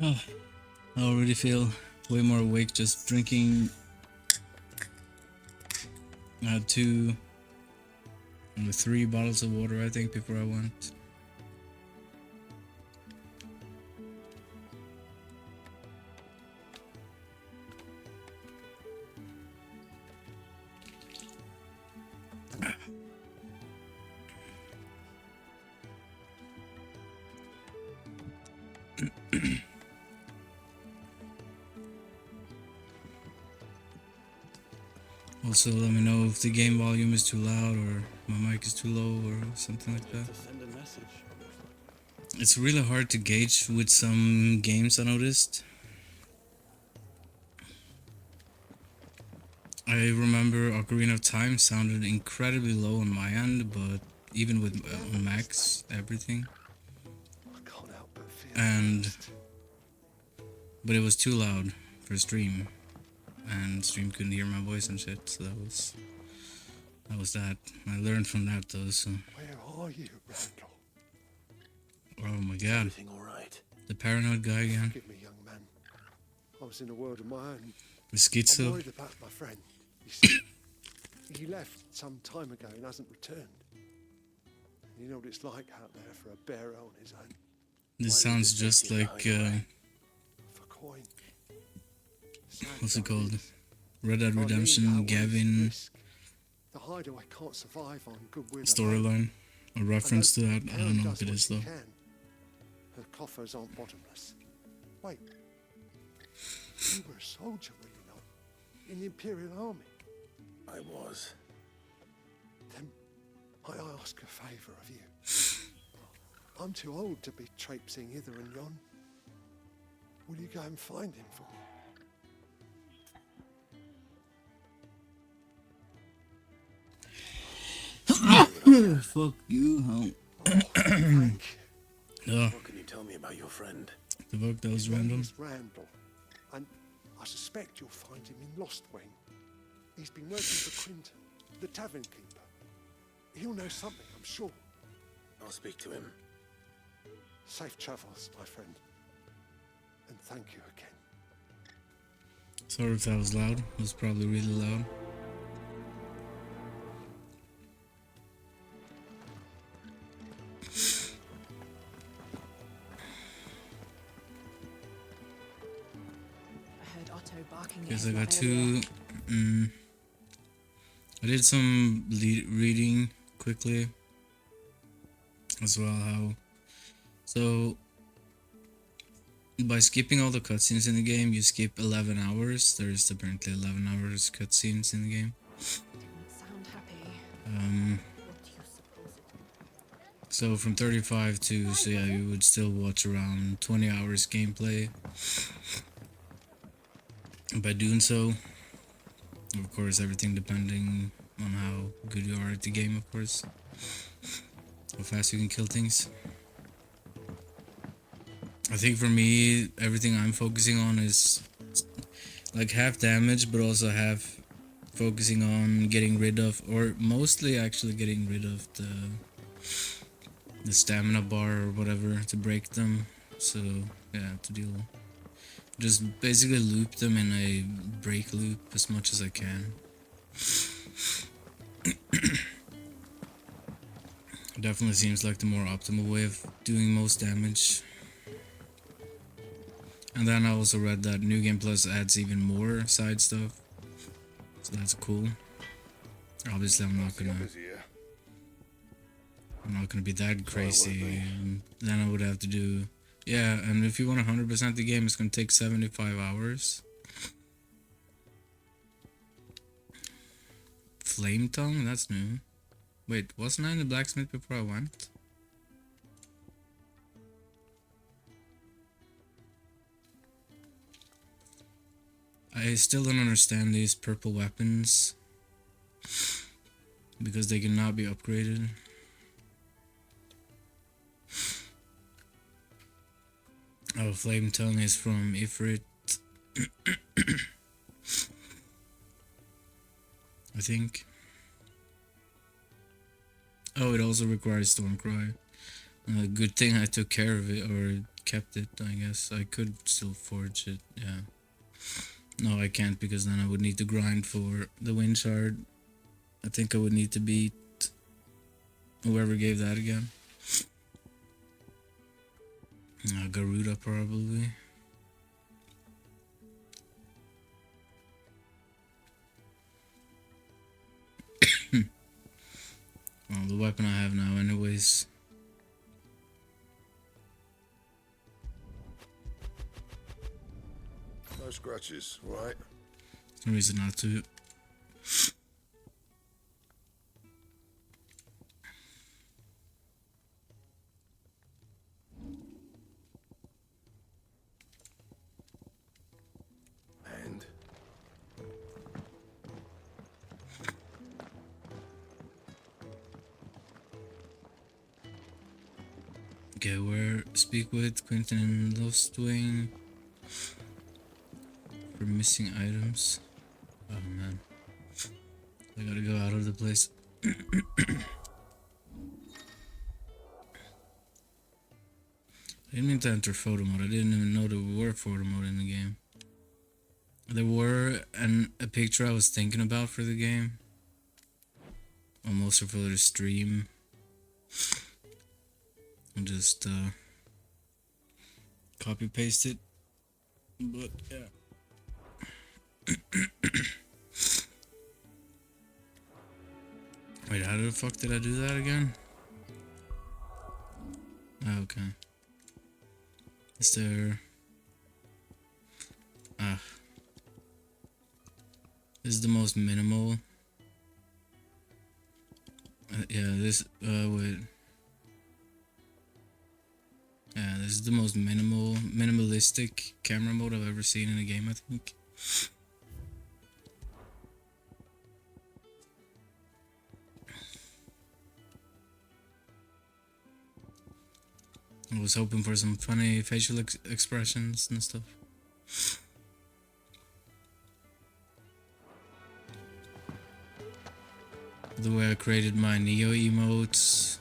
Oh, I already feel way more awake just drinking 2 or 3 bottles of water, I think, before I went. Also, let me know if the game volume is too loud or my mic is too low or something like that. It's really hard to gauge with some games, I noticed. I remember Ocarina of Time sounded incredibly low on my end, but even with on max everything, and but it was too loud for stream, and stream couldn't hear my voice and shit. So that was that. I learned from that though. So Where are you, Randall? oh my god, Everything all right? the paranoid guy again. Forgive me, young man. I was in a world of my own. The I'm schizo. worried about my friend. You see, he left some time ago and hasn't returned. You know what it's like out there for a bearer on his own. This sounds just like For coin. what's it called? Red Dead Redemption Gavin The hideaway can't survive on goodwill. storyline. A reference to that. I don't know if it is though. Her coffers aren't bottomless. Wait. You were a soldier, were you not? In the Imperial Army? I was. Then I ask a favour of you. I'm too old to be traipsing hither and yon. Will you go and find him for me? Fuck you, huh? Thank you. Yeah, What can you tell me about your friend? the fuck, that was His name random. is Randall, and I suspect you'll find him in Lostwing. He's been working for Quinton, the tavern keeper. He'll know something, I'm sure. I'll speak to him. Safe travels, my friend. And thank you again. Sorry if that was loud. It was probably really loud. I heard Otto barking. Guess I got two. I did some reading quickly as well. How so? By skipping all the cutscenes in the game, you skip 11 hours. There's apparently 11 hours cutscenes in the game. Didn't sound happy. What do you suppose it So from 35 to, so yeah, you would still watch around 20 hours gameplay. By doing so, of course, everything depending on how good you are at the game, of course. How fast you can kill things. I think for me, everything I'm focusing on is like half damage, but also half focusing on getting rid of, or mostly actually getting rid of the stamina bar or whatever to break them. So yeah, to deal, just basically loop them in a break loop as much as I can. Definitely seems like the more optimal way of doing most damage. And then I also read that New Game Plus adds even more side stuff, so that's cool. Obviously, I'm not gonna be that crazy. Then I would have to do, yeah. And if you want 100% the game, it's gonna take 75 hours. Flame Tongue, that's new. Wait, wasn't I in the blacksmith before I went? I still don't understand these purple weapons because they cannot be upgraded. Oh, Flame Tongue is from Ifrit. I think. Oh, it also requires Stormcry. Good thing I took care of it, or kept it, I guess. I could still forge it, yeah. No, I can't because then I would need to grind for the wind shard. I think I would need to beat whoever gave that again. Garuda probably. Well, the weapon I have now anyways. No scratches, right? No reason not to. And Okay, where speak with Quentin and Lostwing for missing items. Oh man, I gotta go out of the place. I didn't mean to enter photo mode. I didn't even know there were photo mode in the game. There were a picture I was thinking about for the game, almost for the stream. And just copy paste it, but yeah. Wait, how the fuck did I do that again? Oh, okay. Is there... This is the most minimal. Yeah, this... wait. Yeah, this is the most minimalistic camera mode I've ever seen in a game, I think. I was hoping for some funny facial expressions and stuff. The way I created my Neo emotes.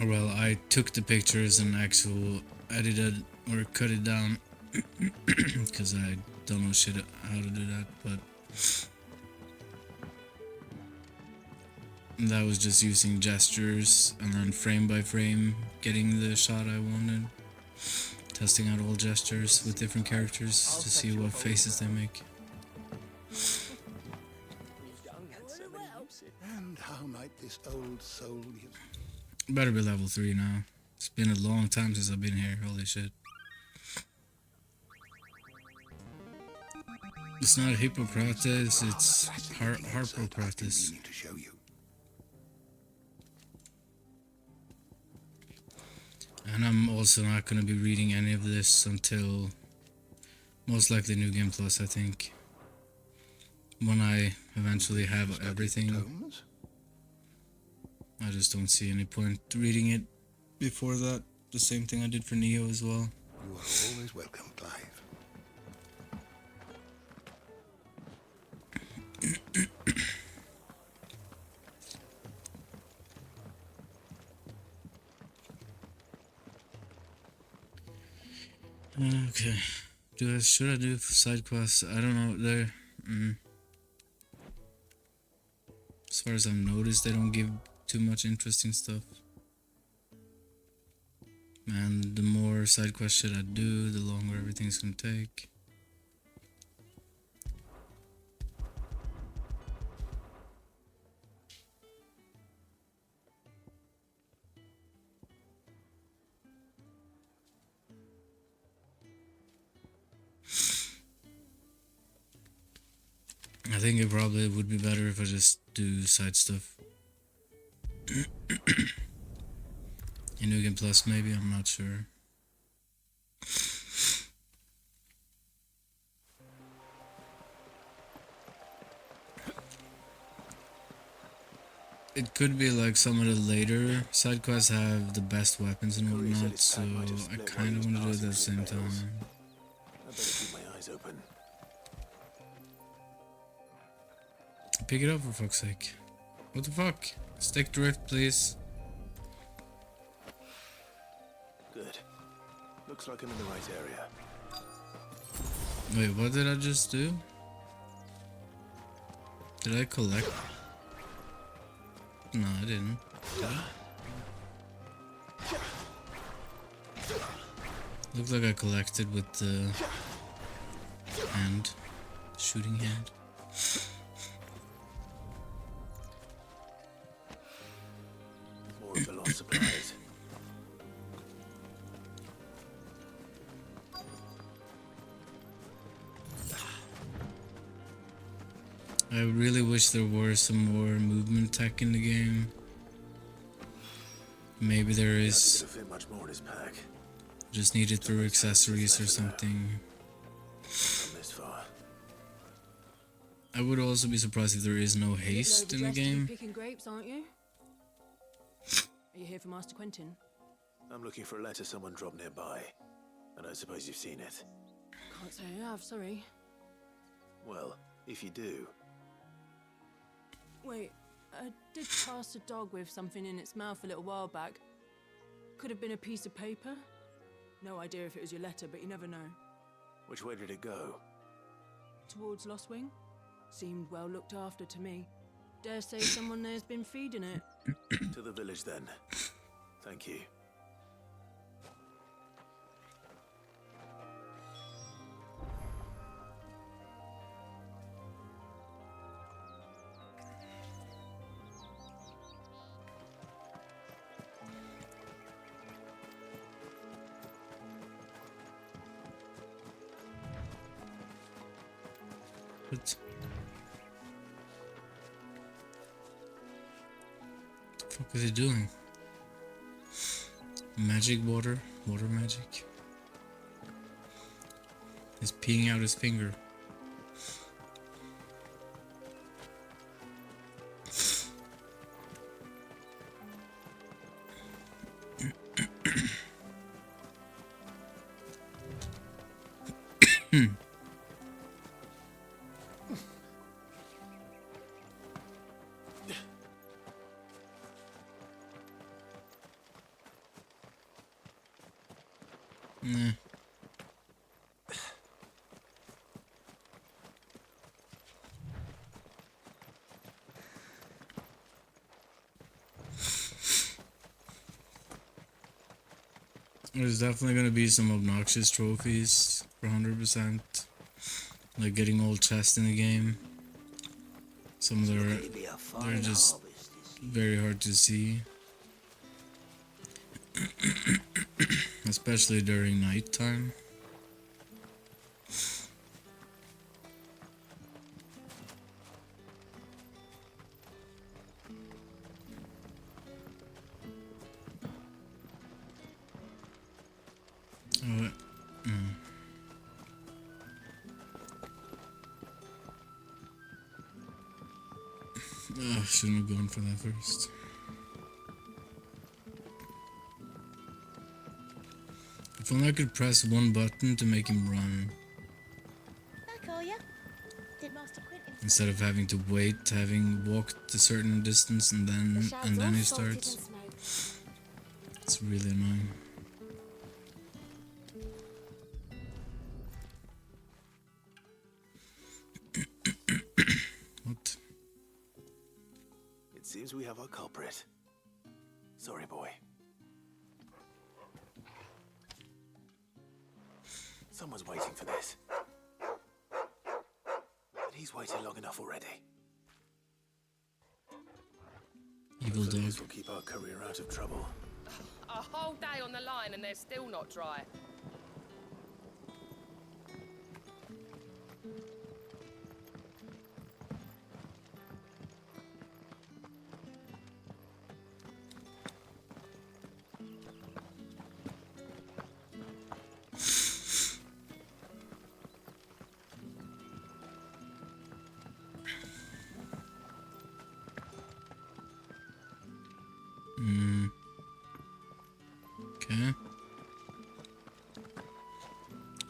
Well, I took the pictures and edited or cut it down because I don't know shit how to do that, but that was just using gestures and then frame by frame getting the shot I wanted, testing out all gestures with different characters to see what faces they make. And how might this old soul use? Better be level 3 now. It's been a long time since I've been here, holy shit. It's not Hippocrates, it's Harpocrates. To show you. And I'm also not going to be reading any of this until most likely New Game Plus, I think. When I eventually have everything, Tomes? I just don't see any point reading it before that. The same thing I did for Neo as well. You are always welcome, Clive. Okay. Should I do side quests? I don't know. They're as far as I've noticed, they don't give too much interesting stuff. Man, the more side quest shit I do, the longer everything's gonna take. I think it probably would be better if I just do side stuff. In New Game Plus, maybe, I'm not sure. It could be like some of the later side quests have the best weapons and whatnot, so I kind of want to do it at the same time. I better keep my eyes open. Pick it up for fuck's sake. What the fuck? Stick drift, please. Looks like I'm in the right area. Wait, what did I just do? Did I collect? No, I didn't. Did I? Looked like I collected with the hand, shooting hand. More of the lost supplies. I really wish there were some more movement tech in the game. Maybe there Could is. have fit much more in his pack. Just need it through accessories or something. Come this far. I would also be surprised if there is no haste in the game. Picking grapes, aren't you? Are you here for Master Quentin? I'm looking for a letter someone dropped nearby. And I suppose you've seen it. Can't say I have, sorry. Well, if you do, Wait, I did pass a dog with something in its mouth a little while back. Could have been a piece of paper. No idea if it was your letter, but you never know. which way did it go? Towards Lost Wing? Seemed well looked after to me. Dare say someone there's been feeding it. To the village then. Thank you. What the fuck is he doing? Magic water? Water magic? He's peeing out his finger. Nah. There's definitely gonna be some obnoxious trophies for 100%. Like getting old chests in the game. Some of them they're just very hard to see. Especially during nighttime. Oh, shouldn't have gone for that first. If only I could press one button to make him run, Back are ya? Did Master Quentin instead of having to wait, having walked a certain distance and then he starts. It's really annoying. What? It seems we have our culprit. Sorry, boy. Someone's waiting for this. But he's waited long enough already. Evil Hopefully dog. this will keep our career out of trouble. A whole day on the line and they're still not dry. Okay.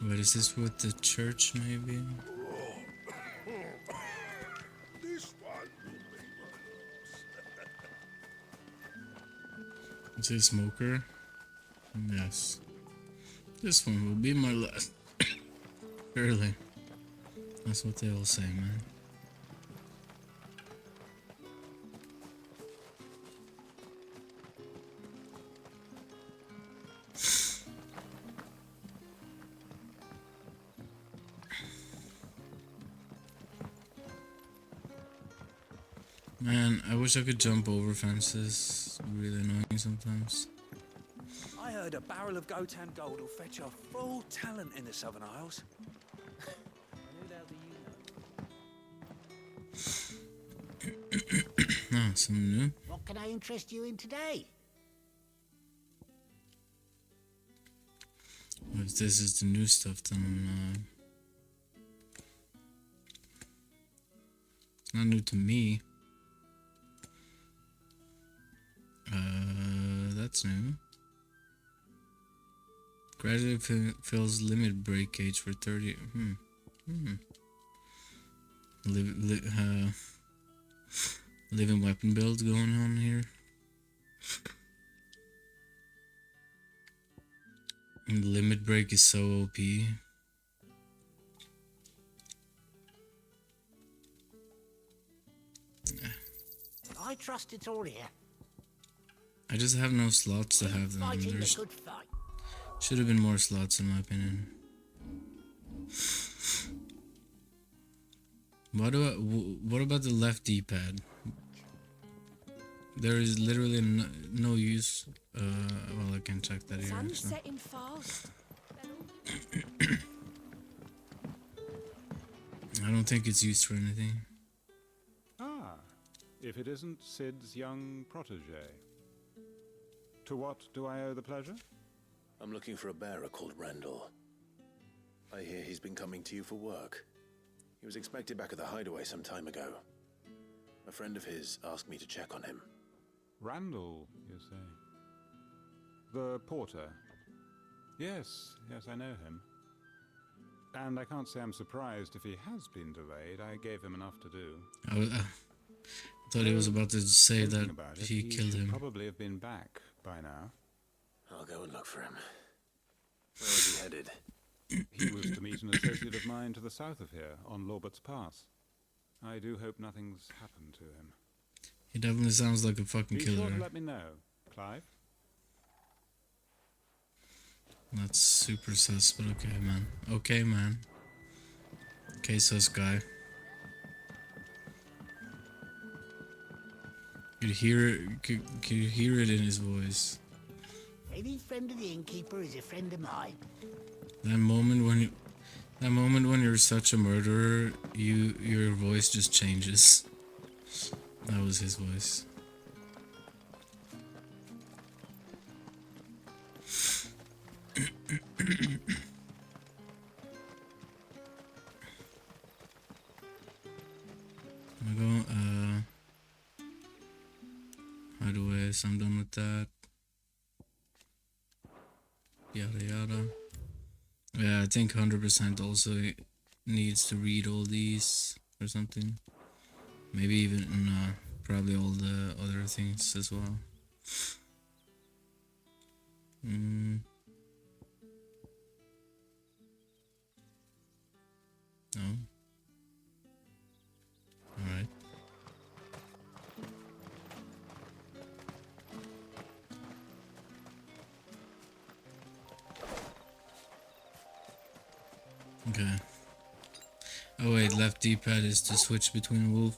What is this with the church, maybe? This one will be Is he a smoker? Yes. This one will be my last. Surely. That's what they all say, man. Man, I wish I could jump over fences. Really annoying sometimes. I heard a barrel of Gotan gold will fetch a full talent in the Southern Isles. Who the hell do you know? Ah, something new. What can I interest you in today? If this is the new stuff, then it's not new to me. That's new. Gradually fills limit break gauge for 30. Living weapon builds going on here. And the limit break is so OP. I trust it's all here. I just have no slots to have them. Fighting There the good fight. should have been more slots in my opinion. What about the left D-pad? There is literally no use. Well, I can check that here. Sun's So. setting fast. I don't think it's used for anything. Ah, if it isn't Sid's young protege. To what do I owe the pleasure? I'm looking for a bearer called Randall. I hear he's been coming to you for work. He was expected back at the hideaway some time ago. A friend of his asked me to check on him. Randall, you say? The porter? Yes, I know him. And I can't say I'm surprised if he has been delayed. I gave him enough to do. I thought he was about to say Thinking that about it, he killed should him. probably have been back by now. I'll go and look for him. Where was he headed? He was to meet an associate of mine to the south of here, on Lorbert's Pass. I do hope nothing's happened to him. He definitely sounds like a fucking Be sure killer. to let me know, Clive. That's super sus, but okay, man. Okay, man. Okay, sus guy. Could you hear it in his voice? Any friend of the innkeeper is a friend of mine. That moment when you're such a murderer, your voice just changes. That was his voice. I go, hideaway, so I'm done with that. Yada yada. Yeah, I think 100% also needs to read all these or something. Maybe even probably all the other things as well. No. Alright. Okay. Oh wait, left D-pad is to switch between wolf.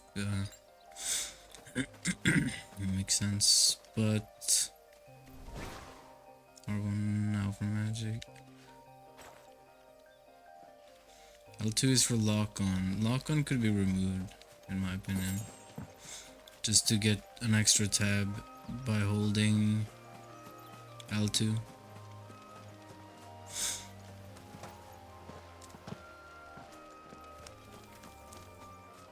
Makes sense, but R1 now for magic. L2 is for lock-on. Lock-on could be removed, in my opinion. Just to get an extra tab by holding L2.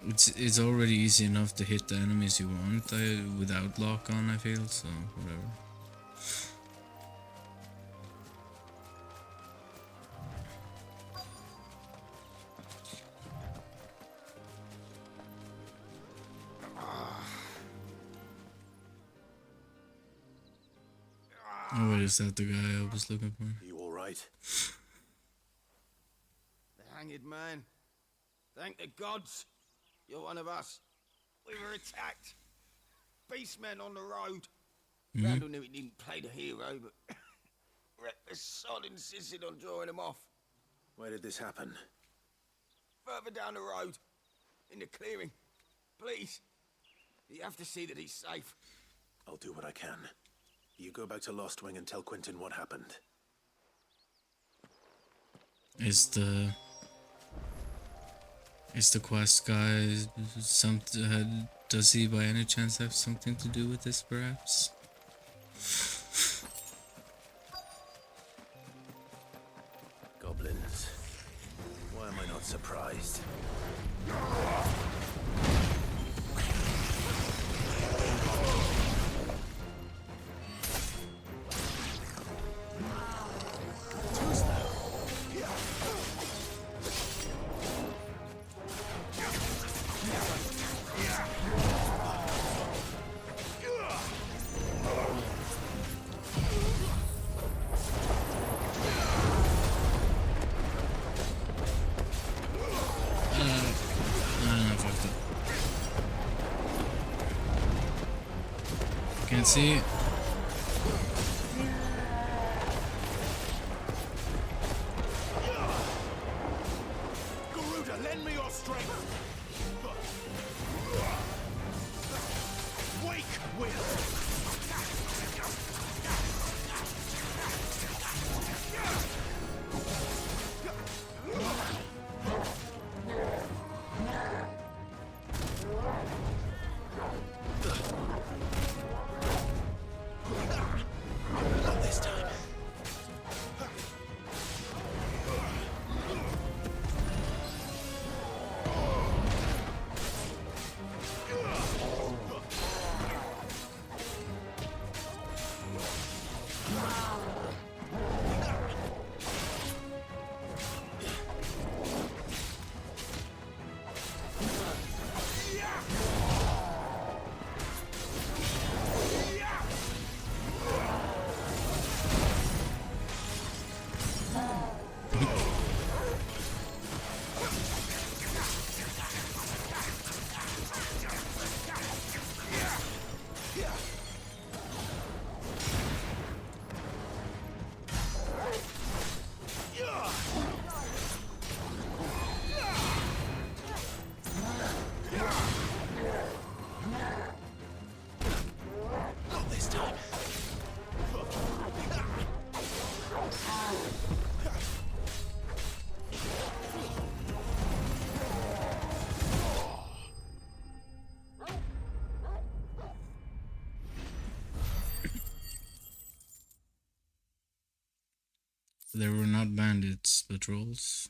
It's already easy enough to hit the enemies you want without lock-on, I feel, so whatever. Oh wait, is that the guy I was looking for? You all right? winged man. Thank the gods. You're one of us. We were attacked. Beastmen on the road. Randall knew he didn't play the hero, but reckless sod insisted on drawing him off. Where did this happen? Further down the road. In the clearing. Please. You have to see that he's safe. I'll do what I can. You go back to Lost Wing and tell Quentin what happened. Is the quest guy does he by any chance have something to do with this, perhaps? Goblins. Why am I not surprised? Can't see. Garuda, lend me your strength. Wake will. Not this time. Not this time. They were not bandits, but trolls.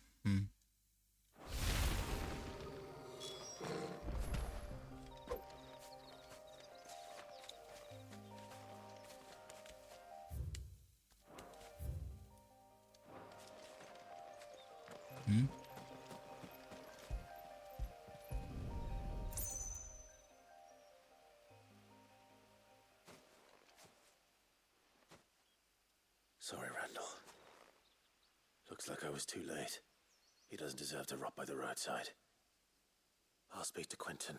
Sorry, Randall. Looks like I was too late. He doesn't deserve to rot by the roadside. I'll speak to Quentin.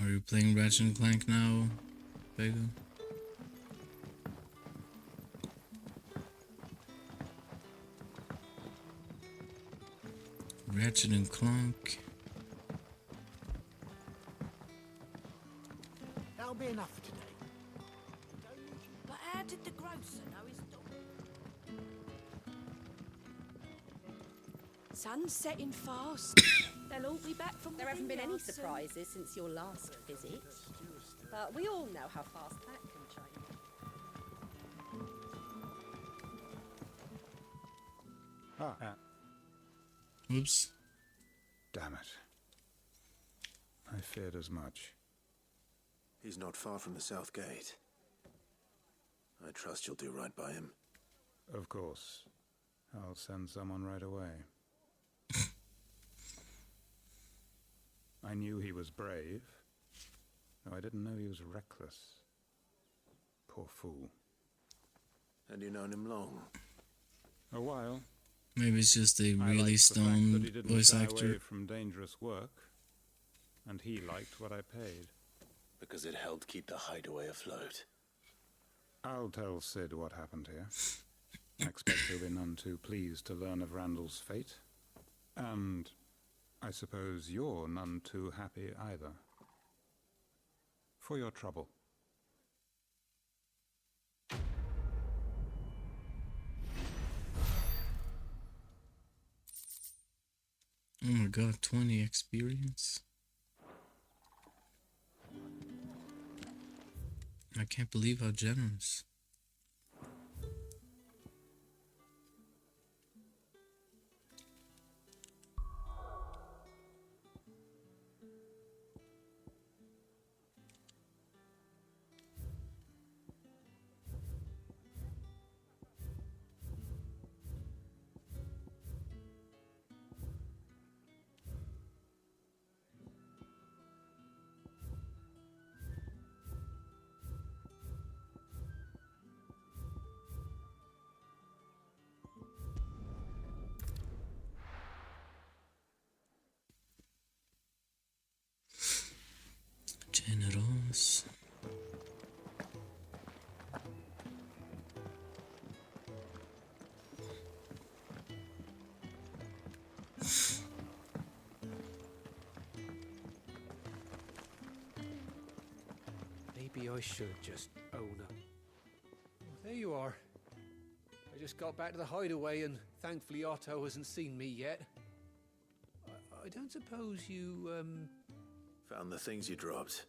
Are you playing Ratchet and Clank now, Vega? Ratchet and Clank. That'll be enough for today. But how did the grocer know his dog? Sun's setting fast. They'll all be back from There haven't been any vineyards soon. surprises since your last visit, but we all know how fast that can change. Ah, Oops. damn it. I feared as much. He's not far from the South Gate. I trust you'll do right by him. Of course. I'll send someone right away. I knew he was brave, though I didn't know he was reckless. Poor fool. And you known him long? A while. Maybe it's just a I really liked the fact that stoned he didn't voice shy actor. away from dangerous work, and he liked what I paid. Because it helped keep the hideaway afloat. I'll tell Sid what happened here. I expect he'll be none too pleased to learn of Randall's fate. And I suppose you're none too happy either. For your trouble. Oh my god, 20 experience? I can't believe how generous. Generous. Maybe I should just own up. There you are. I just got back to the hideaway and thankfully Otto hasn't seen me yet. I don't suppose you, Found the things you dropped.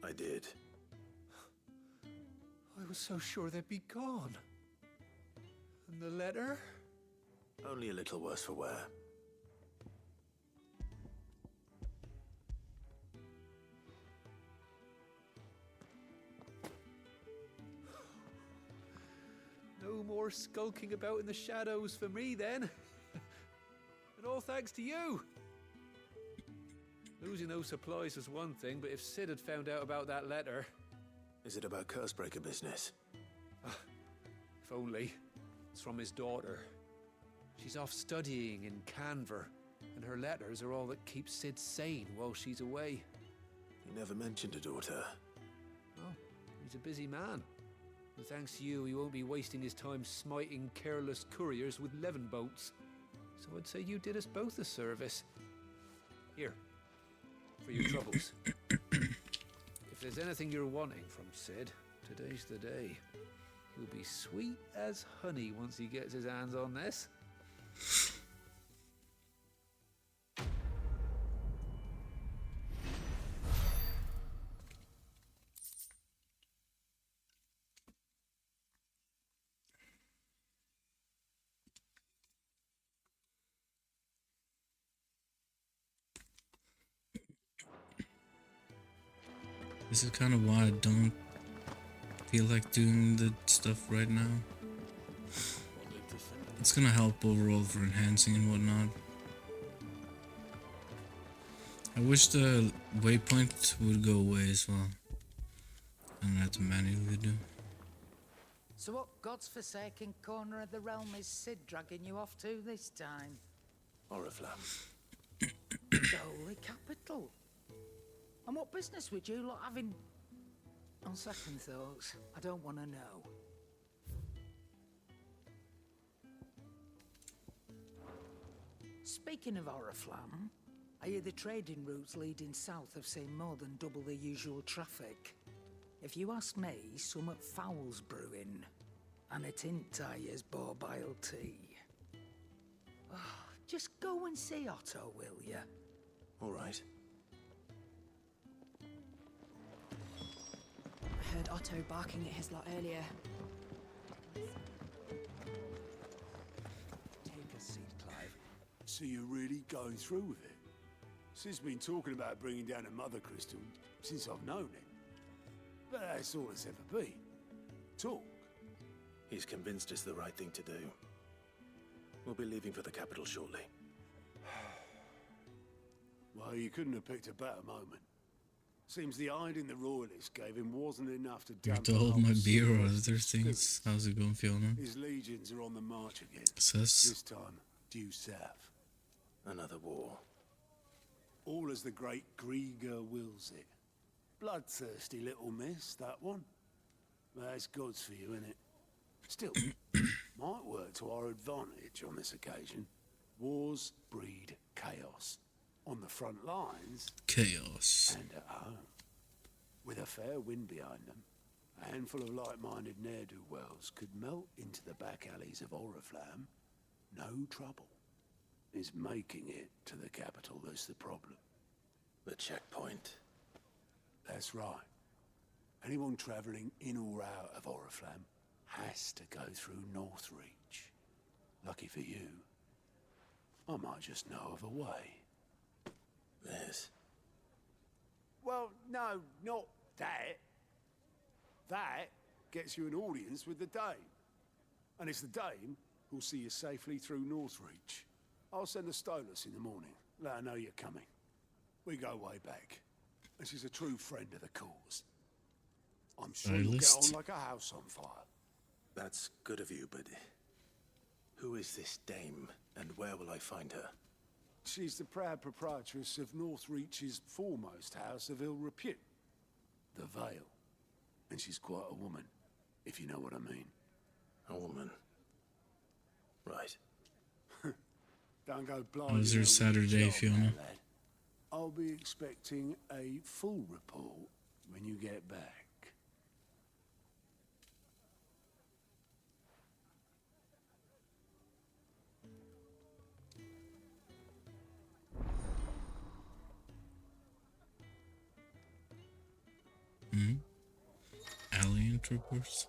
I did. I was so sure they'd be gone. And the letter? Only a little worse for wear. No more skulking about in the shadows for me then. And all thanks to you. Losing those supplies was one thing, but if Sid had found out about that letter... Is it about Cursebreaker business? If only. It's from his daughter. She's off studying in Canver, and her letters are all that keeps Sid sane while she's away. He never mentioned a daughter. Oh, he's a busy man. And thanks to you, he won't be wasting his time smiting careless couriers with levin bolts. So I'd say you did us both a service. Here, for your troubles. If there's anything you're wanting from Sid, today's the day. He'll be sweet as honey once he gets his hands on this. This is kind of why I don't feel like doing the stuff right now. It's gonna help overall for enhancing and whatnot. I wish the waypoint would go away as well. I don't have to manually do. So what God's forsaken corner of the realm is Sid dragging you off to this time? Oriflamme. The holy capital. And what business would you lot having? On second thoughts, I don't want to know. Speaking of Oriflamme, I hear the trading routes leading south have seen more than double the usual traffic. If you ask me, summat foul's brewing, and it ain't Tyre's borbile tea. Oh, just go and see Otto, will ya? All right. I heard Otto barking at his lot earlier. Take a seat, Clive. So you're really going through with it? Sis been talking about bringing down a mother crystal since I've known him. But that's all it's ever been. Talk. He's convinced it's the right thing to do. We'll be leaving for the capital shortly. Well, you couldn't have picked a better moment. Seems the hiding the royalists gave him wasn't enough to You're damp to hold my the beer or Silver's other things. How's it going, Fiona? His legions are on the march again. Sus. This time, due south. Another war. All as the great Grieger wills it. Bloodthirsty little miss, that one. That's God's for you, innit? Still, might work to our advantage on this occasion. Wars breed chaos. On the front lines... Chaos. And at home. With a fair wind behind them, a handful of like-minded ne'er-do-wells could melt into the back alleys of Oriflamme. No trouble. It's making it to the capital that's the problem. The checkpoint. That's right. Anyone travelling in or out of Oriflamme has to go through Northreach. Lucky for you, I might just know of a way. Yes. Well, no, not that. That gets you an audience with the Dame. And it's the Dame who'll see you safely through Northreach. I'll send a Stolas in the morning. Let her know you're coming. We go way back. And she's a true friend of the cause. I'm sure you'll get on like a house on fire. That's good of you, but... who is this dame, and where will I find her? She's the proud proprietress of Northreach's foremost house of ill repute. The Vale. And she's quite a woman, if you know what I mean. A woman. Right. Don't go blind. How was your Saturday, Fiona? I'll be expecting a full report when you get back. Alien troopers.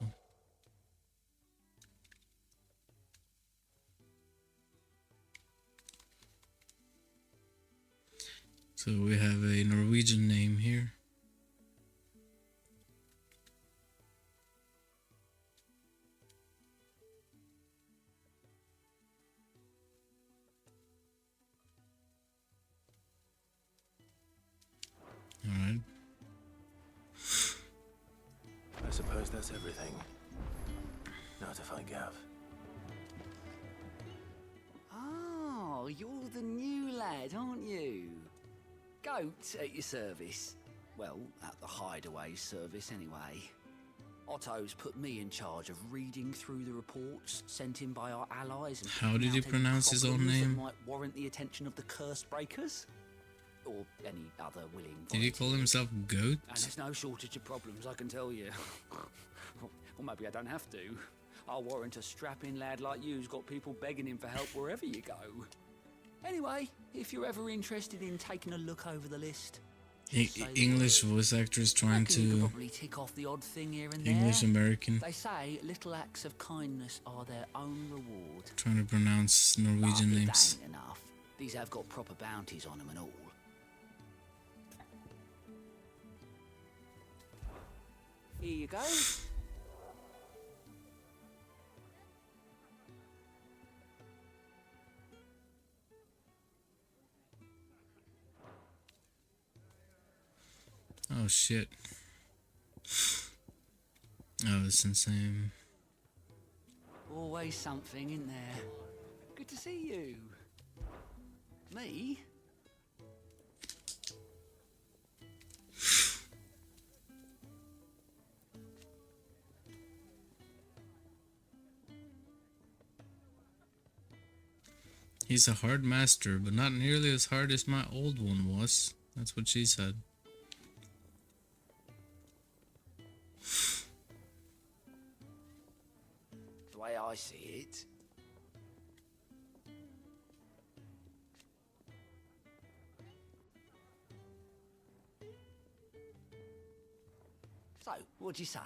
So we have a Norwegian name here. All right. I suppose that's everything. Now to find Gav. Oh, you're the new lad, aren't you? Goat at your service. Well, at the hideaway service anyway. Otto's put me in charge of reading through the reports sent in by our allies and How did he picking out any pronounce his own problems that name? might warrant the attention of the curse breakers. Or any other willing Did he call himself Goat? And there's no shortage of problems, I can tell you. Or maybe I don't have to. I'll warrant a strapping lad like you's got people begging him for help wherever you go. Anyway, if you're ever interested in taking a look over the list... English voice actors trying you could to... probably tick off the odd thing here and English there. American. They say little acts of kindness are their own reward. Trying to pronounce Norwegian But names. that ain't enough. These have got proper bounties on them and all. Here you go. Oh shit. Oh, it's insane. Always something in there. Good to see you. Me? He's a hard master, but not nearly as hard as my old one was. That's what she said. The way I see it. So, what'd you say?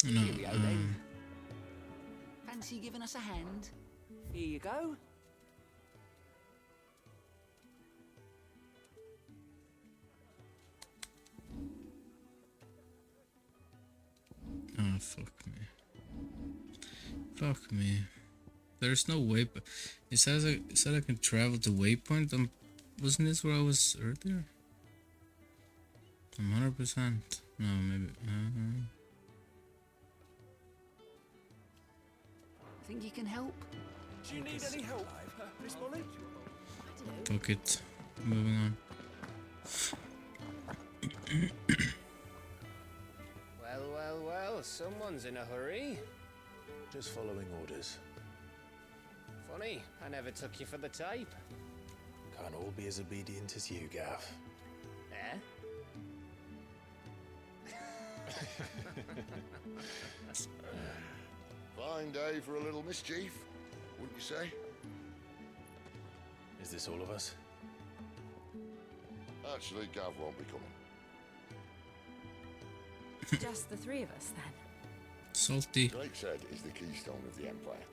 No, Here we go then. Fancy giving us a hand? Here you go. Oh, fuck me. Fuck me. There's no waypoint. It says I can travel to waypoint. Wasn't this where I was earlier? I'm 100%. No, maybe. Think you can help? Do you need any help, Miss Molly? Fuck it. Moving on. Well, someone's in a hurry. Just following orders. Funny, I never took you for the type. Can't all be as obedient as you, Gav. Eh? Fine day for a little mischief, wouldn't you say? Is this all of us? Actually, Gav won't be coming. Just the three of us, then. Salty. Drake's Head is the keystone of the Empire.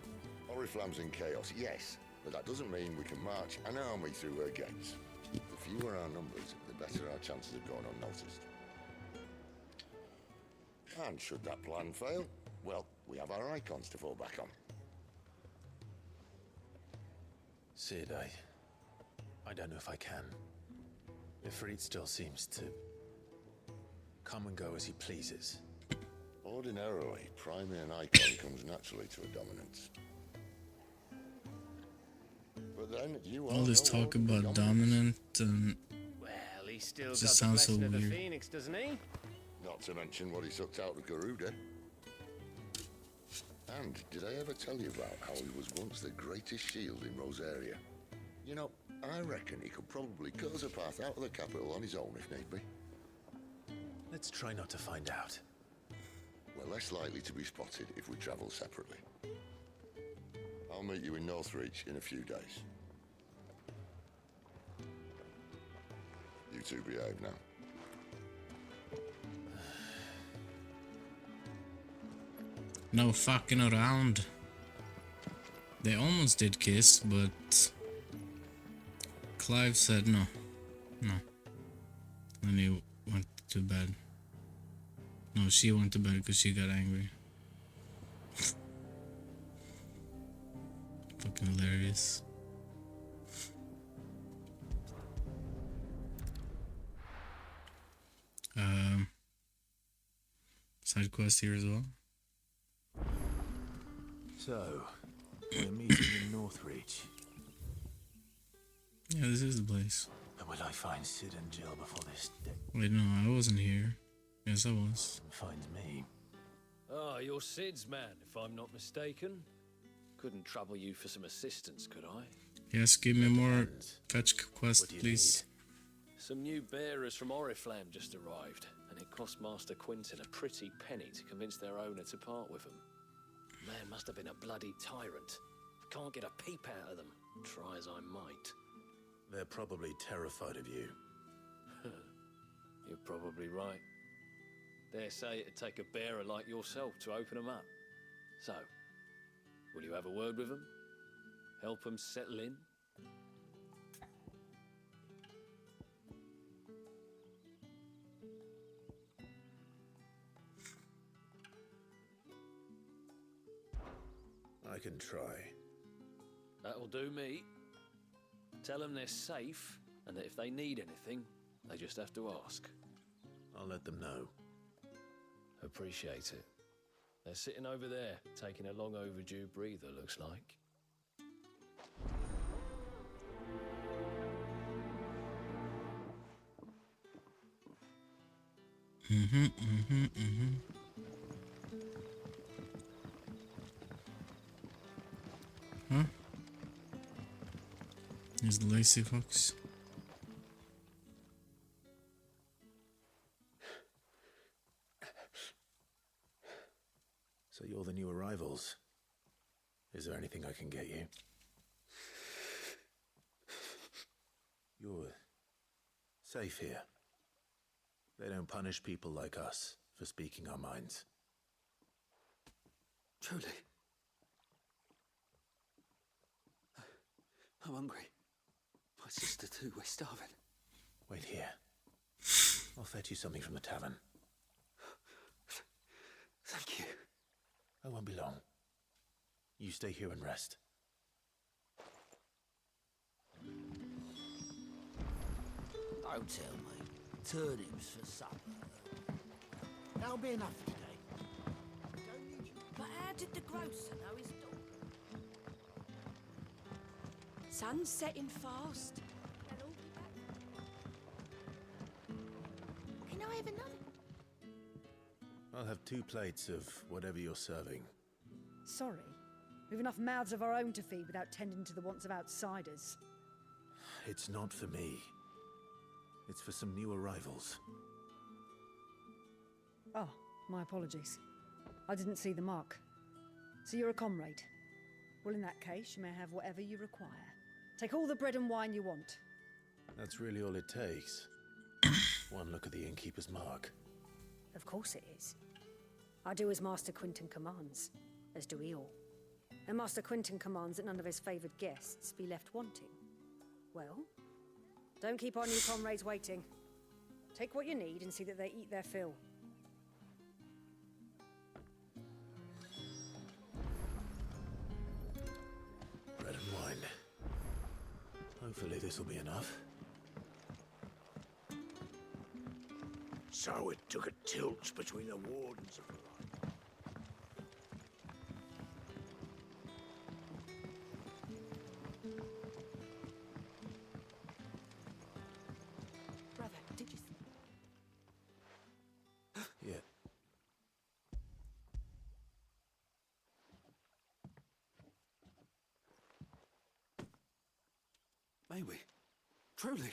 Oriflamme's in chaos, yes, but that doesn't mean we can march an army through her gates. The fewer our numbers, the better our chances of going unnoticed. And should that plan fail, well, we have our icons to fall back on. Sid, I don't know if I can. Ifrit still seems to come and go as he pleases. Ordinarily, priming an icon comes naturally to a dominance. But then you All this talk about dominant and Well, he's still This got the sounds so blessing of the weird. Phoenix, doesn't he? Not to mention what he sucked out of Garuda. And did I ever tell you about how he was once the greatest shield in Rosaria? You know, I reckon he could probably cut us a path out of the capital on his own if need be. Let's try not to find out. We're less likely to be spotted if we travel separately. I'll meet you in Northreach in a few days. You two behave now. no fucking around. They almost did kiss, but Clive said no. No. And he went to bed. No, she went to bed because she got angry. Fucking hilarious. Side quest here as well. So, we're meeting in Northreach. Yeah, this is the place. And will I find Sid and Jill before this Wait, no, I wasn't here. Yes, I was. finds me? Ah, you're Sid's man, if I'm not mistaken. Couldn't trouble you for some assistance, could I? Yes, give me more fetch quest, please. Some new bearers from Oriflamme just arrived, and it cost Master Quinton a pretty penny to convince their owner to part with them. Man must have been a bloody tyrant. Can't get a peep out of them, try as I might. They're probably terrified of you. You're probably right. Dare say it'd take a bearer like yourself to open them up. So, will you have a word with them? Help them settle in? I can try. That'll do me. Tell them they're safe, and that if they need anything, they just have to ask. I'll let them know. Appreciate it. They're sitting over there, taking a long overdue breather, looks like. Huh? Here's the lacy fox. So you're the new arrivals. Is there anything I can get you? You're safe here. They don't punish people like us for speaking our minds. Truly. I'm hungry. My sister too, we're starving. Wait here. I'll fetch you something from the tavern. Thank you. I won't be long. You stay here and rest. Don't tell me. Turnips for supper. That'll be enough for today. But how did the grocer know his daughter? Sun's setting fast. They'll all be back. Can I have another? I'll have 2 plates of whatever you're serving. Sorry. We've enough mouths of our own to feed without tending to the wants of outsiders. It's not for me. It's for some new arrivals. Oh, my apologies. I didn't see the mark. So you're a comrade. Well, in that case, you may have whatever you require. Take all the bread and wine you want. That's really all it takes. One look at the innkeeper's mark. Of course it is. I do as Master Quinton commands, as do we all. And Master Quinton commands that none of his favoured guests be left wanting. Well, don't keep our new comrades waiting. Take what you need and see that they eat their fill. Bread and wine. Hopefully this will be enough. So it took a tilt between the wardens of the line. Brother, did you... Yeah. May we? Truly?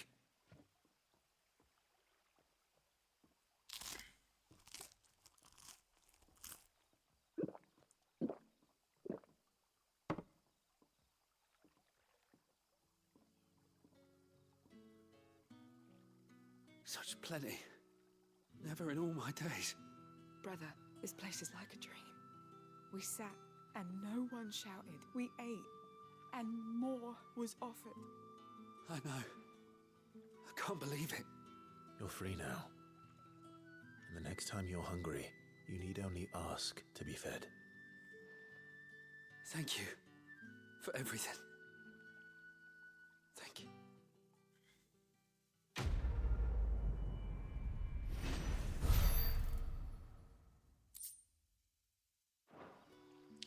Such plenty. Never in all my days. Brother, this place is like a dream. We sat and no one shouted. We ate and more was offered. I know. I can't believe it. You're free now. And the next time you're hungry, you need only ask to be fed. Thank you for everything. Thank you.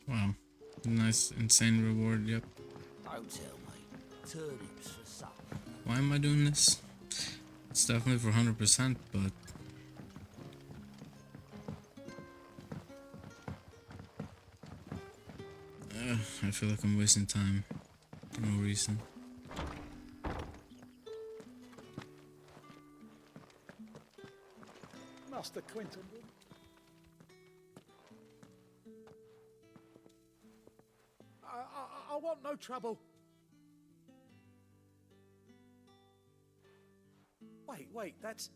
Wow. Nice, insane reward, yep. Don't tell me. Turnips for supper. Why am I doing this? It's definitely for 100%, but... I feel like I'm wasting time. For no reason. Master Quinton. I want no trouble. Wait, that's...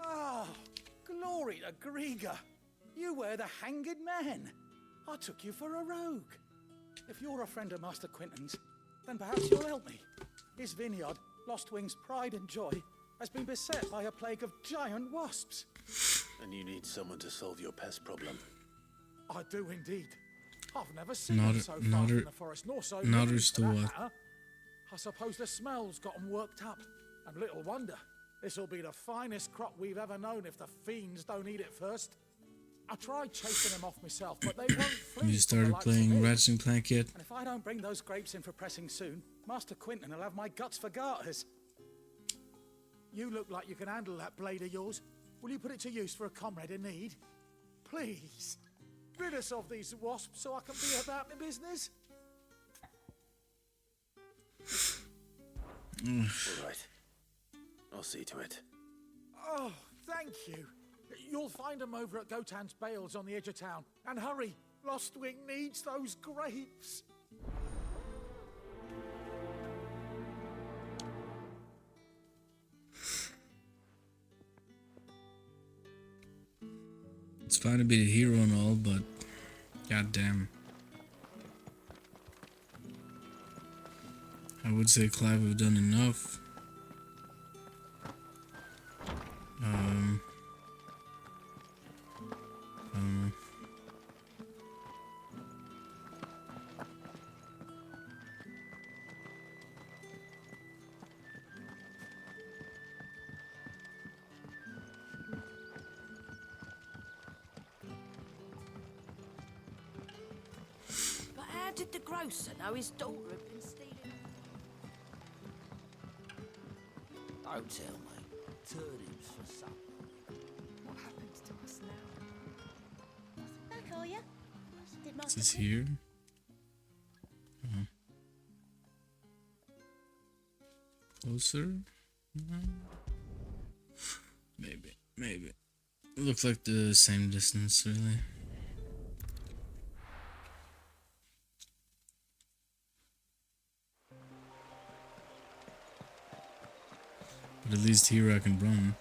Ah, glory to Grieger. You were the hanged man. I took you for a rogue. If you're a friend of Master Quinton's, then perhaps you'll help me. His vineyard, Lostwing's pride and joy, has been beset by a plague of giant wasps. And you need someone to solve your pest problem. I do indeed. I've never seen Not- them so far not from her- the forest, nor so not many, as for to that what? matter. I suppose the smell's got them worked up. And little wonder. This'll be the finest crop we've ever known if the fiends don't eat it first. I tried chasing them off myself, but they won't flee. You from the started likes of playing me. Ratchet and Clank yet? And if I don't bring those grapes in for pressing soon, Master Quinton will have my guts for garters. You look like you can handle that blade of yours. Will you put it to use for a comrade in need? Please. Rid us of these wasps so I can be about my business. All right. I'll see to it. Oh, thank you. You'll find them over at Gotan's Bales on the edge of town. And hurry, Lostwing needs those grapes. It's fine to be the hero and all, but... God damn. I would say Clive have done enough. But how did the grocer know his daughter had been stealing? Don't tell me. Turnips for supper. What happened to us now? Back, are you? Did Is Master this Quinn- here? Closer? Maybe. It looks like the same distance, really. But at least here I can run.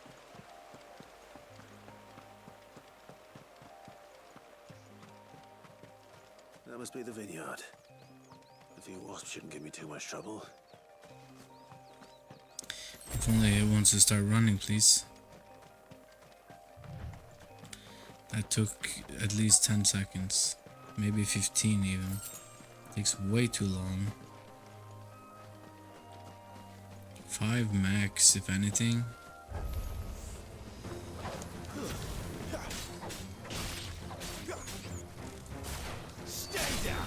That must be the vineyard. A few wasps shouldn't give me too much trouble. If only it wants to start running, please. That took at least 10 seconds. Maybe 15 even. Takes way too long. 5 max, if anything. Stay down.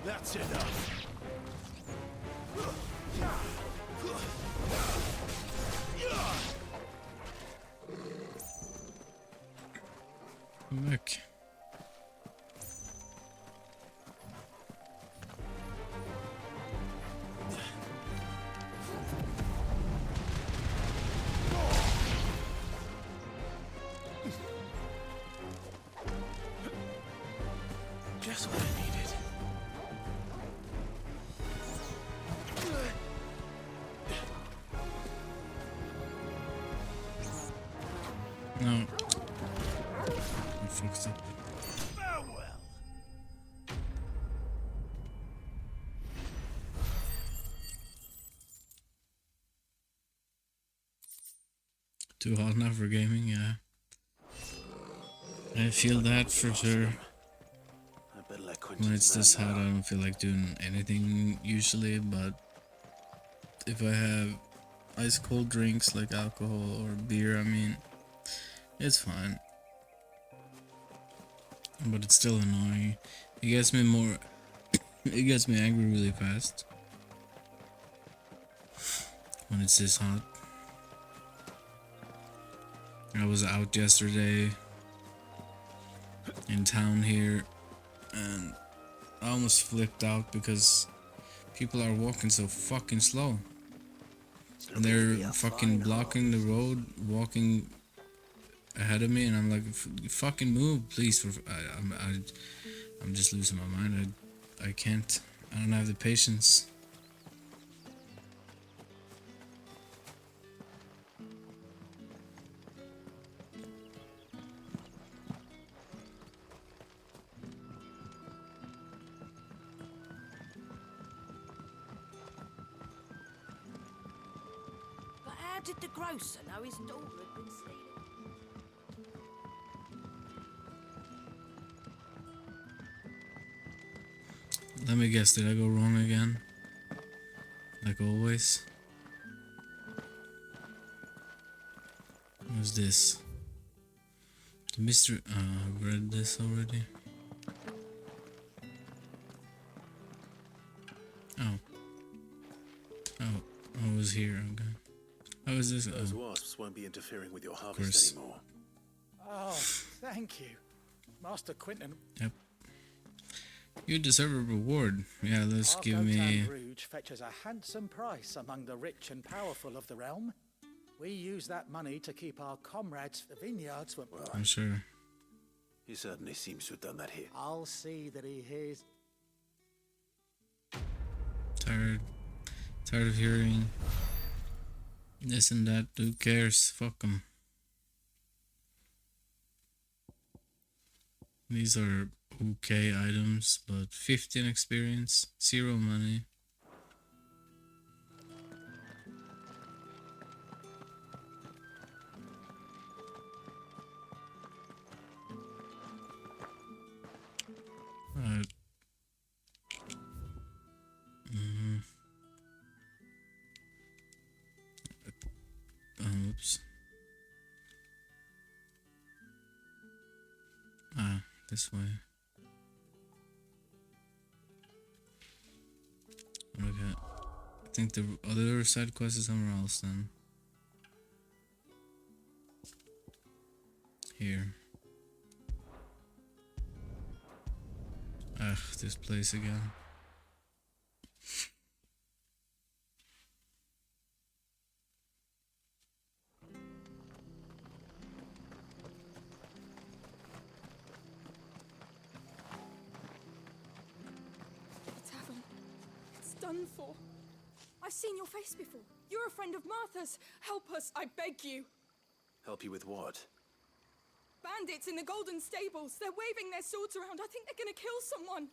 That's enough. Come back. Just what I needed. No. I fucked up. Farewell. Too hot now for gaming, yeah. I feel that for sure. I better let Quentin When it's this know. hot, I don't feel like doing anything usually, but if I have ice cold drinks like alcohol or beer, I mean, it's fine. But it's still annoying. It gets me more. It gets me angry really fast when it's this hot. I was out yesterday in town here and I almost flipped out because people are walking so fucking slow. And they're fucking blocking the road, walking ahead of me, and I'm like, fucking move, please. I'm just losing my mind. I can't. I don't have the patience. But how did the grocer know his daughter had been stealing? Let me guess, did I go wrong again? Like always? What's this? The mystery. I've read this already. Oh. Oh, I was here, okay. How is this? Those Oh, wasps won't be interfering with your course. harvest anymore. Oh, thank you. Master Quentin. yep. You deserve a reward. Yeah, let's give me. Argotan Rouge fetches a handsome price among the rich and powerful of the realm. We use that money to keep our comrades' vineyards. I'm sure. He certainly seems to have done that here. I'll see that he hears. Tired of hearing this and that. Who cares? Fuck them. These are okay items, but 15 experience, 0 money. Alright. Oops. This way. Okay. I think the other side quest is somewhere else then. Here. Ugh, this place again. Done for. I've seen your face before. You're a friend of Martha's. Help us, I beg you. Help you with what? Bandits in the Golden Stables. They're waving their swords around. I think they're gonna kill someone.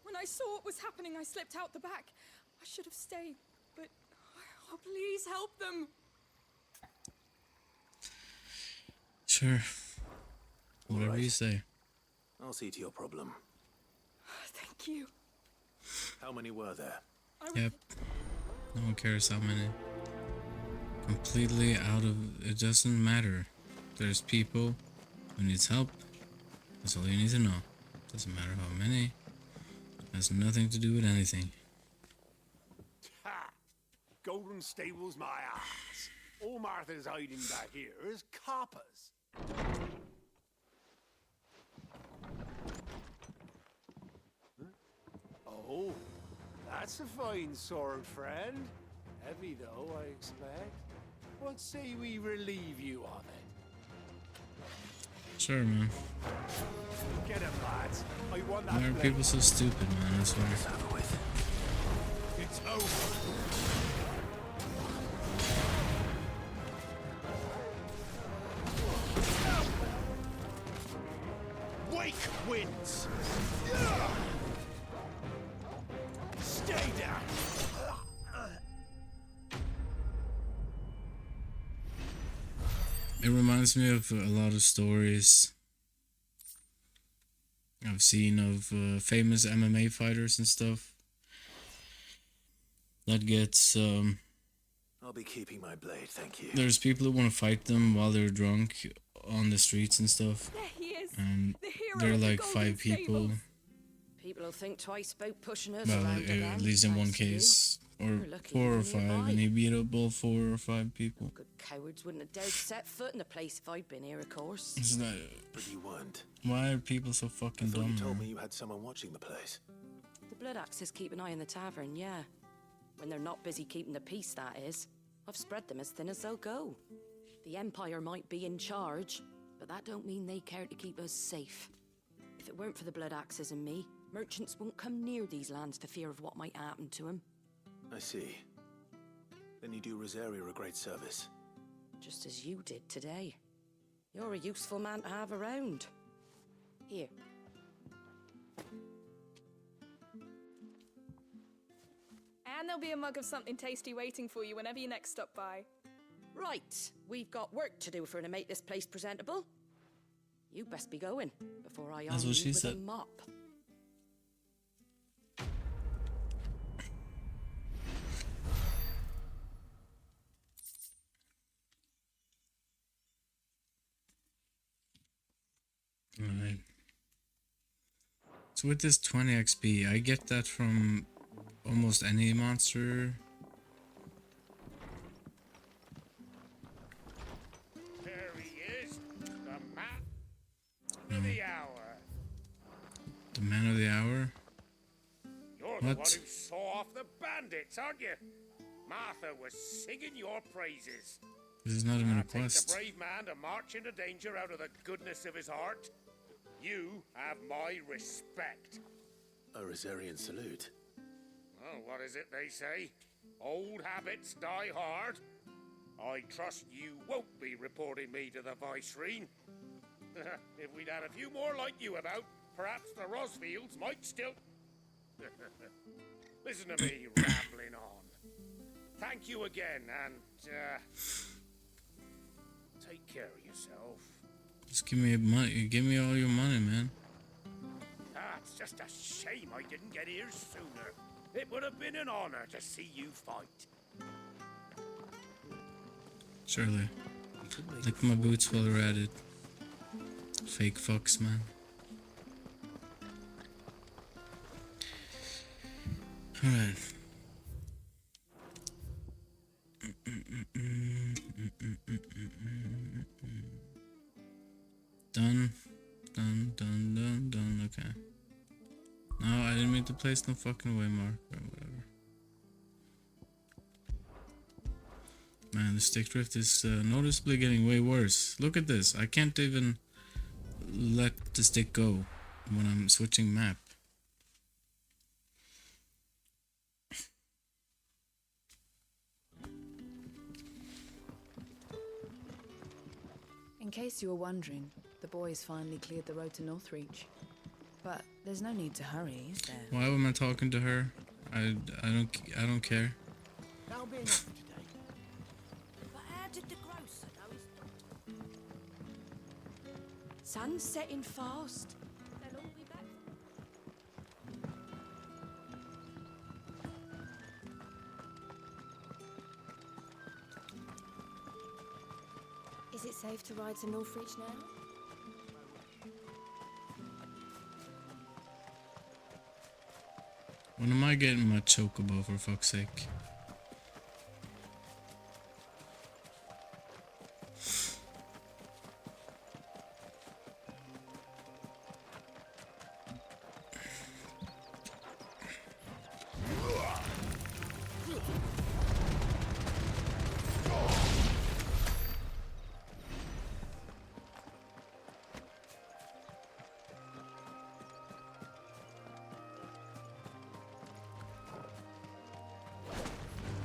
When I saw what was happening, I slipped out the back. I should have stayed, but oh, please help them. Sure. Whatever you say. I'll see to your problem. Thank you. How many were there? Yep. No one cares how many. Completely out of... It doesn't matter. There's people who needs help. That's all you need to know. Doesn't matter how many. Has nothing to do with anything. Ha! Golden Stables, my ass. All Martha's hiding back here is coppers. Oh, that's a fine sword, friend. Heavy though, I expect. What say we relieve you of it? Sure, man. Get him, lads. I want that. Why are blade. people so stupid, man? I swear. It's over. Wake wins. Stay down. It reminds me of a lot of stories I've seen of famous MMA fighters and stuff that gets I'll be keeping my blade, thank you. there's people who want to fight them while they're drunk on the streets and stuff, There he is. and The hero there are of the like Golden 5 people. Stables. People will think twice about pushing us Well, around again. at least in one thanks to you. case, or You're lucky 4 or you're 5, nearby. and he beat up all 4 or 5 people. Good cowards wouldn't have dared set foot in the place if I'd been here, of course. It's like, But you weren't. why are people so fucking I thought dumb, you told man? me you had someone watching the place. The Blood Axes keep an eye on the tavern, yeah. When they're not busy keeping the peace, that is. I've spread them as thin as they'll go. The Empire might be in charge, but that don't mean they care to keep us safe. If it weren't for the Blood Axes and me, merchants won't come near these lands for fear of what might happen to them. I see. Then you do Rosaria a great service. Just as you did today. You're a useful man to have around. Here. And there'll be a mug of something tasty waiting for you whenever you next stop by. Right, we've got work to do for to make this place presentable. You best be going before I That's arm what you she with a said. mop. Alright. So with this 20 XP, I get that from almost any monster. There he is, the man of the hour. The man of the hour? You're the What? one who saw off the bandits, aren't you? Martha was singing your praises. This is not even a Takes quest. a brave man to march into danger out of the goodness of his heart. You have my respect. A Rosarian salute. Oh, what is it they say? Old habits die hard. I trust you won't be reporting me to the Viceroy. If we'd had a few more like you about, perhaps the Rosfields might still... Listen to me rambling on. Thank you again, and, take care of yourself. Just give me money. Give me all your money, man. It's just a shame I didn't get here sooner. It would have been an honor to see you fight. Surely. Lick my boots while we're at it. Fake fucks, man. Alright. Done. Done. Okay. No, I didn't mean to place no fucking waymark or whatever. Man, the stick drift is noticeably getting way worse. Look at this. I can't even let the stick go when I'm switching map. In case you were wondering, the boys finally cleared the road to Northreach. But there's no need to hurry, is there? Why am I talking to her? I don't care. That'll be enough for today. But how did the grocer know his... Sun's setting fast. They'll all be back. Is it safe to ride to Northreach now? When am I getting my chocobo, for fuck's sake?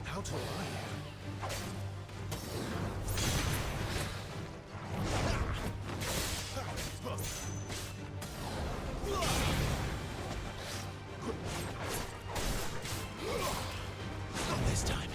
How tall are you? Not this time.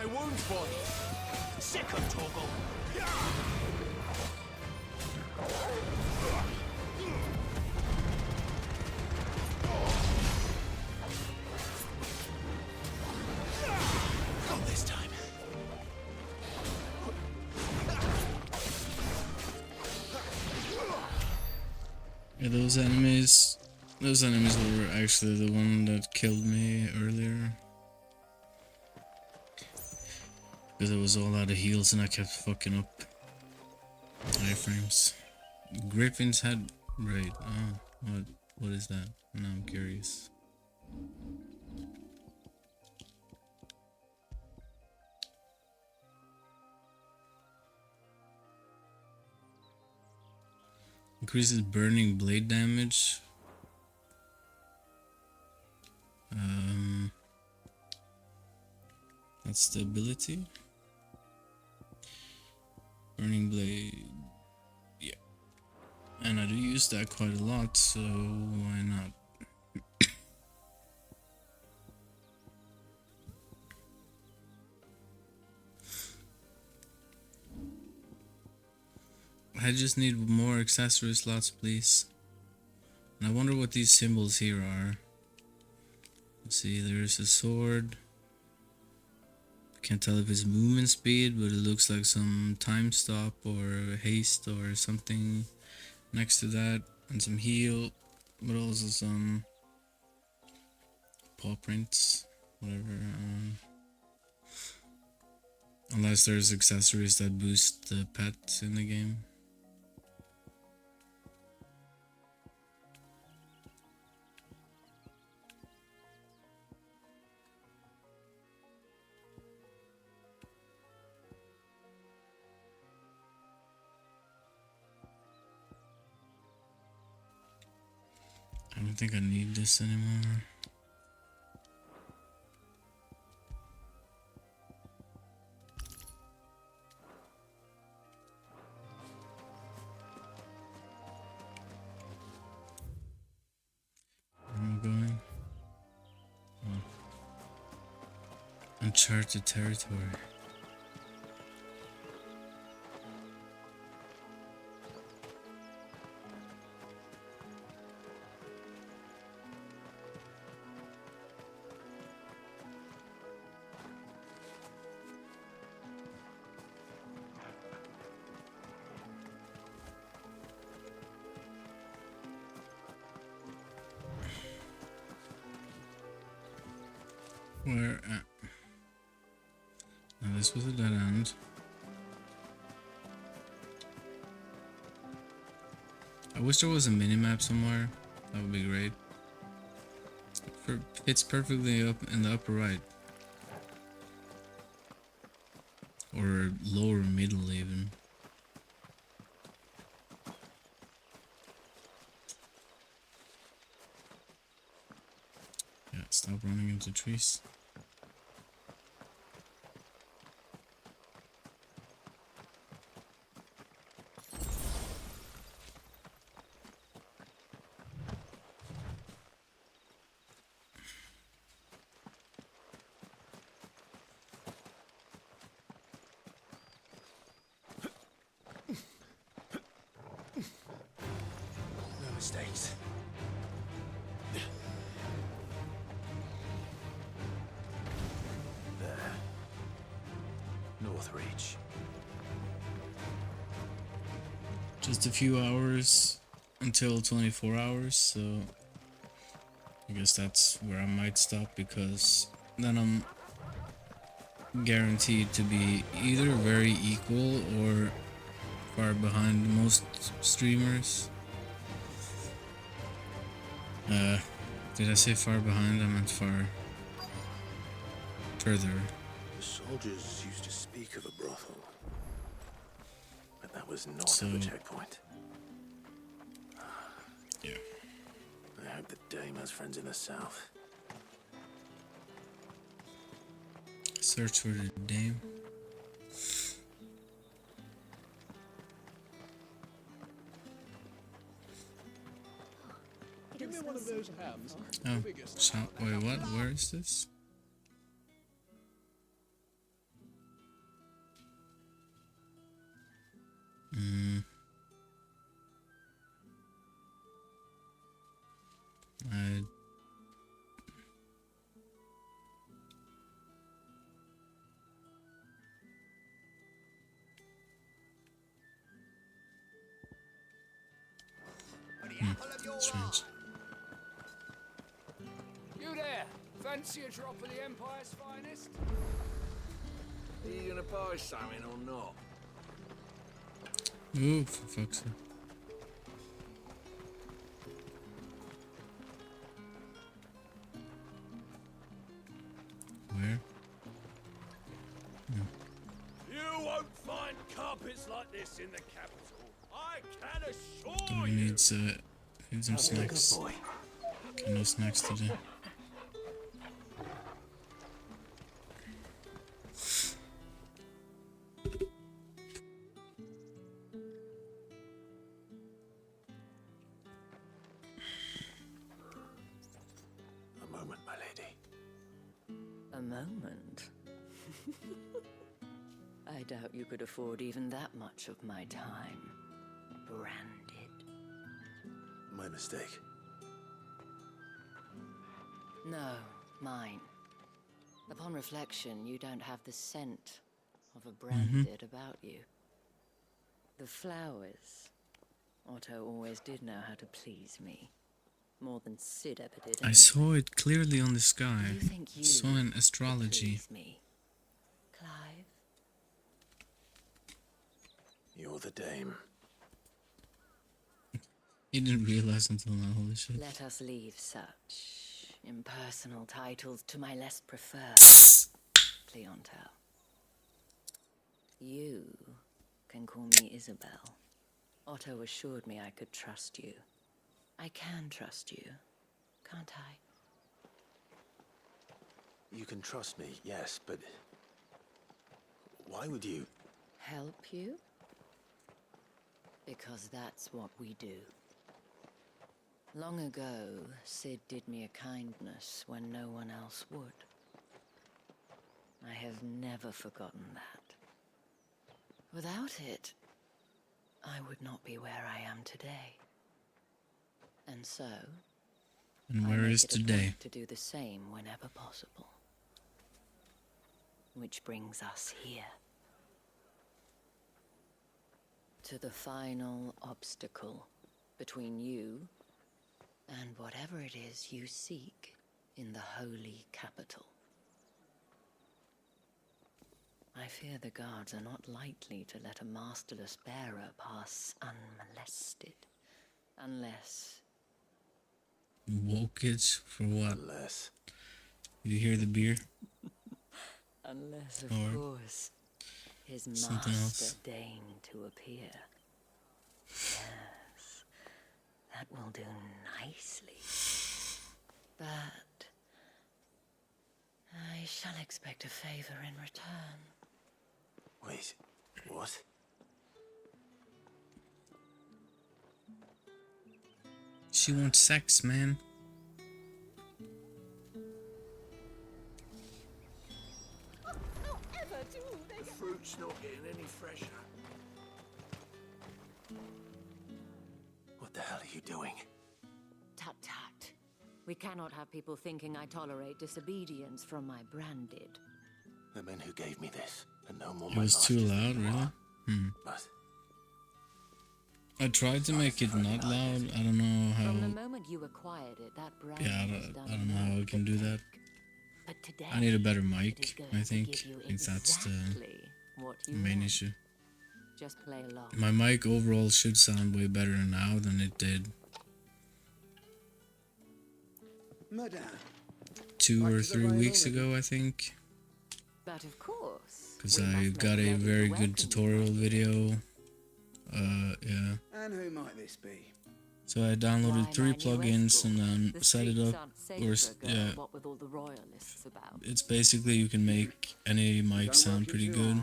wounds, boy. Second toggle. Not this time. Yeah, those enemies were actually the one that killed me earlier. Because I was all out of heals and I kept fucking up iframes. Griffin's head raid. Oh, what is that? Now I'm curious. Increases burning blade damage. That's the ability. Burning blade. Yeah. And I do use that quite a lot, so why not? I just need more accessory slots, please. And I wonder what these symbols here are. Let's see, there's a sword. Can't tell if it's movement speed, but it looks like some time stop or haste or something next to that. And some heal, but also some paw prints, whatever. Unless there's accessories that boost the pets in the game. I don't think I need this anymore. Where am I going? Oh. Uncharted territory. Where at? Now this was a dead end. I wish there was a minimap somewhere. That would be great. Fits perfectly up in the upper right. Or lower middle even. Yeah, stop running into trees. No mistakes. There. Northreach. Just a few hours until 24 hours, so I guess that's where I might stop, because then I'm guaranteed to be either very equal or far behind most streamers. Did I say far behind? I meant far further. The soldiers used to speak of a brothel, but that was not So- at the checkpoint. Yeah. I hope that Dame has friends in the south. Search for the dame. Give me one of those hams. Oh, wait, what? Where is this? I... Strange. You there? Fancy a drop of the Empire's finest? Are you gonna buy something or not? Ooh, for fuck's sake. Where? You won't find carpets like this in the capital. I can assure Oh, he needs some snacks. Okay, no snacks today. I doubt you could afford even that much of my time. Branded. My mistake. No, mine. Upon reflection, you don't have the scent of a branded about you. The flowers. Otto always did know how to please me. More than Sid ever did. I saw it clearly on the sky. You think you Saw in astrology. please me, Clive? You're the dame. He didn't realize until now, holy shit. Let us leave such impersonal titles to my less preferred clientele. You can call me Isabel. Otto assured me I could trust you. I can trust you, can't I? You can trust me, yes, but why would you? Help you? Because that's what we do. Long ago, Sid did me a kindness when no one else would. I have never forgotten that. Without it, I would not be where I am today. And so, And where I make is it a today? point to do the same whenever possible. Which brings us here. To the final obstacle between you and whatever it is you seek in the holy capital. I fear the guards are not likely to let a masterless bearer pass unmolested. Unless... Woke it for what? Unless. You hear the beer? Unless, of Or course, his something master else. deigned to appear. Yes, that will do nicely. But I shall expect a favor in return. Wait, what? She wants sex, man. The fruit's not getting any fresher. What the hell are you doing? Tut tut. We cannot have people thinking I tolerate disobedience from my branded. The men who gave me this, and no more It my was too masters loud, than you really? are. But I tried to make it not loud. I don't know From the how. moment you acquired it, that brand Yeah, has done I don't know how I can do that. But today, I need a better it is mic, going I to think. give you I think that's the exactly what you main want. issue. Just play along. My mic overall should sound way better now than it did Madame. 2 or 3 weeks ago, I think. But of course. Because we I must got make a ready to very welcome good tutorial video. Yeah. And who might this be? So I downloaded Why, 3 my new plugins escort. and then The set it streets up. aren't safe Or for a girl, yeah, what with all the royalists about. it's basically you can make any mic sound pretty good.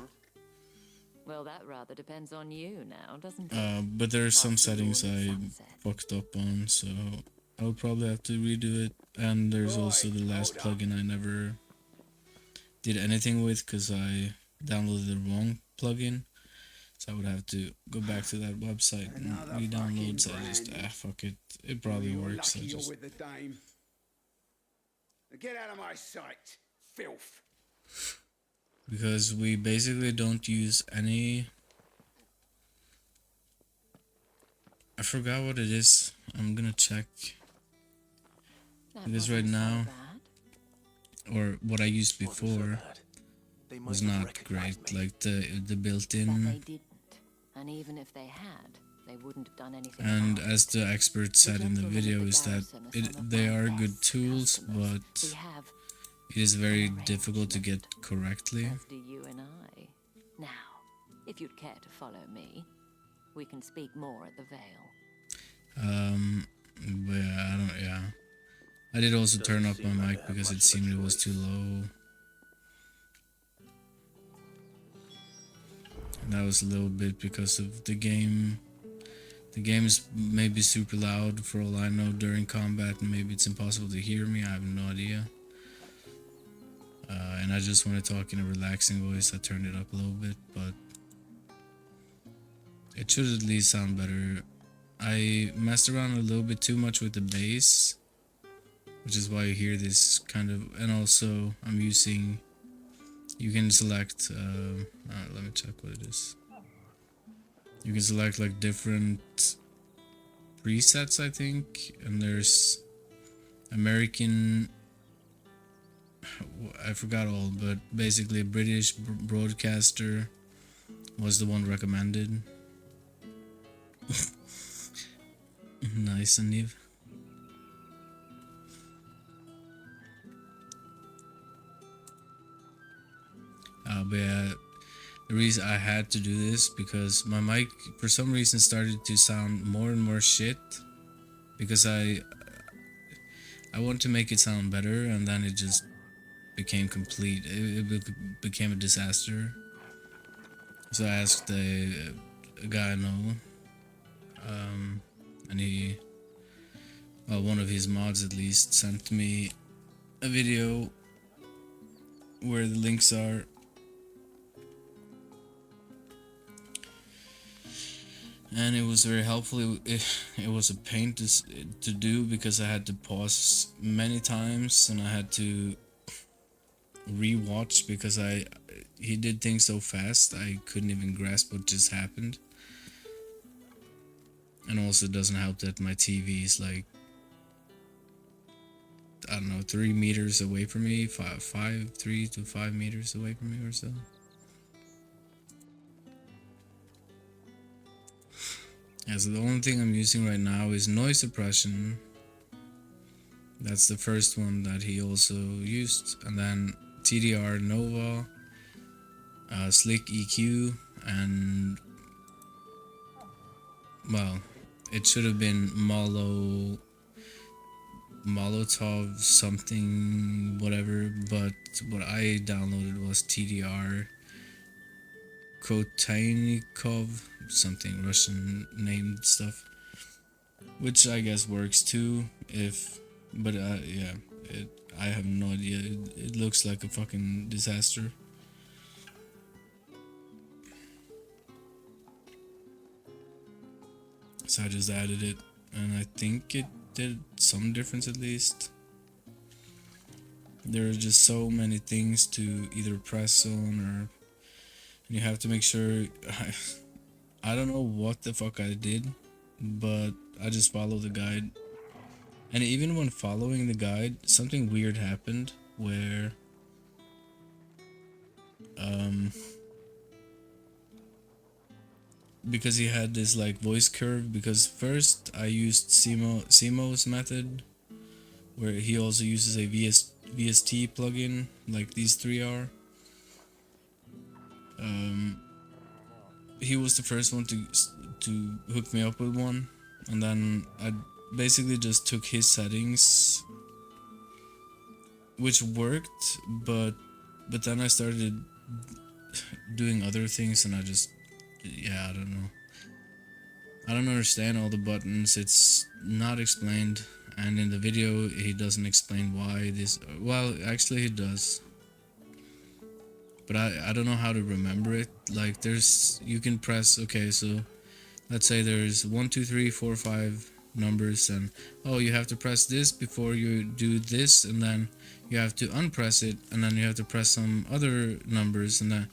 Well, that rather depends on you now, doesn't it? But there are some After all, settings it's I sunset. fucked up on, so I'll probably have to redo it. And there's also the last plugin I never did anything with because I downloaded the wrong plugin. So I would have to go back to that website and Another re-download. So I fucking just, brand. fuck it. It probably You're works. I lucky you're just, with the dame. Now get out of my sight, filth. because we basically don't use any. I forgot what it is. I'm gonna check. That Because right wasn't so now, bad. or what I used before, they might was have not recognized great. me. Like the But they built-in. didn't. And even if they had, they wouldn't have done anything And about it. as the expert said in the gentlemen video, at the is that garrison are some of they my are best good tools, customers. but We have, it is very difficult to get correctly. as do you and I. Now, if you'd care to follow me, we can speak more at the Vale. But yeah, I don't. Yeah, I did also turn up my mic because it seemed it was too low. And that was a little bit because of the game. The game is maybe super loud for all I know during combat, and maybe it's impossible to hear me. I have no idea. And I just want to talk in a relaxing voice. I turned it up a little bit, but it should at least sound better. I messed around a little bit too much with the bass, which is why you hear this kind of, and also I'm using, you can select, let me check what it is. You can select like different presets, I think, and there's American, I forgot all, but basically a British broadcaster was the one recommended. Nice, Aniv. But yeah, the reason I had to do this because my mic for some reason started to sound more and more shit, because I want to make it sound better, and then it just became complete. It became a disaster. So I asked a guy I know, and he, well, one of his mods at least, sent me a video where the links are. And it was very helpful. It was a pain to do because I had to pause many times, and I had to rewatch because he did things so fast I couldn't even grasp what just happened. And also it doesn't help that my TV is like, I don't know, 3 meters away from me, 3 to 5 meters away from me or so. Yeah, so the only thing I'm using right now is noise suppression. That's the first one that he also used, and then TDR Nova, Slick EQ, and, well, it should have been Molotov something, whatever, but what I downloaded was TDR Kotainikov, something Russian named stuff, which I guess works too, but yeah, I have no idea. It looks like a fucking disaster. So I just added it, and I think it did some difference at least. There are just so many things to either press on, or you have to make sure. I don't know what the fuck I did, but I just followed the guide. And even when following the guide, something weird happened where because he had this like voice curve, because first I used Simo's method, where he also uses a VST plugin like these three are. He was the first one to hook me up with one, and then I basically just took his settings, which worked, but then I started doing other things, and I don't know. I don't understand all the buttons. It's not explained, and in the video he doesn't explain why this. Well, actually he does. But I don't know how to remember it. Like you can press, okay, so let's say there's 1, 2, 3, 4, 5 numbers, and oh, you have to press this before you do this, and then you have to unpress it, and then you have to press some other numbers, and then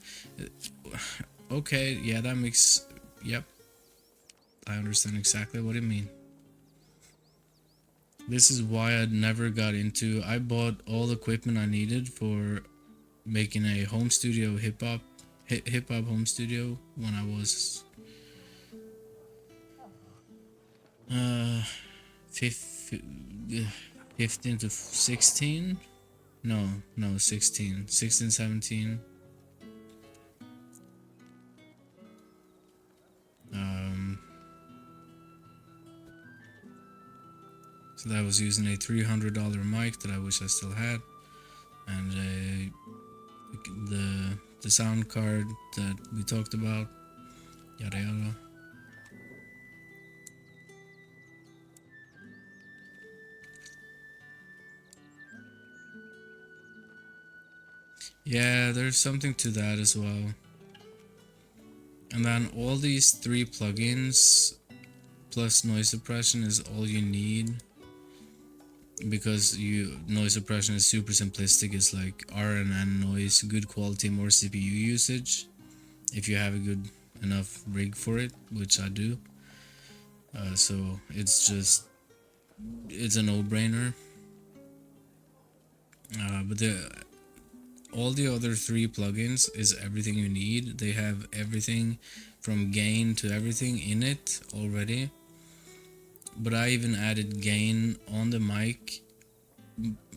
okay, yeah, that makes, yep, I understand exactly what it means. This is why I never got into, I bought all the equipment I needed for making a home studio, hip hop home studio, when I was 15 to 16, no 16, 17. So that was using a $300 mic that I wish I still had, and the sound card that we talked about, yada yada. Yeah, there's something to that as well. And then all these 3 plugins plus noise suppression is all you need, because noise suppression is super simplistic. It's like RNN noise, good quality, more CPU usage if you have a good enough rig for it, which I do. So it's a no-brainer. But all the other 3 plugins is everything you need. They have everything from gain to everything in it already. But I even added gain on the mic.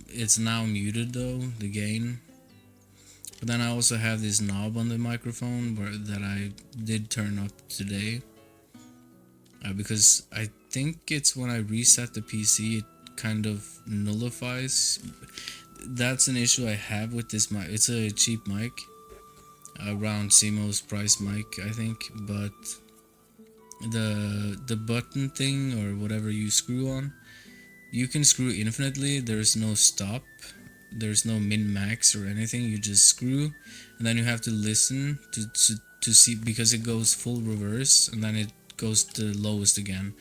It's now muted though, the gain. But then I also have this knob on the microphone that I did turn up today. Because I think it's when I reset the PC, it kind of nullifies. That's an issue I have with this mic. It's a cheap mic, around Simo's price mic, I think, but the button thing or whatever you screw on, you can screw infinitely. There's no stop, there's no min-max or anything. You just screw, and then you have to listen to see, because it goes full reverse and then it goes to the lowest again,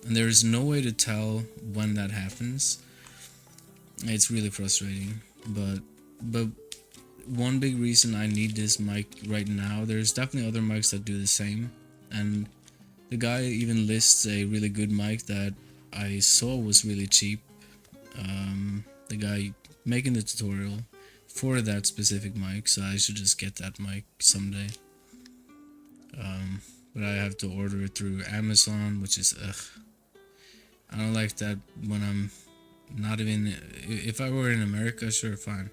and there is no way to tell when that happens. It's really frustrating, but one big reason I need this mic right now, there's definitely other mics that do the same, and the guy even lists a really good mic that I saw was really cheap. The guy making the tutorial for that specific mic, so I should just get that mic someday. But I have to order it through Amazon, which is I don't like that when I'm not even. If I were in America, sure, fine,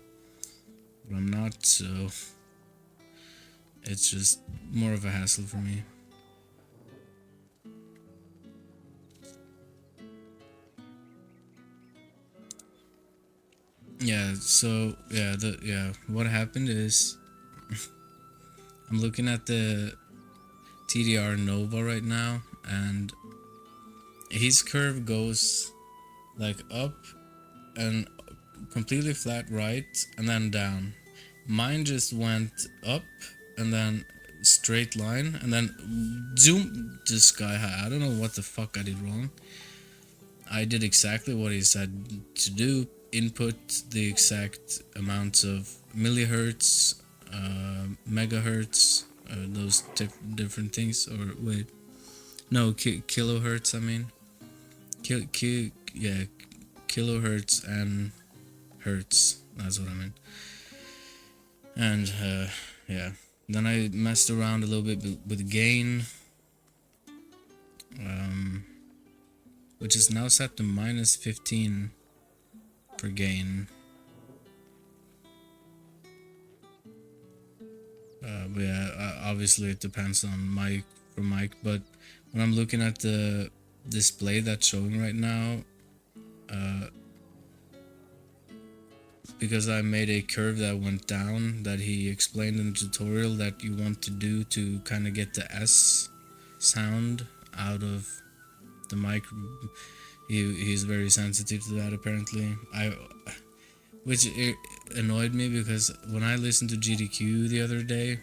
but I'm not, so it's just more of a hassle for me. Yeah, so what happened is I'm looking at the TDR Nova right now, and his curve goes like up and completely flat right and then down. Mine just went up and then straight line and then zoom, just sky high. I don't know what the fuck I did wrong. I did exactly what he said to do. Input the exact amounts of millihertz, megahertz, those different things, or wait, no, kilohertz, I mean, yeah, kilohertz and hertz, that's what I meant. And yeah, then I messed around a little bit with gain, which is now set to -15 for gain. But yeah, obviously it depends on mic for mic, but when I'm looking at the display that's showing right now, because I made a curve that went down that he explained in the tutorial that you want to do to kind of get the S sound out of the mic. He's very sensitive to that, apparently. Which annoyed me, because when I listened to GDQ the other day,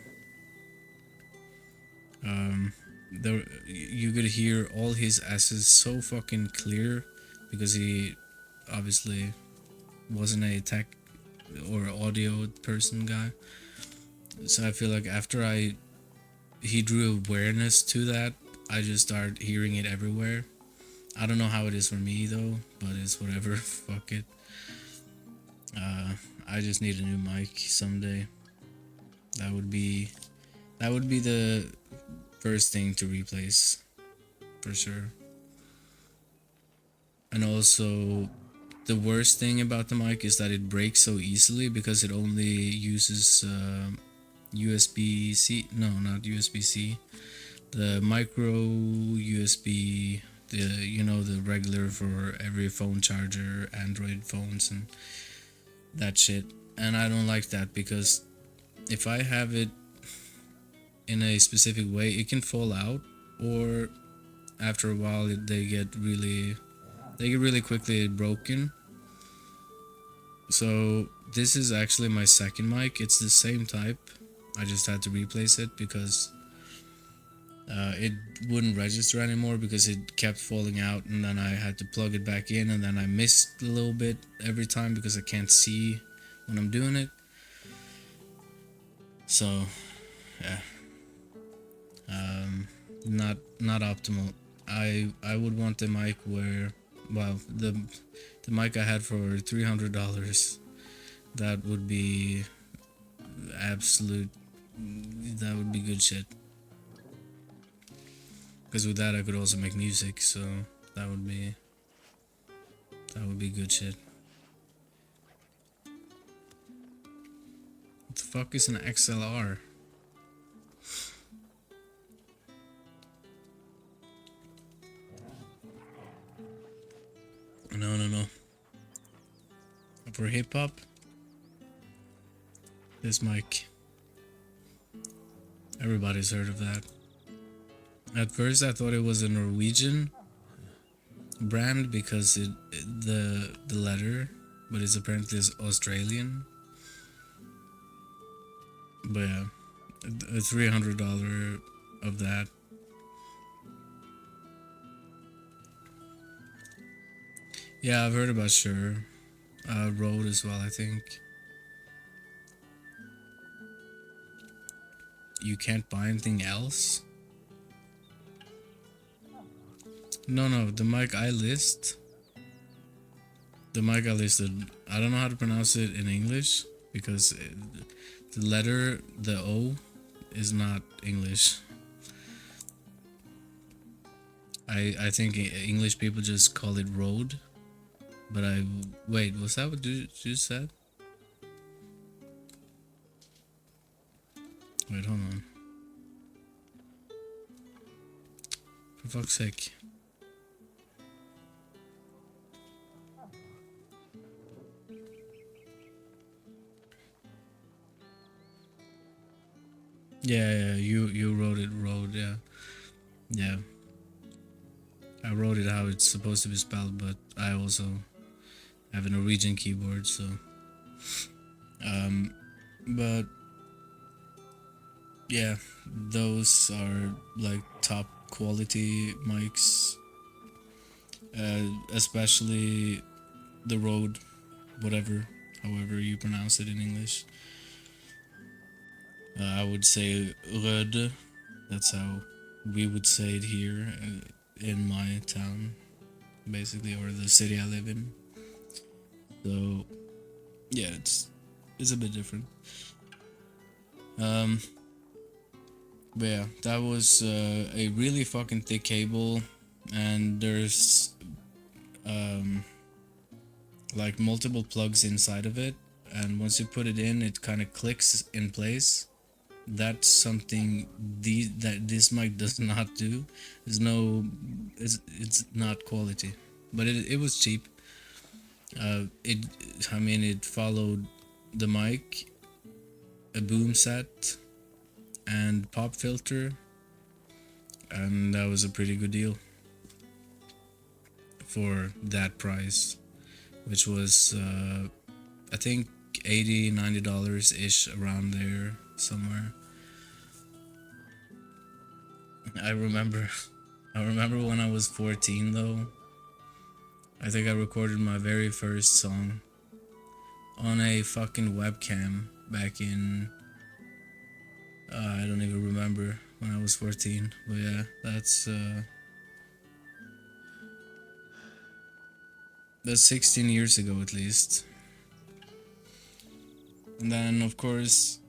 you could hear all his S's so fucking clear, because he obviously wasn't a tech or audio person guy. So I feel like after he drew awareness to that, I just started hearing it everywhere. I don't know how it is for me though, but it's whatever. Fuck it. I just need a new mic someday. That would be the first thing to replace, for sure. And also, the worst thing about the mic is that it breaks so easily, because it only uses USB-C. No, not USB-C. The micro USB. The regular for every phone charger, Android phones and that shit. And I don't like that, because if I have it in a specific way, it can fall out, or after a while they get really quickly broken. So this is actually my second mic. It's the same type. I just had to replace it because it wouldn't register anymore because it kept falling out, and then I had to plug it back in, and then I missed a little bit every time because I can't see when I'm doing it. So yeah, not optimal. I would want the mic where, well, the mic I had for $300, that would be absolute, that would be good shit. Because with that I could also make music, so that would be good shit. What the fuck is an XLR? No. For hip hop, this mic. Everybody's heard of that. At first I thought it was a Norwegian brand because the letter, but it's apparently Australian. But yeah, a $300 of that. Yeah, I've heard about Shure. Rode as well, I think. You can't buy anything else? No, the mic I listed, I don't know how to pronounce it in English because the letter, the O, is not English. I think English people just call it Rode, but wait, was that what you just said? Wait, hold on. For fuck's sake. Yeah, you wrote it, yeah. I wrote it how it's supposed to be spelled, but I also have a Norwegian keyboard, so but yeah, those are like top quality mics, especially the Rode, however you pronounce it in English. I would say Røde. That's how we would say it here in my town, basically, or the city I live in. So yeah, it's a bit different. But yeah, that was a really fucking thick cable, and there's like multiple plugs inside of it, and once you put it in, it kind of clicks in place. That's something that this mic does not do. It's not quality, but it was cheap. It followed the mic, a boom set, and pop filter, and that was a pretty good deal for that price, which was I think $80-$90 ish, around there somewhere. I remember when I was 14 though. I think I recorded my very first song on a fucking webcam back in I don't even remember when I was 14, but yeah, that's 16 years ago at least. And then of course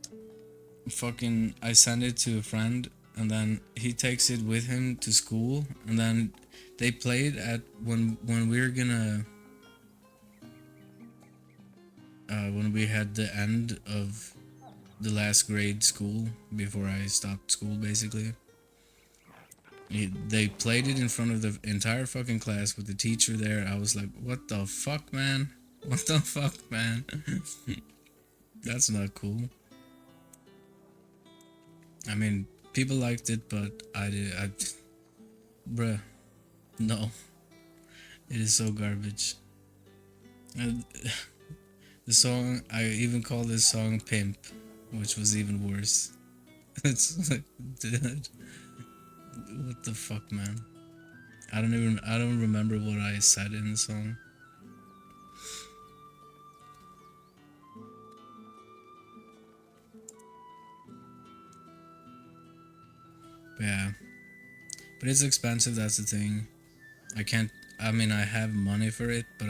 I send it to a friend, and then he takes it with him to school, and then they played at when we had the end of the last grade school before I stopped school, basically. They played it in front of the entire fucking class with the teacher there. I was like, what the fuck, man? What the fuck, man? That's not cool. I mean, people liked it, but bruh, no. It is so garbage. The song, I even call this song Pimp, which was even worse. It's like, dude, what the fuck, man? I don't remember what I said in the song. Yeah, but it's expensive, that's the thing. I mean, I have money for it, but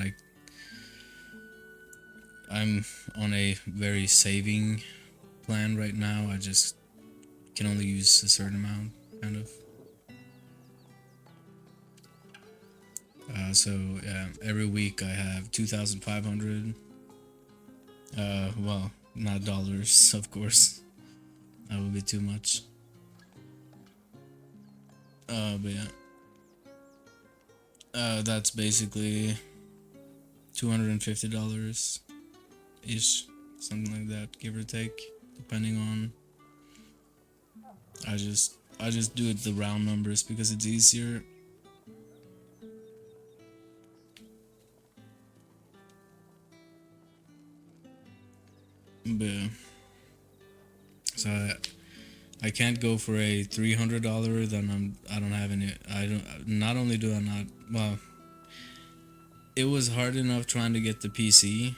I'm on a very saving plan right now. I just can only use a certain amount, kind of. So yeah, every week I have 2,500. Well, not dollars, of course. That would be too much. But yeah. That's basically $250 ish, something like that, give or take, depending on. I just do it the round numbers because it's easier. But so I can't go for a $300. Then I don't have any. I don't. Not only do I not. Well, it was hard enough trying to get the PC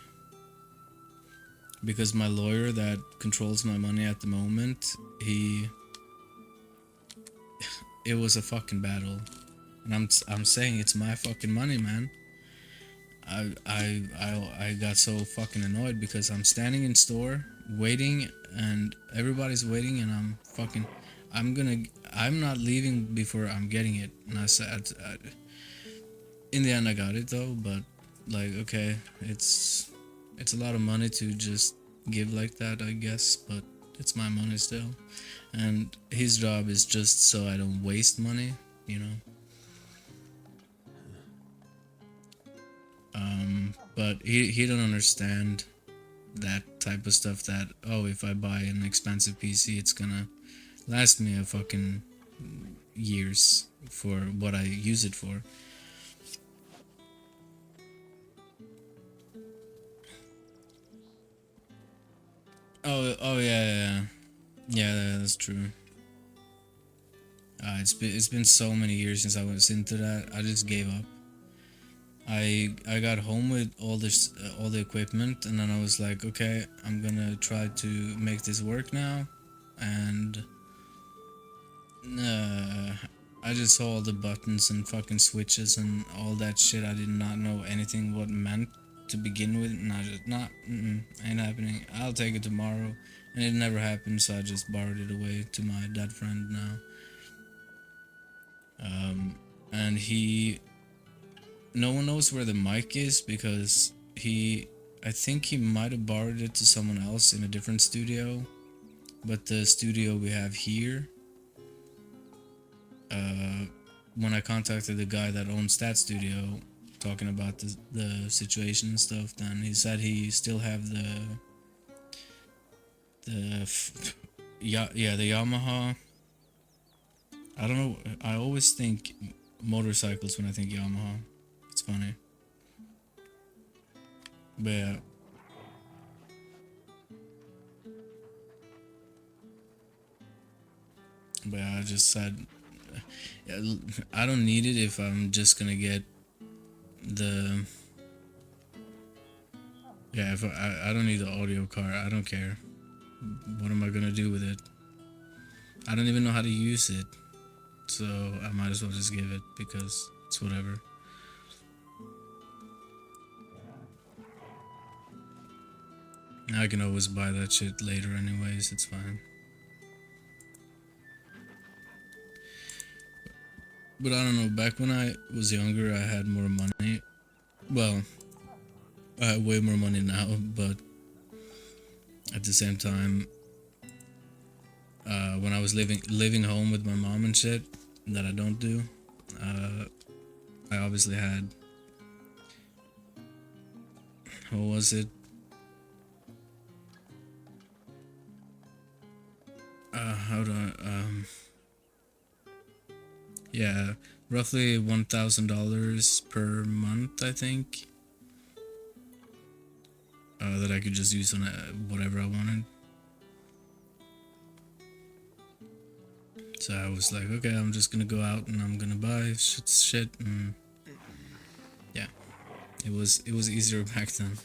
because my lawyer that controls my money at the moment, it was a fucking battle, and I'm saying it's my fucking money, man. I got so fucking annoyed because I'm standing in store waiting and everybody's waiting and I'm not leaving before I'm getting it. And I said, in the end I got it though, but like, okay, it's a lot of money to just give like that, I guess, but it's my money still. And his job is just so I don't waste money, you know. But he don't understand that type of stuff, that, oh, if I buy an expensive PC, it's gonna last me a fucking years for what I use it for. Oh yeah, that's true. It's been so many years since I was into that. I just gave up. I got home with all the equipment, and then I was like, okay, I'm gonna try to make this work now, and I just saw all the buttons and fucking switches and all that shit. I did not know anything what meant to begin with, and I just ain't happening. I'll take it tomorrow, and it never happened, so I just borrowed it away to my dead friend now. And no one knows where the mic is because I think he might have borrowed it to someone else in a different studio, but the studio we have here, when I contacted the guy that owns that studio talking about the situation and stuff, then he said he still have the Yamaha. I don't know, I always think motorcycles when I think Yamaha. It's funny. But yeah. But I just said, I don't need it if I'm just gonna get the... Yeah, if I don't need the audio card, I don't care. What am I gonna do with it? I don't even know how to use it. So I might as well just give it because it's whatever. I can always buy that shit later anyways, it's fine. But I don't know, back when I was younger I had more money. Well, I have way more money now, but at the same time, when I was living home with my mom and shit, that I don't do, I obviously had, what was it? Yeah, roughly $1,000 per month, I think. that I could just use on whatever I wanted. So I was like, okay, I'm just gonna go out and I'm gonna buy shit, and yeah, it was easier back then.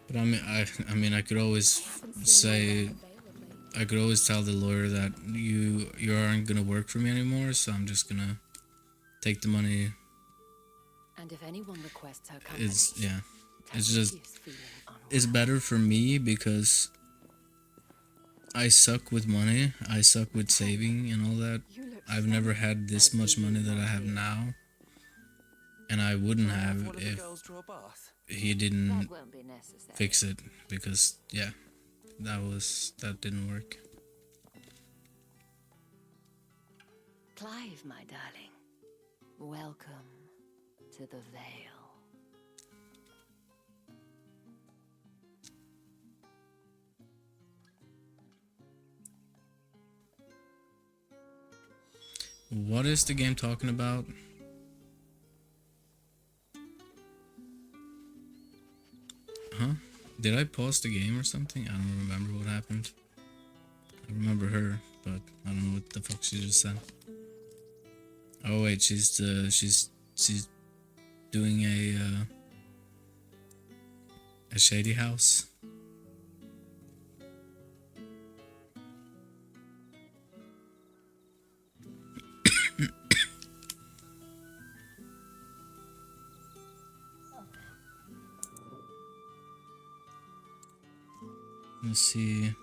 But I mean, I could always say, I could always tell the lawyer that you aren't gonna work for me anymore, so I'm just gonna take the money. And if anyone requests her company, It's just it's better for me because I suck with money. I suck with saving and all that. I've never had this much money that I have now, and I wouldn't have if he didn't fix it, because yeah, that didn't work. Clive, my darling, welcome to the Vale. What is the game talking about? Huh? Did I pause the game or something? I don't remember what happened. I remember her, but I don't know what the fuck she just said. Oh wait, she's doing a shady house. Let's see.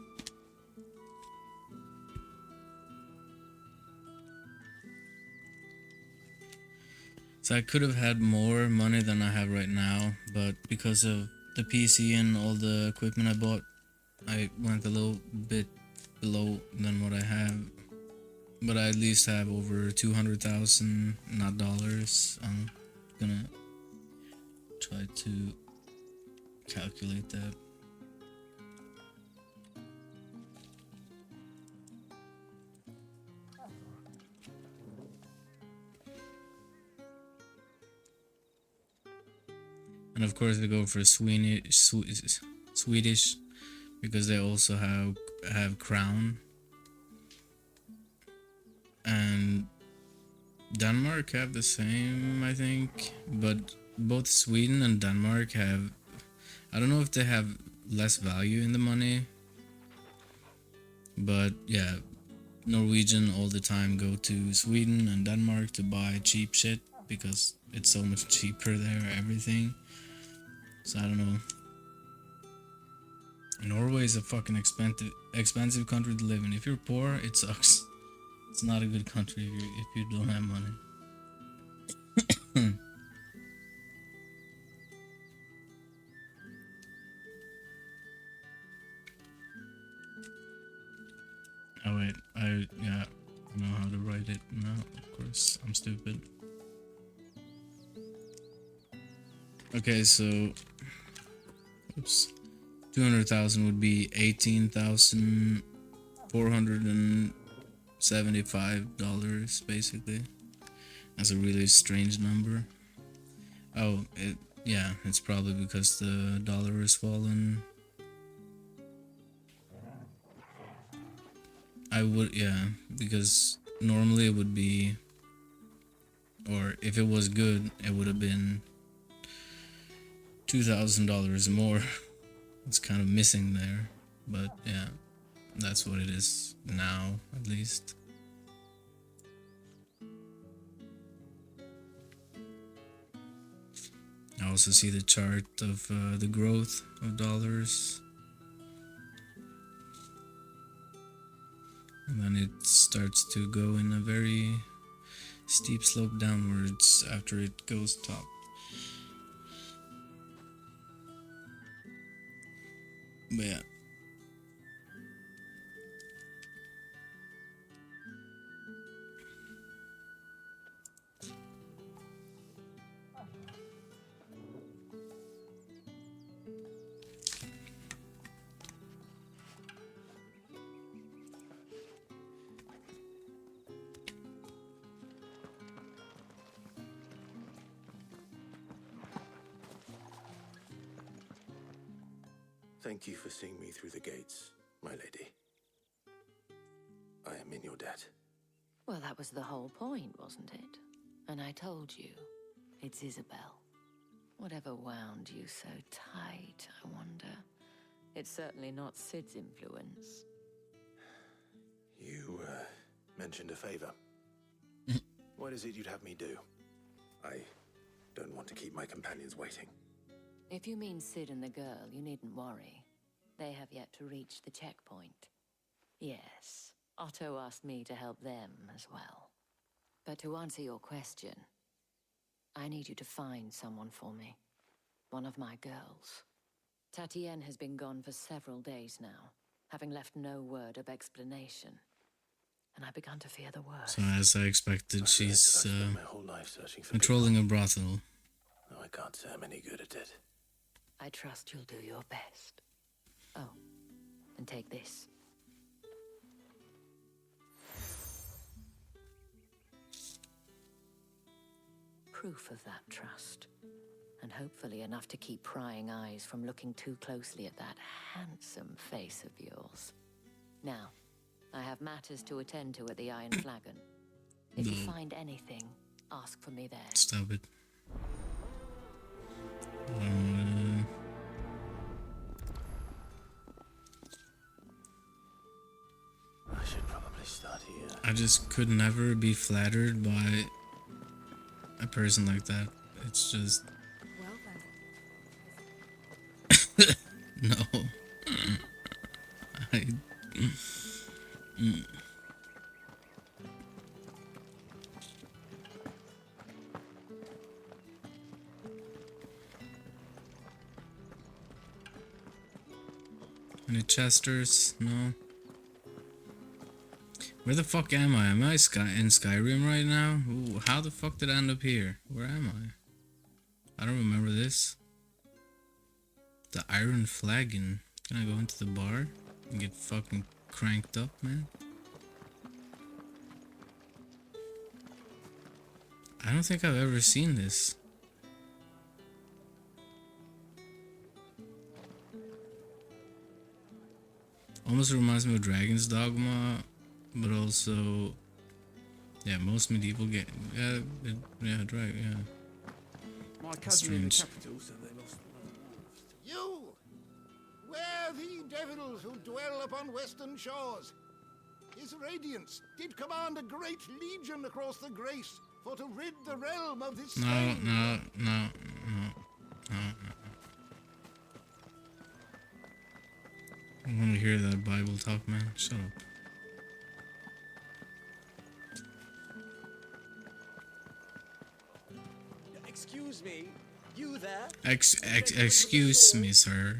So I could have had more money than I have right now, but because of the PC and all the equipment I bought, I went a little bit below than what I have. But I at least have over 200,000, not dollars. I'm gonna try to calculate that. And of course they go for Swedish because they also have crown. And Denmark have the same, I think, but both Sweden and Denmark have, I don't know if they have less value in the money, but yeah, Norwegian all the time go to Sweden and Denmark to buy cheap shit because it's so much cheaper there, everything. So I don't know. Norway is a fucking expensive country to live in. If you're poor, it sucks. It's not a good country if you don't have money. Oh wait, I know how to write it now. Of course, I'm stupid. Okay, so oops, 200,000 would be $18,475 basically. That's a really strange number. Oh, it's probably because the dollar has fallen. Because normally it would be, or if it was good, it would have been $2,000 more. It's kind of missing there, but yeah, that's what it is now, at least. I also see the chart of the growth of dollars, and then it starts to go in a very steep slope downwards after it goes top. But yeah. Thank you for seeing me through the gates, my lady. I am in your debt. Well, that was the whole point, wasn't it? And I told you, it's Isabel. Whatever wound you so tight, I wonder. It's certainly not Sid's influence. You, mentioned a favor. What is it you'd have me do? I don't want to keep my companions waiting. If you mean Sid and the girl, you needn't worry. They have yet to reach the checkpoint. Yes, Otto asked me to help them as well. But to answer your question, I need you to find someone for me. One of my girls. Tatienne has been gone for several days now, having left no word of explanation. And I began to fear the worst. So as I expected, she's my whole life searching for controlling a brothel. No, I can't say I'm any good at it. I trust you'll do your best. Oh, and take this. Proof of that trust. And hopefully enough to keep prying eyes from looking too closely at that handsome face of yours. Now, I have matters to attend to at the Iron Flagon. If you find anything, ask for me there. Stop it. I should probably start here. I just could never be flattered by a person like that. It's just... No. Any Chesters? No. Where the fuck am I? Am I in Skyrim right now? Ooh, how the fuck did I end up here? Where am I? I don't remember this. The Iron Flagon. Can I go into the bar and get fucking cranked up, man? I don't think I've ever seen this. Almost reminds me of Dragon's Dogma, but also, yeah, most medieval game. Yeah, My That's cousin in the strange. capital said they lost. You! Where the devils who dwell upon western shores? His radiance did command a great legion across the Grace for to rid the realm of this No. I want to hear that Bible talk, man. Shut up. Excuse me, you there? Excuse me, sir.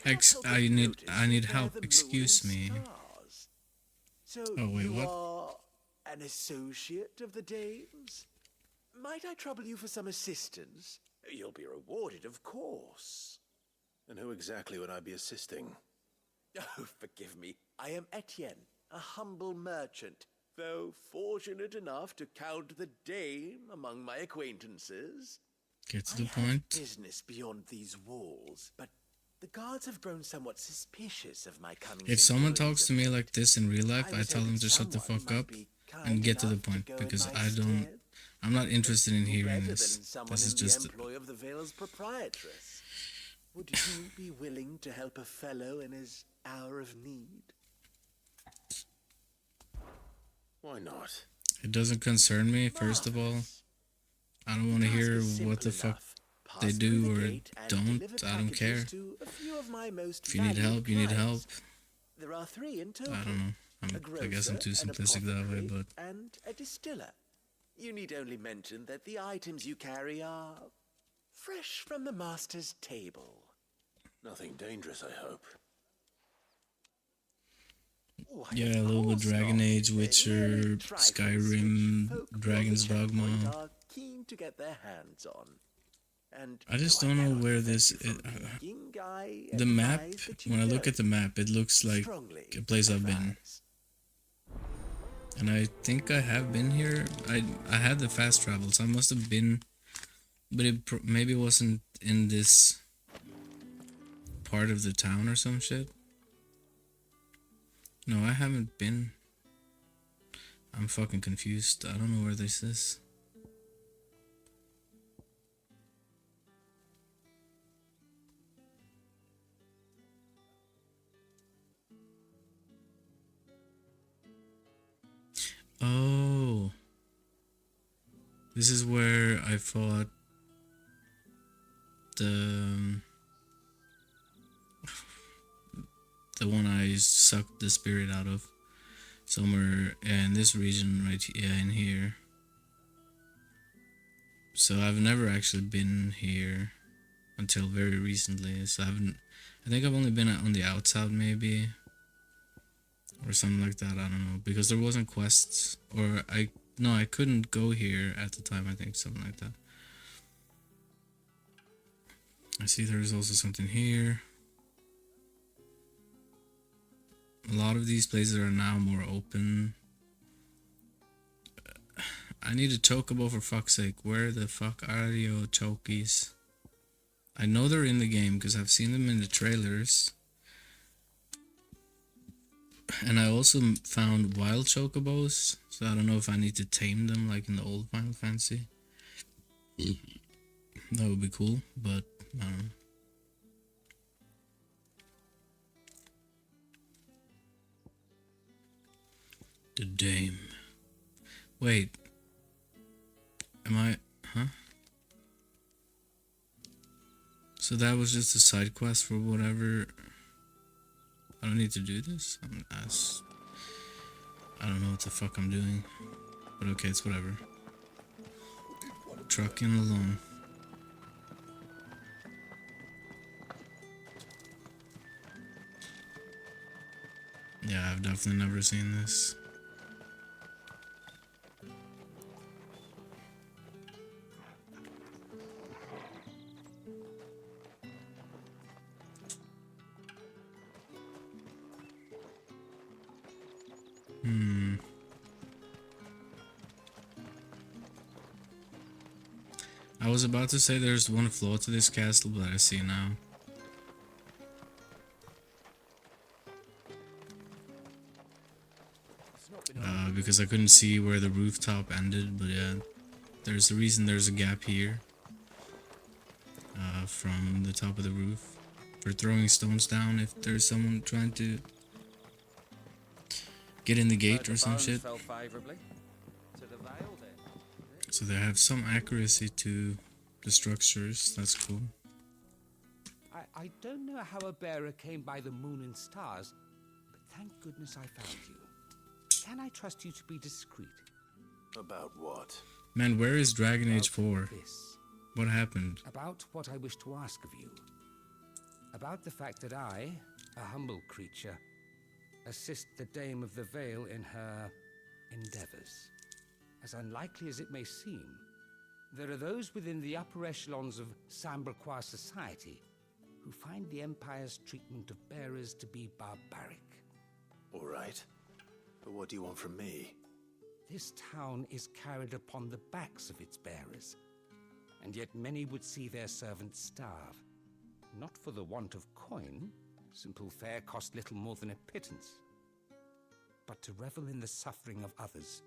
I need help. Excuse me. So Oh wait, you what? are an associate of the Dames? Might I trouble you for some assistance? You'll be rewarded, of course. And who exactly would I be assisting? Oh, forgive me. I am Etienne, a humble merchant, though fortunate enough to count the Dame among my acquaintances. Get to the I have point. business beyond these walls, but the guards have grown somewhat suspicious of my coming. If someone talks to me like this in real life, I tell them to shut the fuck up and get to the point, because I'm not interested in hearing this. This is just the employ of the Vale's proprietress. Would you be willing to help a fellow in his hour of need? Why not? It doesn't concern me, first of all. I don't want to hear what the fuck they do or don't. I don't care. If you need help, you need help. There are 3 in total. I don't know. I guess I'm too simplistic that way, but And a distiller. You need only mention that the items you carry are fresh from the master's table. Nothing dangerous, I hope. yeah, a little bit Dragon Age, Witcher, Skyrim, Dragon's Dogma. Are keen to get their hands on. And I just don't know where this is. The map, when I look at the map, it looks like a place I've been. And I think I have been here. I had the fast travel, so I must have been, but it maybe wasn't in this part of the town or some shit. No, I haven't been. I'm fucking confused. I don't know where this is. Oh. This is where I fought the one I sucked the spirit out of. Somewhere in this region right in here. So I've never actually been here until very recently. So I think I've only been on the outside maybe. Or something like that, I don't know. Because there wasn't quests. Or I couldn't go here at the time, I think, something like that. I see there's also something here. A lot of these places are now more open. I need a chocobo for fuck's sake. Where the fuck are your chokies? I know they're in the game because I've seen them in the trailers. And I also found wild chocobos. So I don't know if I need to tame them like in the old Final Fantasy. That would be cool, but I don't know. The Dame. Wait. Am I... Huh? So that was just a side quest for whatever... I don't need to do this? I don't know what the fuck I'm doing. But okay, it's whatever. Trucking along. Yeah, I've definitely never seen this. I was about to say there's one flaw to this castle, but I see now. Because I couldn't see where the rooftop ended, but yeah, there's a reason there's a gap here. From the top of the roof. For throwing stones down if there's someone trying to get in the gate or some shit. So they have some accuracy to the structures, that's cool. I don't know how a bearer came by the moon and stars, but thank goodness I found you. Can I trust you to be discreet? About what? Man, where is Dragon Age 4? This. What happened? About what I wish to ask of you. About the fact that I, a humble creature, assist the Dame of the Vale in her endeavors. As unlikely as it may seem, there are those within the upper echelons of Samberquois society who find the Empire's treatment of bearers to be barbaric. All right. But what do you want from me? This town is carried upon the backs of its bearers, and yet many would see their servants starve. Not for the want of coin, simple fare cost little more than a pittance, but to revel in the suffering of others.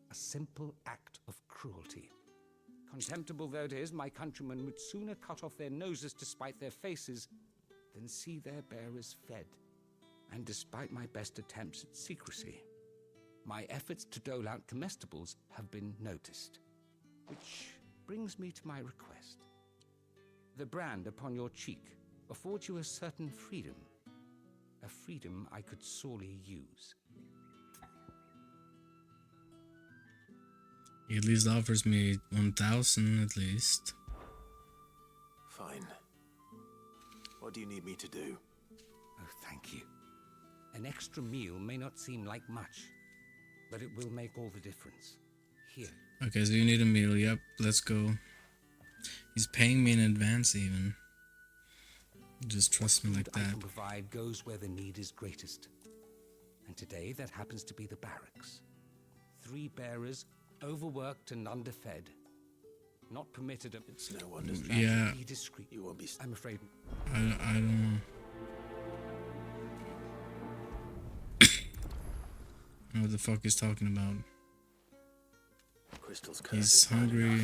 A simple act of cruelty. Contemptible though it is, my countrymen would sooner cut off their noses to spite their faces than see their bearers fed. And despite my best attempts at secrecy, my efforts to dole out comestibles have been noticed. Which brings me to my request. The brand upon your cheek affords you a certain freedom. A freedom I could sorely use. He at least offers me 1,000 at least. Fine. What do you need me to do? Oh, thank you. An extra meal may not seem like much, but it will make all the difference. Here. Okay, so you need a meal. Yep, let's go. He's paying me in advance even. Just trust me like What I that. can provide goes where the need is greatest. And today that happens to be the barracks. 3 bearers, overworked and underfed. Not permitted. It's no wonder's Yeah. Be discreet. You won't be. I'm afraid. I don't know what the fuck he's talking about. Crystal's He's hungry.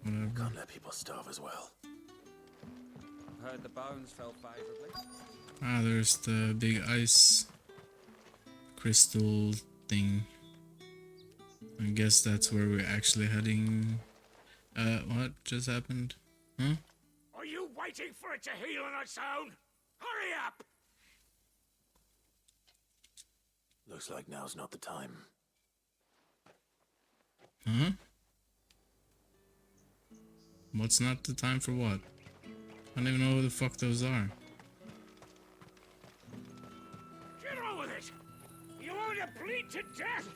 Whatever. Can't let people starve as well. Heard the bones fell favorably. Ah, there's the big ice crystal thing. I guess that's where we're actually heading. What just happened? Huh? Are you waiting for it to heal on its own? Hurry up! Looks like now's not the time. Huh? What's not the time for what? I don't even know who the fuck those are. Get on with it! You want to bleed to death?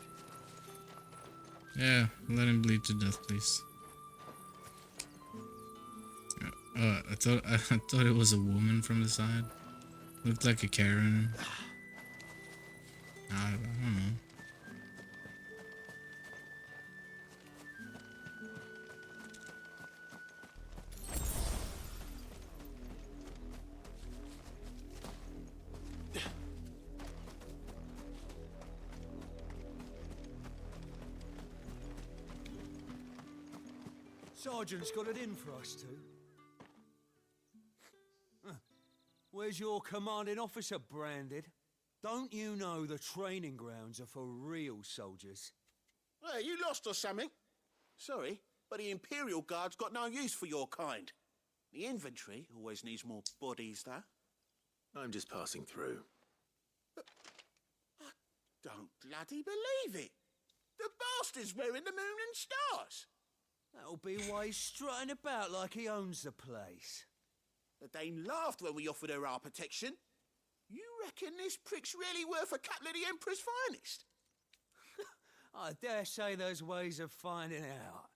Yeah, let him bleed to death, please. I thought it was a woman from the side. Looked like a Karen. I don't know. Sergeant's got it in for us two. Where's your commanding officer branded? Don't you know the training grounds are for real soldiers? Hey, you lost or something? Sorry, but the Imperial Guard's got no use for your kind. The infantry always needs more bodies, though. I'm just passing through. I don't bloody believe it. The bastard's wearing the moon and stars. That'll be why he's strutting about like he owns the place. The Dane laughed when we offered her our protection. You reckon this prick's really worth a couple of the Emperor's finest? I dare say there's ways of finding out.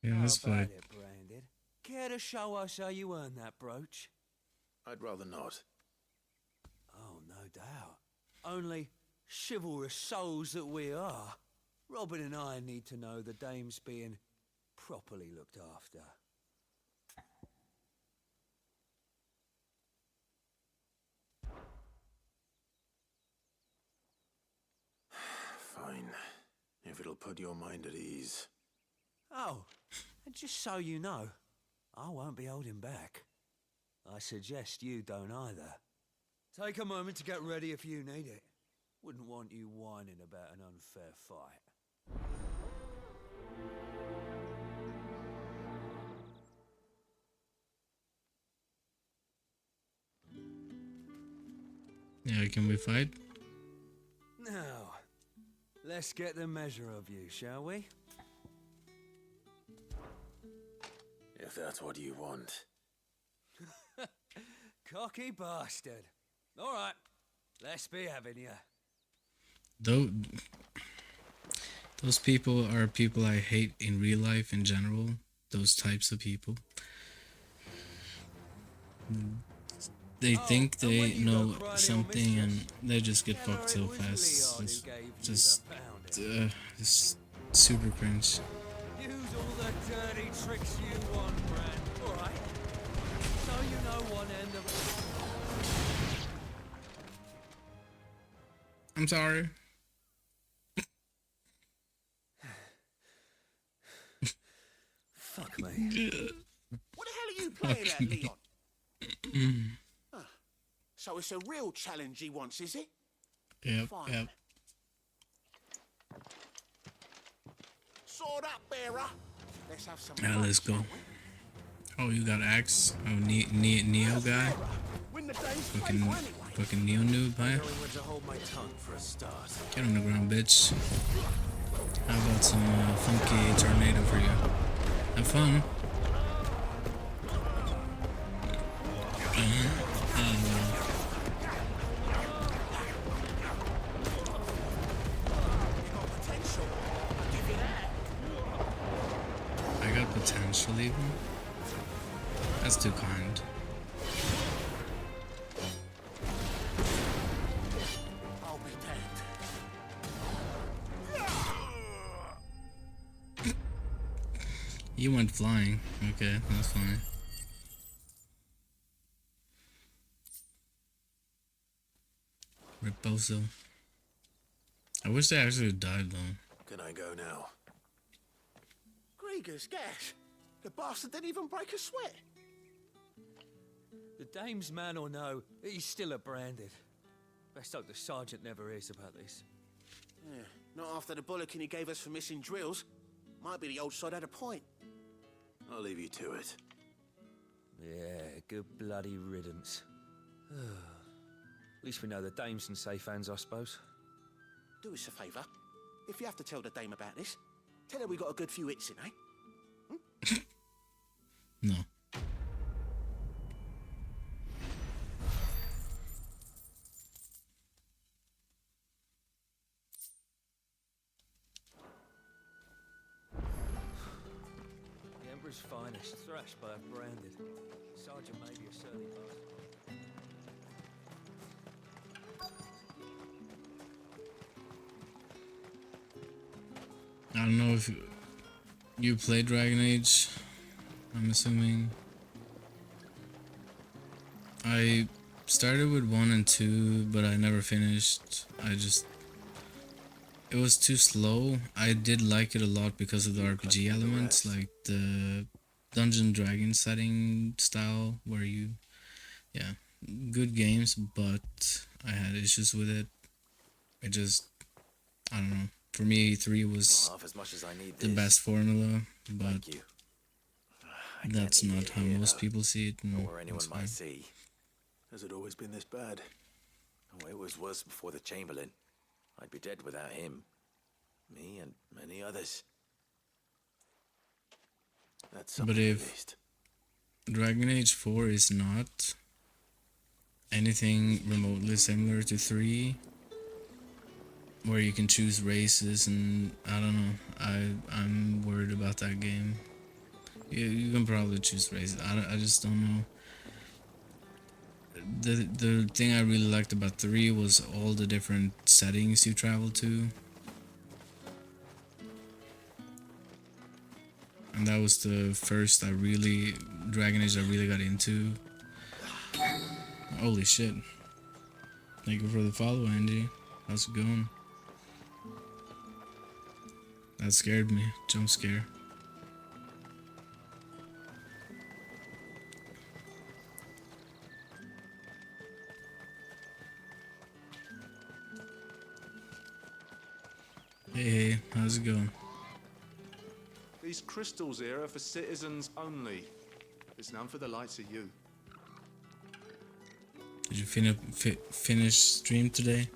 Yeah, How that's about fine. it, Branded? Care to show us how you earned that brooch? I'd rather not. Oh, no doubt. Only chivalrous souls that we are, Robin and I need to know the dame's being properly looked after. Fine. If it'll put your mind at ease. Oh, and just so you know, I won't be holding back. I suggest you don't either. Take a moment to get ready if you need it. Wouldn't want you whining about an unfair fight. Yeah, can we fight? Now, let's get the measure of you, shall we? If that's what you want. Cocky bastard. All right, let's be having you. Those people are people I hate in real life in general. Those types of people. They think they know something and they just get fucked so fast. It's just super cringe. Use all the dirty tricks you want, Brand. All right. So you know one end of I'm sorry. Fuck me. What the hell are you playing at, Leon? So it's a real challenge he wants, is it? Yep, Fine. yep. Sword up, bearer. Let's have some Yeah, fun, let's go. shall we? Oh, you got axe? Oh, Neo guy? Win the day's favour anyway. Fucking Neo noob, huh? Knowing when to hold my tongue for a start. Get on the ground, bitch. How about some funky tornado for you? Have fun. I got potential even? That's too kind. I'll be damned. You went flying. Okay, that's fine. Reposo. I wish they actually died though. Can I go now? Gregor's gas. The bastard didn't even break a sweat. The dame's man or no, he's still a branded. Best hope the sergeant never hears about this. Yeah, not after the bollocking he gave us for missing drills. Might be the old sod had a point. I'll leave you to it. Yeah, good bloody riddance. At least we know the dame's in safe hands, I suppose. Do us a favour. If you have to tell the dame about this, tell her we got a good few hits in, eh? No. The Emperor's finest, thrashed by a branded. Sergeant may be a surly bastard. I don't know if you played Dragon Age. I'm assuming. I started with 1 and 2, but I never finished. It was too slow. I did like it a lot because of the RPG elements, like the Dungeon Dragon setting style, where yeah, good games, but I had issues with it. I don't know. For me, 3 was As much as I need the this. best formula, but Thank you. that's not how most people see it. And Or anyone it's might fine. see. Has it always been this bad? Oh, it was worse before the Chamberlain. I'd be dead without him. Me and many others. That's something But at if least. Dragon Age 4 is not anything remotely similar to 3, where you can choose races, and I don't know, I'm worried about that game. You can probably choose races. I just don't know. The thing I really liked about 3 was all the different settings you travel to. And that was the first Dragon Age I really got into. Holy shit. Thank you for the follow, Angie. How's it going? That scared me. Jump scare. Hey, how's it going? These crystals here are for citizens only. There's none for the likes of you. Did you finish stream today?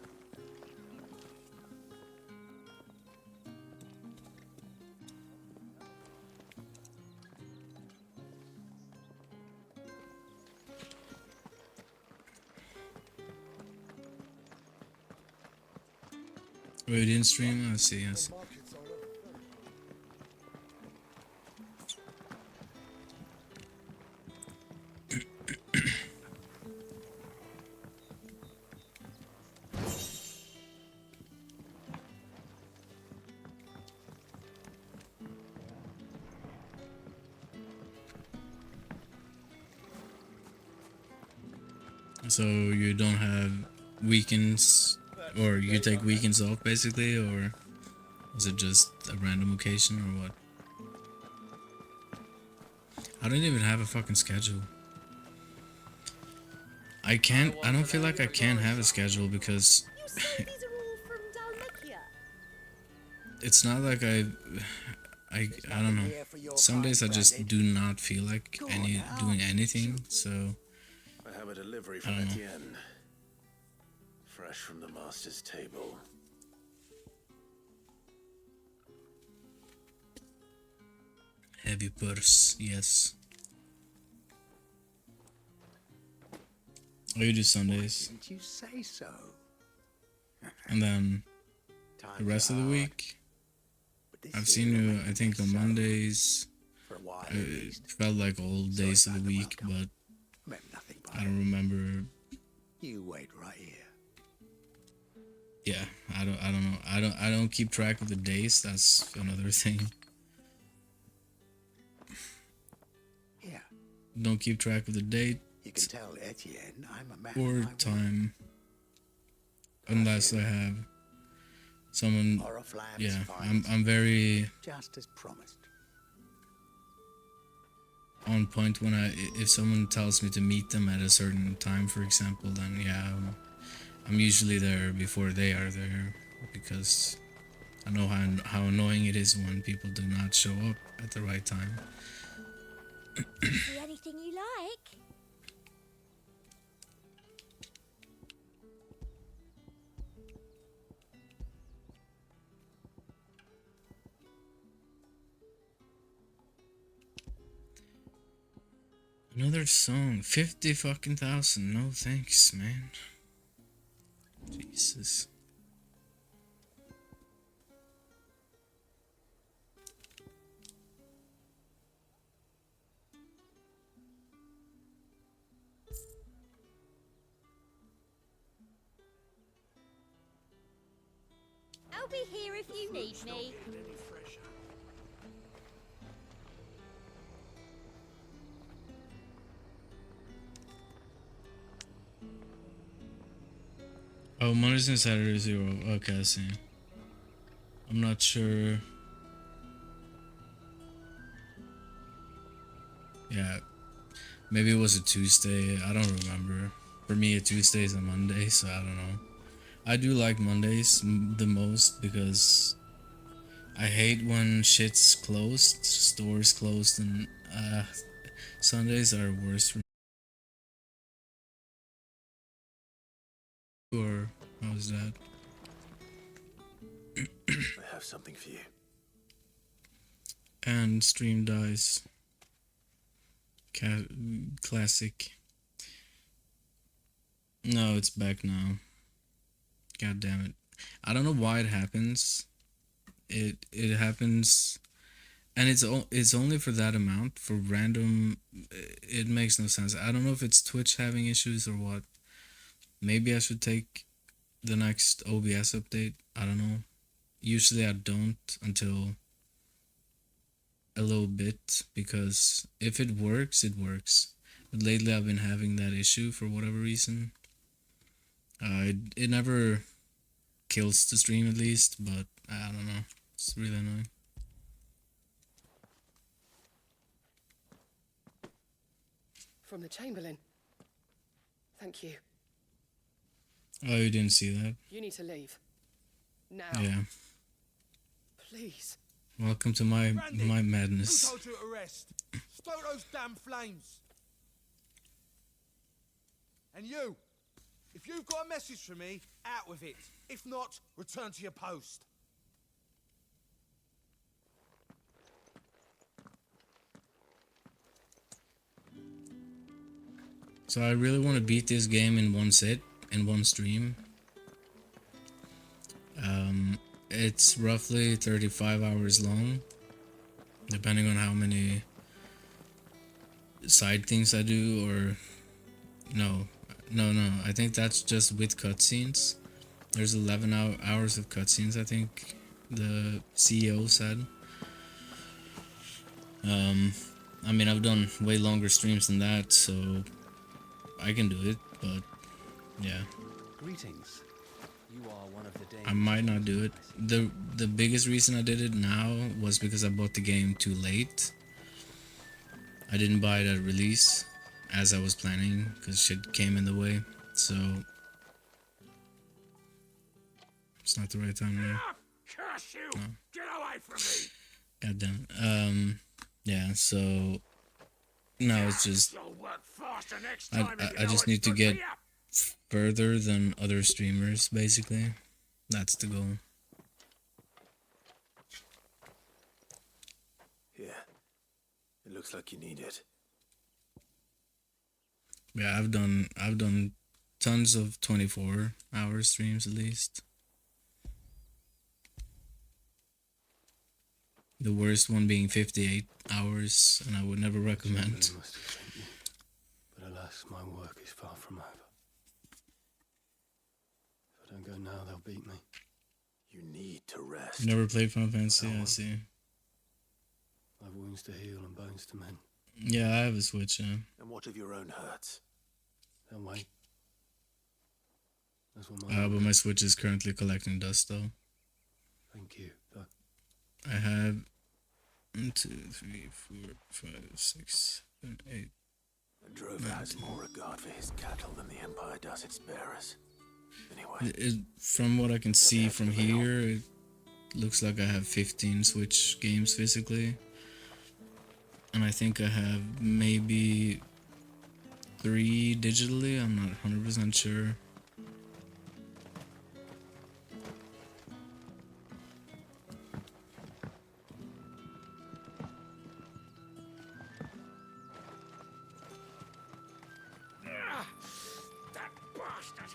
Oh, you didn't stream? I see. So you don't have weekends, or you take weekends off basically, or is it just a random occasion, or what? I don't even have a fucking schedule. I don't feel like I can have a schedule because it's not like I don't know. Some days I just do not feel like doing anything, so I have a delivery I from don't know. Etienne. Fresh from the master's table. Heavy purse, yes. Oh, you do Sundays, Didn't you say so? and then the rest of the week. I've seen you, I think, on Mondays. It felt like all days of the week, but I don't remember. You wait right here. Yeah, I don't know. I don't keep track of the days. That's another thing. don't keep track of the date You can tell Etienne I'm a man. or of my word. time unless I have someone. Oriflamme's Yeah, finest. I'm very Just as promised. on point when if someone tells me to meet them at a certain time, for example, then yeah, I'm usually there before they are there, because I know how annoying it is when people do not show up at the right time. See anything you like? Another song, 50 fucking thousand. No thanks, man. Jesus. I'll be here if you need me. Oh, Mondays and Saturdays 0. Okay, I see. I'm not sure. Yeah. Maybe it was a Tuesday. I don't remember. For me, a Tuesday is a Monday, so I don't know. I do like Mondays the most because I hate when shit's closed, stores closed, and Sundays are worse for me. Or how's that? I have something for you. And stream dies. Classic. No, it's back now. God damn it. I don't know why it happens. It happens, and it's only for that amount. For random, it makes no sense. I don't know if it's Twitch having issues or what. Maybe I should take the next OBS update. I don't know. Usually I don't until a little bit, because if it works, it works. But lately I've been having that issue for whatever reason. It never kills the stream, at least, but I don't know. It's really annoying. From the Chamberlain. Thank you. Oh, you didn't see that? You need to leave. Now. Yeah. Please. Welcome to my madness. Who told you to arrest? Stoke those damn flames. And you, if you've got a message for me, out with it. If not, return to your post. So I really want to beat this game in one sit, in one stream. It's roughly 35 hours long, depending on how many side things I do, or no, I think that's just with cutscenes. There's 11 hours of cutscenes, I think the CEO said. I mean, I've done way longer streams than that, so I can do it, but yeah. Greetings. You are one of the I might not do it. The biggest reason I did it now was because I bought the game too late. I didn't buy it at release as I was planning, because shit came in the way, so it's not the right time now. Curse you! No. Get away from me! God damn. Yeah, so no, it's just You'll work faster next I time if you I know just what's need to good get for ya. further than other streamers, basically. That's the goal. Yeah. It looks like you need it. Yeah, I've done tons of 24-hour streams at least. The worst one being 58 hours, and I would never recommend. But alas, my work is far from over. If I don't go now, they'll beat me. You need to rest. Never played Final Fantasy, I see. I've wounds to heal and bones to mend. Yeah, I have a Switch. Yeah. And what of your own hurts? They'll wait. That's what my... But my Switch is currently collecting dust though. Thank you. But I have 1, 2, 3, 4, 5, 6, 7, 8. A drover has more regard for his cattle than the Empire does its bearers. Anyway. From what I can see from here, it looks like I have 15 Switch games physically. And I think I have maybe 3 digitally, I'm not 100% sure. That bastard!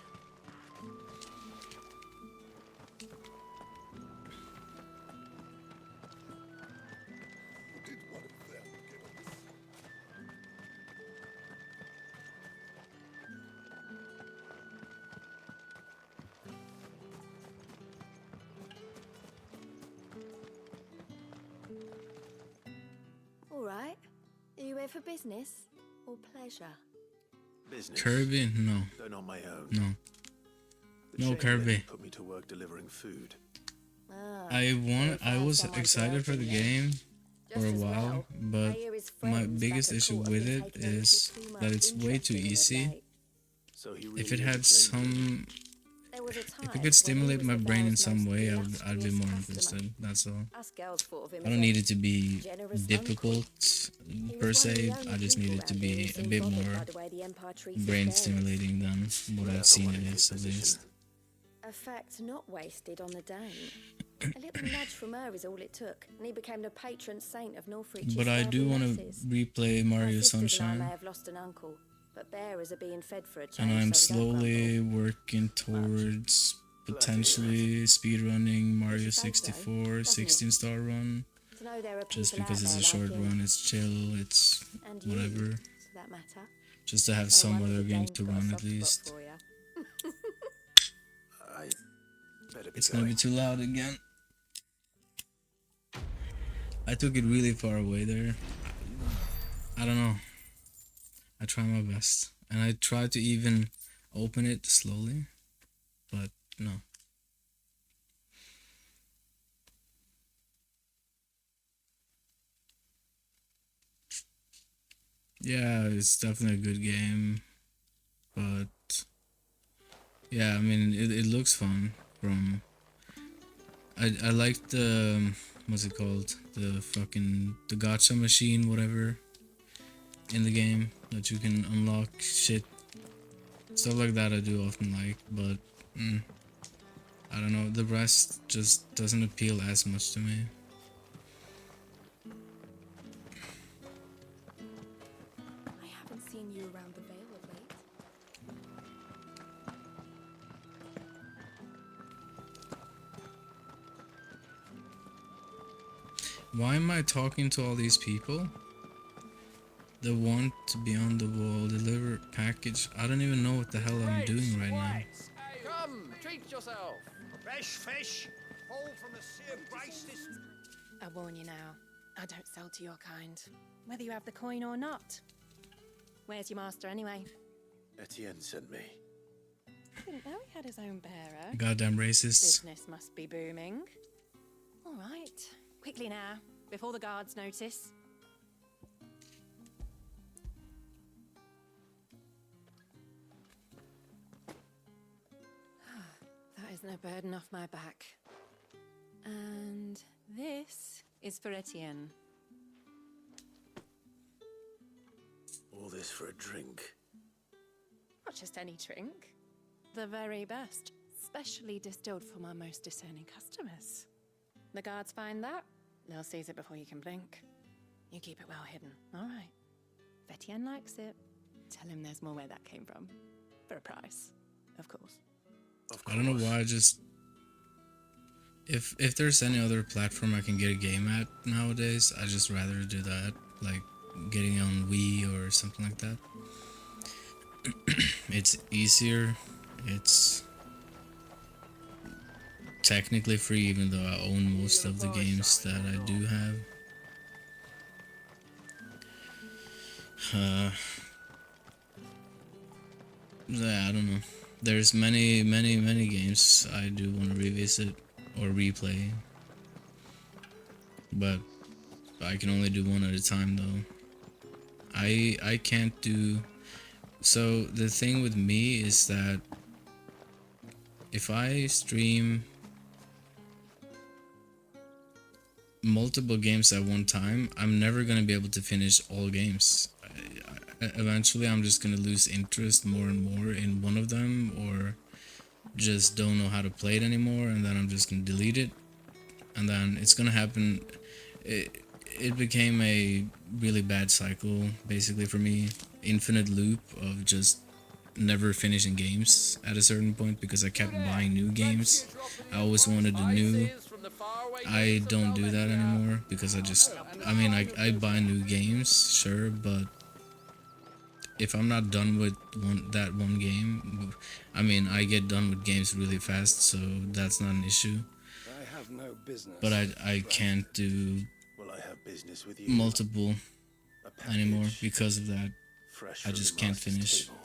All right. Are you here for business or pleasure? Business. Kirby? No. Though not my own. No. The No, Kirby. Chamberlain put me to work delivering food. I was excited for the game for a while, but my biggest issue with it is that it's way too easy. If it had some, if it could stimulate my brain in some way, I'd be more interested. That's all. I don't need it to be difficult per se. I just need it to be a bit more brain stimulating than what I've seen it is, at least. A fact not wasted on the Dane. A little nudge from her is all it took, and he became the patron saint of Northreach's But I do want to masses. replay Mario My sisters and I Sunshine. may have lost an uncle, but bearers are being fed for a change. And I'm so we don't slowly working towards potentially speedrunning Mario 64 16-star run. To know there are Just people because out it's a there short like him. run, it's chill, it's And you, whatever. for that matter. Just to have Oh, some one of other the game games to got a run soft at spot least. for ya. I better be It's gonna be too loud again. I took it really far away there. I don't know. I try my best. And I try to even open it slowly. But no. Yeah, it's definitely a good game. But yeah, I mean it looks fun from I like the what's it called? The gacha machine, whatever, in the game that you can unlock shit. Stuff like that I do often like, but I don't know, the rest just doesn't appeal as much to me. I haven't seen you around the Vale of late. Why am I talking to all these people? The want to be on the wall, deliver package. I don't even know what the hell I'm doing right now. Come, treat yourself. Fresh fish, all from the Sea of Grace this... I warn you now, I don't sell to your kind, whether you have the coin or not. Where's your master anyway? Etienne sent me. Didn't know he had his own bearer. Goddamn racists. Business must be booming. All right, quickly now, before the guards notice. That is no burden off my back. And this is for Etienne. All this for a drink. Not just any drink. The very best, specially distilled for my most discerning customers. The guards find that, they'll seize it before you can blink. You keep it well hidden, all right? If Etienne likes it, tell him there's more where that came from. For a price, of course. I don't know why I just... If there's any other platform I can get a game at nowadays, I just rather do that. Like getting on Wii or something like that. It's easier. It's technically free, even though I own most of the games that I do have. Yeah, I don't know. There's many games I do want to revisit or replay, but I can only do one at a time though. I can't do. So the thing with me is that if I stream multiple games at one time, I'm never gonna be able to finish all games. Eventually I'm just gonna lose interest more and more in one of them, or just don't know how to play it anymore, and then I'm just gonna delete it, and then it's gonna happen. It became a really bad cycle basically for me, infinite loop of just never finishing games at a certain point because I kept buying new games. I always wanted a new. I don't do that anymore because I mean I buy new games, sure, but if I'm not done with that one game, I mean I get done with games really fast, so that's not an issue. I have no business. But I can't do Business with you. multiple anymore because of that. Fresh I from just the can't master's finish. table.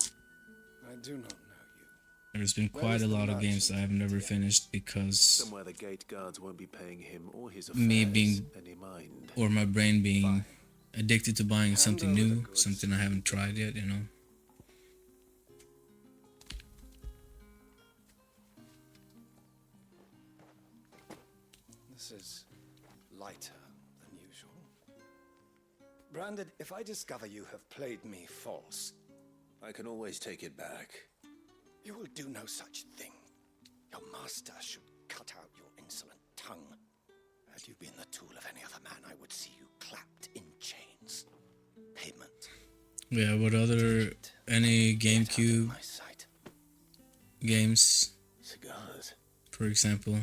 I do not know you. There's been Where quite is a the lot of merchant? games that I've never finished because Somewhere the gate guards won't be paying him or his affairs me being any mind. or my brain being addicted to buying something over the new, goods. something I haven't tried yet, you know. This is lighter than usual. Branded, if I discover you have played me false, I can always take it back. you will do no such thing. Your master should cut out your insolent tongue. Had you been the tool of any other man, I would see you clapped in chains. Payment. Yeah, what other any GameCube games, Cigars. for example?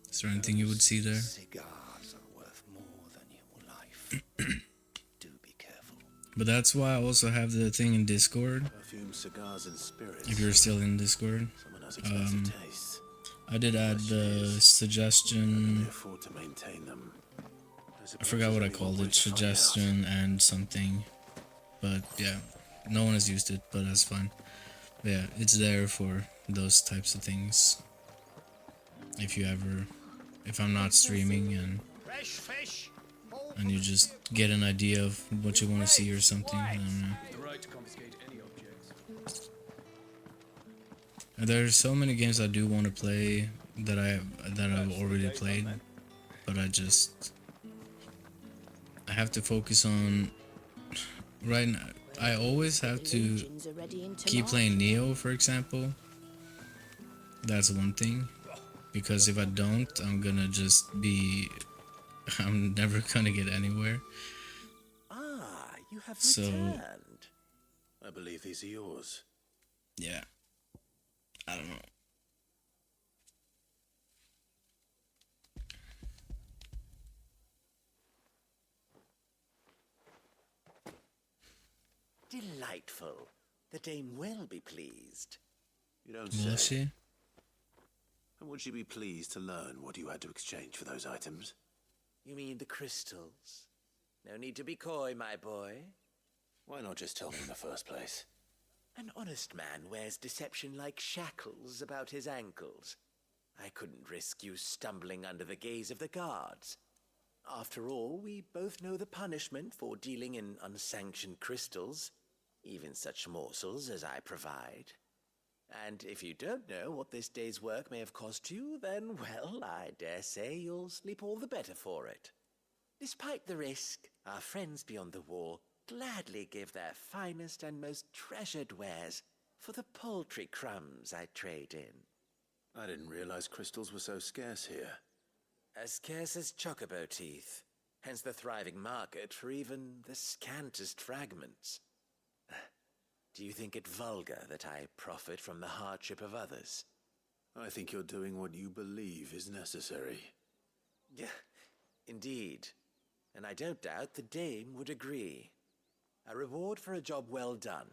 Is there anything you would see there? Cigars are worth more than your life. But that's why I also have the thing in Discord. Perfume, cigars, and spirits. If you're still in Discord, Someone has expensive tastes. I did add the suggestion. Afford to maintain them. I forgot what I called it. Suggestion and something. But yeah, no one has used it, but that's fine. But yeah, it's there for those types of things. If I'm not streaming and you just get an idea of what you want to see or something, I don't know. The right to confiscate any objects. There's so many games I do want to play that I've already played, but I have to focus on right now. I always have to keep playing Neo, for example. That's one thing, because if I don't, I'm never gonna get anywhere. Ah, you have So- returned. I believe these are yours. Yeah, I don't know. Delightful. The dame will be pleased. You don't Will say. she? And would she be pleased to learn what you had to exchange for those items? You mean the crystals? No need to be coy, my boy. Why not just tell me in the first place? An honest man wears deception like shackles about his ankles. I couldn't risk you stumbling under the gaze of the guards. After all, we both know the punishment for dealing in unsanctioned crystals, even such morsels as I provide. And if you don't know what this day's work may have cost you, then, well, I dare say you'll sleep all the better for it. Despite the risk, our friends beyond the wall gladly give their finest and most treasured wares for the paltry crumbs I trade in. I didn't realize crystals were so scarce here. As scarce as chocobo teeth, hence the thriving market for even the scantest fragments. Do you think it vulgar that I profit from the hardship of others? I think you're doing what you believe is necessary. Yeah, indeed. And I don't doubt the dame would agree. A reward for a job well done.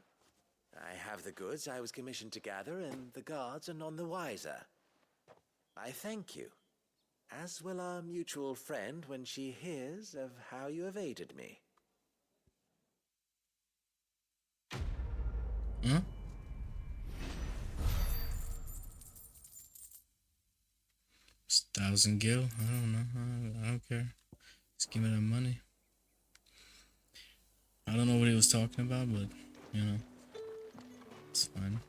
I have the goods I was commissioned to gather, and the guards are none the wiser. I thank you, as will our mutual friend when she hears of how you have aided me. Huh? It's 1,000 gil? I don't know. I don't care. Just give me that money. I don't know what he was talking about, but you know, it's fine.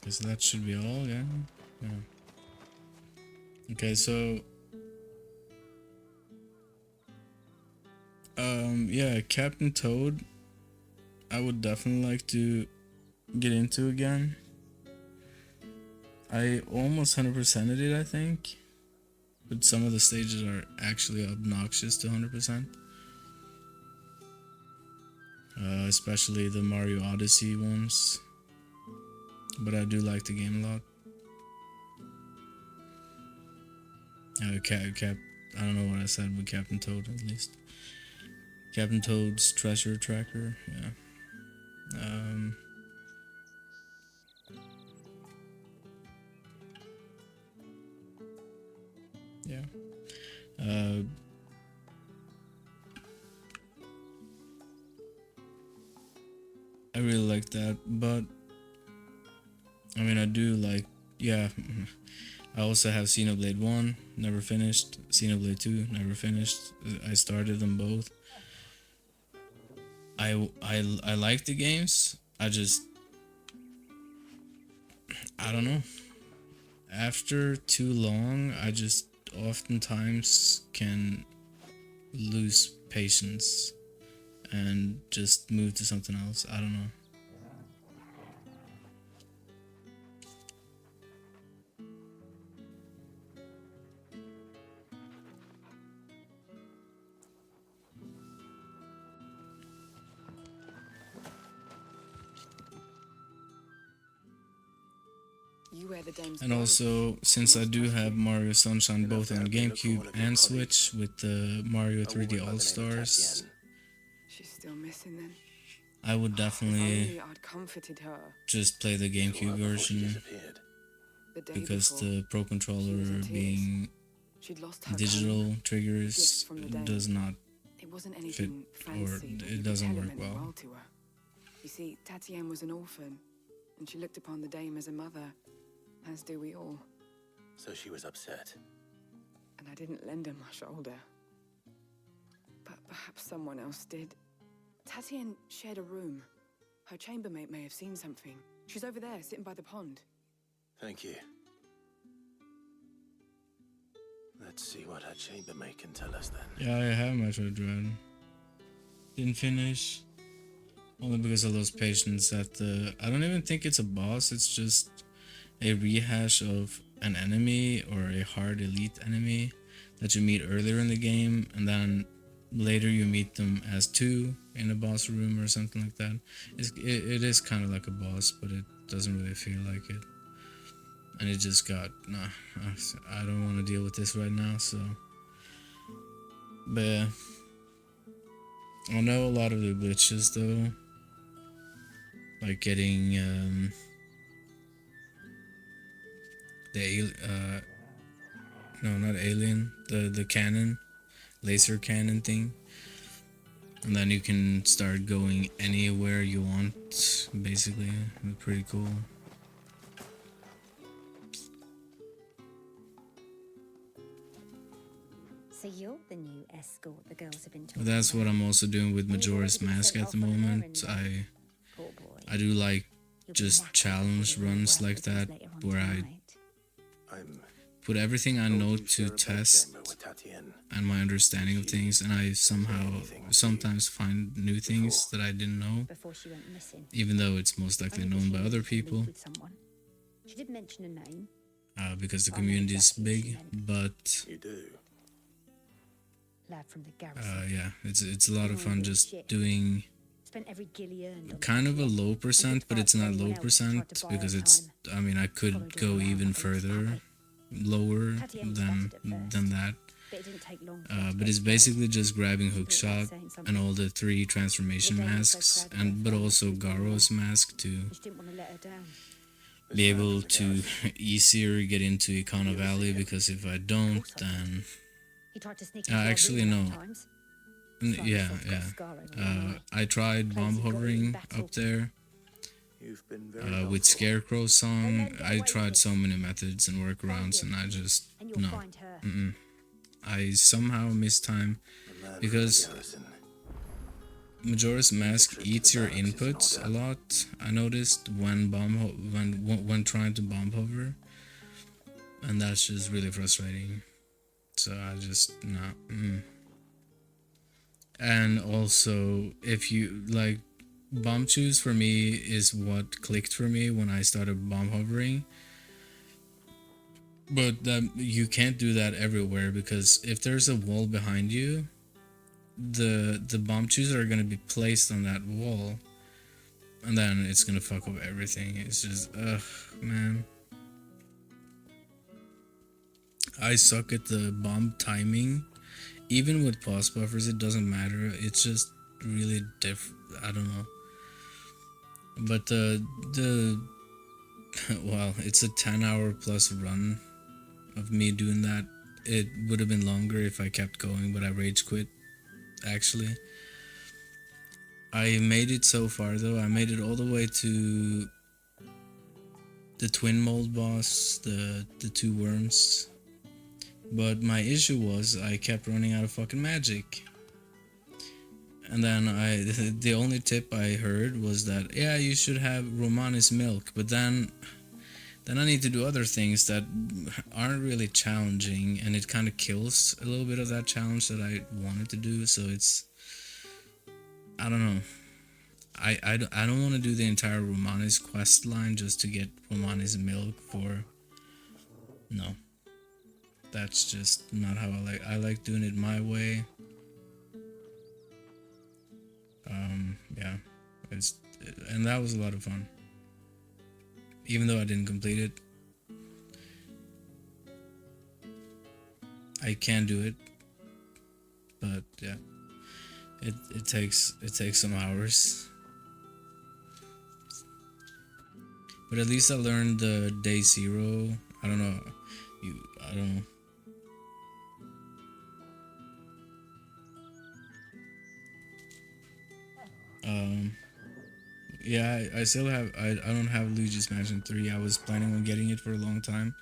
Guess that should be all, yeah. Okay, so yeah, Captain Toad, I would definitely like to get into again. I almost 100%ed it, I think, but some of the stages are actually obnoxious to 100%. Especially the Mario Odyssey ones, but I do like the game a lot. I don't know what I said with Captain Toad, at least. Captain Toad's Treasure Tracker, yeah. Yeah. I really like that, but I mean, I do like, yeah. I also have Xenoblade 1, never finished. Xenoblade 2, never finished. I started them both. I like the games. I don't know. After too long, I just oftentimes can lose patience and just move to something else. I don't know. You wear the dame's And clothes. also, since I do have Mario Sunshine both on GameCube and Switch with the Mario 3D All-Stars, She's still missing then. I would If definitely only I'd comforted her. just play the GameCube version, The day because before, the Pro Controller being she'd lost her digital comb. triggers Gifts from the dame. does not It wasn't fit, anything or fancy, but you it could doesn't tell work it meant the well. world to her. You see, Tatienne was an orphan, and she looked upon the dame as a mother, as do we all. So she was upset. And I didn't lend her my shoulder. But perhaps someone else did. Tatienne shared a room. Her chambermaid may have seen something. She's over there, sitting by the pond. Thank you. Let's see what her chambermaid can tell us then. Yeah, I have Metroid Dread. Didn't finish. Only because I lost patience at the... I don't even think it's a boss, it's just a rehash of an enemy or a hard elite enemy that you meet earlier in the game, and then later you meet them as two in a boss room or something like that. It is kind of like a boss, but it doesn't really feel like it. And it just got, nah, I don't want to deal with this right now, so. But yeah. I know a lot of the glitches though. Like getting, no, not alien, the cannon, laser cannon thing. And then you can start going anywhere you want, basically. Pretty cool. So you're the new escort the girls have been But talking that's what about. I'm also doing with Majora's Mask at the moment. I do like just challenge runs like that, where I put everything I know to test and my understanding of things, and I sometimes find new things that I didn't know, Before she went missing. even though it's most likely known by other people, With someone. She did mention a name. because the community is big. But You do. Lad from the garrison. yeah, it's a lot of fun just doing Spent every guiley earned on kind of a low percent, but it's not low percent because it's, I mean, I could go even further lower than that. But it didn't take long. But it's basically just grabbing hookshot and all the 3 transformation masks, and but also Garo's mask to She didn't want to let her down. be able to easier get into Econo Valley, because if I don't, then He tried to sneak into our actually room no. a few times. Yeah. I tried bomb hovering up there, You've been very with Scarecrow's song. I tried so many methods and workarounds, and I just no. I somehow missed time because Majora's Mask eats your inputs a lot. I noticed when when trying to bomb hover, and that's just really frustrating. So I just no. And also, if you like, bomb choose for me is what clicked for me when I started bomb hovering. But you can't do that everywhere, because if there's a wall behind you, the bomb chooser are gonna be placed on that wall, and then it's gonna fuck up everything. It's just ugh, man. I suck at the bomb timing. Even with pause buffers, it doesn't matter. It's just really I don't know. But the well, it's a 10-hour plus run of me doing that. It would have been longer if I kept going, but I rage quit. Actually, I made it so far though. I made it all the way to the twin mold boss, the two worms. But my issue was I kept running out of fucking magic. And then the only tip I heard was that, yeah, you should have Romanis milk. But then I need to do other things that aren't really challenging, and it kind of kills a little bit of that challenge that I wanted to do. So it's, I don't know. I don't want to do the entire Romanis quest line just to get Romanis milk for, no. That's just not how I like doing it my way. Yeah, and that was a lot of fun. Even though I didn't complete it, I can do it. But yeah, it takes some hours. But at least I learned the day 0. I don't know. I don't know. Yeah, I still have, I don't have Luigi's Mansion 3. I was planning on getting it for a long time,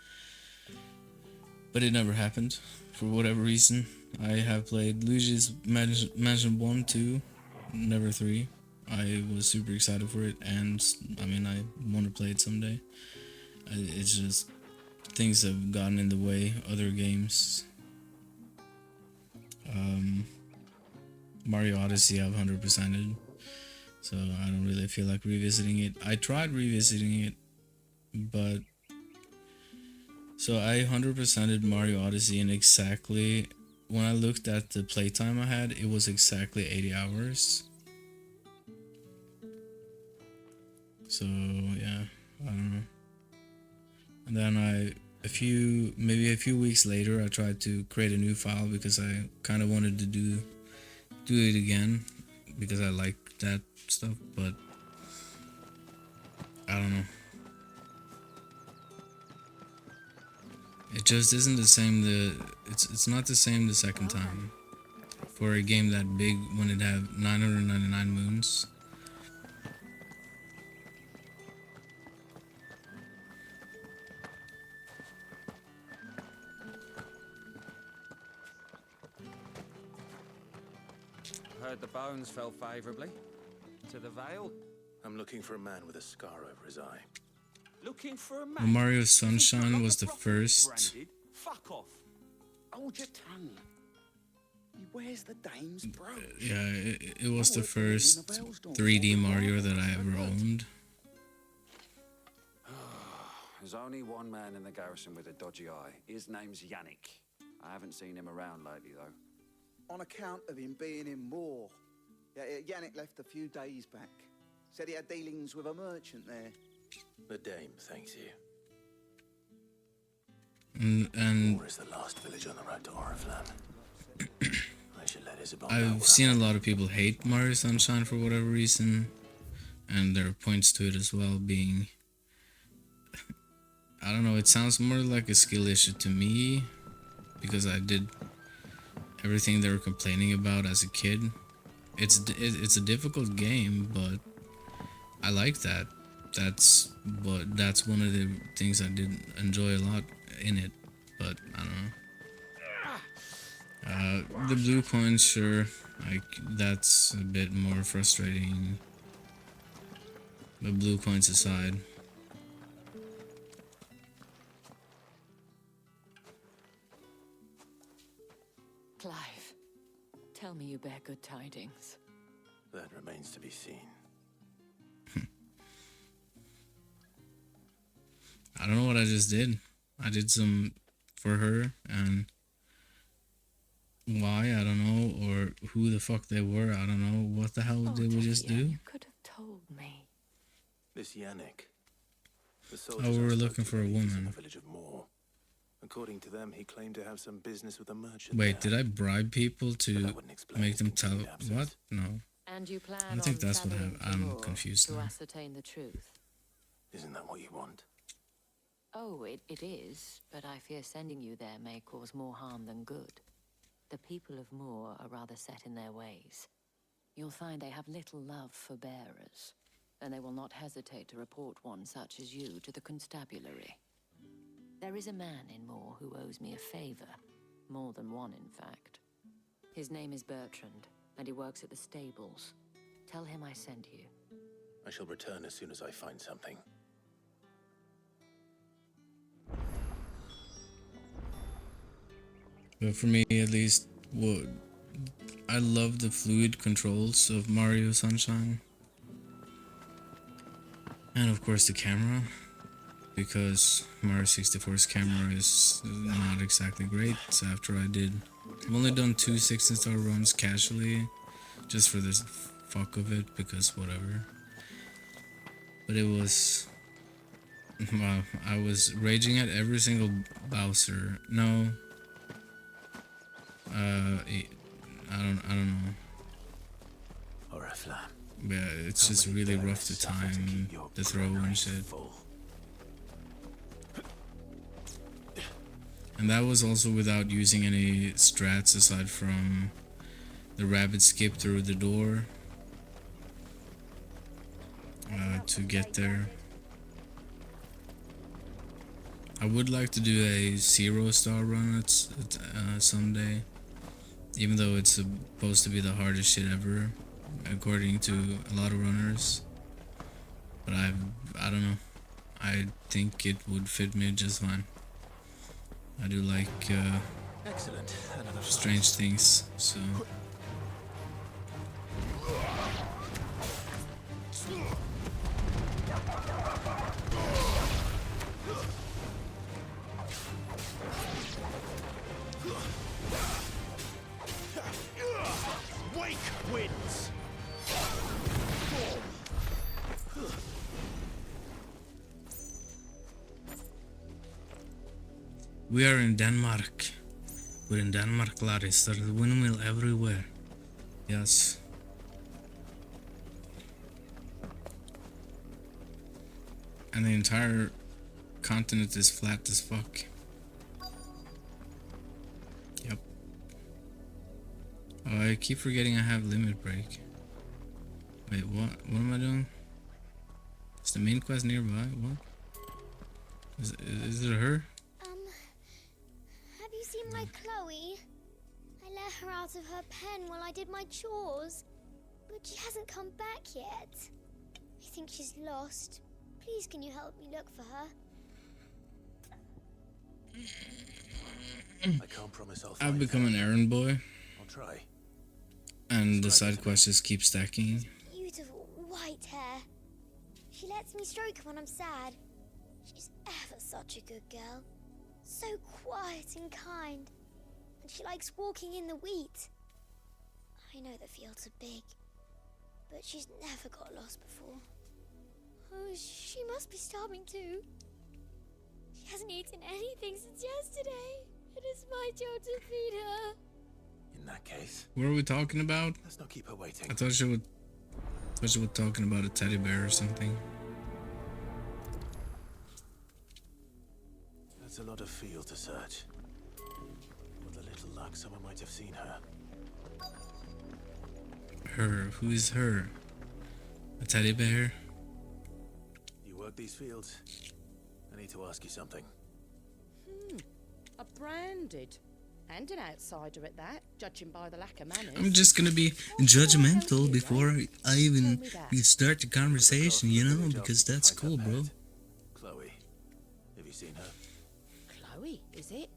but it never happened for whatever reason. I have played Luigi's Mansion 1, 2, never 3. I was super excited for it, and I mean, I want to play it someday. It's just, things have gotten in the way, other games. Mario Odyssey I've 100%ed. So I don't really feel like revisiting it. I tried revisiting it, but so I 100%ed Mario Odyssey, and exactly when I looked at the playtime I had, it was exactly 80 hours. So yeah, I don't know. And then maybe a few weeks later, I tried to create a new file because I kind of wanted to do it again because I like that stuff, but I don't know. It just isn't the same. It's not the same the second time for a game that big when it have 999 moons. Heard the bones fell favourably to the Vale. I'm looking for a man with a scar over his eye. Looking for a man? Mario Sunshine was the first. Fuck off. Hold your tongue. He wears the dame's brooch. Yeah, it was the first 3D Mario that I ever owned. There's only one man in the garrison with a dodgy eye. His name's Yannick. I haven't seen him around lately, though. On account of him being in war. Yeah, Yannick left a few days back. Said he had dealings with a merchant there. The dame thanks you. And Or is the last village on the road to Oriflamme? I should let Isabel know I've where seen a lot of people hate Mario Sunshine for whatever reason, and there are points to it as well, being, I don't know, it sounds more like a skill issue to me, because I did everything they were complaining about as a kid. It's a difficult game, but I like that. that's one of the things I did enjoy a lot in it, but I don't know. The blue coins, sure, like that's a bit more frustrating. But blue coins aside. Clive, tell me you bear good tidings. That remains to be seen. I don't know what I just did. I did some for her, and why, I don't know, or who the fuck they were, I don't know. What the hell did we just do? You could have told me. This Yannick. The Oh, soldiers we were I spoke looking to for a believe he's in woman. the village of Moor. According to them, he claimed to have some business with a merchant. Wait, there. did I bribe people to make them tell what? No. And you plan I think on that's what travelling to I'm Moor confused to now. ascertain the truth. Isn't that what you want? Oh, it is, but I fear sending you there may cause more harm than good. The people of Moor are rather set in their ways. You'll find they have little love for bearers, and they will not hesitate to report one such as you to the constabulary. There is a man in Moor who owes me a favor, more than one in fact. His name is Bertrand, and he works at the stables. Tell him I sent you. I shall return as soon as I find something. But for me, at least, I love the fluid controls of Mario Sunshine. And of course the camera, because Mario 64's camera is not exactly great. So after I've only done 2 16-star runs casually, just for the fuck of it, because whatever. But it was, well, I was raging at every single Bowser. No. I don't know. Oriflamme. Yeah, it's just really rough to time the throw and shit. And that was also without using any strats aside from the rabbit skip through the door to get there. I would like to do a 0-star run someday, even though it's supposed to be the hardest shit ever, according to a lot of runners. But I don't know. I think it would fit me just fine. I do like Excellent. strange things, so. Wake winds. We are in Denmark. We're in Denmark, Laris. There's a windmill everywhere. Yes. And the entire continent is flat as fuck. Yep. Oh, I keep forgetting I have limit break. Wait, what? What am I doing? Is the main quest nearby? What? Is it her? Have you seen my Chloe? I let her out of her pen while I did my chores, but she hasn't come back yet. I think she's lost. Please, can you help me look for her? I can't promise I'll find I've become an errand boy, I'll try. and the side quests just keep stacking. Beautiful white hair. She lets me stroke her when I'm sad. She's ever such a good girl. So quiet and kind. And she likes walking in the wheat. I know the fields are big, but she's never got lost before. Oh, she must be starving too. She hasn't eaten anything since yesterday. It is my job to feed her. In that case, What are we talking about? let's not keep her waiting. I thought she was talking about a teddy bear or something. That's a lot of field to search. With a little luck, someone might have seen her. Her? Who is her? A teddy bear? You up these fields. I need to ask you something. A branded. And an outsider at that, judging by the lack of manners. I'm just gonna be judgmental before I even start the conversation, you know, because that's cool, bro. Chloe. Have you seen her? Chloe, is it?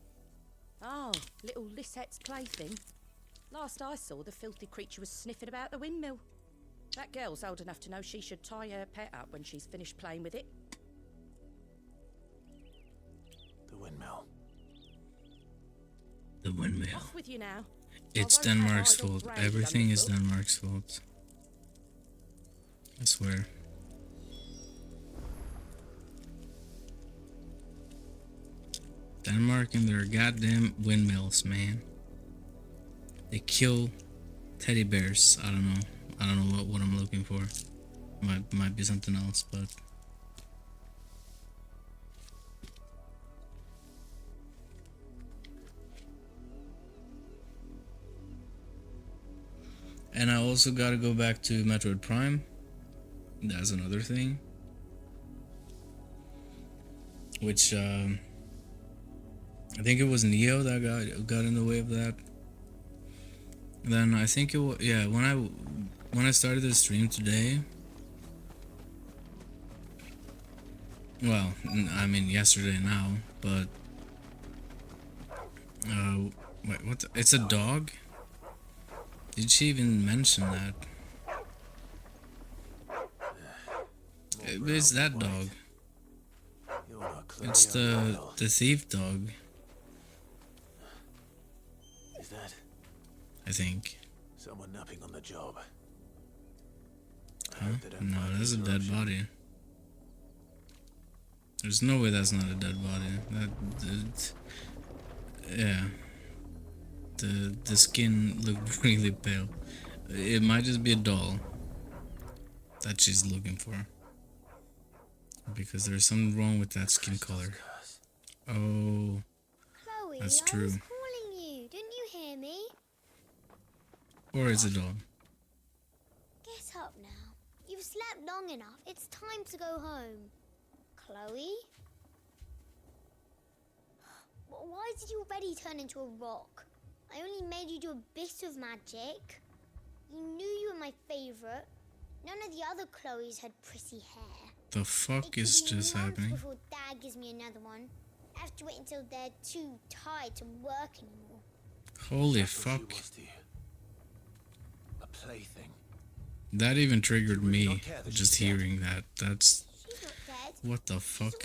Oh, little Lisette's plaything. Last I saw, the filthy creature was sniffing about the windmill. That girl's old enough to know she should tie her pet up when she's finished playing with it. The windmill. The windmill. Off with you now. It's Denmark's fault. Everything is Denmark's fault. I swear. Denmark and their goddamn windmills, man. They kill teddy bears. I don't know. I don't know what I'm looking for. Might be something else, but and I also gotta go back to Metroid Prime. That's another thing. Which I think it was Neo that got in the way of that. Then I think it was, yeah, when I started the stream today. Well, I mean yesterday now, but wait, what? It's a dog? Did she even mention that? It's that dog. It's the thief dog. Is that? I think. Someone napping on the job. Huh? No, that's a dead body. There's no way that's not a dead body. Yeah. The skin looked really pale. It might just be a doll that she's looking for. Because there's something wrong with that skin color. Oh, Chloe, that's I true. was calling you. Didn't you hear me? Or it's a doll. Get up now. You've slept long enough. It's time to go home. Chloe? Why did you already turn into a rock? I only made you do a bit of magic. You knew you were my favorite. None of the other Chloes had pretty hair. The fuck is just happening? Before Dad gives me another one. I have to wait until they're too tired to work anymore. Holy fuck. A plaything. That even triggered me, just hearing that. That's... She's not dead. What the fuck?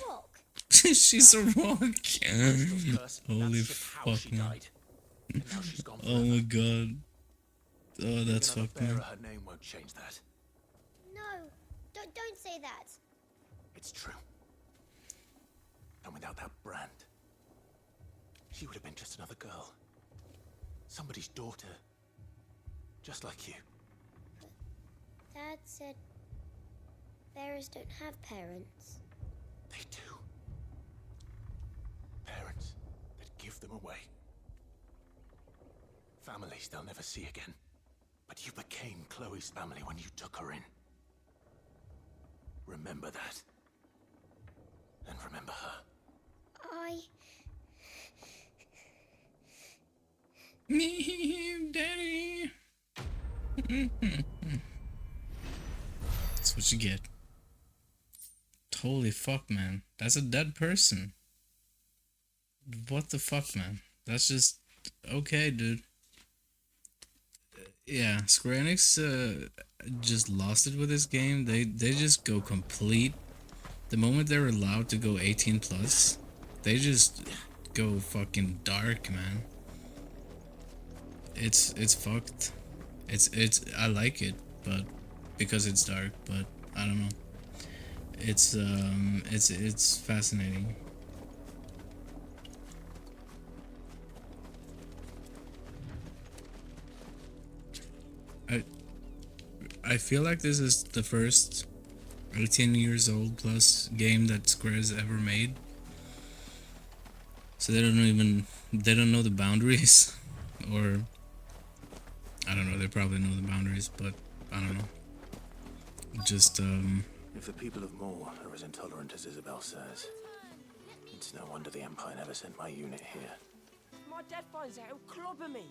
She's a rock. She's a rock. Holy fuck, man. Oh my god. Oh, that's fucked, man. Her name won't change that. No, don't say that. It's true. And without that brand, she would have been just another girl. Somebody's daughter. Just like you. Dad said bearers don't have parents. They do. Parents that give them away. Families they'll never see again. But you became Chloe's family when you took her in. Remember that. And remember her. Me, Daddy. That's what you get. Holy fuck, man. That's a dead person. What the fuck, man? That's just... Okay, dude. Yeah, Square Enix just lost it with this game. They just go complete. The moment they're allowed to go 18 plus, they just go fucking dark, man. It's fucked. I like it, but because it's dark, but I don't know. It's fascinating. I feel like this is the first 18 years old plus game that Square's ever made. So they don't know the boundaries, or I don't know, they probably know the boundaries, but I don't know. Just If the people of Moor are as intolerant as Isabel says, it's no wonder the Empire never sent my unit here. If my dad finds out, he'll clobber me.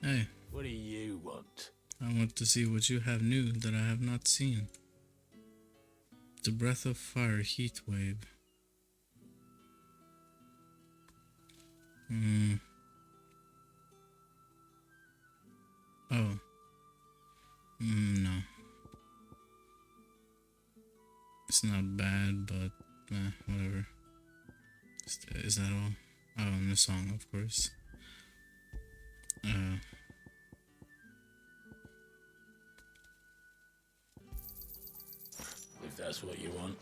Hey. What do you want? I want to see what you have new that I have not seen. The Breath of Fire Heat Wave. Oh. No. It's not bad, but whatever. Is that all? Oh, and the song, of course. If that's what you want.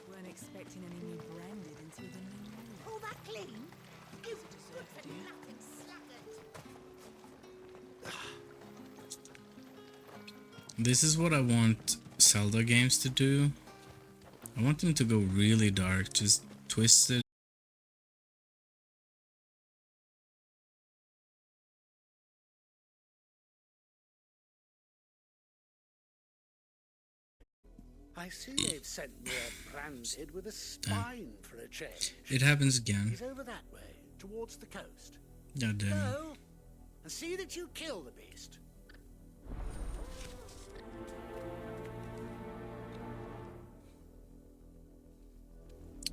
Weren't expecting any new branded until the new year. All that clean? You good for nothing, sluggard. This is what I want Zelda games to do. I want them to go really dark, just twisted. I see they've sent me a branded with a spine for a change. It happens again. He's over that way, towards the coast. God damn it. Go and see that you kill the beast.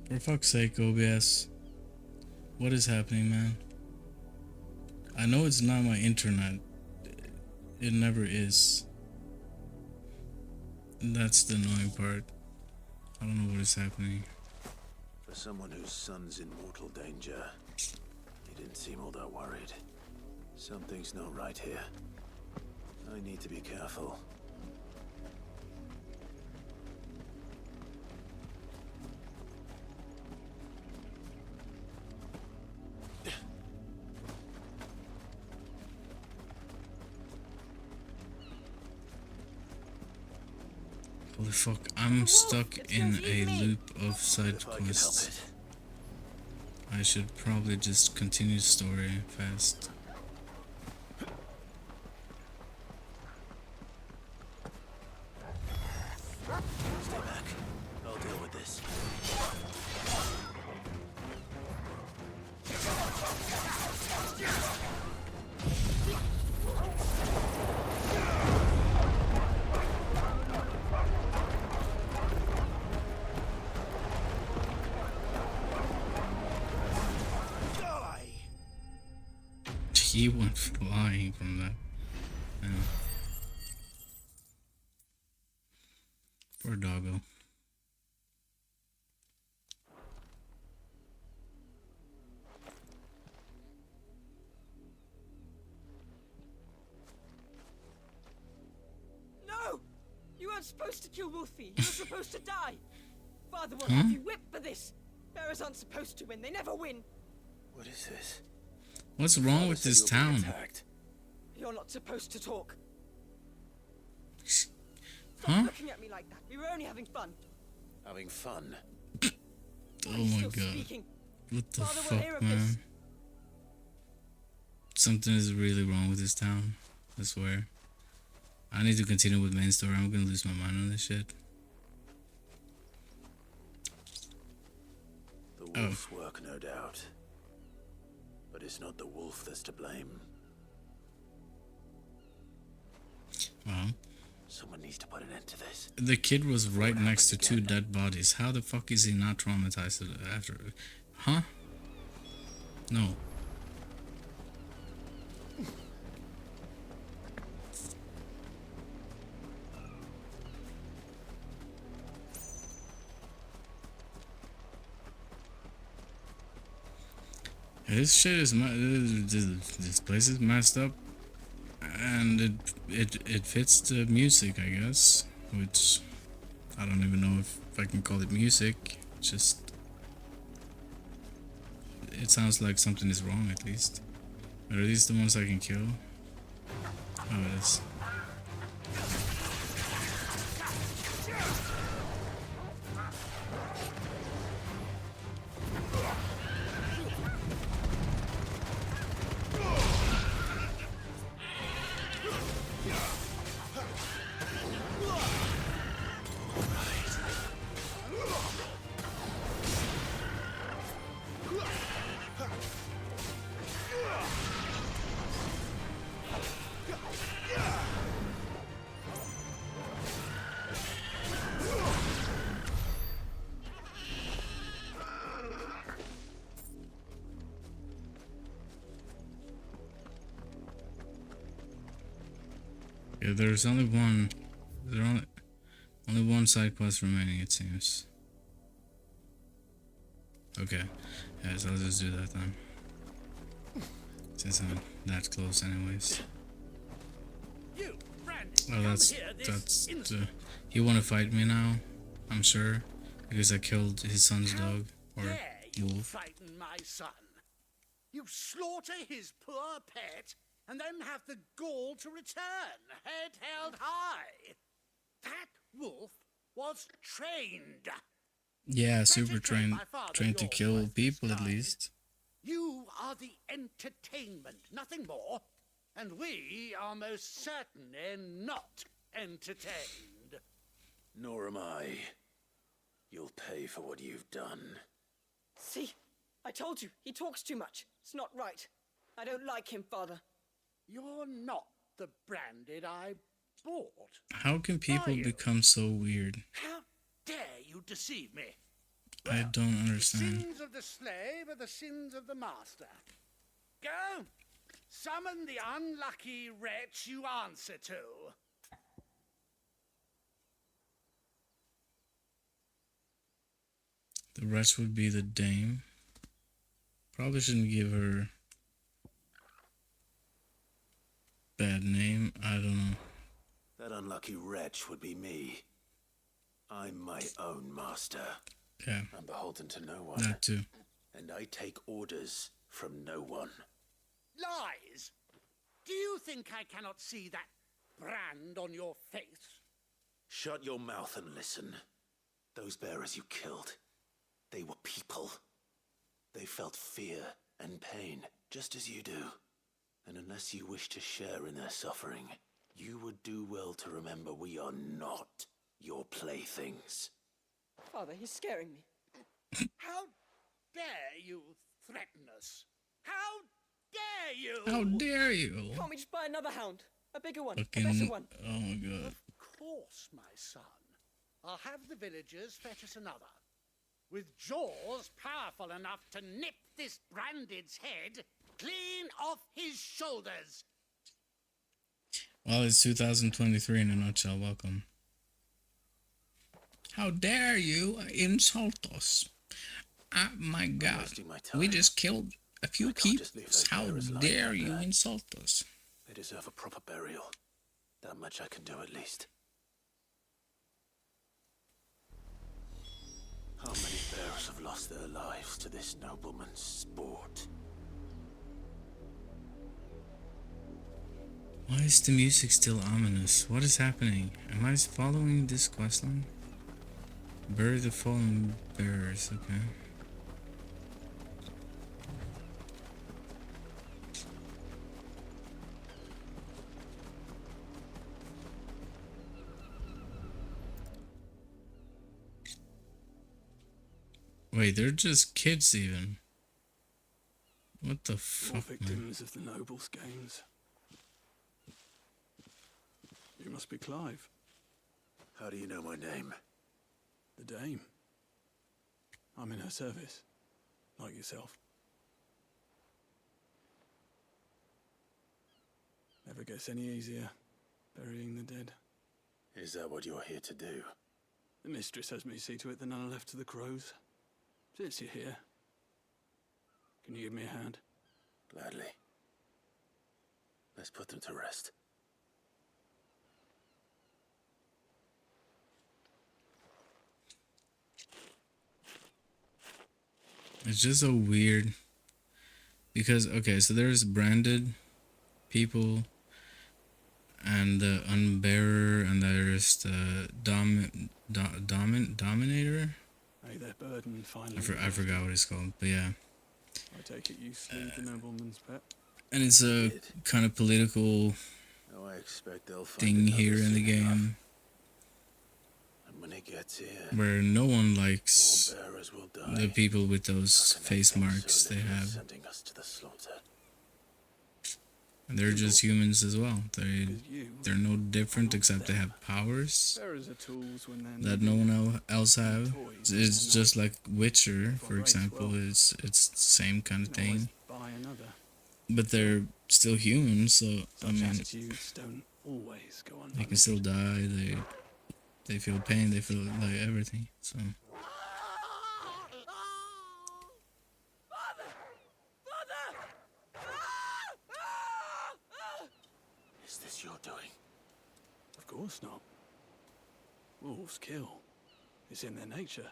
For fuck's sake, OBS. What is happening, man? I know it's not my internet. It never is. That's the annoying part. I don't know what is happening. For someone whose son's in mortal danger, he didn't seem all that worried. Something's not right here. I need to be careful. Holy fuck, I'm stuck in a loop of side quests. I should probably just continue the story fast. Stay back. I'll deal with this. He went flying from that. Yeah. Poor doggo. No! You weren't supposed to kill Wolfie. You were supposed to die. Father will have you whipped for this. Bearers aren't supposed to win. They never win. What is this? What's wrong with this town? You're not supposed to talk. Huh? Stop looking at me like that. We were only having fun. Having fun? Oh my god. Speaking? What the Father will hear fuck, of this. man? Something is really wrong with this town. I swear. I need to continue with main story. I'm gonna lose my mind on this shit. The wolf's work, no doubt. But it's not the wolf that's to blame. Well, someone needs to put an end to this. the kid was right next to two dead bodies. How the fuck is he not traumatized after? Huh? No. This shit is this place is messed up, and it fits the music, I guess, which I don't even know if I can call it music. Just it sounds like something is wrong at least. Are these the ones I can kill? Oh, it is. Yeah, there's only one. Only one side quest remaining, it seems. Okay. Yeah, so I'll just do that then. Since I'm that close anyways. Well, that's you want to fight me now? I'm sure. Because I killed his son's dog. Or wolf. Frighten my son. You slaughter his poor pet and then have the gall to return, head held high. That wolf was trained. Yeah, super trained to kill people at least. You are the entertainment, nothing more. And we are most certainly not entertained. Nor am I. You'll pay for what you've done. See? I told you, he talks too much. It's not right. I don't like him, Father. You're not the Branded I bought. How can people become so weird? How dare you deceive me? I don't understand. The sins of the slave are the sins of the master. Go! Summon the unlucky wretch you answer to. The rest would be the dame. Probably shouldn't give her bad name. I don't know. That unlucky wretch would be me. I'm my own master. Yeah. I'm beholden to no one. That too. And I take orders from no one. Lies! Do you think I cannot see that brand on your face? Shut your mouth and listen. Those bearers you killed, they were people. They felt fear and pain, just as you do. And unless you wish to share in their suffering, you would do well to remember we are not your playthings. Father, he's scaring me. How dare you threaten us? How dare you? How dare you? Can't we just buy another hound? A bigger one, Fucking, a better one. oh my god. Of course, my son. I'll have the villagers fetch us another. With jaws powerful enough to nip this Branded's head clean off his shoulders. Well, it's 2023 in a nutshell. Welcome. How dare you insult us? My god. We just killed a few people. How dare you insult us? They deserve a proper burial. That much I can do at least. How many bearers have lost their lives to this nobleman's sport? Why is the music still ominous? What is happening? Am I following this questline? Bury the fallen bearers, okay. Wait, they're just kids even. What the fuck, More victims of the nobles' games. You must be Clive. How do you know my name? The Dame. I'm in her service, like yourself. Never gets any easier, burying the dead. Is that what you're here to do? The mistress has me see to it that none are left to the crows. Since you're here, can you give me a hand? Gladly. Let's put them to rest. It's just so weird. Because, okay, so there's branded people and the unbearer, and there's the dominator. May their burden finally. I forgot what it's called, but yeah. I take it you slew the nobleman's pet. And it's a kind of political I expect they'll find thing here in the game, and when it gets here, where no one likes more bearers will die. the people with those face marks So they have. sending us to the slaughter. And they're just humans as well. They're no different except they have powers Bearers are tools when they're that no one else have. It's just like Witcher, for example. It's the same kind of thing. buy another. But they're still humans, so I Such mean, attitudes don't always go on. They can still die. They feel pain. They feel like everything. So. Is this your doing? Of course not. Wolves kill. It's in their nature.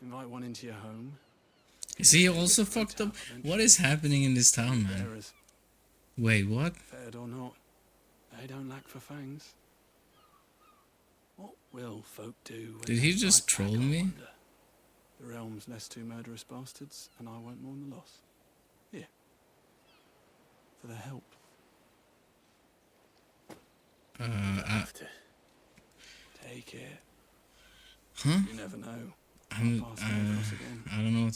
Invite one into your home. Is he also fucked up? What is happening in this town, man? Wait, what? Fed or not, they don't lack for fangs. What will folk do? When Did he they just fight back, troll I me? wonder? The realm's less two murderous bastards, and I won't mourn the loss. Here. For their help. Take it. Huh? You never know. I don't know.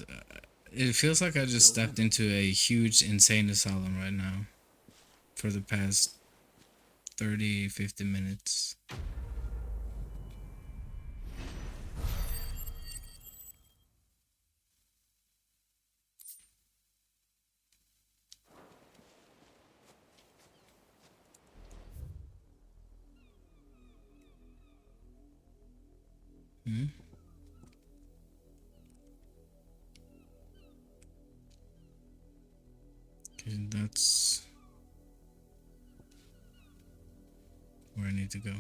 It feels like I just stepped into a huge insane asylum right now. For the past 30-50 minutes. Hmm? Okay, that's where I need to go.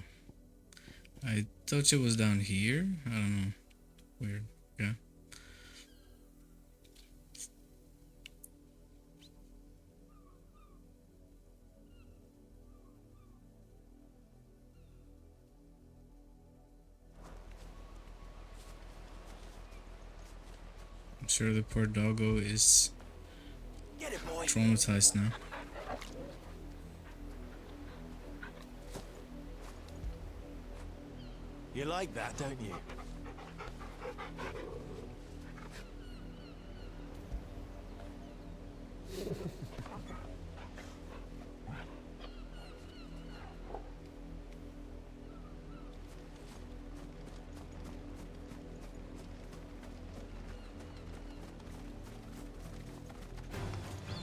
I thought it was down here. I don't know. Weird. Yeah. I'm sure the poor doggo is traumatized now. You like that, don't you?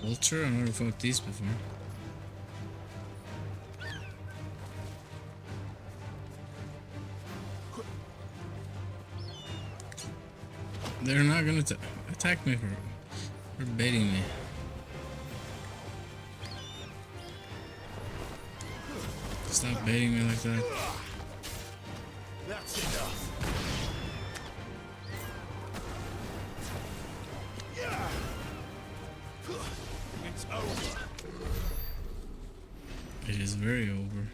Vulture? I've never fought these before. They're not gonna attack me for baiting me. Stop baiting me like that. That's enough. It's over. It is very over.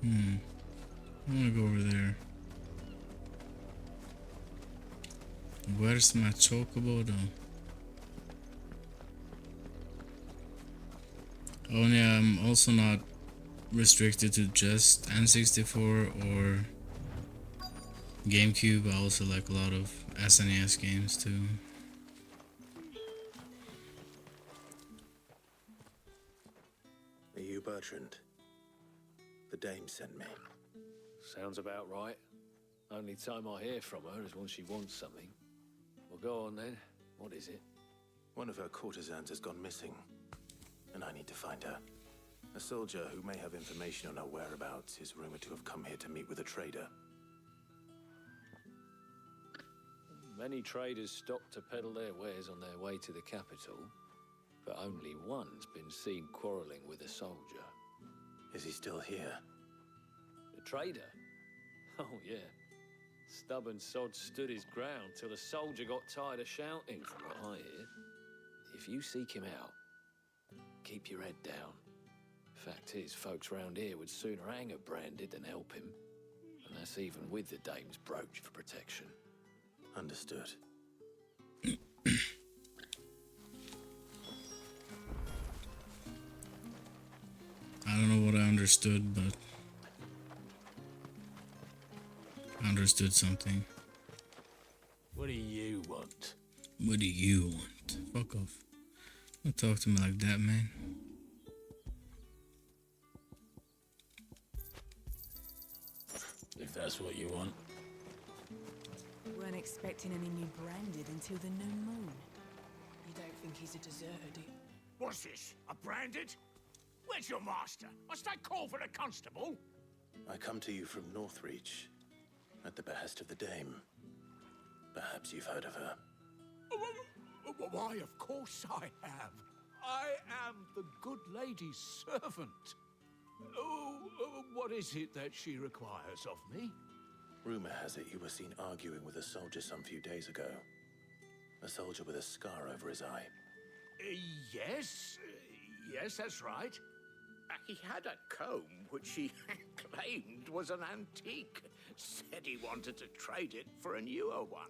I wanna go over there. Where's my chocobo though? Oh yeah, I'm also not restricted to just N64 or GameCube. I also like a lot of SNES games too. Are you Bertrand? The dame sent me. Sounds about right. Only time I hear from her is when she wants something. Well, go on then. What is it? One of her courtesans has gone missing, and I need to find her. A soldier who may have information on her whereabouts is rumored to have come here to meet with a trader. Many traders stop to peddle their wares on their way to the capital, but only one's been seen quarreling with a soldier. Is he still here? The trader? Oh, yeah. Stubborn sod stood his ground till the soldier got tired of shouting, from what I hear. If you seek him out, keep your head down. Fact is, folks round here would sooner hang her branded than help him. And that's even with the dame's brooch for protection. Understood. I don't know what I understood, but I understood something. What do you want? What do you want? Fuck off. Don't talk to me like that, man. If that's what you want. Weren't expecting enemy branded until the new moon. You don't think he's a deserter, do you? What's this? A branded? Where's your master? Must I call for the constable? I come to you from Northreach, at the behest of the Dame. Perhaps you've heard of her. Why, of course I have. I am the good lady's servant. What is it that she requires of me? Rumor has it you were seen arguing with a soldier some few days ago. A soldier with a scar over his eye. Yes, that's right. He had a comb which he claimed was an antique. Said he wanted to trade it for a newer one.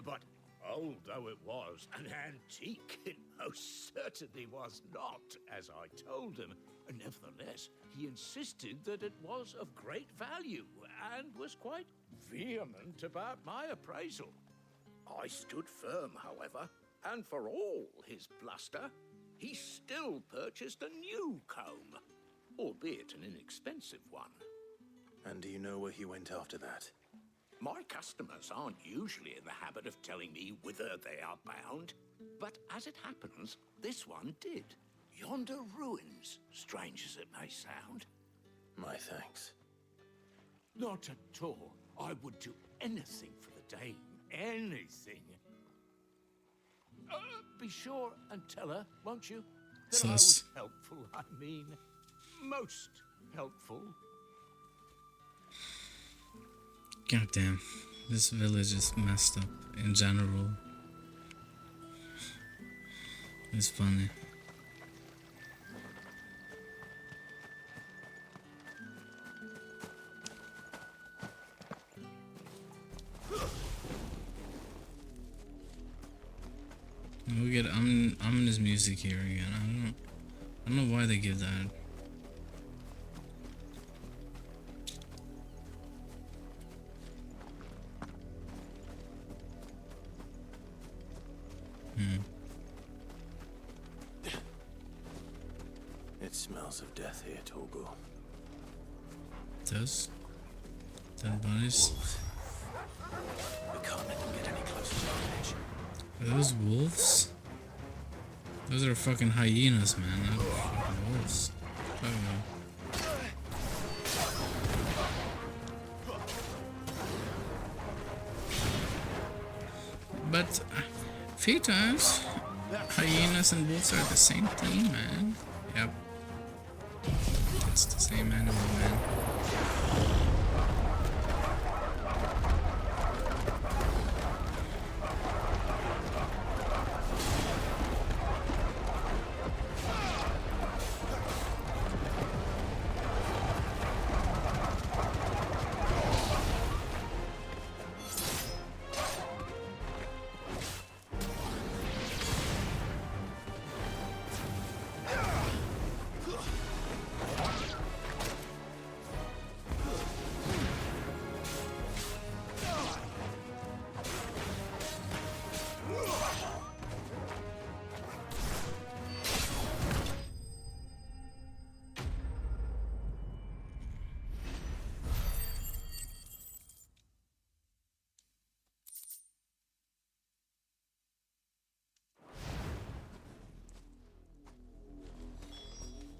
But although it was an antique, it most certainly was not, as I told him. Nevertheless, he insisted that it was of great value and was quite vehement about my appraisal. I stood firm, however, and for all his bluster, he still purchased a new comb, albeit an inexpensive one. And do you know where he went after that? My customers aren't usually in the habit of telling me whither they are bound, but as it happens, this one did. Yonder ruins, strange as it may sound. My thanks. Not at all. I would do anything for the Dame. Anything. Be sure and tell her, won't you? That I was helpful, I mean. Most helpful. God damn. This village is messed up in general. It's funny. We get ominous music here again. I don't know why they give that. It smells of death here, Torgal. It does? Dead bodies? We can't let them get any closer to the village. Are those wolves? Those are fucking hyenas, man. Not fucking wolves. Oh no. But a few times, hyenas and wolves are the same thing, man. Yep. It's the same animal, man.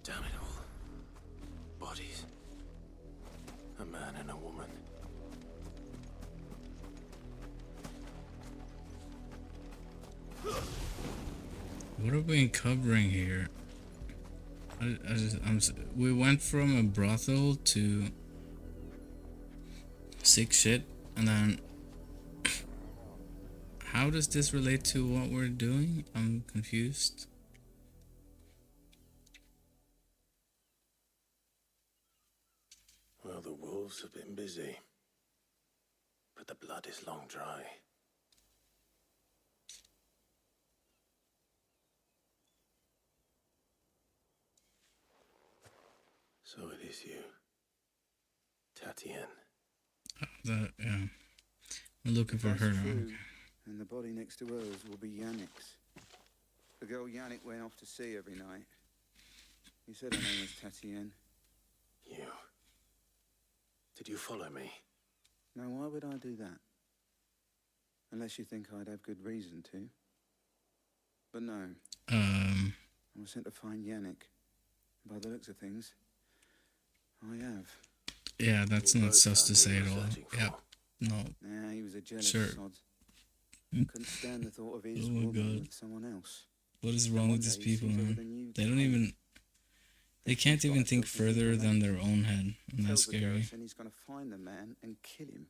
Damn it all. Bodies. A man and a woman. What are we covering here? We went from a brothel to sick shit, and then how does this relate to what we're doing? I'm confused. Well, the wolves have been busy, but the blood is long dry. So it is you, Tatien. Yeah. We're looking for her. True. And the body next to hers will be Yannick's. The girl Yannick went off to sea every night. You said her name was Tatien. You. Did you follow me? Now, why would I do that? Unless you think I'd have good reason to. But no. Um. I was sent to find Yannick. By the looks of things, I have. Yeah, that's not sus to say at all. Yeah. No. Yeah, he was a jealous Sure. sod. Couldn't stand the thought of his Oh my woman God. with someone else. What is And wrong one with these day he people, sees older man? than you, They don't Tony. even. They can't even think further than their own head, and that's Tells the scary. garrison he's going to find the man and kill him.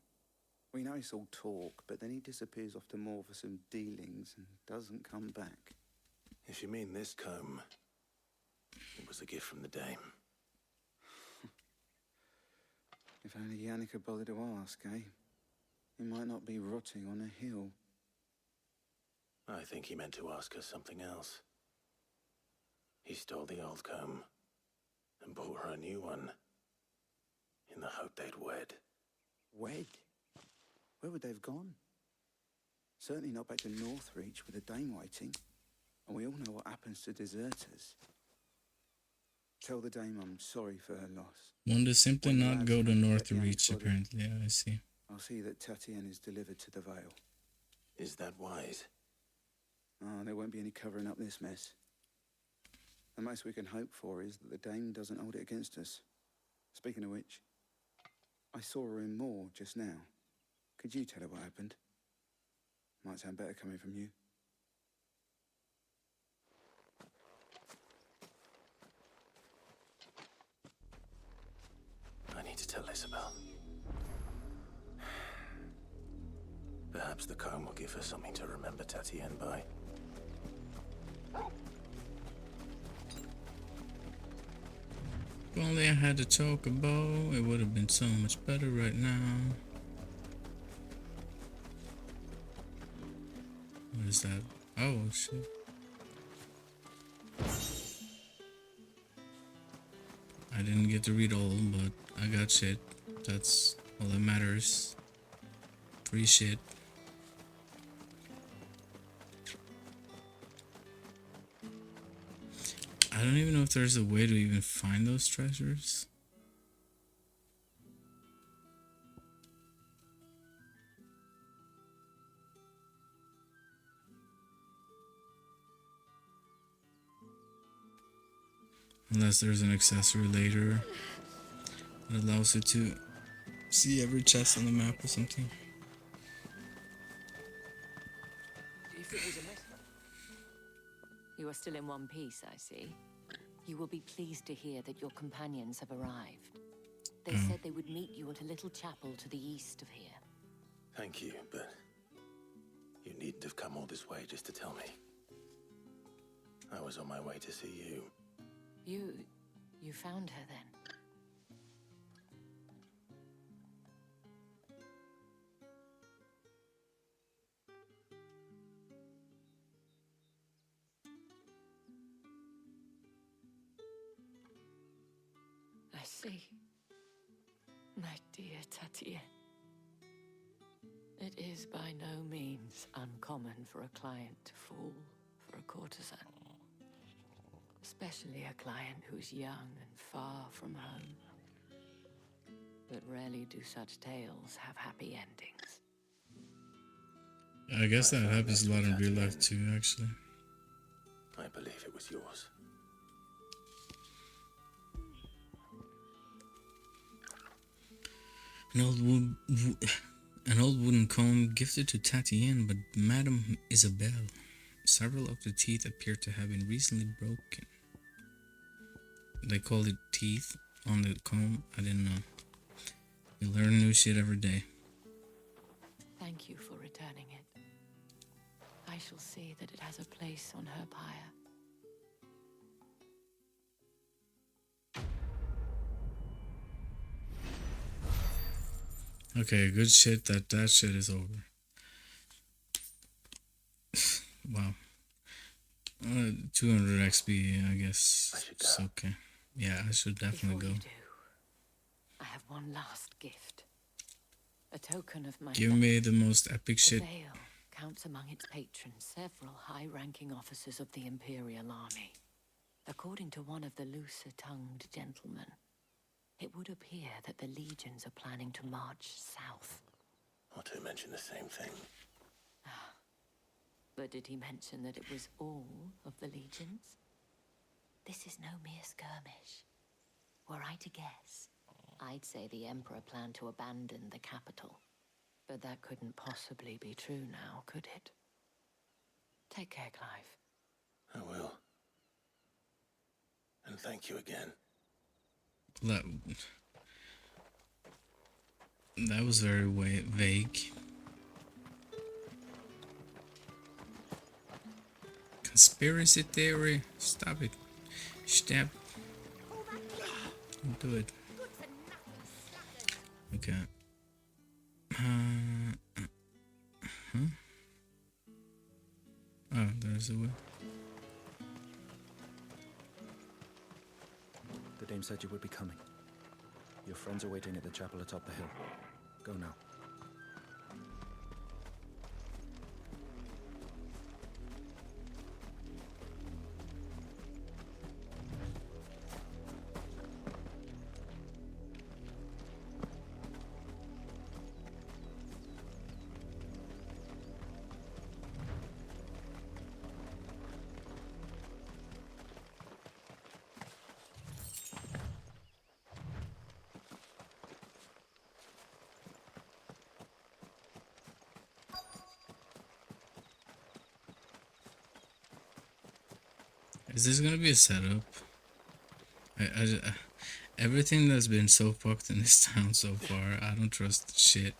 We know it's all talk, but then he disappears off to Moor for some dealings and doesn't come back. If you mean this comb, it was a gift from the dame. If only Yannick had bothered to ask, eh? He might not be rotting on a hill. I think he meant to ask her something else. He stole the old comb and bought her a new one in the hope they'd wed. Wed? Where would they have gone? Certainly not back to Northreach with a dame waiting. And we all know what happens to deserters. Tell the dame I'm sorry for her loss. One does simply When the not lads go to have North get to Yannick's reach, body, apparently. Yeah, I see. I'll see that Tatienne is delivered to the Vale. Is that wise? Oh, there won't be any covering up this mess. The most we can hope for is that the dame doesn't hold it against us. Speaking of which, I saw her in Moor just now. Could you tell her what happened? Might sound better coming from you. I need to tell Isabel. Perhaps the comb will give her something to remember Tatienne by. If only I had a chocobo, it would have been so much better right now. What is that? Oh, shit. I didn't get to read all, but I got shit. That's all that matters. Free shit. I don't even know if there's a way to even find those treasures. Unless there's an accessory later that allows you to see every chest on the map or something. You are still in one piece, I see. You will be pleased to hear that your companions have arrived. They said they would meet you at a little chapel to the east of here. Thank you, but you needn't have come all this way just to tell me. I was on my way to see you. You found her then? I see. My dear Tatienne. It is by no means uncommon for a client to fall for a courtesan. Especially a client who's young and far from home. But rarely do such tales have happy endings. I guess that happens a lot in real life too, actually. I believe it was yours. An old wooden comb gifted to Tatienne, but Madame Isabelle. Several of the teeth appear to have been recently broken. They call it teeth on the comb? I didn't know. You learn new shit every day. Thank you for returning it. I shall see that it has a place on her pyre. Okay, good shit that shit is over. Wow. 200 XP, I guess. It's okay. Yeah, I should definitely Before go. you do, I have one last gift. A token of my Give love. me the most epic The shit. Vale counts among its patrons several high-ranking officers of the Imperial Army. According to one of the looser-tongued gentlemen, it would appear that the legions are planning to march south. Or to mention the same thing. But did he mention that it was all of the legions? This is no mere skirmish. Were I to guess, I'd say the Emperor planned to abandon the capital. But that couldn't possibly be true now, could it? Take care, Clive. I will. And thank you again. That was very vague. Conspiracy theory. Stop it. Stop. Don't do it. Okay. Oh, there's a way. The dame said you would be coming. Your friends are waiting at the chapel atop the hill. Go now. Is this gonna be a setup? Everything that's been so fucked in this town so far, I don't trust shit.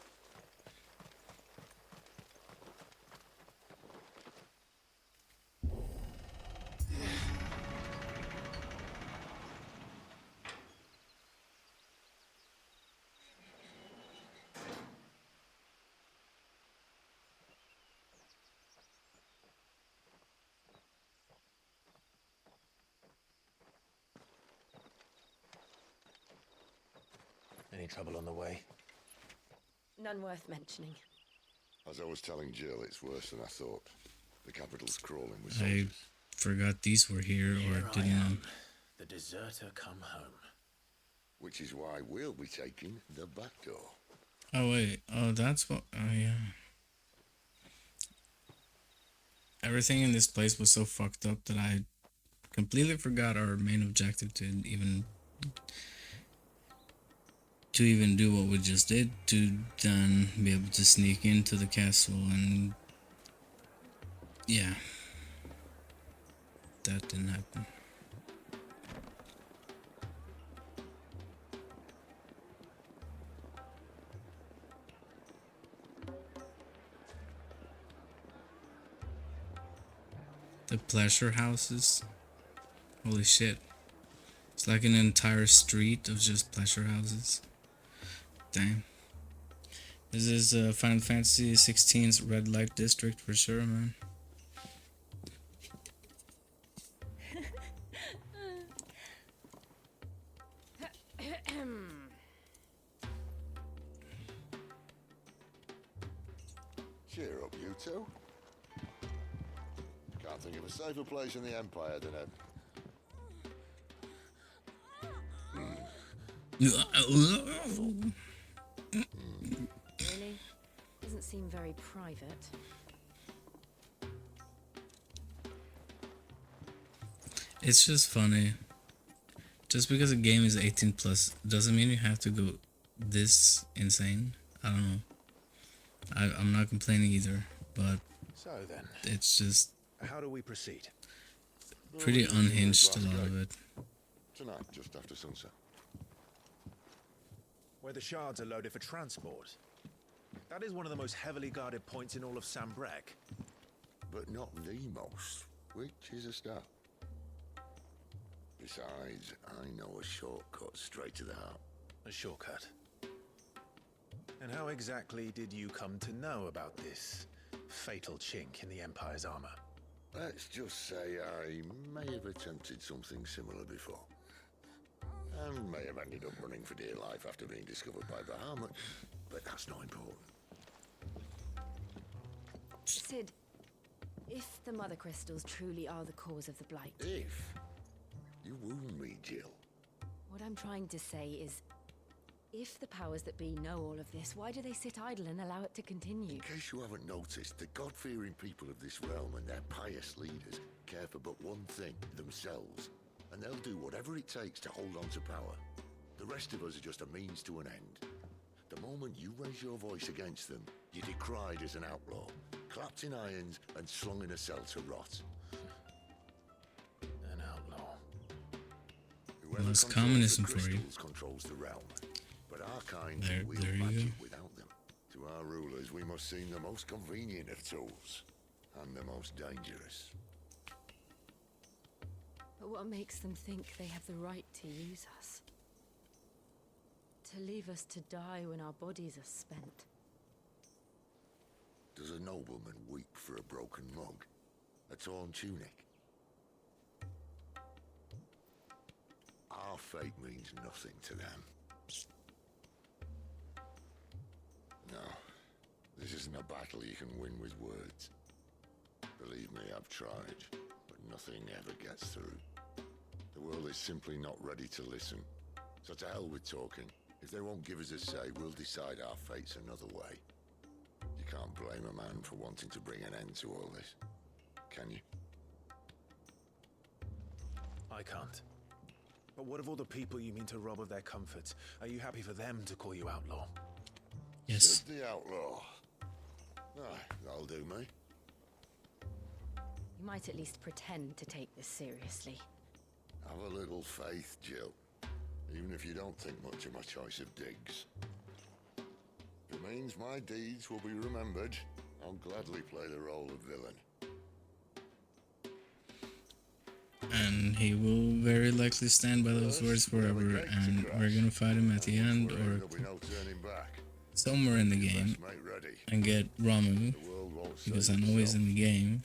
Any trouble on the way? None worth mentioning. As I was telling Jill, it's worse than I thought. The capital's crawling with I soldiers. forgot these were here, or didn't know. The deserter come home. Which is why we'll be taking the back door. Oh wait, oh that's what, oh yeah. Everything in this place was so fucked up that I completely forgot our main objective to even do what we just did, to then be able to sneak into the castle, and yeah, that didn't happen. The pleasure houses, holy shit, it's like an entire street of just pleasure houses. Damn. This is Final Fantasy 16's red light district for sure, man. Cheer up, you two. Can't think of a safer place in the Empire than a... Really? Doesn't seem very private. It's just funny. Just because a game is 18 plus doesn't mean you have to go this insane. I don't know. I'm not complaining either, but So then, it's just how do we proceed? pretty unhinged, a lot of it. Tonight, just after sunset. Where the shards are loaded for transport. That is one of the most heavily guarded points in all of Sambrek. But not the most, which is a start. Besides, I know a shortcut straight to the heart. A shortcut. And how exactly did you come to know about this fatal chink in the Empire's armor? Let's just say I may have attempted something similar before. And may have ended up running for dear life after being discovered by Bahamut, but that's not important. Sid, if the Mother Crystals truly are the cause of the Blight... If? You wound me, Jill. What I'm trying to say is, If the powers that be know all of this, why do they sit idle and allow it to continue? In case you haven't noticed, the God-fearing people of this realm and their pious leaders care for but one thing, themselves. And they'll do whatever it takes to hold on to power. The rest of us are just a means to an end. The moment you raise your voice against them, you're decried as an outlaw, clapped in irons and slung in a cell to rot. An outlaw. Whoever That's controls communism the for you. crystals controls the realm. But our kind There wield you magic go. without them. To our rulers, we must seem the most convenient of tools, and the most dangerous. But what makes them think they have the right to use us? To leave us to die when our bodies are spent? Does a nobleman weep for a broken mug? A torn tunic? Our fate means nothing to them. No, this isn't a battle you can win with words. Believe me, I've tried, but nothing ever gets through. The world is simply not ready to listen. So to hell with talking. If they won't give us a say, we'll decide our fates another way. You can't blame a man for wanting to bring an end to all this, can you? I can't. But what of all the people you mean to rob of their comforts? Are you happy for them to call you outlaw? Yes. Should the outlaw. That'll do me. You might at least pretend to take this seriously. Have a little faith, Jill. Even if you don't think much of my choice of digs. If it means my deeds will be remembered, I'll gladly play the role of villain. And he will very likely stand by those words forever, and we're gonna fight him at the end or There'll be no turning back. somewhere in the game and get Ramu, because I know he's in the game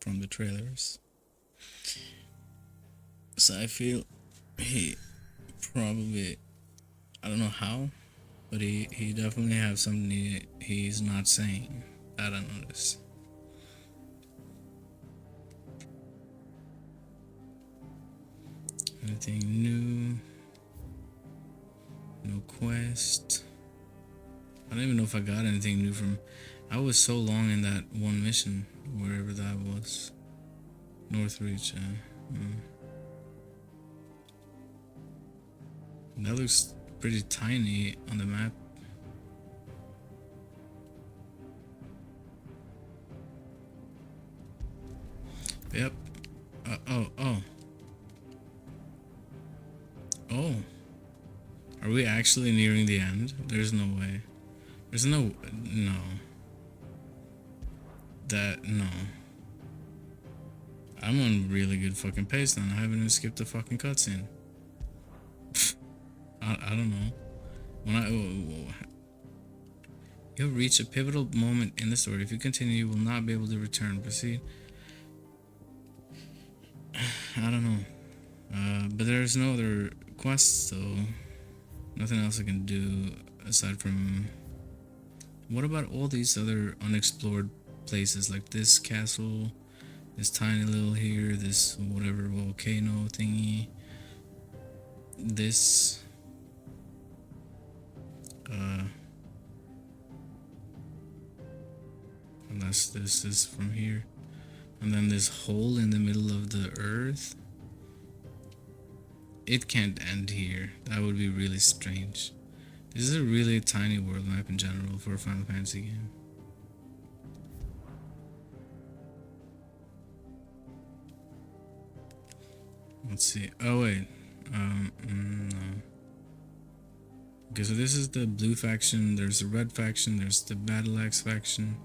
from the trailers. So I feel he probably, I don't know how, but he definitely has something he's not saying that I noticed. Anything new? No quest. I don't even know if I got anything new from. I was so long in that one mission, wherever that was. Northreach. That looks pretty tiny on the map. Yep. Oh. Are we actually nearing the end? There's no way. There's no. No. I'm on really good fucking pace now. I haven't even skipped a fucking cutscene. I don't know. You'll reach a pivotal moment in the story. If you continue, you will not be able to return. Proceed. I don't know. But there's no other quests, so nothing else I can do aside from. What about all these other unexplored places, like this castle, this tiny little here, this whatever volcano thingy, this. Unless this is from here, and then this hole in the middle of the earth. It can't end here. That would be really strange. This is a really tiny world map in general for a Final Fantasy game. Let's see. Oh wait. No. Okay, so this is the blue faction. There's the red faction. There's the Battle Axe faction,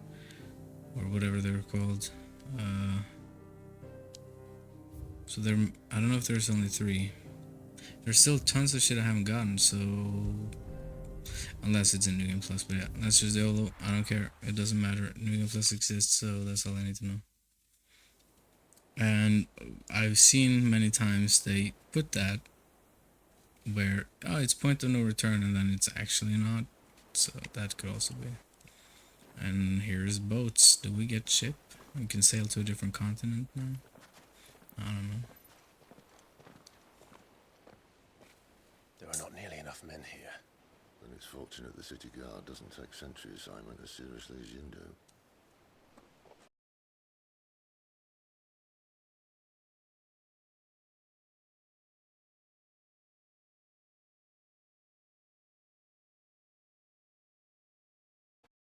or whatever they're called. So there. I don't know if there's only 3. There's still tons of shit I haven't gotten, so unless it's in New Game Plus, but yeah, that's just YOLO. I don't care. It doesn't matter. New Game Plus exists, so that's all I need to know. And I've seen many times they put that where it's point of no return, and then it's actually not. So that could also be. And here's boats. Do we get ship? We can sail to a different continent now. I don't know. There are not nearly enough enough men here. Then it's fortunate the city guard doesn't take sentry assignment as seriously as you do.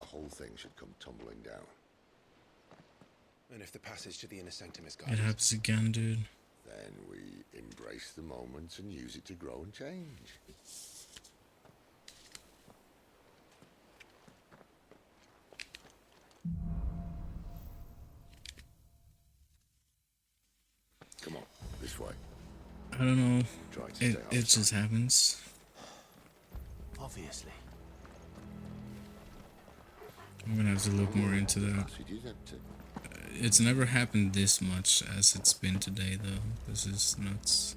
The whole thing should come tumbling down. And if the passage to the inner sanctum is It guarded, happens again, dude. Then we embrace the moment and use it to grow and change. Come on, this way. I don't know. Try to stay It just happens. obviously. I'm gonna have to look more into that. It's never happened this much as it's been today, though. This is nuts.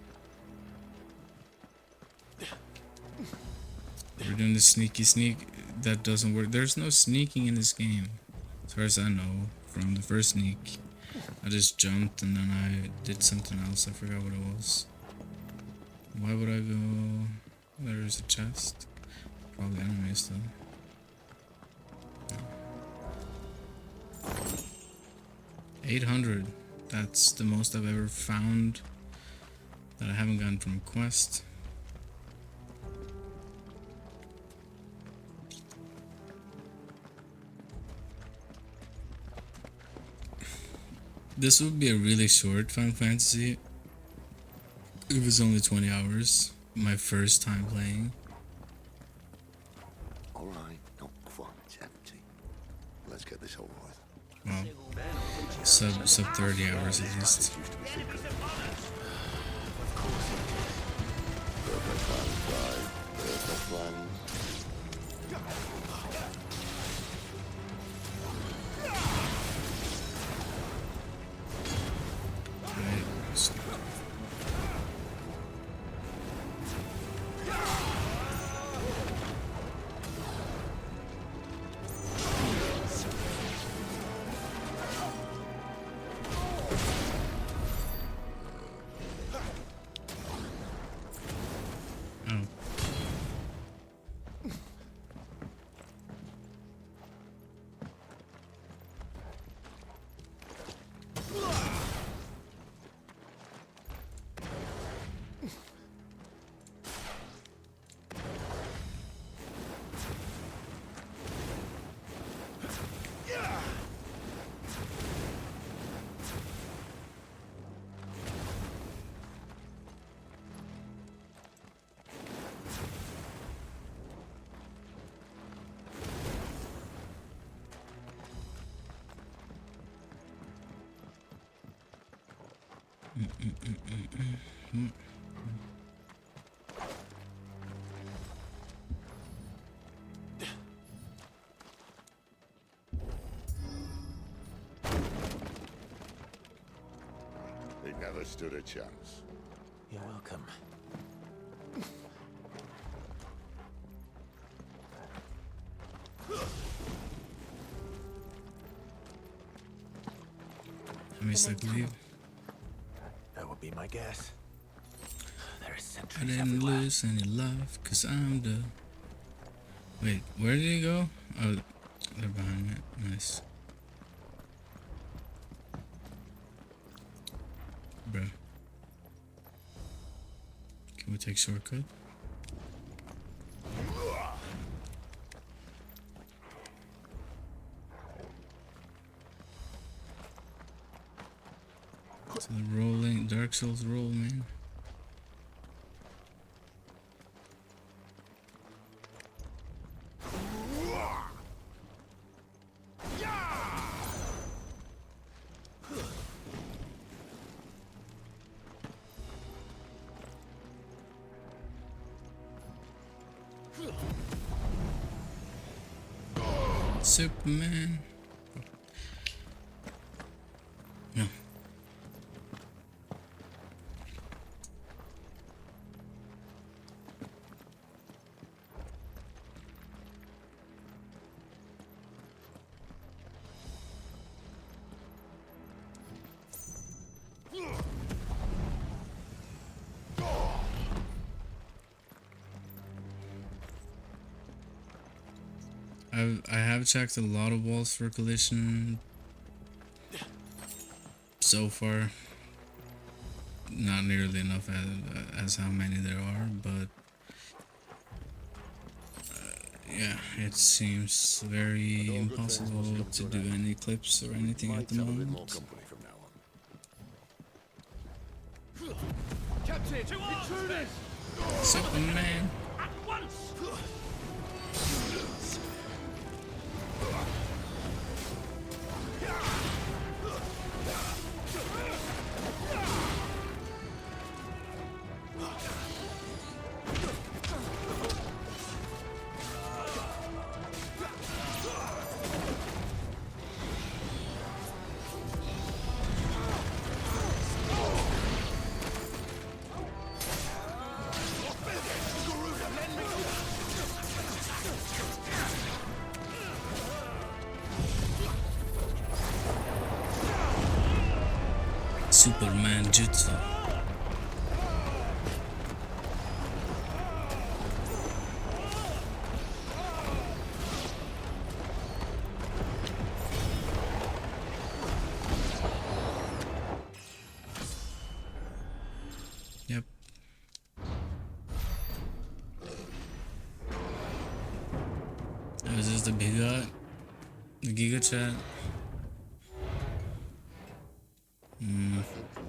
We're doing the sneaky sneak. That doesn't work. There's no sneaking in this game, as far as I know. From the first sneak, I just jumped and then I did something else. I forgot what it was. Why would I go? There's a chest. Probably enemies though. 800. That's the most I've ever found that I haven't gotten from a quest. This would be a really short Final Fantasy. It was only 20 hours. My first time playing. Alright, not quite empty. Let's get this over with. Well, sub 30 hours at least. Perfect plan, guy. Perfect plan. He never stood a chance. You're welcome. I missed that leave. That would be my guess. There is I sentries didn't everywhere. lose any love, cause I'm the... Wait, where did he go? Oh, they're behind me. Nice. Bruh. Can we take shortcut? To the rolling Dark Souls roll, man. Superman. No. I have checked a lot of walls for collision so far. Not nearly enough as how many there are, but yeah, it seems very impossible to do any clips or anything at the moment. Captain, intruders! Superman. At once! Superman Jutsu. Yep. Is this the Giga chat?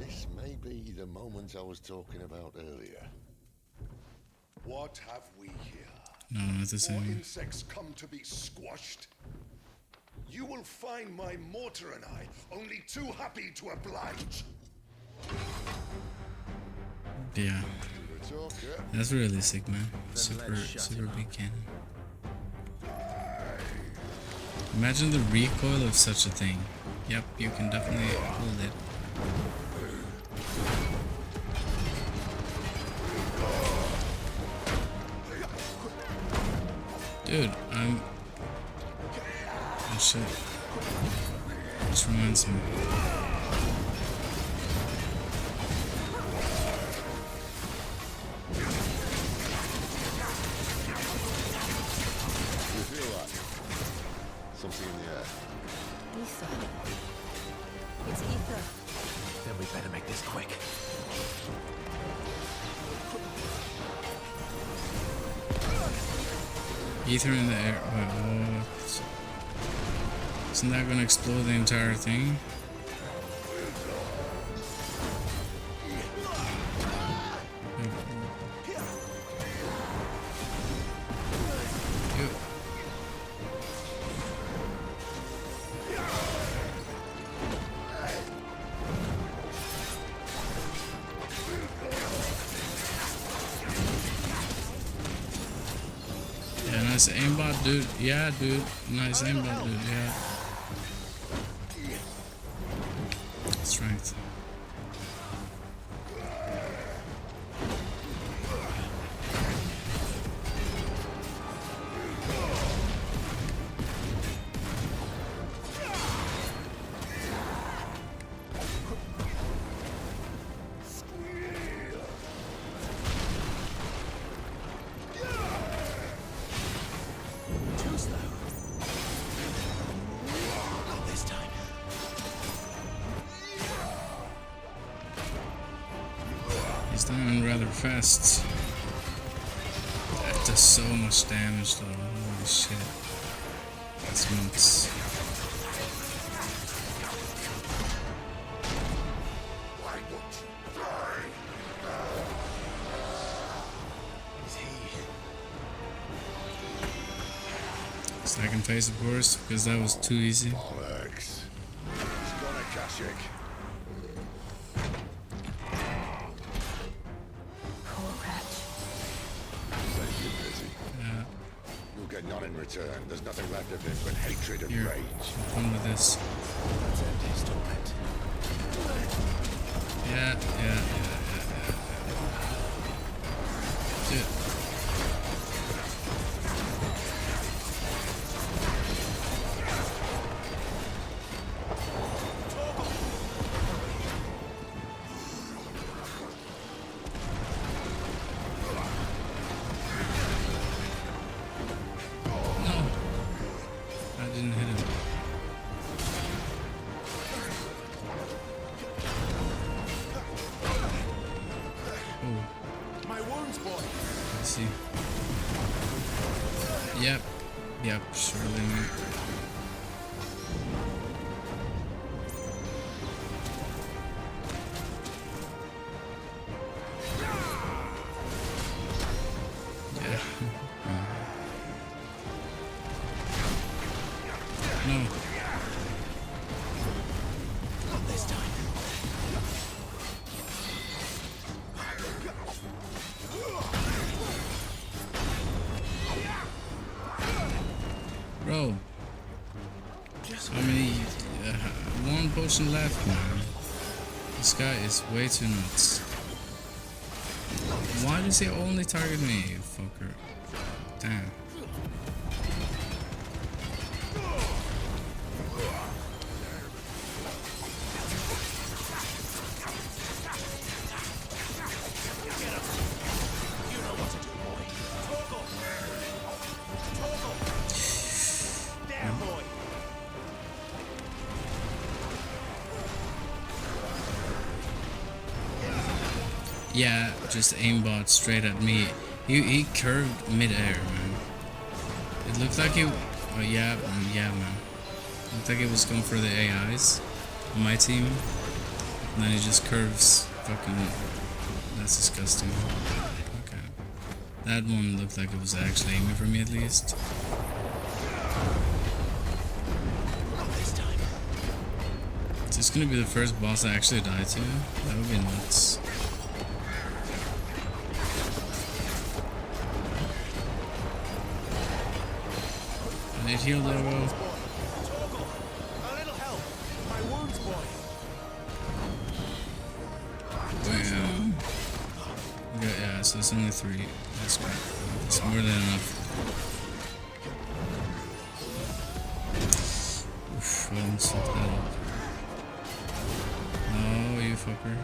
This may be the moment I was talking about earlier. What have we here? No, not the More same. insects come to be squashed. You will find my mortar and I only too happy to oblige. Yeah. That's realistic, man. Super big cannon. Imagine the recoil of such a thing. Yep, you can definitely hold it. Dude, oh shit. This reminds me. You feel that? Something in the air. Ether. It's ether. Then we better make this quick. Ether in the air. Wait, what? Isn't that gonna explode the entire thing? Yeah, nice aimbot, dude. Yeah, dude. Nice aimbot, dude. Yeah. Strength. Too slow. Not this time. He's dying rather fast. That does so much damage though. Holy shit. That's nuts. Second phase, of course, because that was too easy. Bollocks. He's gonna Kashyyyk. Poor wretch. Save you, busy. You'll get none in return. There's nothing left of him but hatred and Here, rage. have fun with this. Let's end his torment. Yeah. Dude. Yep. Yep, surely. Yeah. No. Not this time. Bro. How many? One potion left, man. This guy is way too nuts. Why does he only target me, you fucker? Damn. Yeah, just aimbot straight at me. He curved mid-air, man. It looked like he... Oh, yeah, man. It looked like he was going for the AIs on my team. And then he just curves. Fucking... That's disgusting. Okay. That one looked like it was actually aiming for me at least. Is this gonna be the first boss I actually die to? That would be nuts. I need heal there, bro. A little help. My wounds, boy. Bam. Okay, yeah, so it's only 3. That's good. It's more than enough. Oof, I almost fucked that up. No, you fucker.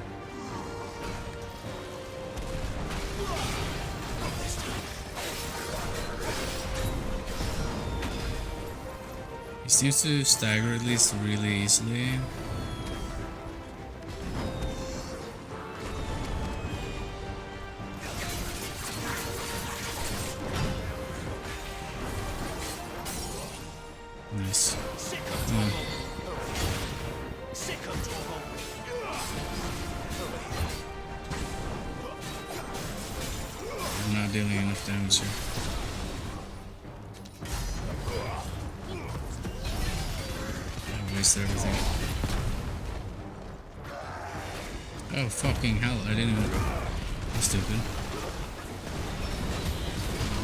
He seems to stagger at least really easily. Nice. I'm not dealing enough damage here. I waste everything. Oh fucking hell, I didn't even... I'm stupid.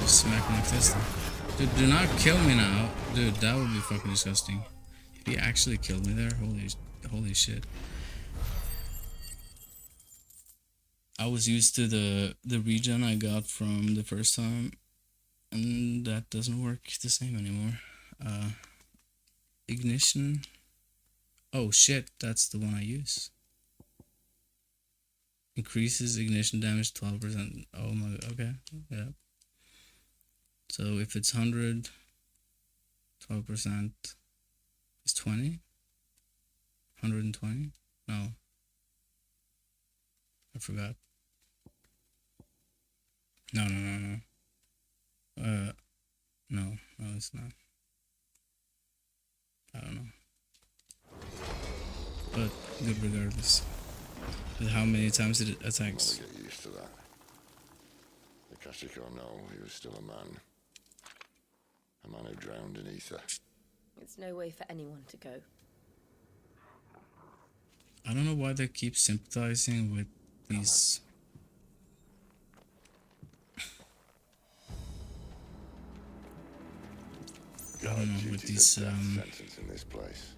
Just smack him like this then. Dude, do not kill me now. Dude, that would be fucking disgusting. If he actually killed me there, holy shit. I was used to the regen I got from the first time, and that doesn't work the same anymore. Ignition. Oh shit, that's the one I use. Increases ignition damage 12%. Oh my, okay, yeah. So if it's 100, 12% is 20? 120? No. I forgot. No. No, it's not. I don't know. But good regardless. With how many times it attacks. I'll get used to that. The Kashiko know he was still a man. A man who drowned in ether. It's no way for anyone to go. I don't know why they keep sympathizing with these. I don't know, with these sentence in this place.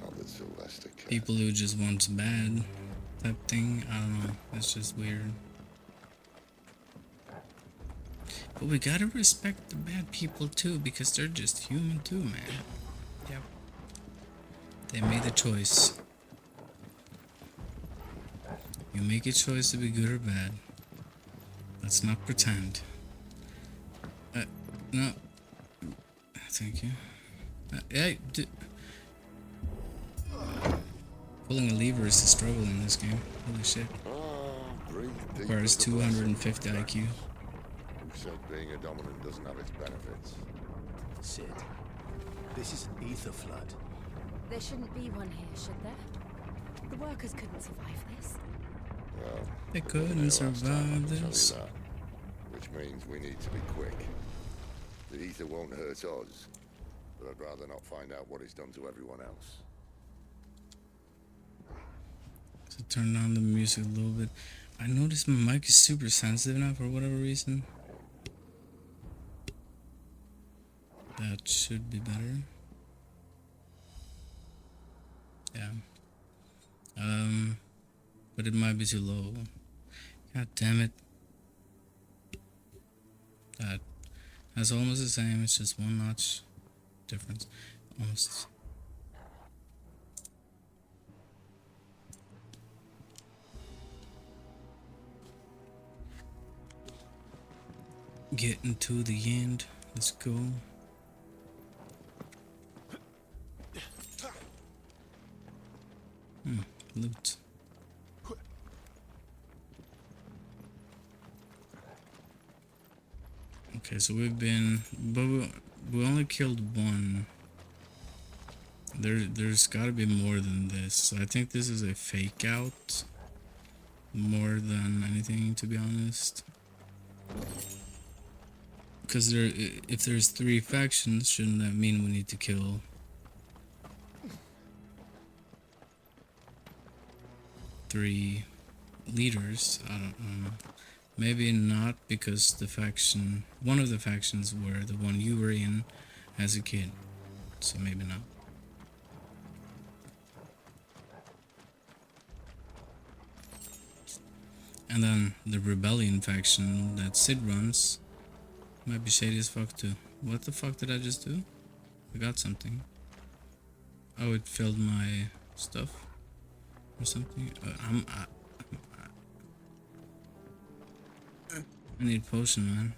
Not that Sylvester cared. people who just want bad type thing. I don't know. It's just weird. But we gotta respect the bad people too, because they're just human too, man. Yep. They made a choice. You make a choice to be good or bad. Let's not pretend. No. Thank you. Hey, pulling a lever is a struggle in this game. Holy shit. Requires 250 IQ. said being a dominant doesn't have its benefits. Sid, this is an ether flood. There shouldn't be one here, should there? The workers couldn't survive this. Well, They wasn't couldn't here last time, survive I can tell you this. that. Which means we need to be quick. The ether won't hurt us, but I'd rather not find out what it's done to everyone else. So turn down the music a little bit. I noticed my mic is super sensitive now for whatever reason. That should be better. Yeah. But it might be too low. God damn it. That's almost the same, it's just one notch difference. Almost. Getting to the end. Let's go. Loot. Okay, so we've been, but we only killed one. There's got to be more than this. So I think this is a fake out more than anything, to be honest. Because if there's 3 factions, shouldn't that mean we need to kill 3 leaders? I don't know. Maybe not, because one of the factions were the one you were in as a kid. So maybe not. And then the rebellion faction that Sid runs might be shady as fuck too. What the fuck did I just do? I got something. Oh, it filled my stuff or something. I need potion, man.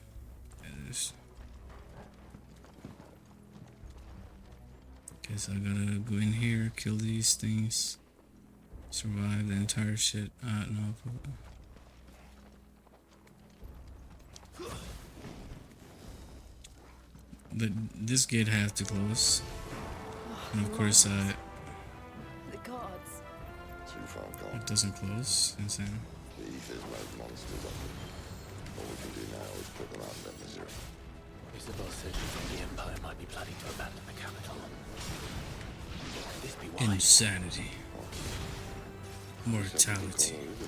Okay, so I gotta go in here, kill these things, survive the entire shit. No. This gate has to close. And of course, The gods. Too far gone. it doesn't close. Insane. The ether's made monsters of them. All we can do now is put them out of their misery. Isabel said she thought the Empire might be planning to abandon the capital. Could this be why? Insanity. Mortality. If ever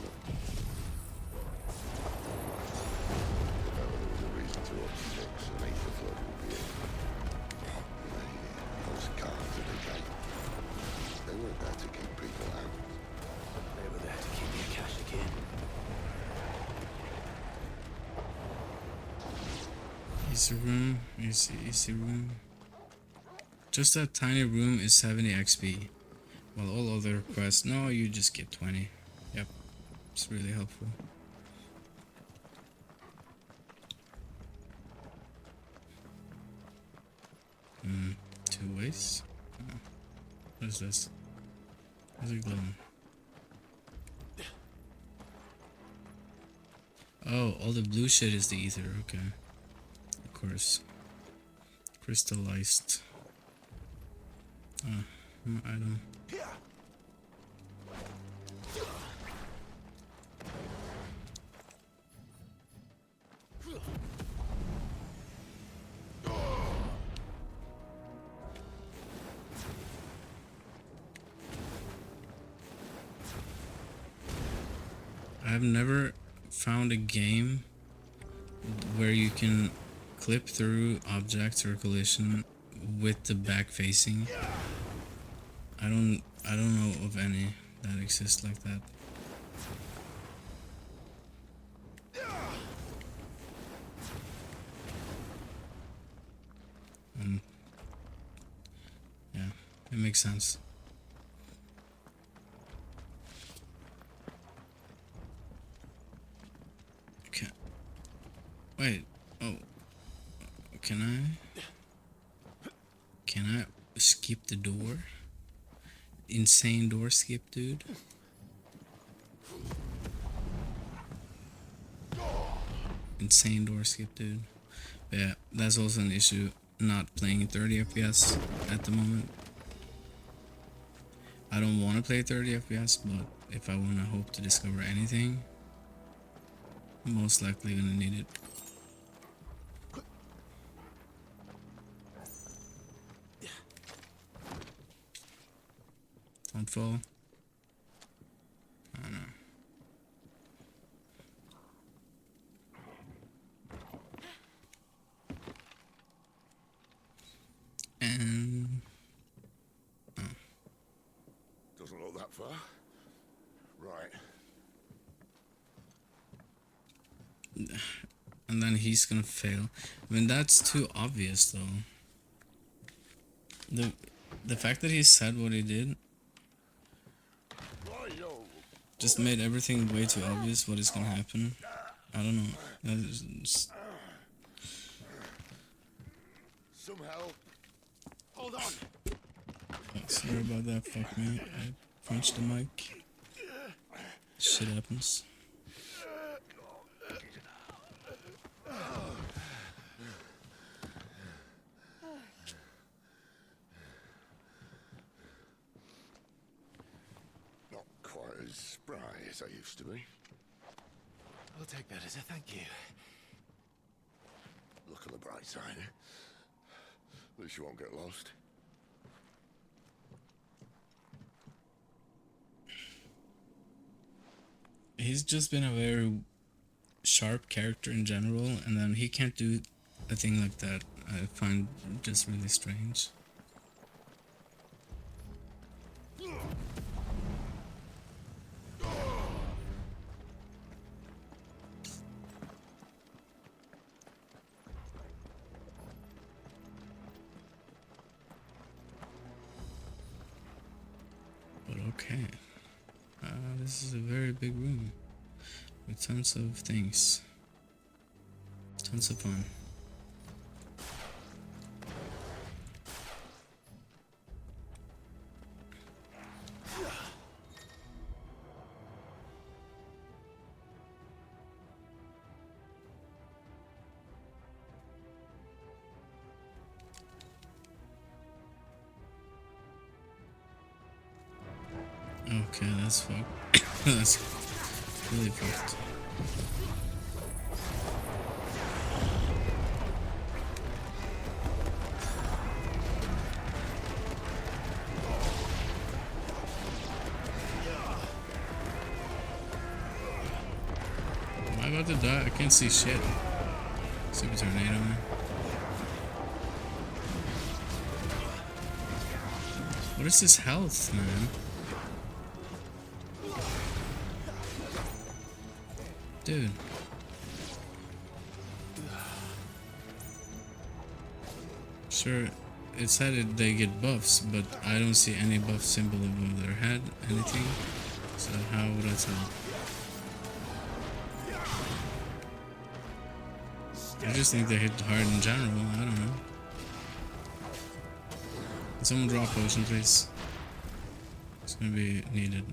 there was a reason to up sticks, an ether flood would be it. Those guards at the gate. They weren't there to keep people out. They were there to keep the Akashic in. Easy room. Easy room. Just that tiny room is 70 XP. While all other quests, no, you just get 20. Yep. It's really helpful. Two ways? Oh. What is this? What's it glowing? Oh, all the blue shit is the ether, okay. Of course. Crystallized. Item. I've never found a game where you can clip through objects or collision with the back facing. I don't know of any that exist like that. Yeah, it makes sense. Okay. Wait. Oh. Can I skip the door? Insane door skip, dude. insane door skip, dude. But yeah, that's also an issue, not playing 30 FPS at the moment. I don't want to play 30 FPS, but if I want to hope to discover anything, I'm most likely gonna need it. Don't fall. I don't know. And Doesn't look that far. Right. and then he's gonna fail. I mean, that's too obvious, though. The fact that he said what he did just made everything way too obvious what is gonna happen. I don't know. That is just... Some help. Hold on. Oh, sorry about that. Fuck me. I punched the mic. Shit happens. Not quite as spry as I used to be. I'll take that as a thank you. Look on the bright side. At least you won't get lost. He's just been a very sharp character in general, and then he can't do a thing like that. I find just really strange. But okay. This is a very big room with tons of things. Tons of fun. Okay, that's fucked. That's really fucked. Am I about to die? I can't see shit. Super tornado, man. What is this health, man? Dude. Sure, it said they get buffs, but I don't see any buff symbol above their head, anything. So how would I tell? I just think they hit hard in general, I don't know. Can someone draw a potion, please? It's gonna be needed.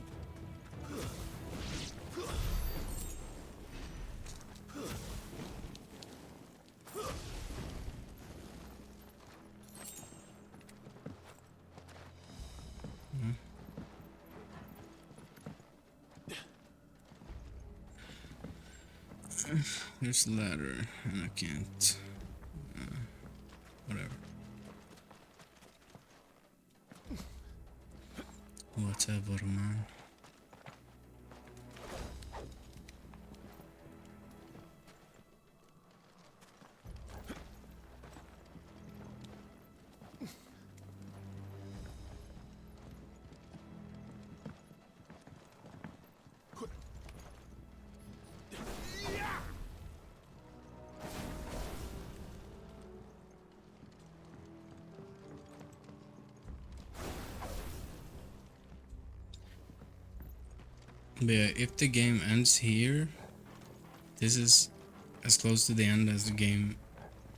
There's a ladder, and I can't. Whatever. Whatever, man. But yeah, if the game ends here, this is as close to the end as the game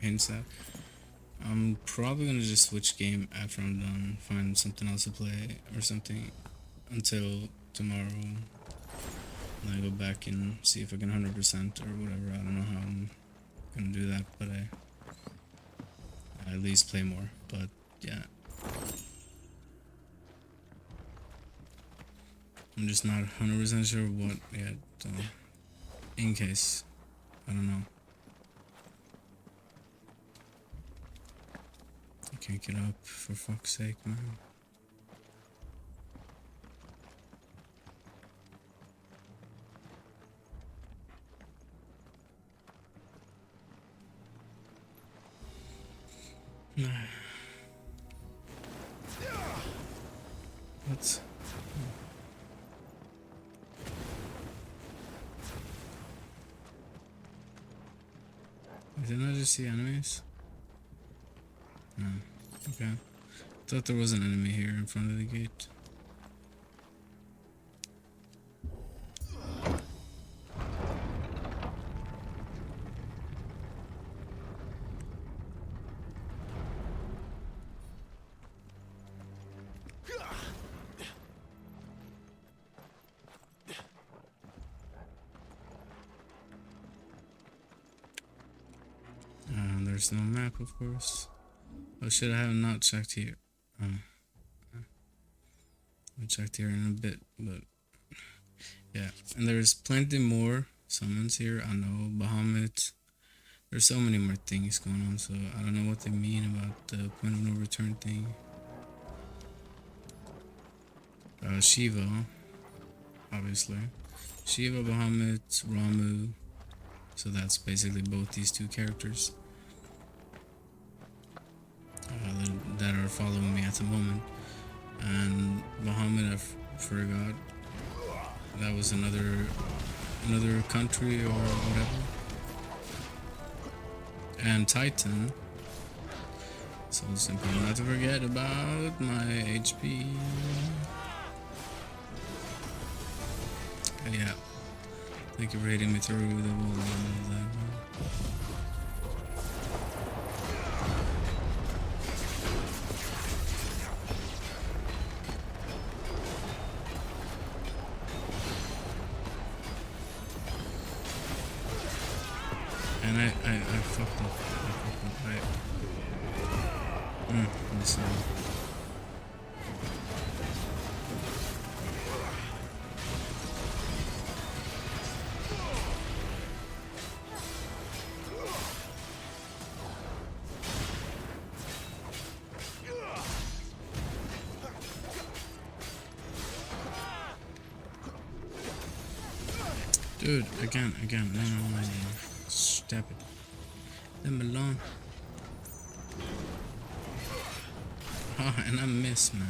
hints at. I'm probably gonna just switch game after I'm done, find something else to play or something until tomorrow. And I go back and see if I can 100% or whatever. I don't know gonna do that, but I at least play more. But yeah, I'm just not 100% sure what yet. So in case, I don't know. I can't get up, for fuck's sake, man. What? Didn't I just see enemies? No. Okay. Thought there was an enemy here in front of the gate. There's no map, of course. Oh shit, I have not checked here. I'll check here in a bit, but yeah. And there's plenty more summons here. I know, Bahamut. There's so many more things going on, so I don't know what they mean about the point of no return thing. Shiva, obviously. Shiva, Bahamut, Ramu. So that's basically both these two characters. That are following me at the moment. And Bahamut, I forgot. That was another country or whatever. And Titan. So simple not to forget about my HP. Yeah. Thank you for hitting me through the wall. And I fucked up. Listen. Dude, again, no. Stop it. Leave me alone. Oh, and I miss, man.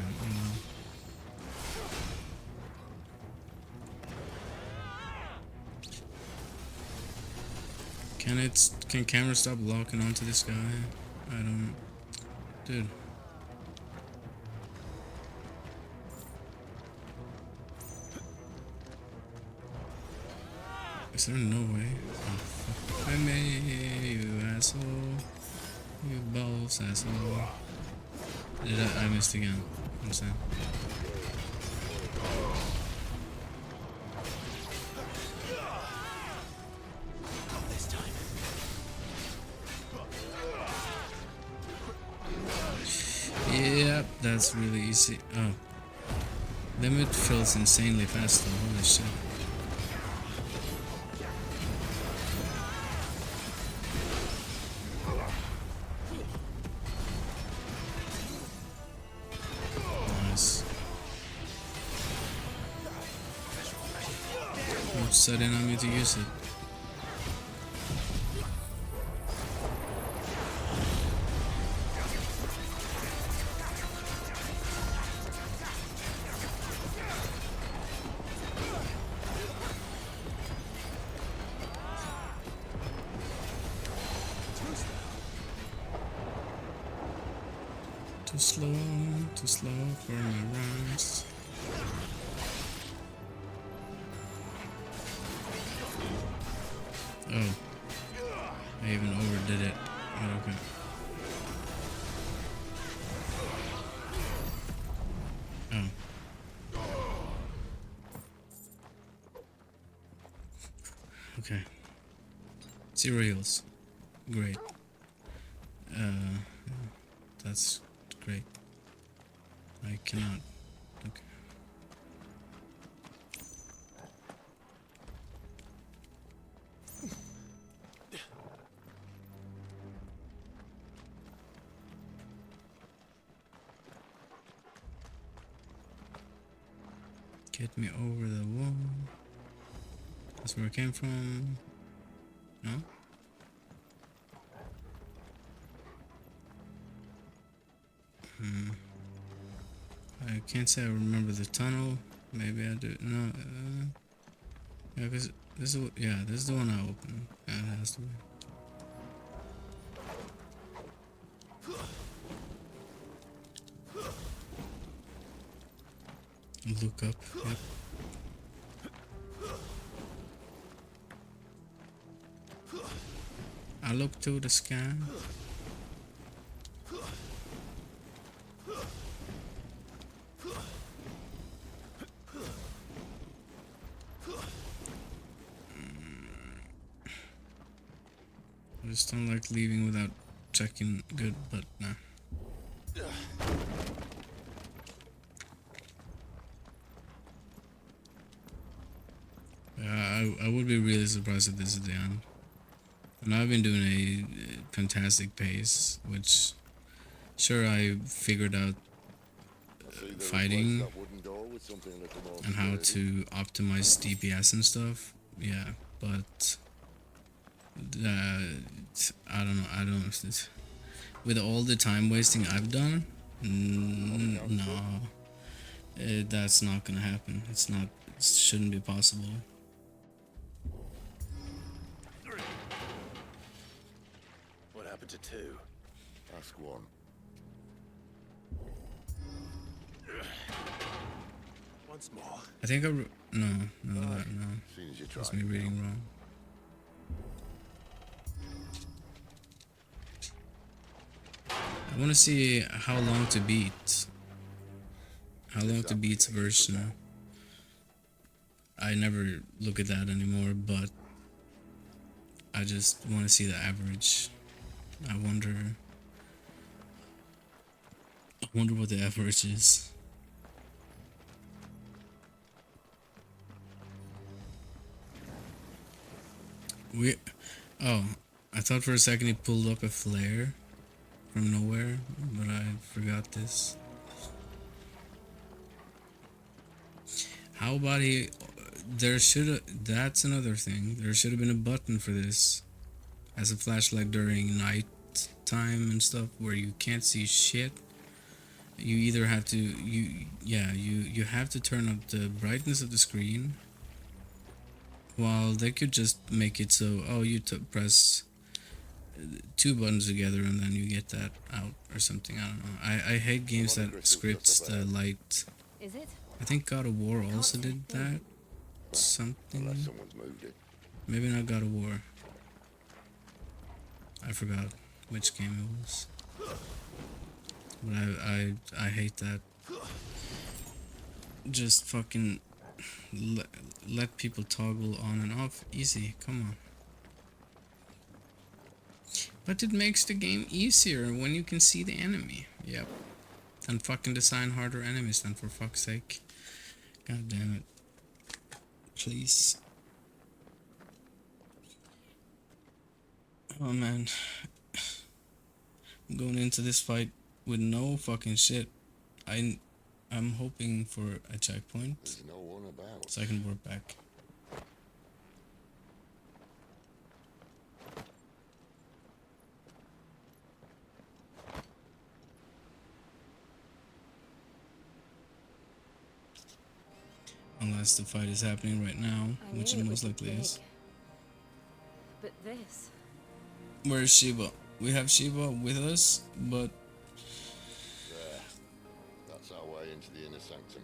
Can camera stop locking onto this guy? I don't... Dude. Is there no way? Oh, fuck. I may, you asshole. You balls, asshole. I missed again. I'm saying. Yep, that's really easy. Oh. Limit fills insanely fast though, holy shit. Sudden on me to use it. Too slow for my runs. Oh, I even overdid it. Oh, okay. Oh. Okay. 0 heals. great. That's great. I cannot. Okay. Get me over the wall. That's where I came from. No? I can't say I remember the tunnel. Maybe I do. No. Yeah, cause this is this is the one I opened. Yeah, it has to be. Look up. Yep. I look to the sky. I just don't like leaving without checking good, but nah. I would be really surprised if this is the end. And I've been doing a fantastic pace, which sure I figured out fighting and how to optimize DPS and stuff. Yeah, but I don't know. With all the time wasting I've done, no, that's not gonna happen. It shouldn't be possible. What happened to 2? Ask 1. Once more. I think no. That's me reading wrong. I want to see how long to beat. How long to beat's version. I never look at that anymore, but I just want to see the average. I wonder what the average is. I thought for a second he pulled up a flare from nowhere, but I forgot this. How about that's another thing. There should have been a button for this as a flashlight during night time and stuff where you can't see shit. You either have to you have to turn up the brightness of the screen, while they could just make it so you press 2 buttons together and then you get that out or something. I don't know. I hate games that scripts the light. Is it? I think God of War also did that. Something. Maybe not God of War. I forgot which game it was. But I hate that. Just fucking let people toggle on and off easy. Come on. But it makes the game easier when you can see the enemy. Yep. And fucking design harder enemies then, for fuck's sake. God damn it. Please. Oh man. I'm going into this fight with no fucking shit. I'm hoping for a checkpoint so I can warp back. Unless the fight is happening right now, which it most likely is. But this... Where is Shiva? We have Shiva with us, but... There. That's our way into the inner sanctum.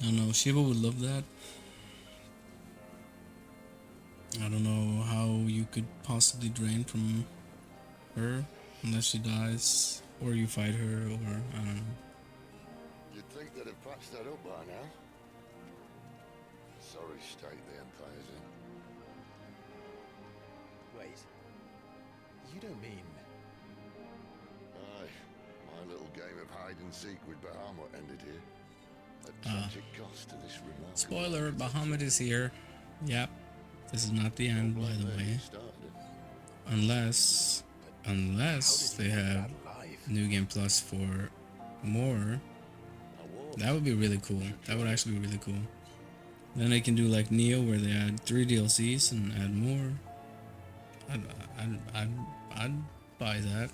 I don't know, Shiva would love that. I don't know how you could possibly drain from her, unless she dies, or you fight her, or I don't know. You'd think they'd have patched that up by now. Sorry state the Empire's in. Wait. You don't mean... Aye, my little game of hide and seek with Bahamut ended here. A tragic cost to this remarkable... Spoiler, Bahamut is here. Yep. This is not the end, by the way. Unless they have New Game Plus for more. That would be really cool. That would actually be really cool. Then they can do like Neo, where they add 3 DLCs and add more. I'd buy that.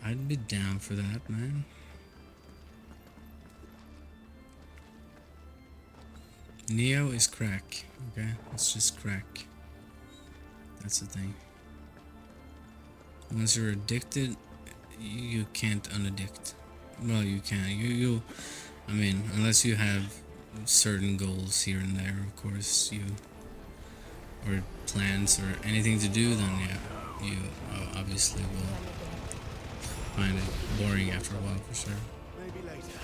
I'd be down for that, man. Neo is crack, okay? It's just crack. That's the thing. Once you're addicted, you can't unaddict. Well, you can. I mean, unless you have certain goals here and there, of course, or plans or anything to do, then yeah, you obviously will find it boring after a while, for sure. Maybe later.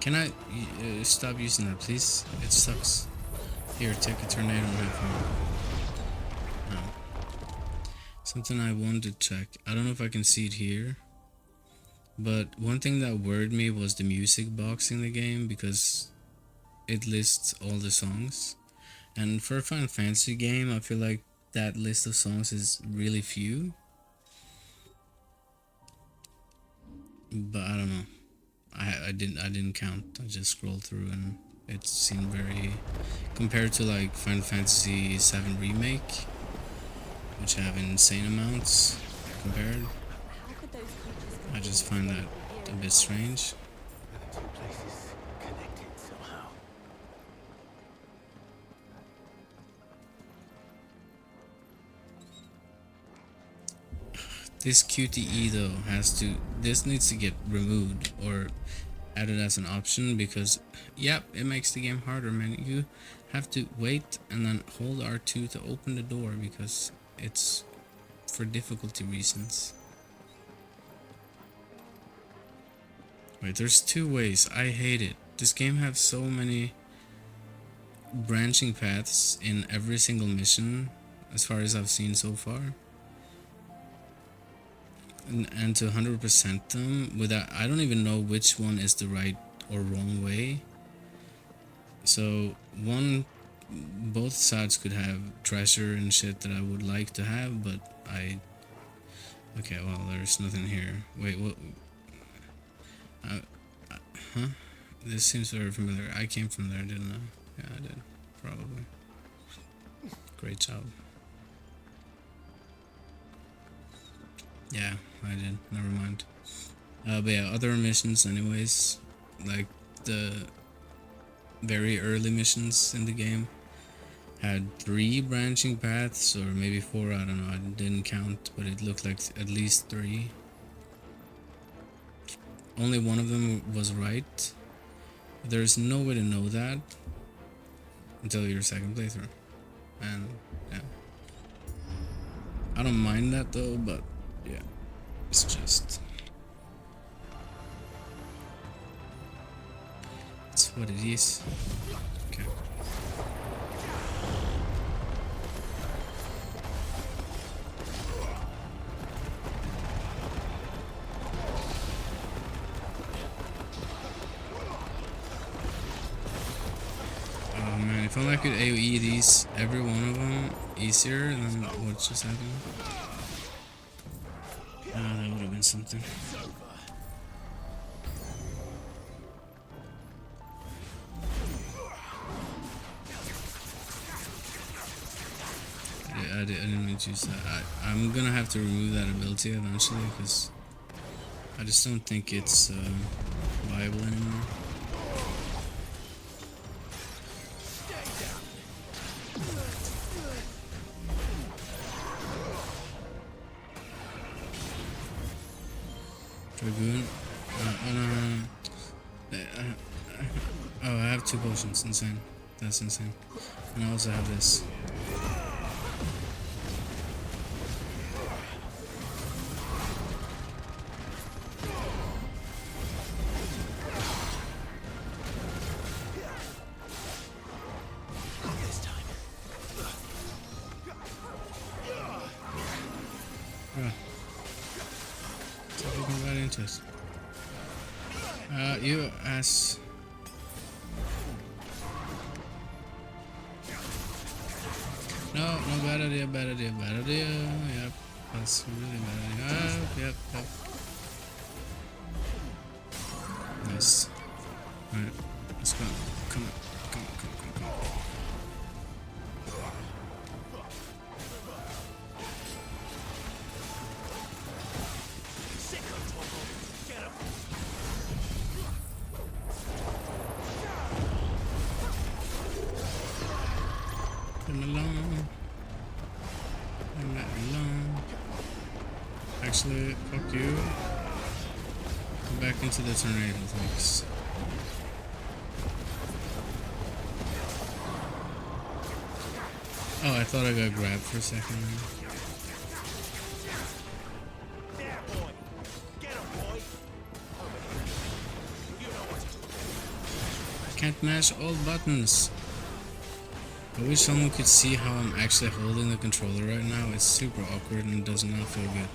Can I stop using that, please? It sucks. Here, take a tornado and have fun. No. Something I wanted to check. I don't know if I can see it here. But one thing that worried me was the music box in the game, because it lists all the songs. And for a Final Fantasy game, I feel like that list of songs is really few. But I don't know. I didn't count. I just scrolled through and it seemed very, compared to like Final Fantasy VII Remake, which have insane amounts compared. I just find that a bit strange. The two places connected somehow. This QTE though this needs to get removed or added as an option, because yep, it makes the game harder, man. You have to wait and then hold R2 to open the door because it's for difficulty reasons. Wait, there's 2 ways. I hate it. This game has so many branching paths in every single mission as far as I've seen so far. And to 100% them without, I don't even know which one is the right or wrong way. So both sides could have treasure and shit that I would like to have, but okay, well, there's nothing here. Wait, what? Huh? This seems very familiar. I came from there, didn't I? Yeah, I did. Probably. Great job. Yeah, I did. Never mind. But yeah, other missions anyways, like the very early missions in the game had 3 branching paths, or maybe 4, I don't know, I didn't count, but it looked like at least 3. Only one of them was right. There's no way to know that until your second playthrough. And yeah, I don't mind that though, but yeah, it's just, it's what it is. Okay. Oh man, if only I could AoE these, every one of them, easier than what just happened. Ah, that would have been something. I didn't mean to use that. I'm gonna have to remove that ability eventually, because I just don't think it's viable anymore. Dragoon. Oh, I have 2 potions. Insane. That's insane. And I also have this. You ass. No, bad idea, bad idea, bad idea. Yep, that's really bad idea. Yep. Nice. Alright, let's go. Come on. Actually, fuck you. Go back into the tornado, thanks. Oh, I thought I got grabbed for a second. I can't mash all buttons. I wish someone could see how I'm actually holding the controller right now. It's super awkward and does not feel good.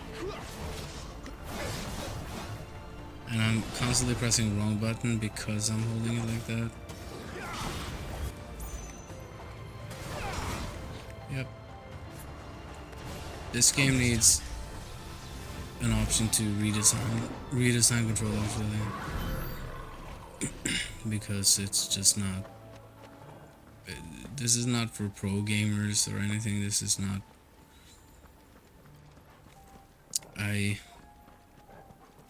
And I'm constantly pressing the wrong button because I'm holding it like that. Yep. This game needs an option to redesign controllers really. Because it's just not. This is not for pro gamers or anything. This is not.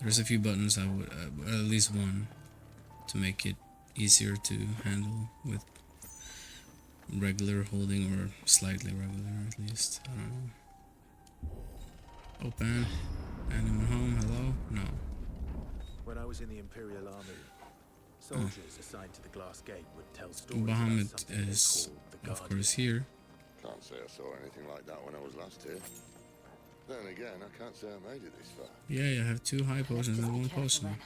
There's a few buttons I would, at least one, to make it easier to handle with regular holding or slightly regular at least. I don't know. Open. Anyone home? Hello? No. When I was in the Imperial Army, soldiers assigned to the glass gate would tell stories Bahamut about something they is, called the of Guardian. course, here. Can't say I saw anything like that when I was last here. Then again, I can't say I made it this far. Yeah, I have 2 high potions and 1 potion.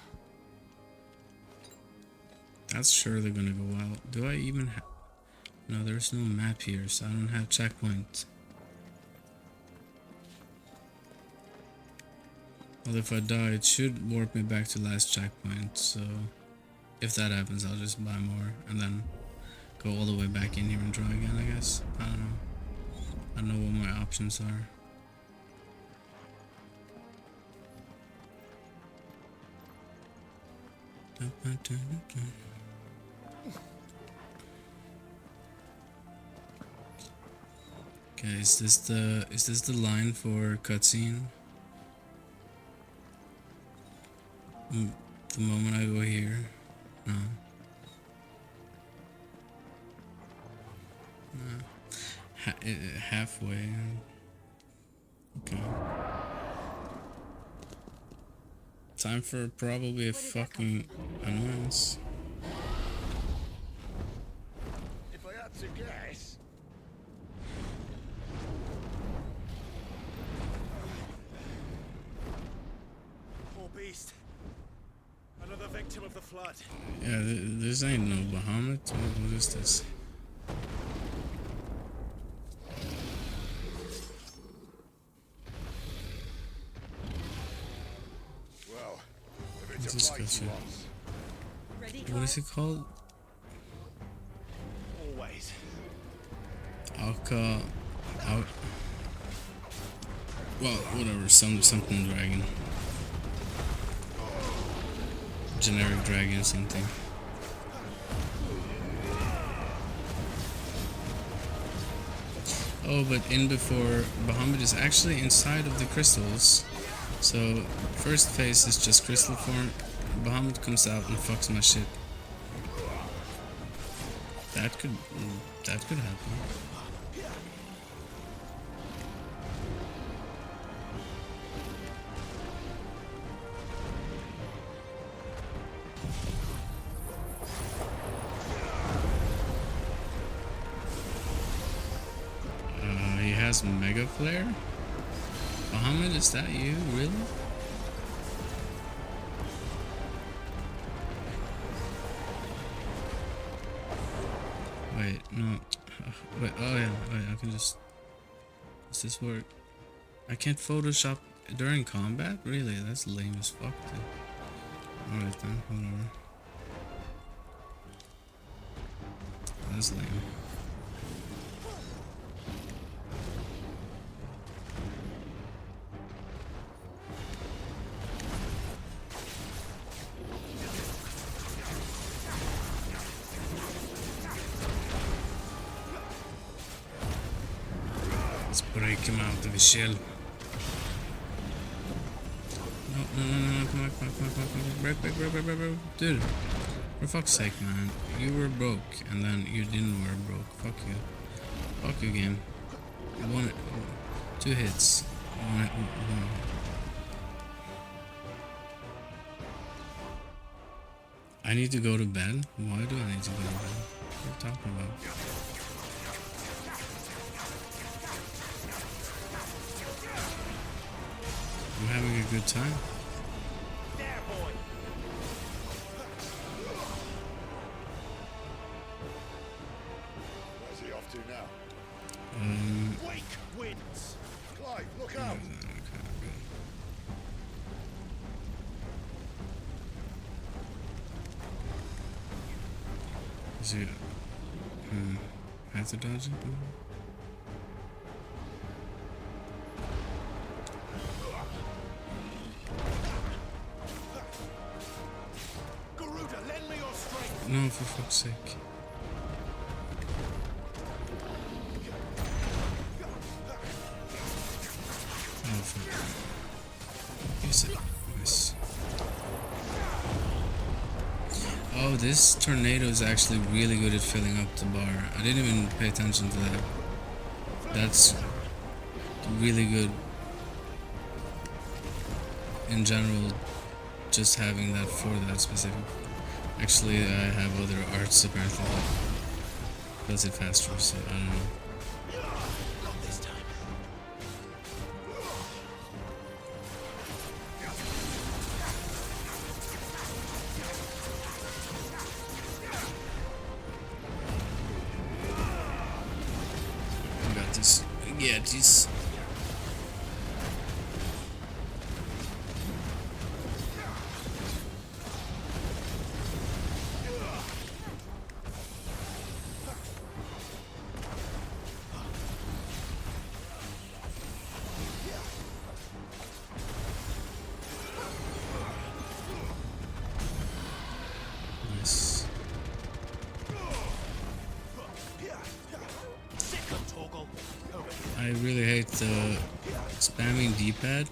That's surely gonna go well. Do I even have... No, there's no map here, so I don't have checkpoint. Well, if I die, it should warp me back to last checkpoint, so... If that happens, I'll just buy more, and then go all the way back in here and try again, I guess. I don't know. I don't know what my options are. Okay, is this the line for cutscene? The moment I go here? No. Halfway. Okay. Time for probably a fucking annoyance. If I had to guess. Poor beast. Another victim of the flood. Yeah, this ain't no Bahamut. What is this? Well, if What's it's this a fight guy's he name? wants. What is it called? Always. Alka... Well, whatever. Something dragon. Generic dragon something. Oh, but in before, Bahamut is actually inside of the crystals. So, first phase is just crystal form. Bahamut comes out and fucks my shit. That could happen. has Mega Flare? Muhammad, is that you? Really? Wait, no. Wait, oh yeah, wait, I can just... Does this work? I can't Photoshop during combat? Really? That's lame as fuck, dude. Alright then, whatever. That's lame. Let's break him out of his shell. No, come on, break. Dude, for fuck's sake, man. You were broke, and then you didn't were broke. Fuck you. Fuck you, game. One, 2 hits. One. I need to go to bed? Why do I need to go to bed? What are you talking about? I'm having a good time. Where's he off to now? Wake winds! Clive, look out! Is he... I have to dodge it? Garuda, lend me your strength! No, for fuck's sake. Oh, fuck. Use it. Nice. Oh, this tornado is actually really good at filling up the bar. I didn't even pay attention to that. That's really good in general, just having that for that specific. Actually, I have other arts apparently that does it faster, so I don't know. Not this time. I got this. Yeah, jeez. Nice. I really hate spamming D-pad.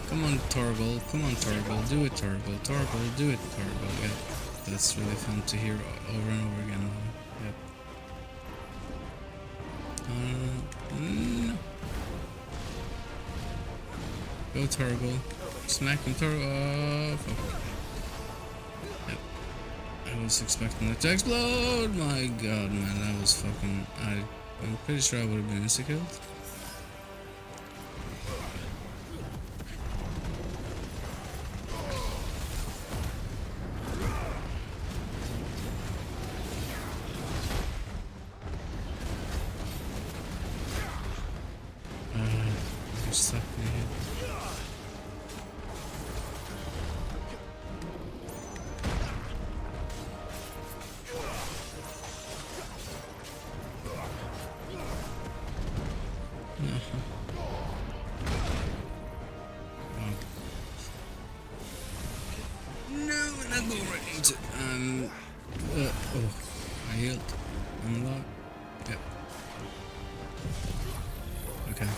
Come on, Torgal. Come on, Torgal. Do it, Torgal. Torgal, do it, Torgal. Yeah, that's really fun to hear over and over again. Yep. No. Go, Torgal. Smack him, Torgal. Oh, fuck. Yep. I was expecting it to explode. My god, man. That was fucking... I'm pretty sure I would have been insta-killed. You're stuck in here. No. No, not go right into oh, I healed. Unlock. Yep. Okay.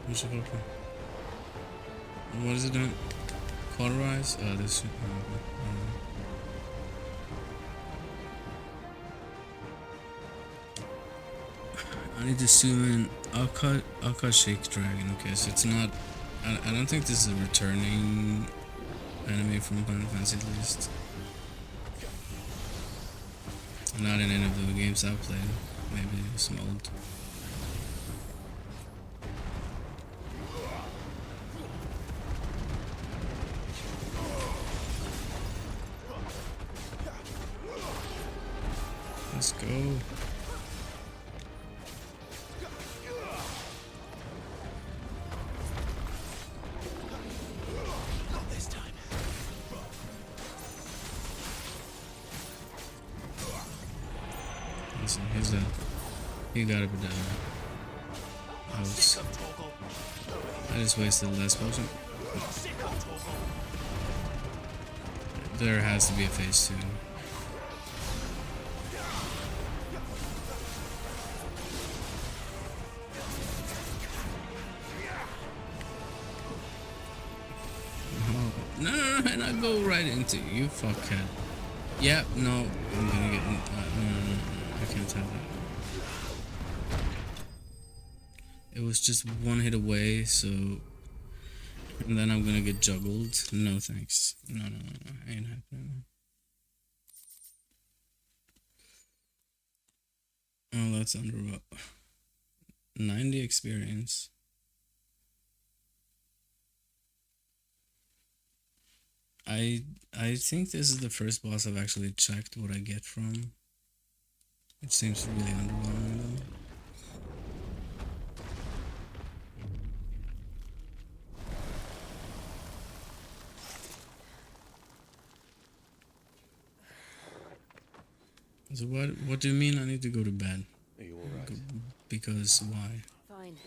What's it open? What is it doing? Cauterize? Oh, this shit. I need to zoom in. Aka Shake Dragon. Okay, so it's not. I don't think this is a returning enemy from Final Fantasy at least. Not in any of the games I've played. Maybe some old. Let's go. Not this time. Listen, here's that. You gotta be done. I just wasted the last potion. There has to be a phase 2. No, and I go right into you, fuckhead. Yep, no, I'm gonna get. No, I can't have that. It was just one hit away, so. And then I'm gonna get juggled. No thanks. No, ain't happening. Oh, that's under what? 90 experience. I think this is the first boss I've actually checked what I get from. It seems really underwhelming though. So what do you mean I need to go to bed? Are you alright? Because why? Fine.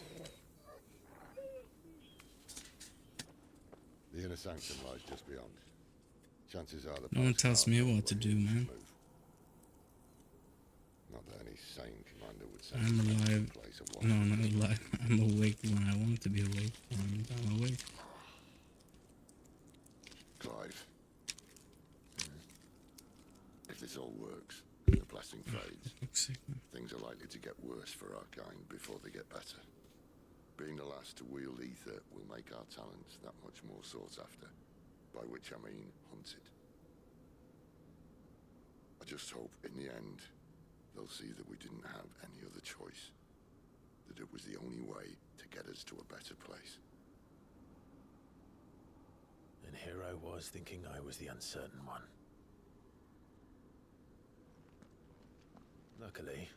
The inner sanctum lies just beyond. Chances are the No one tells me what to do, man. Not that any sane commander would say I'm alive. No, not alive. I'm awake when I want to be awake. I'm awake. Clive. If this all works, and the blessing fades, things are likely to get worse for our kind before they get better. Being the last to wield ether will make our talents that much more sought after, by which I mean hunted. I just hope in the end they'll see that we didn't have any other choice, that it was the only way to get us to a better place. And here I was thinking I was the uncertain one. Luckily,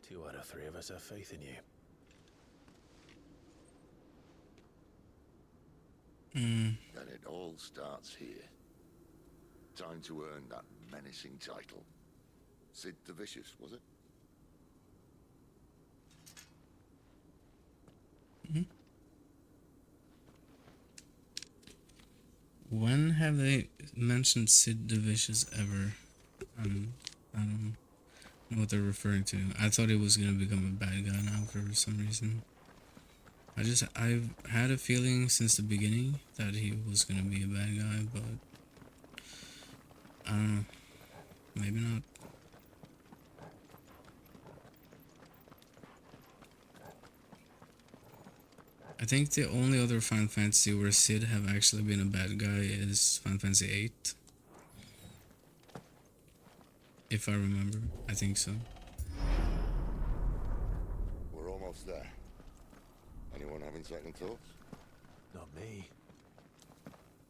2 out of 3 of us have faith in you. And it all starts here. Time to earn that menacing title. Sid the Vicious, was it? When have they mentioned Sid the Vicious ever? I don't know what they're referring to. I thought he was gonna become a bad guy now for some reason. I've had a feeling since the beginning that he was gonna be a bad guy, but I don't know. Maybe not. I think the only other Final Fantasy where Sid have actually been a bad guy is Final Fantasy VIII. If I remember, I think so. We're almost there. Anyone having second thoughts? Not me.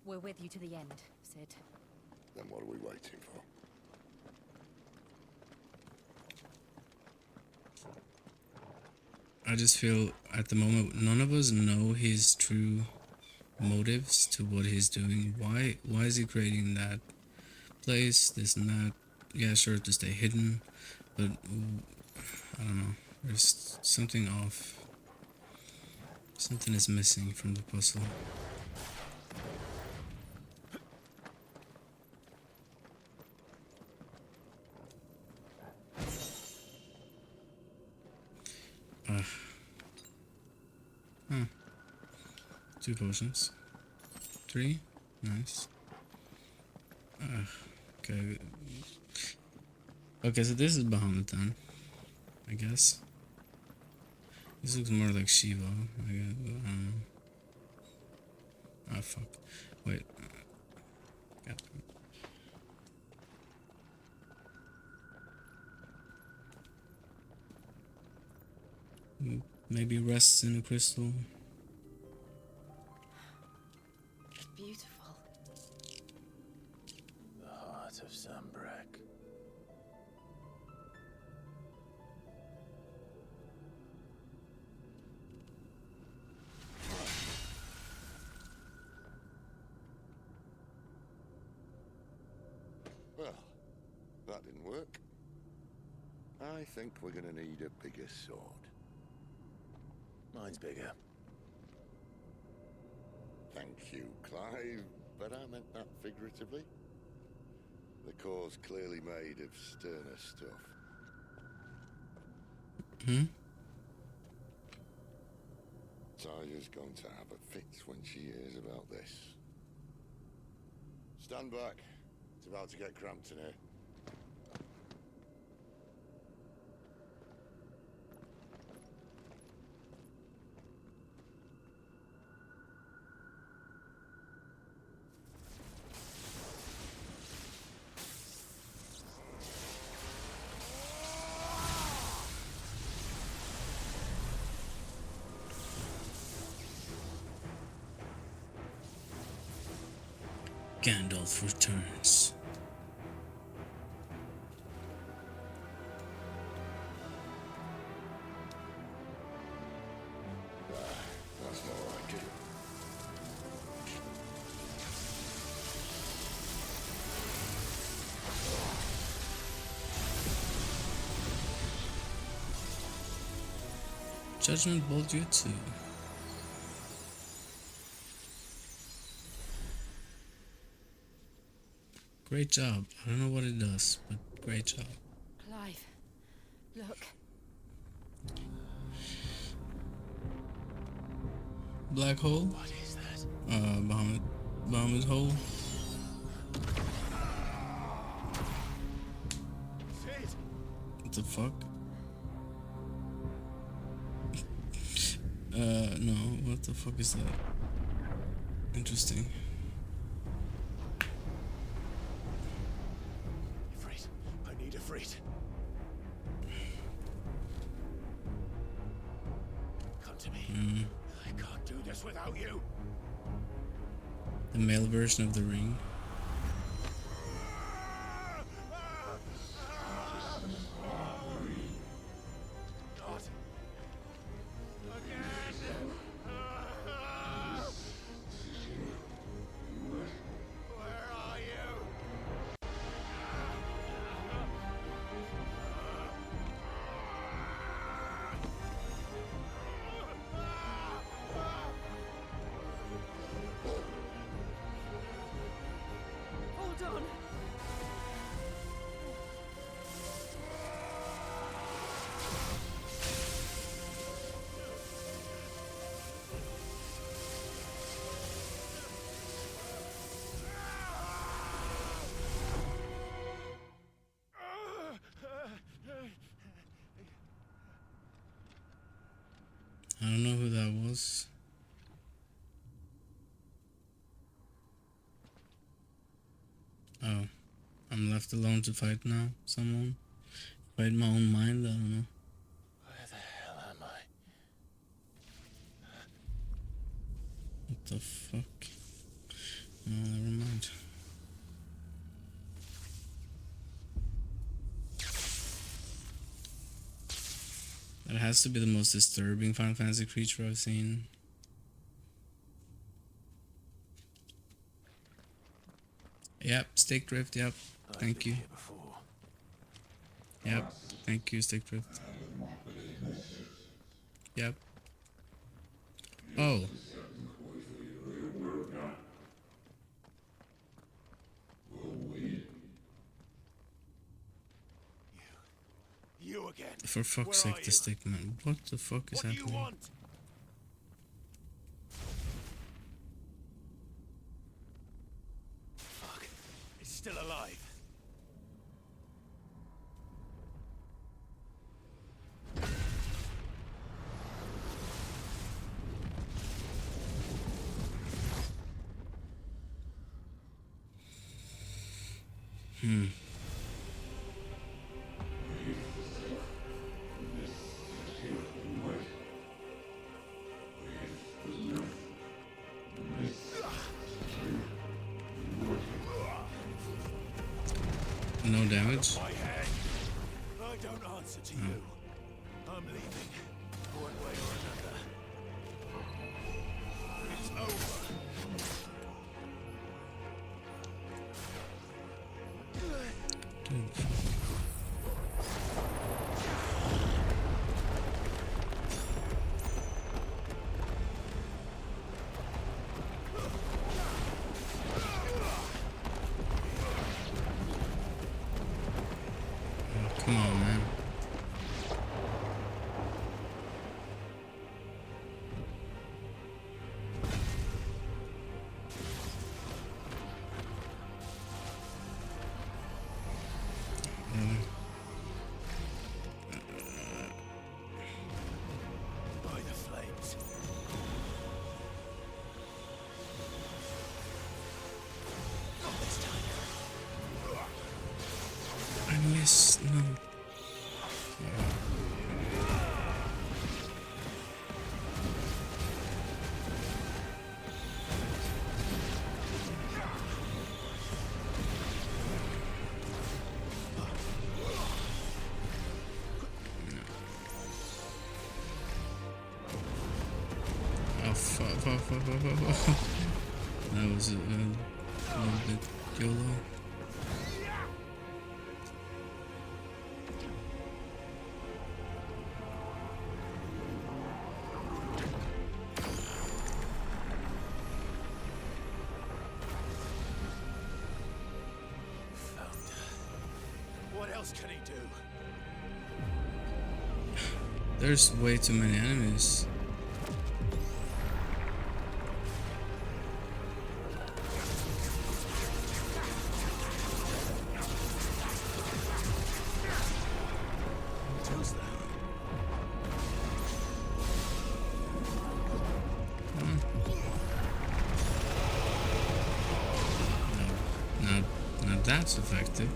We're with you to the end, Sid. Then what are we waiting for? I just feel at the moment none of us know his true motives to what he's doing. Why is he creating that place, this and that? Yeah, sure, to stay hidden, but I don't know. There's something off. Something is missing from the puzzle. Huh. 2 potions. 3? Nice. Okay. Okay, so this is Bahamut then, I guess. This looks more like Shiva. I guess. Ah, fuck. Wait. God. Maybe rests in a crystal. Beautiful. The heart of Zambrak. Well, that didn't work. I think we're gonna need a bigger sword. Mine's bigger. Thank you, Clive, but I meant that figuratively. The core's clearly made of sterner stuff. Taya's going to have a fit when she hears about this. Stand back. It's about to get cramped in here. Gandalf returns. That's more like it. Judgment Bolt Jutsu. Great job. I don't know what it does, but great job. Clive, look. Black hole? What is that? Bahamut hole. What the fuck? No, what the fuck is that? Interesting. Ifrit, I need Ifrit. Come to me. I can't do this without you. The male version of the ring. Hold on. I don't know who that was. Oh, I'm left alone to fight now. Someone fight my own mind. I don't know. Where the hell am I? What the fuck? Oh, never mind. That has to be the most disturbing Final Fantasy creature I've seen. Yep, Stick Drift, yep. Thank you. Yep, thank you, Stick Drift. Yep. Oh. You again. For fuck's sake, the stick, man. What the fuck is happening? What do you want? Fuck. It's still alive. No damage. I don't answer to you. I'm leaving, one way or another. It's over. Come on, man. By the flames. Not this time. I missed. No. Oh, fuck. That was a little bit YOLO. What else can he do? There's way too many enemies. Who's that? Not that's effective.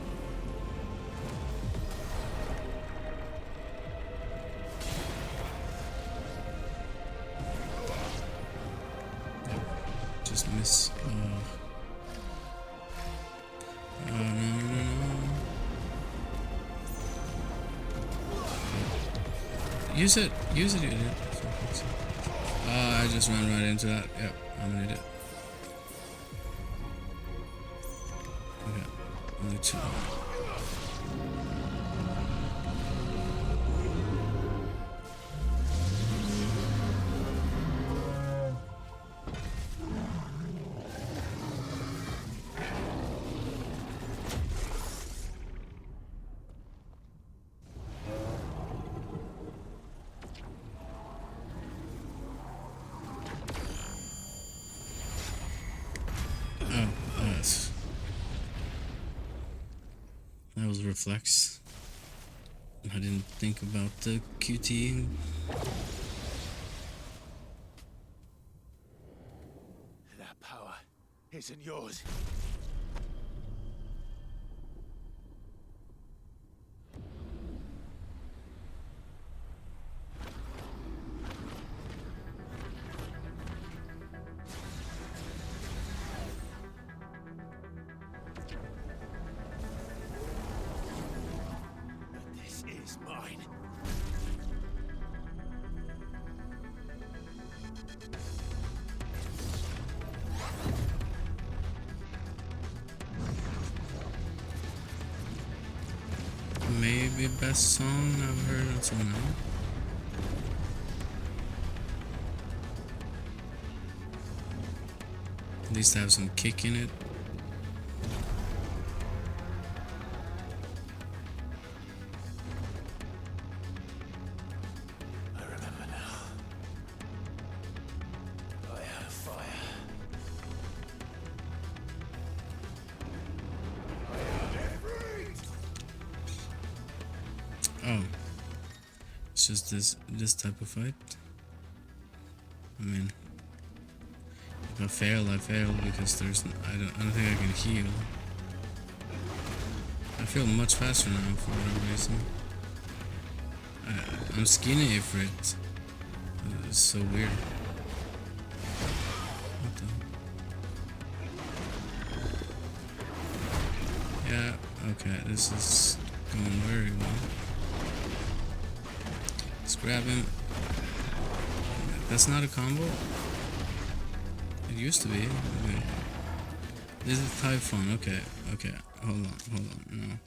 Just miss. No. Use it, you idiot. I just ran right into that. Yep, I'm an idiot. Okay, only two. That was reflex. I didn't think about the QTing. That power isn't yours. This is mine. Maybe best song I've heard until now. At least have some kick in it. I remember now. I had a fire. Oh, it's just this type of fight. I mean, if I fail, I fail because I don't think I can heal. feel much faster now for whatever reason. I'm skinny for it. It's so weird. What the? Yeah, okay, this is going very well. Let's grab him. That's not a combo? It used to be. Okay. This is Typhon. Okay, okay. Hold on. No.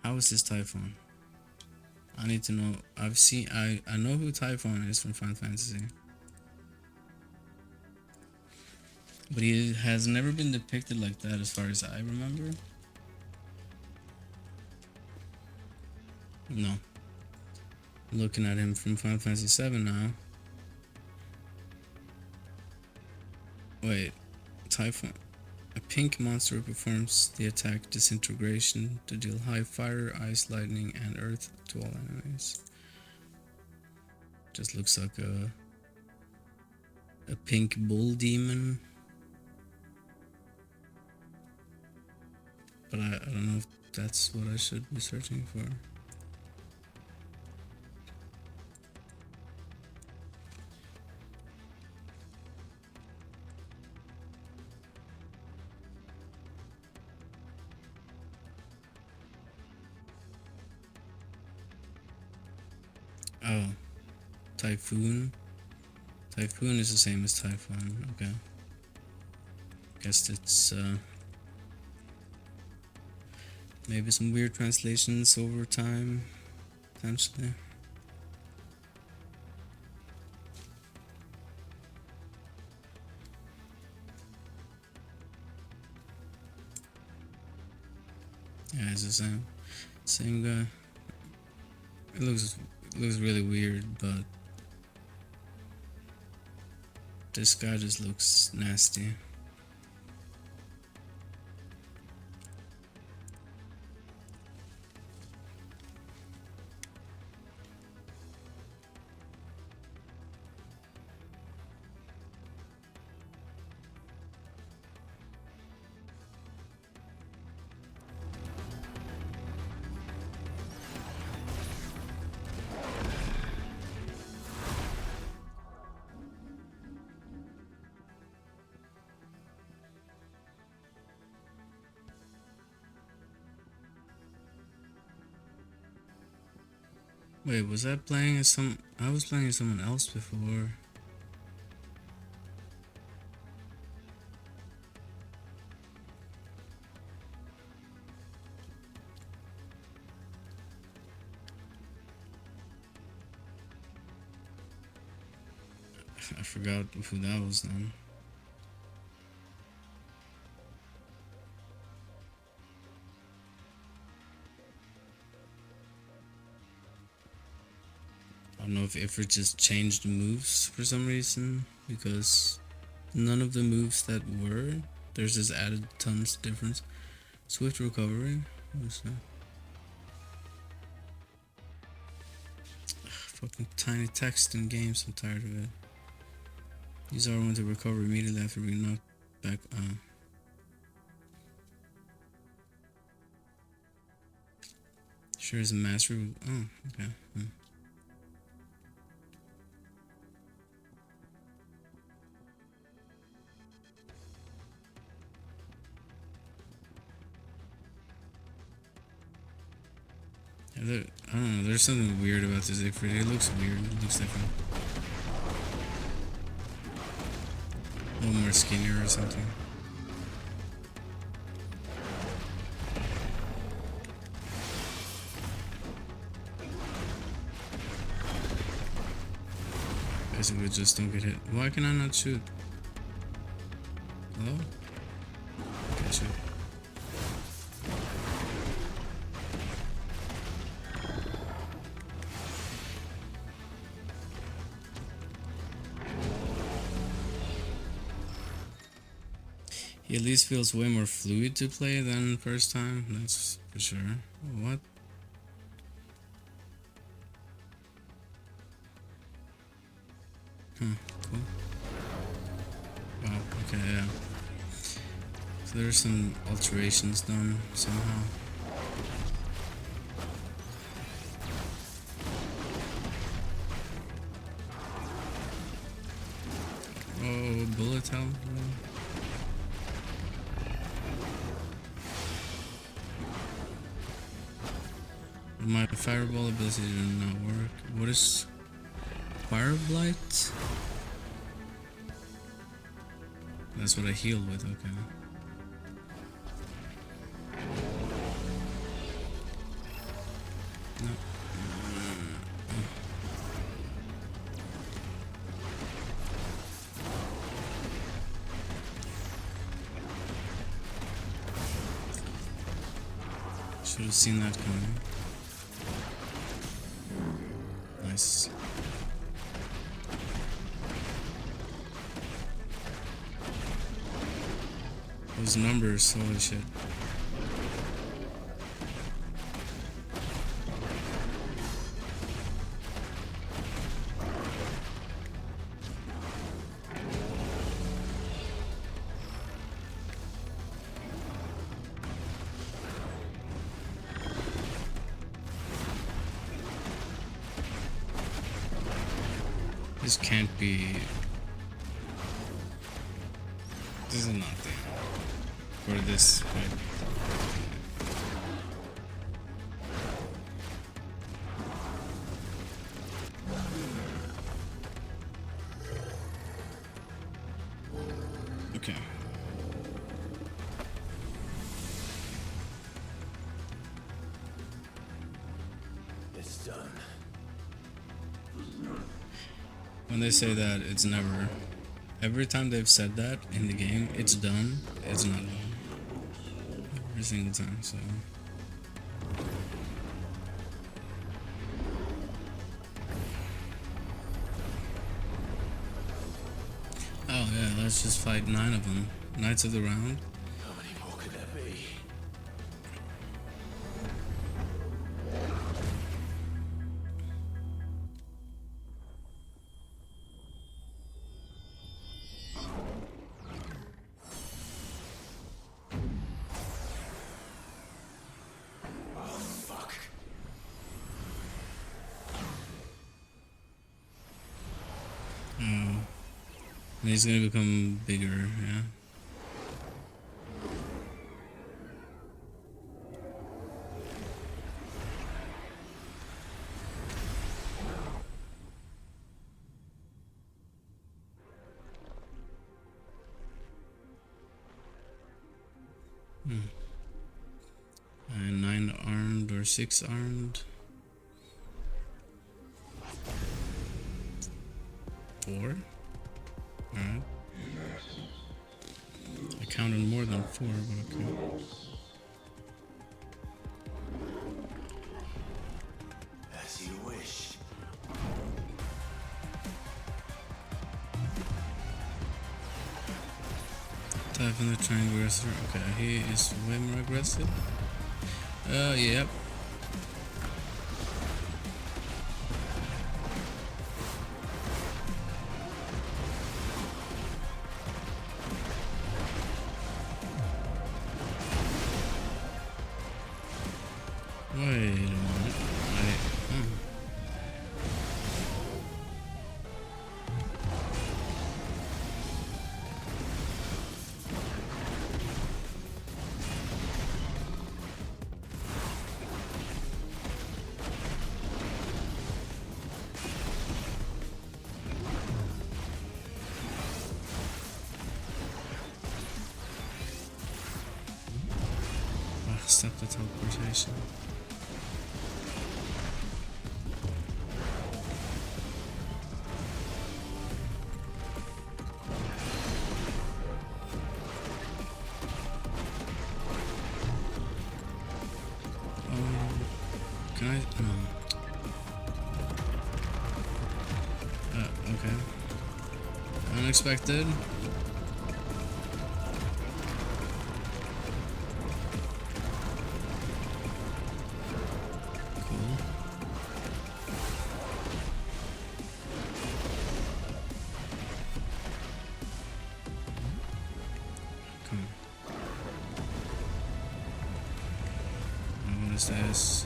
How is this Typhon? I need to know. I know who Typhon is from Final Fantasy. But he has never been depicted like that as far as I remember. No. Looking at him from Final Fantasy VII now. Wait. Typhon. A pink monster performs the attack Disintegration to deal high fire, ice, lightning, and earth to all enemies. Just looks like a pink bull demon. But I don't know if that's what I should be searching for. Oh, Typhoon. Typhoon is the same as Typhon. Okay. Guess it's maybe some weird translations over time, potentially. Yeah, it's the same guy. It looks really weird, but this guy just looks nasty. Wait, was I playing as I was playing as someone else before. I forgot who that was then. I don't know if Ifrit just changed the moves for some reason, because none of the moves that were, there's this added tons difference. Swift recovery, what's that? Ugh, fucking tiny text in games, I'm tired of it. Use R1 to recover immediately after being knocked back. Sure is a master. Oh, okay. I don't know, there's something weird about this Ifrit. It looks weird, it looks different. A little more skinnier or something. Basically just don't get hit. Why can I not shoot? Hello? Okay, shoot. He at least feels way more fluid to play than first time, that's for sure. What? Huh, cool. Wow, okay, yeah. So there's some alterations done somehow. Oh, bullet hell. My fireball ability did not work. What is fire blight? That's what I heal with, okay. No. Should have seen that coming. Nice. Those numbers, holy shit. This can't be. This is nothing for this fight. Okay. It's done. When they say that, it's never. Every time they've said that in the game, it's done. It's not done. Every single time, so. Oh yeah, let's just fight 9 of them. Knights of the Round. How many more could there be? Oh. And he's gonna become bigger, yeah. And 9 armed or 6 armed. 4. Alright. I counted more than 4, but okay. As you wish. Type in the triangle aggressor. Okay, he is way more aggressive. Yep. Wait a minute. Stop the teleportation. Can I? Okay. Unexpected. Come on. What's this?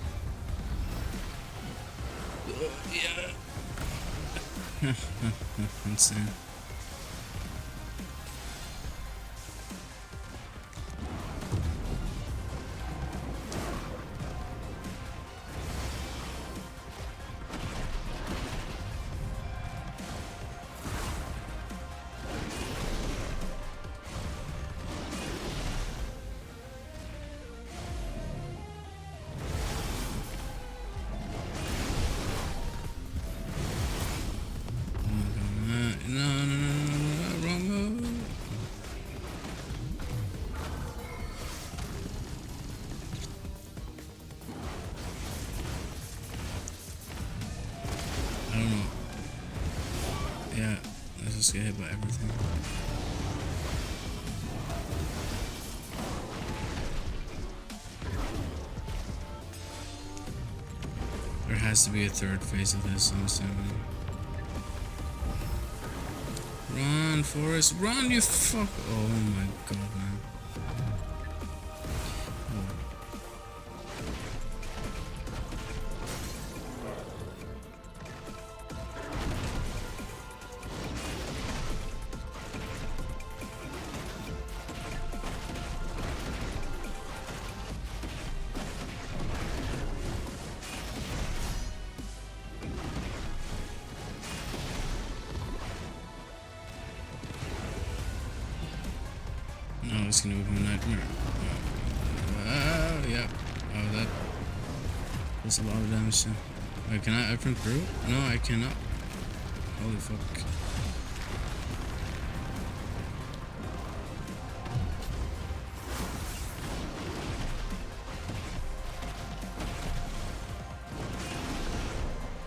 Yeah. Insane. Wrong move. I don't know. Yeah, let's just get hit by everything. There has to be a third phase of this, I'm assuming. Run, Forrest, run, you fuck! Oh my god, man. Oh. No, it's gonna become a nightmare. Yeah. Oh, that does a lot of damage too. Wait, can I open through? No, I cannot. Holy fuck.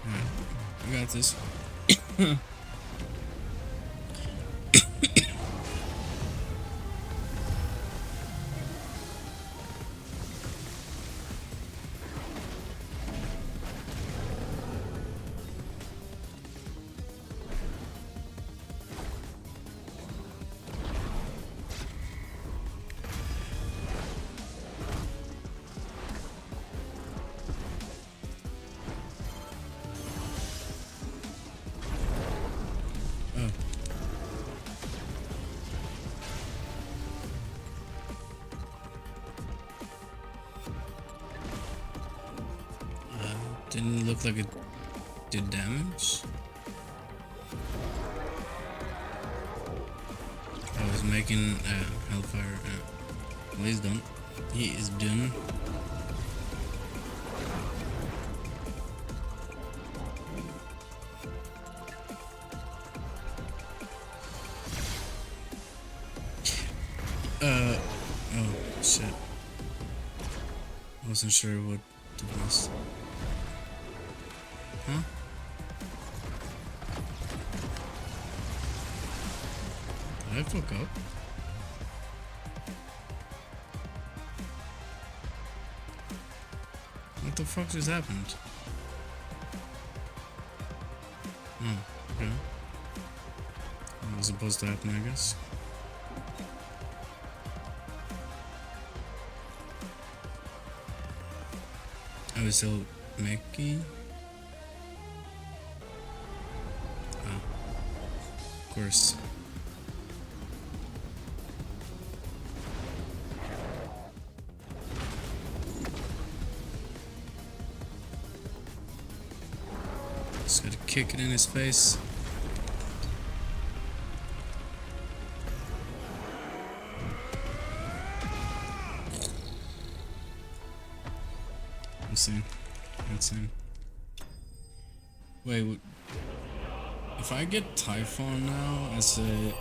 Alright, I got this. Didn't look like it did damage. I was making Hellfire. Well, he's done. He is done. Oh shit. I wasn't sure what to do. Huh? Did I fuck up? What the fuck just happened? Oh, okay. What was supposed to happen, I guess. I was still making. Of course. Just gotta kick it in his face. Insane. Insane. Wait, what? If I get Typhon now, I say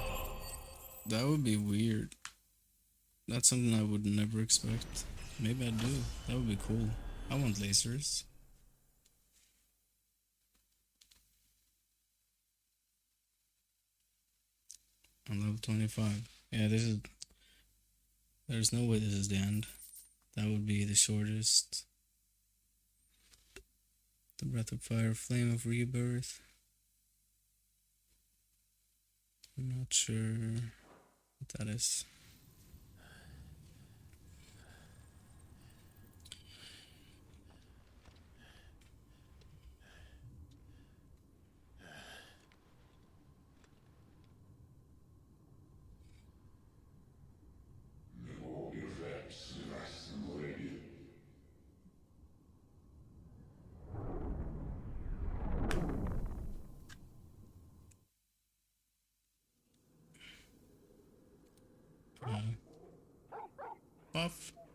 that would be weird. That's something I would never expect. Maybe I do. That would be cool. I want lasers. I'm level 25. Yeah, this is. There's no way this is the end. That would be the shortest. The Breath of Fire, Flame of Rebirth. I'm not sure what that is.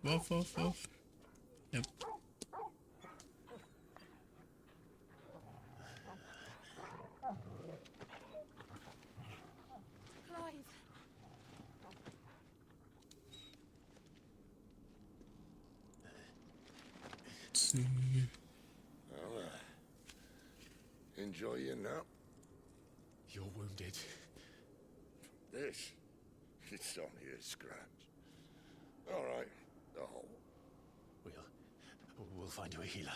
Woof, woof, woof. Yep. Clive. Let's see. Well, enjoy your nap. You're wounded. This, it's only a scratch. All right, the hole. We'll find you a healer.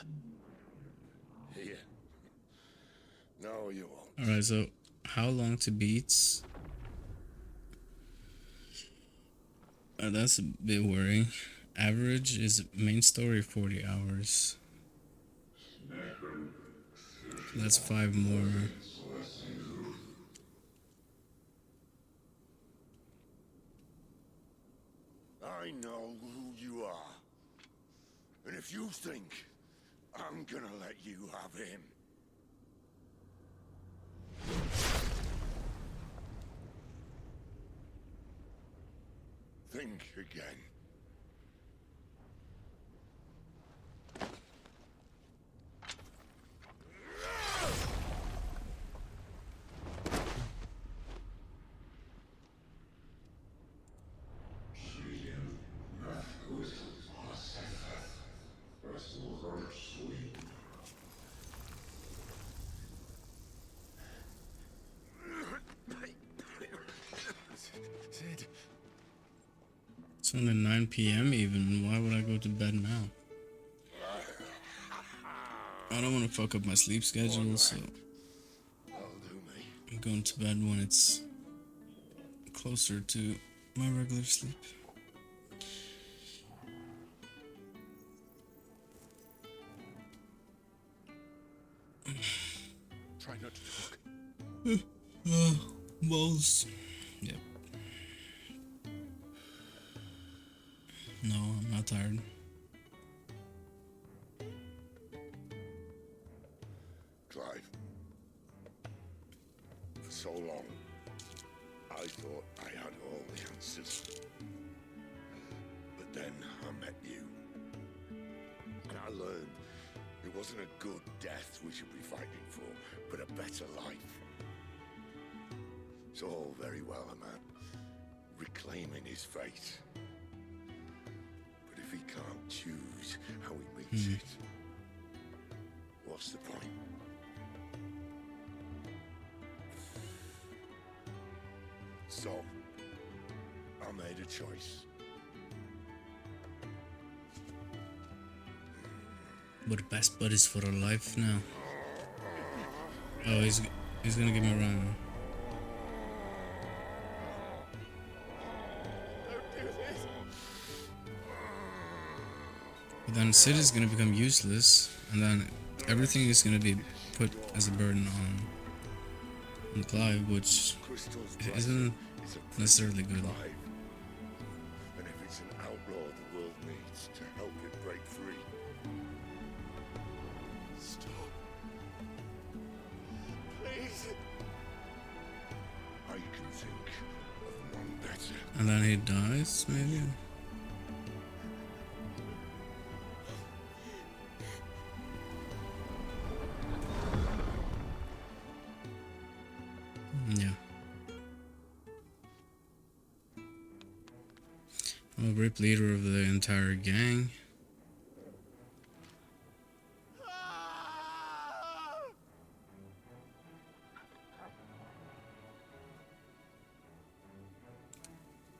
Here. No, you won't. Alright, so how long to beats? That's a bit worrying. Average is main story 40 hours. That's 5 more. I know who you are. And if you think I'm gonna let you have him. Think again. Sid. It's only 9 p.m. even. Why would I go to bed now? I don't want to fuck up my sleep schedule, so I'm going to bed when it's closer to my regular sleep. Try not to talk. Balls. Yep. No, I'm not tired. Clive. For so long, I thought I had all the answers. But then I met you. And I learned it wasn't a good death we should be fighting for, but a better life. It's all very well, a man reclaiming his fate. But if he can't choose how he meets it, what's the point? So, I made a choice. We're best buddies for a life now. Oh, he's gonna give me a run. But then Sid is gonna become useless, and then everything is gonna be put as a burden on Clive, which isn't necessarily good. And if it's an outlaw the world needs to help it break free. Stop. Please. I can think of one better. And then he dies, maybe? Yeah. I'm a rip leader of the entire gang.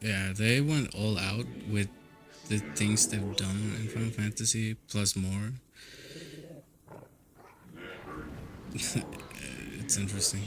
Yeah, they went all out with the things they've done in Final Fantasy, plus more. It's interesting.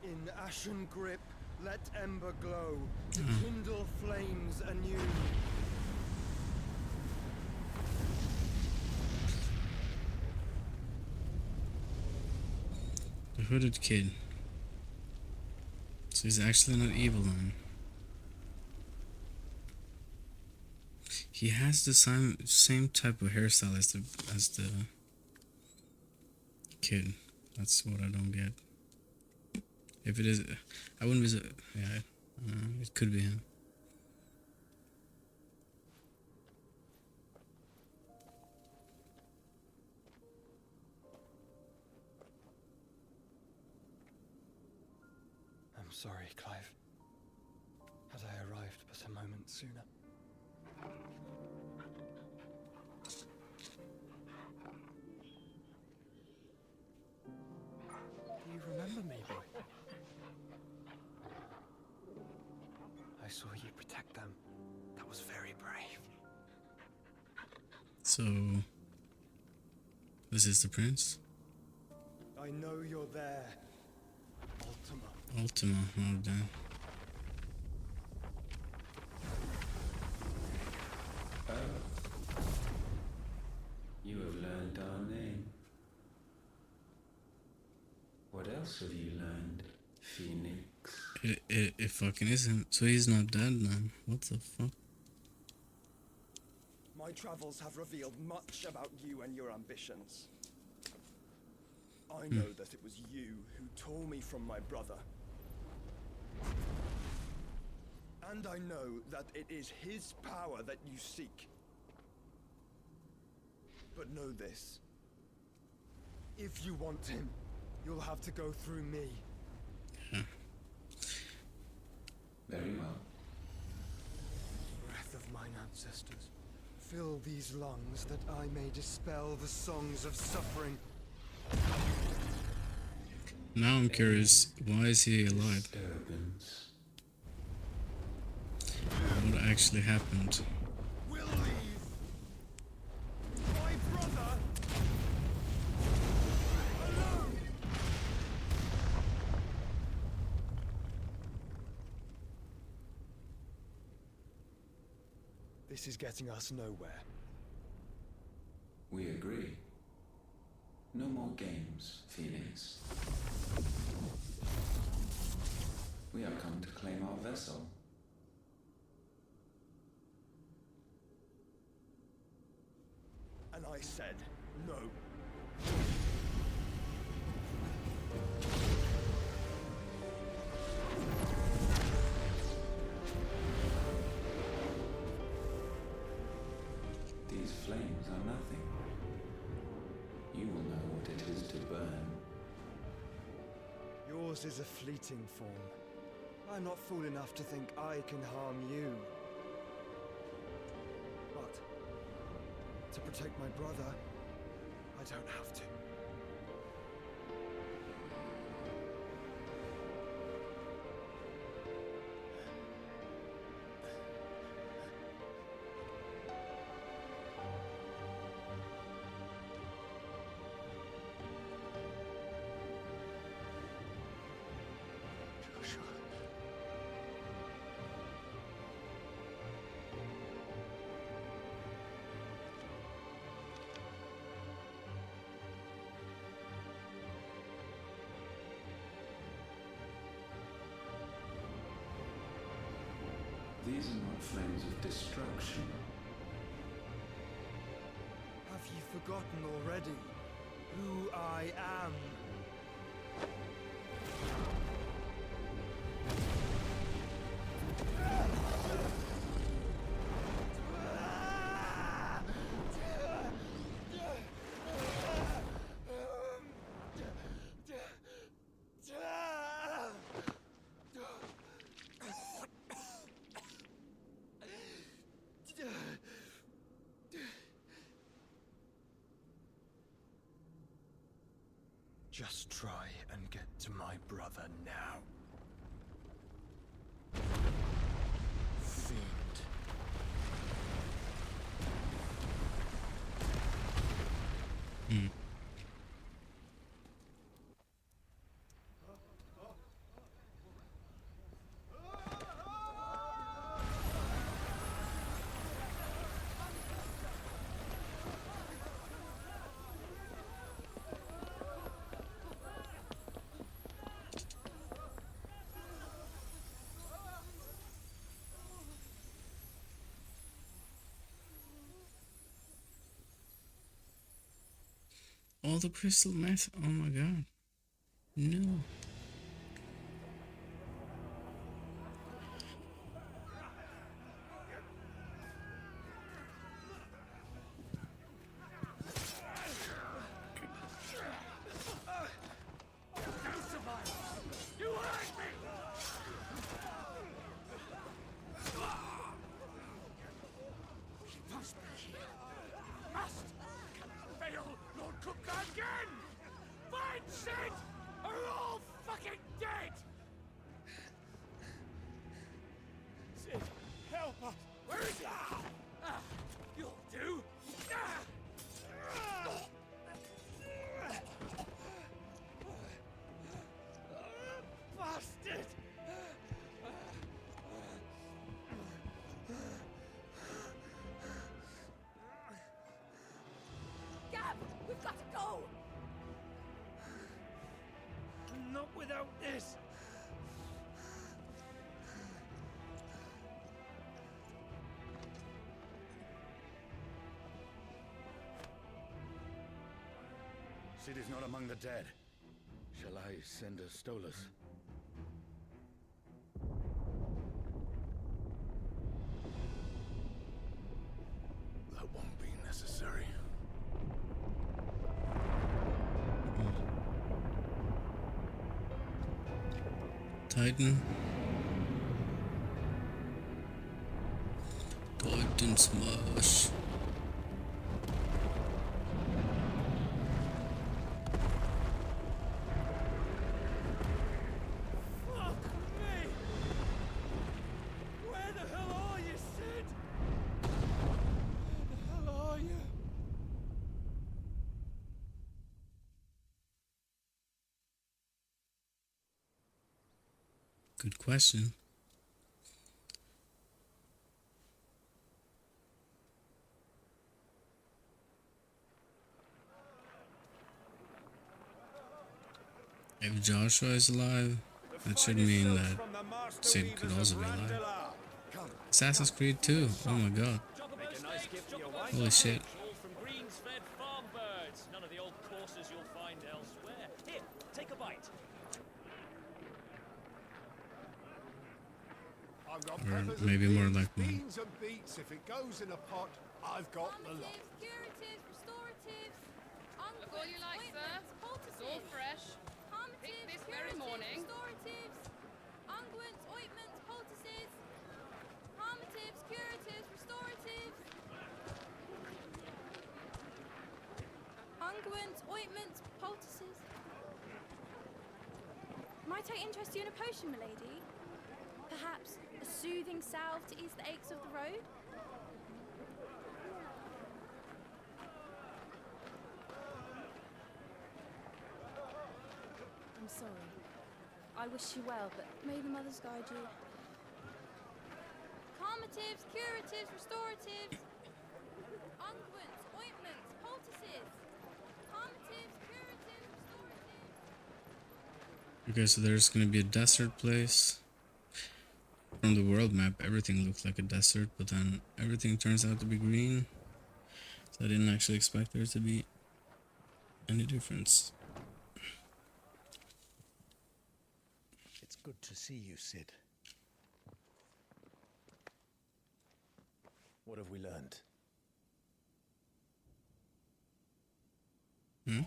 In ashen grip, let ember glow, to kindle flames anew. The hooded kid. So he's actually not evil then. He has the same type of hairstyle as the kid. That's what I don't get. If it is, I wouldn't be. Yeah, it could be him. I'm sorry, Clive. Had I arrived but a moment sooner. Do you remember me, boy? I saw you protect them. That was very brave. So, this is the prince? I know you're there, Ultima. Ultima, oh damn. You have learned our name. What else have you learned, Phoenix? It fucking isn't. So he's not dead then. What the fuck? My travels have revealed much about you and your ambitions. I know that it was you who tore me from my brother. And I know that it is his power that you seek. But know this. If you want him, you'll have to go through me. Very well. Breath of mine ancestors, fill these lungs that I may dispel the songs of suffering. Now I'm curious, why is he alive? Disturbance. What actually happened? We'll leave. My brother alone. This is getting us nowhere. We agree. No more games, Phoenix. We have come to claim our vessel. And I said no. These flames are nothing. You will know what it is to burn. Yours is a fleeting form. I'm not fool enough to think I can harm you. But to protect my brother, I don't have to. These are not flames of destruction. Have you forgotten already who I am? Just try and get to my brother now. Fiend. All the crystal meth. Oh my god. No. You hurt me! She must be here. Must! Can fail Lord Cook again! Find Sid! Or we're all fucking dead! Sid, help us! Where is he? You'll do! Bastard! Gab, we've got to go! Not without this! Sid is not among the dead. Shall I send a Stolas? That won't be necessary. Titan. Titan smash. Fuck me! Where the hell are you, Sid? Where the hell are you? Good question. If Joshua is alive, that should mean that Sid could also be alive. Assassin's Creed 2, oh my god. Holy shit. All from greens-fed farm birds. None of the old courses you'll find elsewhere. Here, take a bite. I've got Or peppers maybe and more beans, like one. beans and beets. If it goes in a pot, I've got the lot. Curatives, restoratives, look all you like, sir. It's all fresh. Picked this very morning. Restoratives, unguents, ointments, poultices, harmatives, curatives, restoratives. Unguents, ointments, poultices. Might I interest you in a potion, milady? Perhaps a soothing salve to ease the aches of the road? I'm sorry. I wish you well, but may the mothers guide you. Calmatives, curatives, restoratives, unguents, ointments, poultices. Calmatives, curatives, restoratives. Okay, so there's gonna be a desert place. From the world map, everything looks like a desert, but then everything turns out to be green. So I didn't actually expect there to be any difference. It's good to see you, Sid. What have we learned? The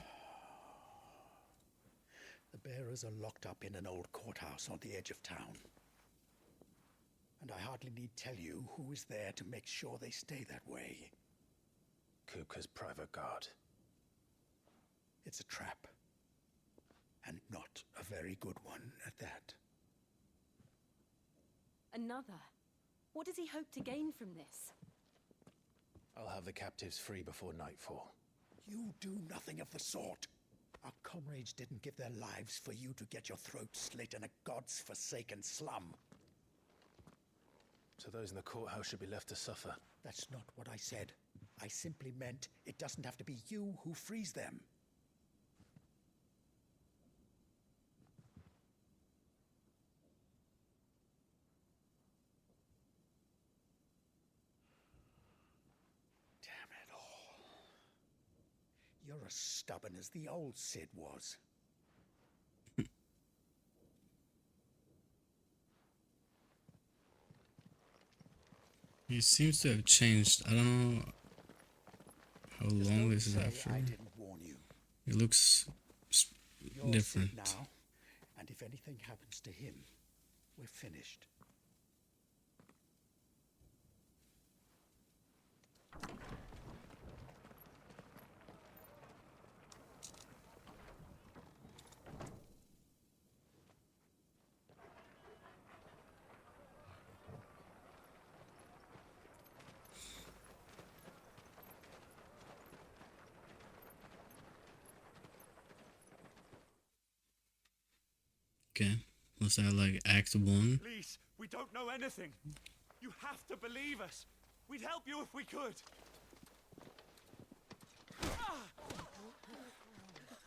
bearers are locked up in an old courthouse on the edge of town. And I hardly need tell you who is there to make sure they stay that way. Kupka's private guard. It's a trap. And not a very good one at that. Another? What does he hope to gain from this? I'll have the captives free before nightfall. You do nothing of the sort. Our comrades didn't give their lives for you to get your throat slit in a god's forsaken slum. So those in the courthouse should be left to suffer. That's not what I said. I simply meant it doesn't have to be you who frees them. Damn it all. You're as stubborn as the old Cid was. He seems to have changed. I don't know how long this is after. I didn't warn you. He looks You're different. Cid now, and if anything happens to him, we're finished. Okay, was that like Act 1? Please, we don't know anything. You have to believe us. We'd help you if we could.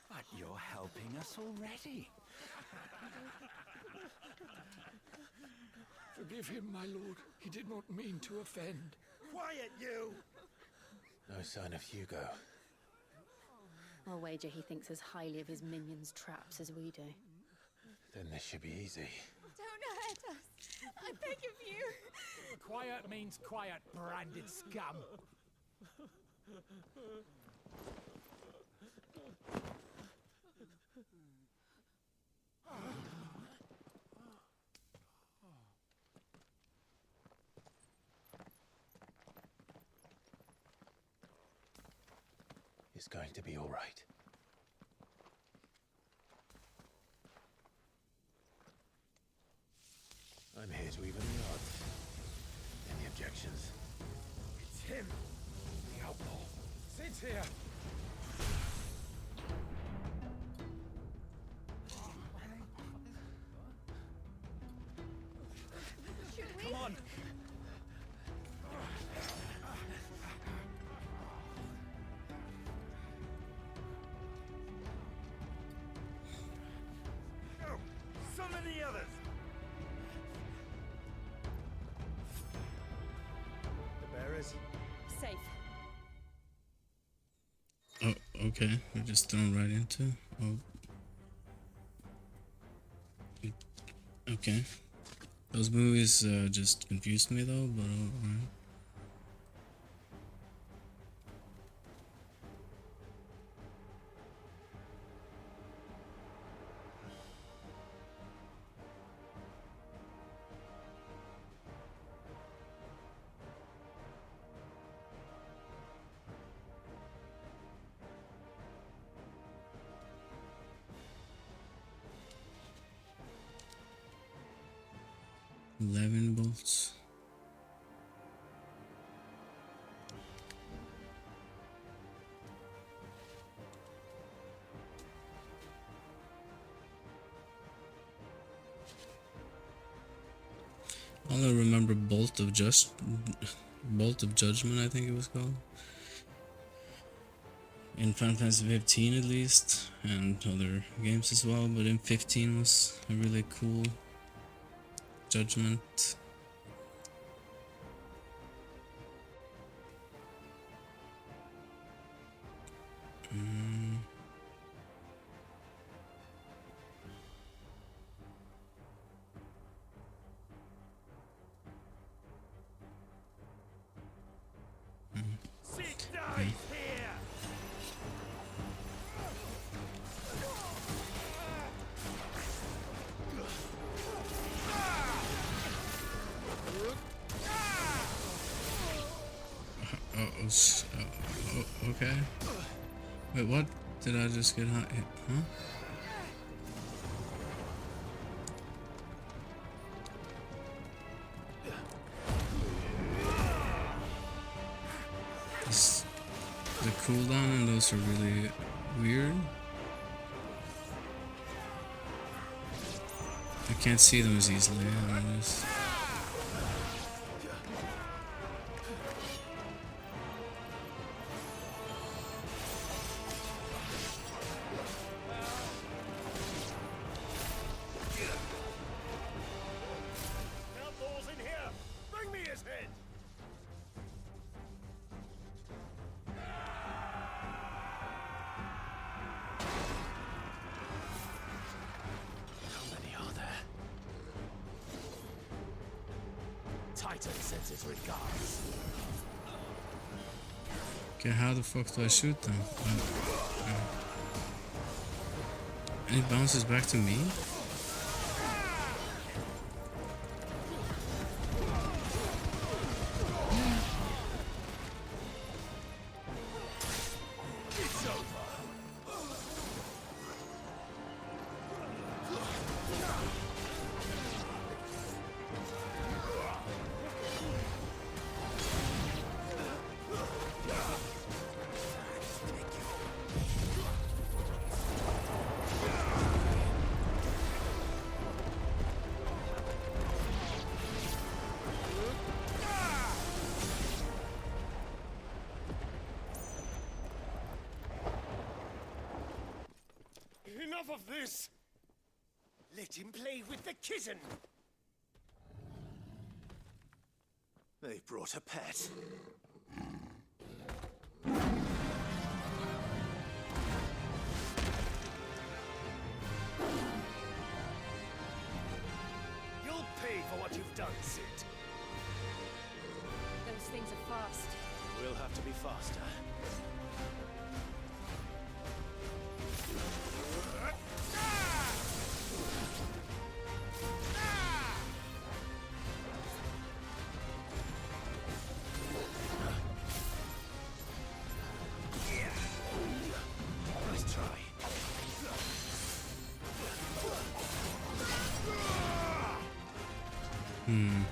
But you're helping us already. Forgive him, my lord. He did not mean to offend. Quiet, you! No sign of Hugo. I'll wager he thinks as highly of his minions' traps as we do. Then this should be easy. Don't hurt us. I beg of you. Quiet means quiet, branded scum. It's going to be all right. I'm here to even the odds. Any objections? It's him, the outlaw. Sid's here. Come on. Go! Summon the others! The bearers? Safe. Oh, okay. We're just thrown right into. Oh. Okay. Those movies just confused me though, but alright. Bolts. I only remember Bolt of Judgment, I think it was called. In Final Fantasy 15 at least, and other games as well, but in 15 was a really cool Judgment. Cid dies here! Okay. Wait, what? Did I just get hit? Huh? The cooldown on those are really weird. I can't see them as easily. I just... Outlaws in here! Bring me his head! Titan sends his regards. Okay, how the fuck do I shoot them? And it bounces back to me? Enough of this! Let him play with the kitten! They brought a pet. You'll pay for what you've done, Sid. Those things are fast. We'll have to be faster. Nice try. I'm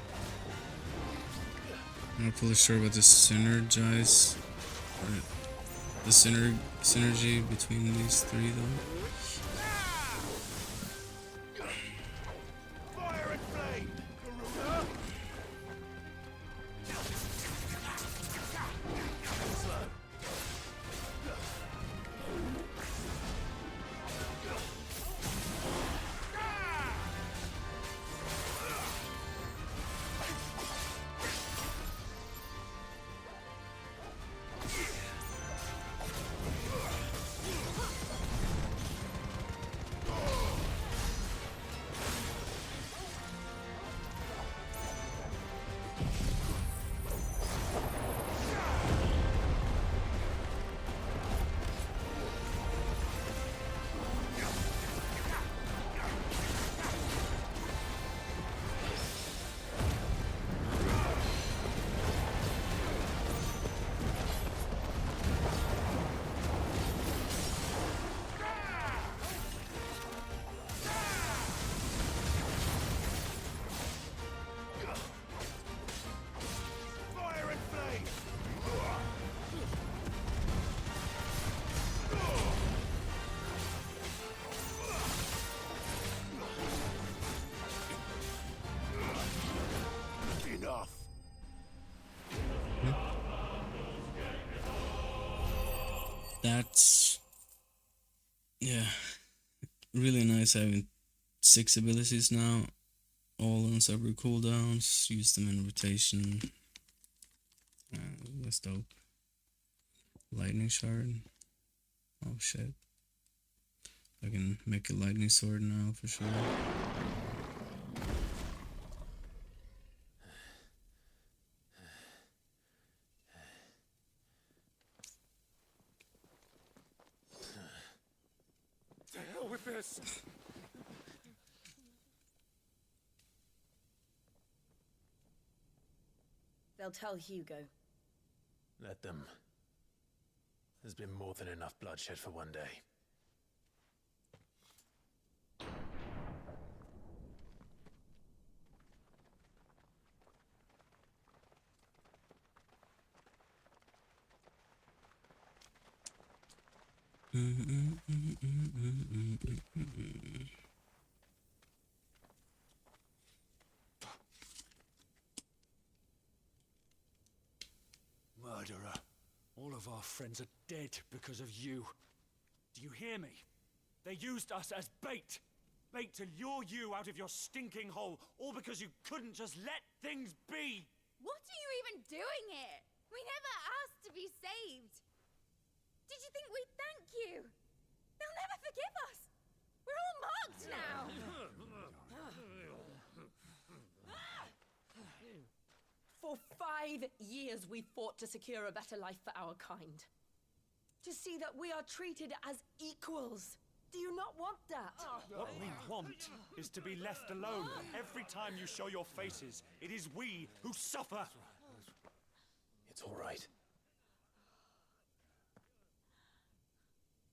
not fully sure about the synergize, or the synergy between these three though. Fire and flame, Garuda! Slow. Fire and flame! Enough. That's, yeah, really nice having 6 abilities now, all on separate cooldowns. Use them in rotation. That's dope. Lightning shard. Oh shit. I can make a lightning sword now for sure. To hell with this! They'll tell Hugo. Let them. There's been more than enough bloodshed for one day. Murderer. All of our friends are dead because of you. Do you hear me? They used us as bait. Bait to lure you out of your stinking hole, all because you couldn't just let things be. What are you even doing here? We never asked to be saved. Did you think we'd thank you? They'll never forgive us. We're all marked now. For 5 years we fought to secure a better life for our kind. To see that we are treated as equals. Do you not want that? What we want is to be left alone. Every time you show your faces, it is we who suffer. It's all right.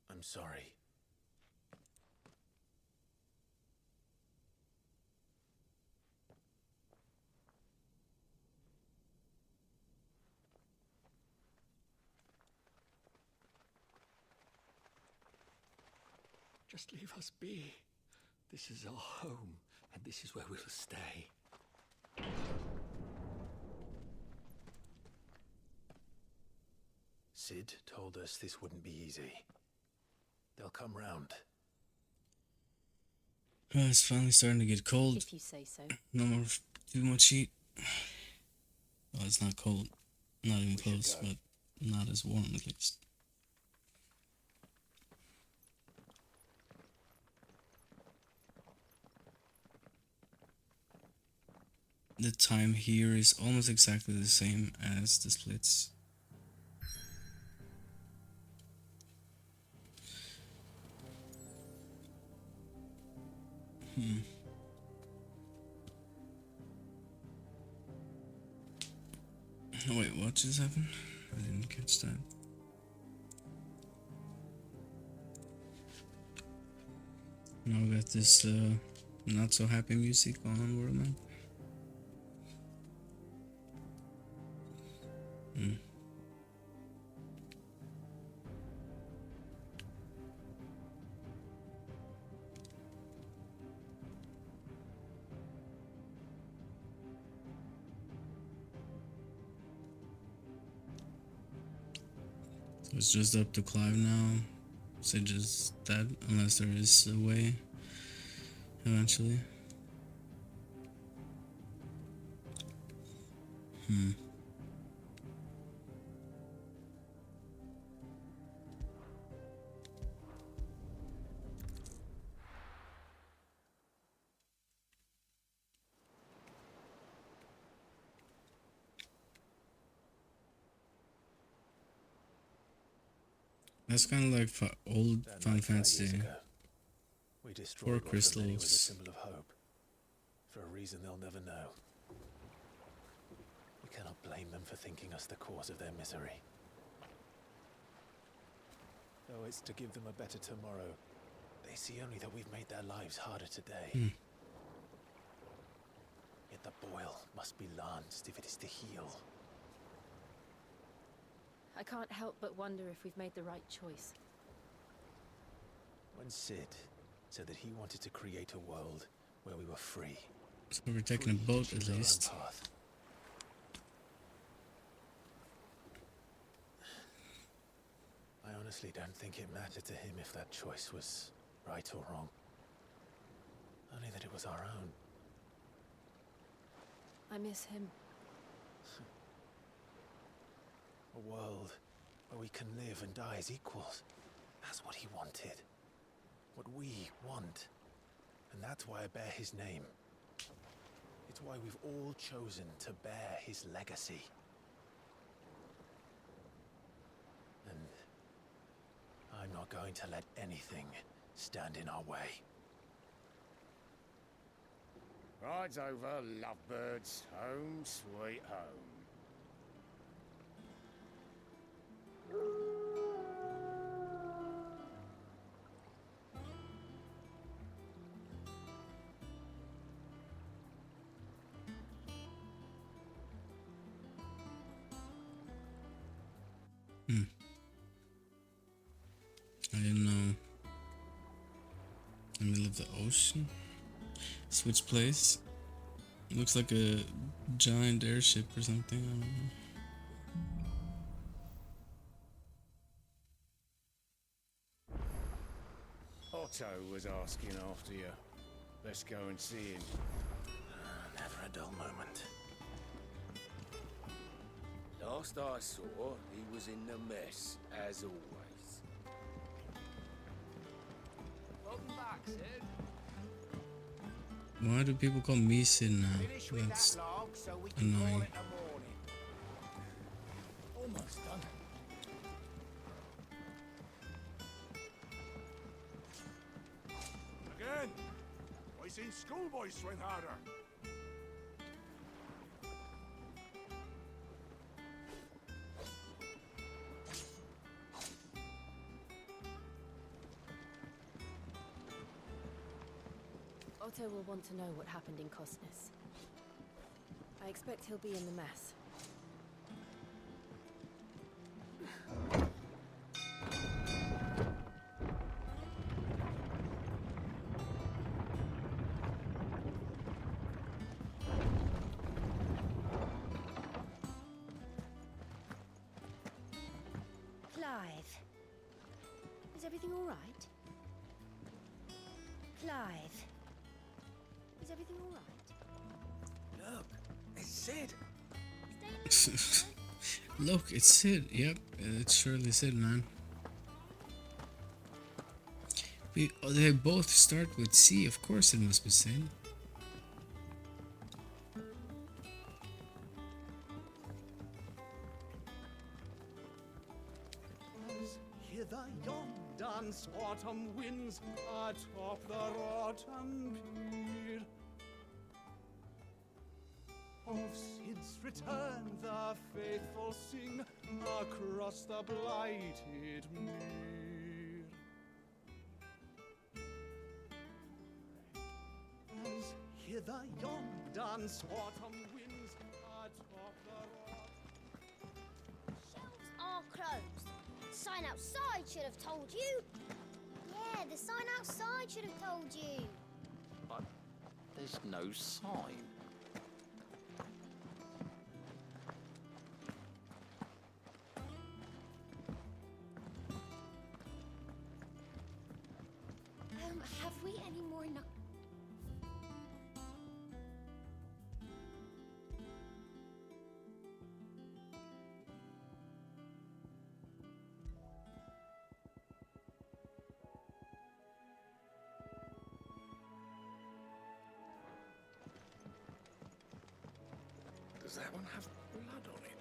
I'm sorry. Just leave us be. This is our home, and this is where we'll stay. Sid told us this wouldn't be easy. They'll come round. Oh, it's finally starting to get cold. If you say so. No more too much heat. Well, it's not cold. Not even close, but not as warm at least. The time here is almost exactly the same as the splits. Oh, wait, what just happened? I didn't catch that. Now we got this not so happy music on World Map. So it's just up to Clive now. Sage is dead, unless there is a way eventually. That's kind of like old Final Fantasy. We destroyed Four crystals. with a symbol of hope. For a reason they'll never know. We cannot blame them for thinking us the cause of their misery. Though it's to give them a better tomorrow, they see only that we've made their lives harder today. Yet the boil must be lanced if it is to heal. I can't help but wonder if we've made the right choice. When Sid said that he wanted to create a world where we were free. So we're taking a boat at least. I honestly don't think it mattered to him if that choice was right or wrong. Only that it was our own. I miss him. A world where we can live and die as equals. That's what he wanted. What we want. And that's why I bear his name. It's why we've all chosen to bear his legacy. And I'm not going to let anything stand in our way. Rides over, lovebirds. Home, sweet home. I didn't know. In the middle of the ocean? Switch place? Looks like a giant airship or something, I don't know. Otto was asking after you. Let's go and see him. Never a dull moment. Last I saw, he was in the mess, as always. Welcome back, Sid. Why do people call me Sid now? That's annoying. Almost done. Again! I seen schoolboys swing harder. Otto will want to know what happened in Costness. I expect he'll be in the mess. Clive. Is everything all right? Clive. Is everything all right? Look, it's Sid. Look, it's Sid. Yep, it's surely Sid, man. They both start with C. Of course, it must be Sid. Hither yon dance autumn winds atop the rotten pier. Of Sid's return the faithful sing across the blighted mere. As hither yon dance autumn winds atop the rotten. Shelves are closed. Sign outside should have told you. Yeah, the sign outside should have told you. But there's no sign. Have we any more Does that one have blood on it?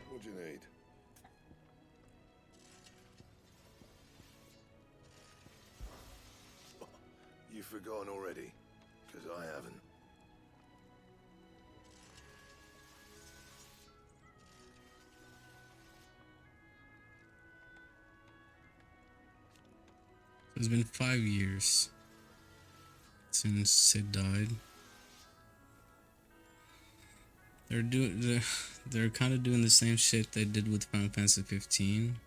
What do you need? You've forgotten already? Because I haven't. It's been 5 years since Sid died. They're kind of doing the same shit they did with Final Fantasy 15,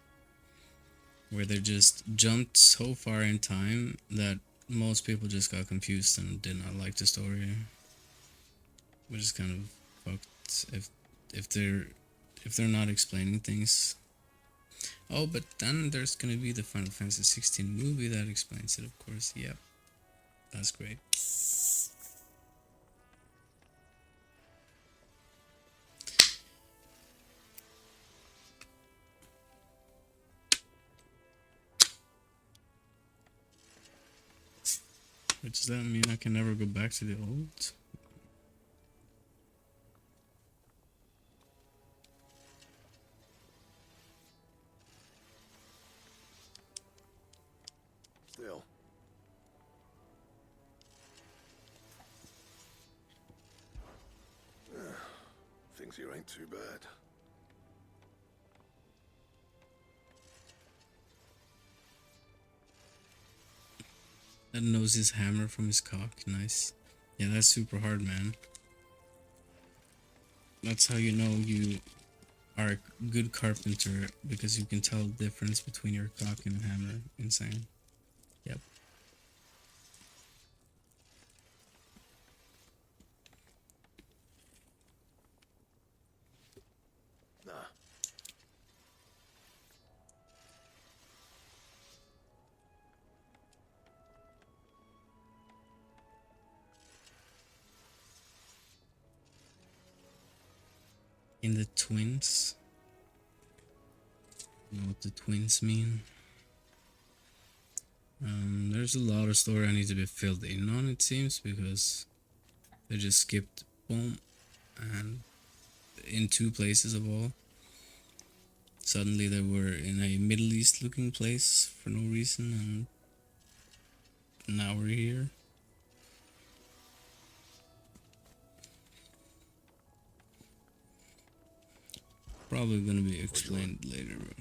where they just jumped so far in time that most people just got confused and did not like the story, which is kind of fucked if they're not explaining things. Oh, but then there's gonna be the Final Fantasy 16 movie that explains it, of course. Yep, that's great. Does that mean I can never go back to the old? Still. Things here ain't too bad. That knows his hammer from his cock. Nice. Yeah, that's super hard, man. That's how you know you are a good carpenter, because you can tell the difference between your cock and hammer. Insane. Yep. Nah. In the twins. You know what the twins mean? There's a lot of story I need to be filled in on, it seems, because they just skipped boom and in 2 places of all. Suddenly they were in a Middle East looking place for no reason, and now we're here. Probably gonna be explained later, but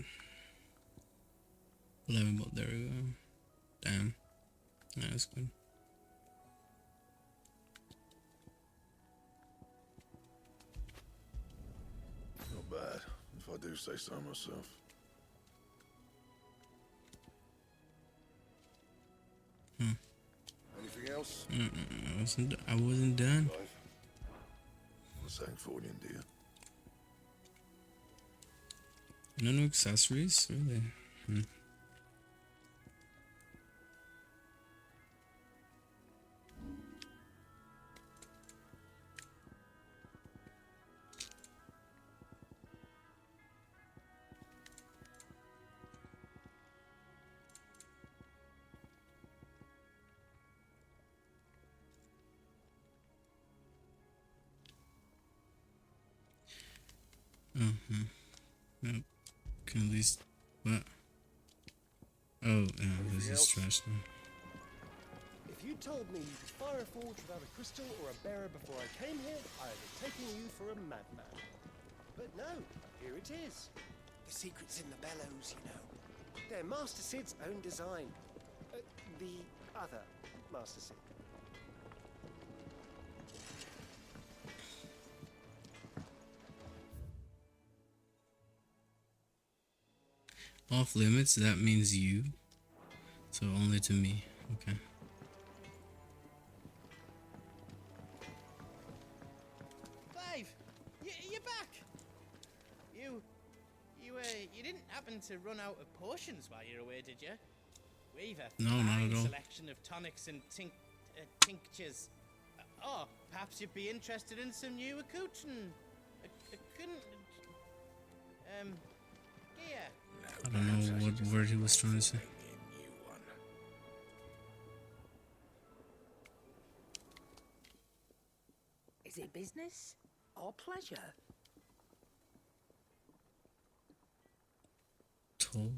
11, but there we go. Damn. Yeah, that's good. Not bad, if I do say so myself. Anything else? I wasn't done. What's that for you, dear? No accessories, really. Yep. Can at least what? Oh, yeah, this is trash now. If you told me you could fire a forge without a crystal or a bearer before I came here, I'd have taken you for a madman. But no, here it is. The secret's in the bellows, you know. They're Master Sid's own design. The other Master Sid. Off limits, that means you. So only to me. Okay. Clive, you're back. You didn't happen to run out of potions while you're away, did you? We've a No, not fine at all. selection of tonics and tinctures. Perhaps you'd be interested in some new accoutrement. Gear. I don't know what word he was trying to say. Is it business or pleasure? Toll.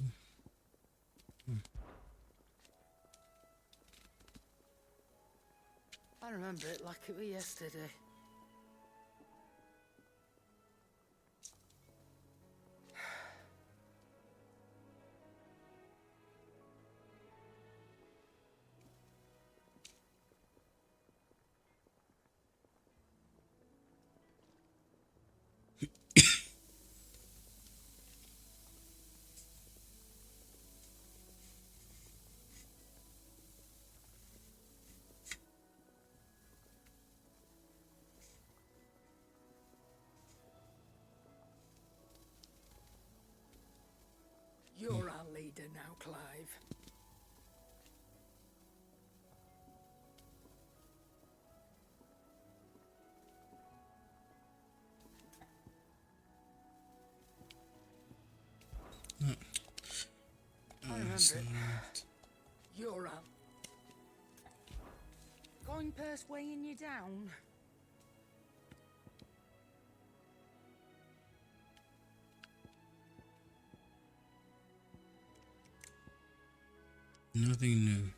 I remember it like it was yesterday. You're our leader now, Clive. I remember it. You're up. Coin purse weighing you down. Nothing new.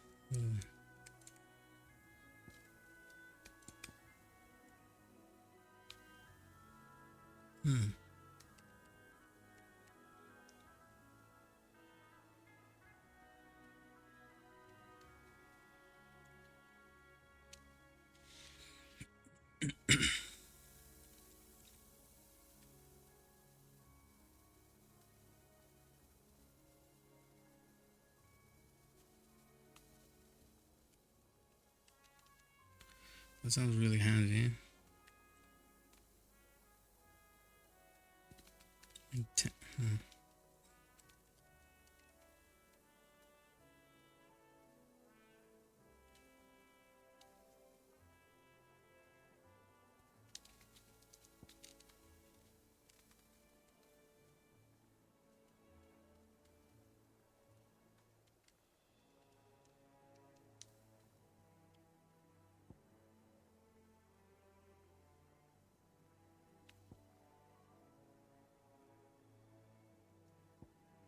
That sounds really handy. Hmm.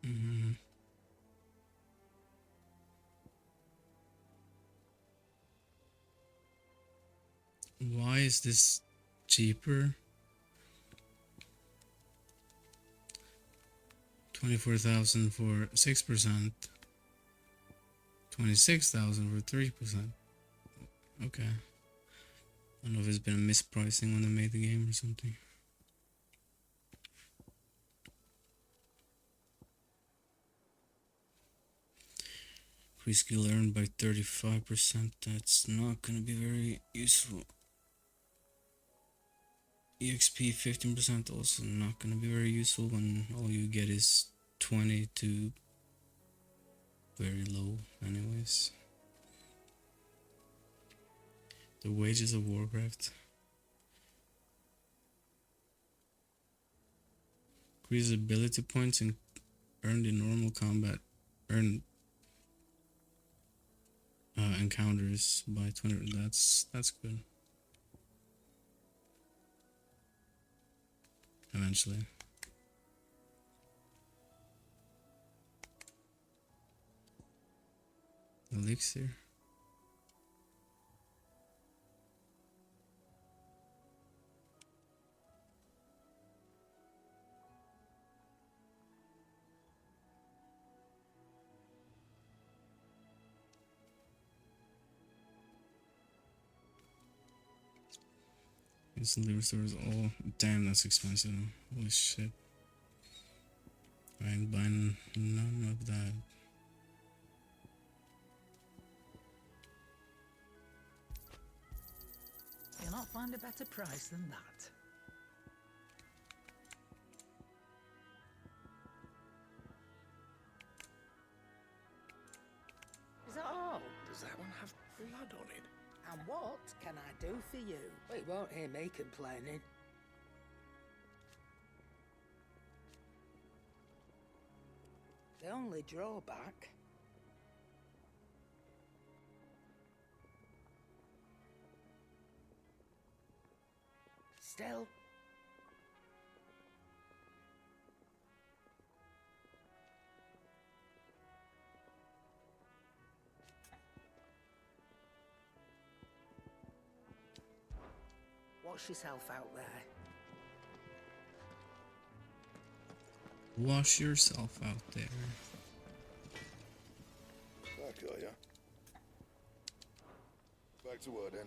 Mhm. Why is this cheaper? 24,000 for 6%. 26,000 for 3%. Okay. I don't know if it's been a mispricing when they made the game or something. Increase skill earned by 35%. That's not going to be very useful. EXP 15% also not going to be very useful when all you get is 20 to very low anyways. The wages of Warcraft. Increase ability points and earned in normal combat. Encounters by 20. That's good. Eventually. Elixir. Instantly restores all. Damn, that's expensive. Holy shit. I ain't buying none of that. You'll not find a better price than that. Is that all? Does that one have blood on it? And what can I do for you? Well, you won't hear me complaining. The only drawback... Still... Wash yourself out there. Wash yourself out there. Back, are ya? Back to work then.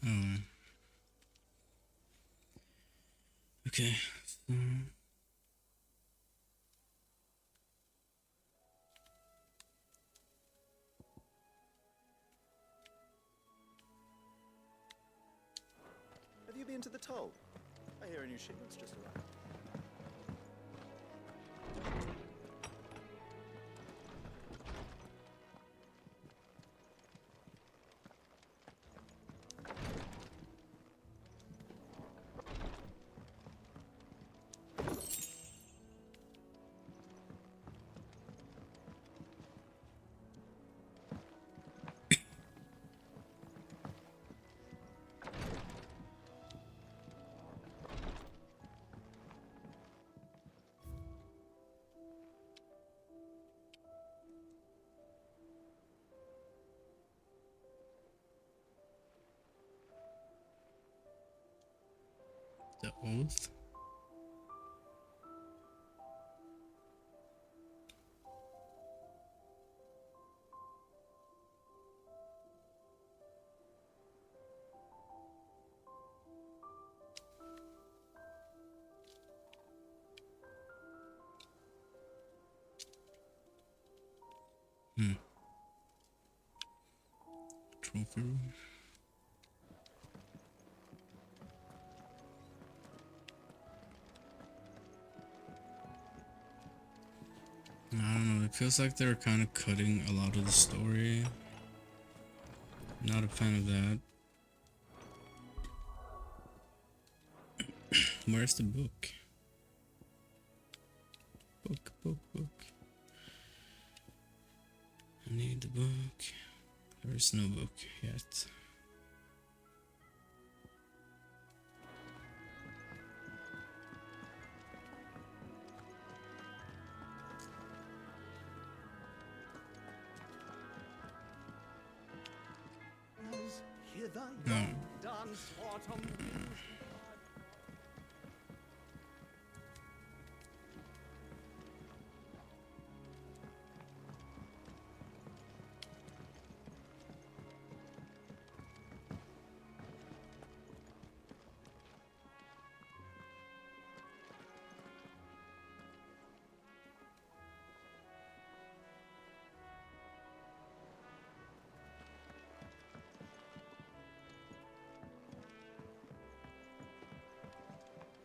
Oh. Okay. Have you been to the toll? I hear a new shipment's just arrived. Oath? Trophy room. I don't know, it feels like they're kind of cutting a lot of the story. Not a fan of that. Where's the book? Book. I need the book. There is no book yet. No. Dance autumn blues.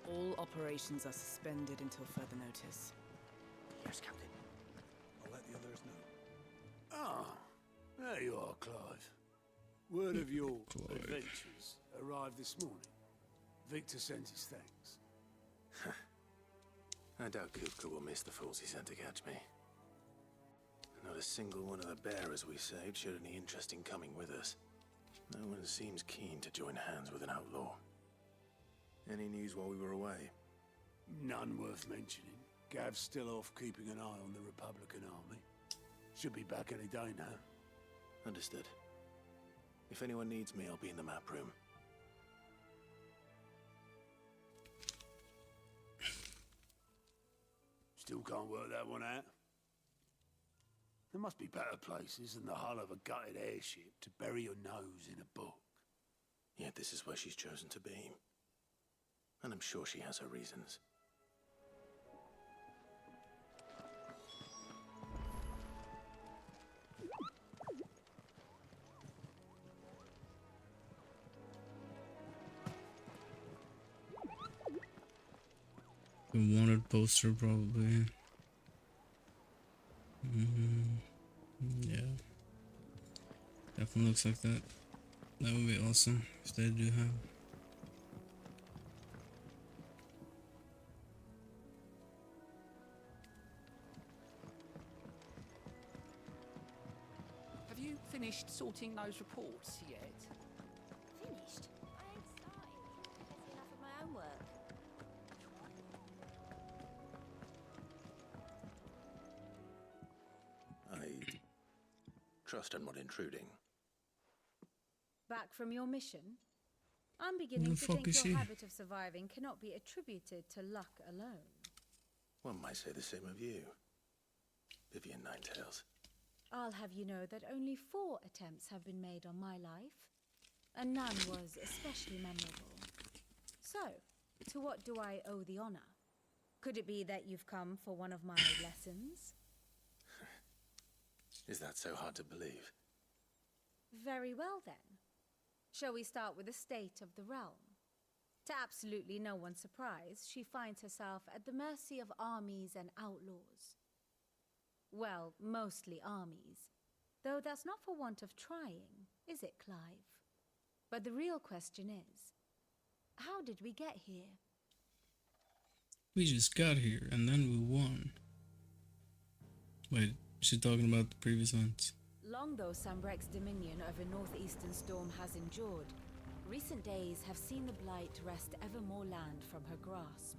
All operations are suspended until further notice. Yes, Captain. I'll let the others know. Ah, there you are, Clive. Word of your adventures arrived this morning. Victor sent his thanks. I doubt Kupka will miss the fools he sent to catch me. Not a single one of the bearers we saved showed any interest in coming with us. No one seems keen to join hands with an outlaw. Any news while we were away? None worth mentioning. Gav's still off keeping an eye on the Republican army. Should be back any day now. Understood. If anyone needs me, I'll be in the map room. Still can't work that one out. There must be better places than the hull of a gutted airship to bury your nose in a book. Yet this is where she's chosen to be. And I'm sure she has her reasons. The wanted poster, probably. Yeah. Definitely looks like that. That would be awesome if they do have. Have you finished sorting those reports yet? Finished? I ain't started. Busy enough with my own work. I trust I'm not intruding. Back from your mission? I'm beginning to think your habit of surviving cannot be attributed to luck alone. One might say the same of you, Vivian Ninetails. I'll have you know that only 4 attempts have been made on my life, and none was especially memorable. So, to what do I owe the honor? Could it be that you've come for one of my lessons? Is that so hard to believe? Very well then. Shall we start with the state of the realm? To absolutely no one's surprise, she finds herself at the mercy of armies and outlaws. Well, mostly armies. Though that's not for want of trying, is it, Clive? But the real question is, how did we get here? We just got here and then we won. Wait, is she talking about the previous ones? Long though Sambrek's dominion over northeastern Storm has endured, recent days have seen the Blight wrest ever more land from her grasp.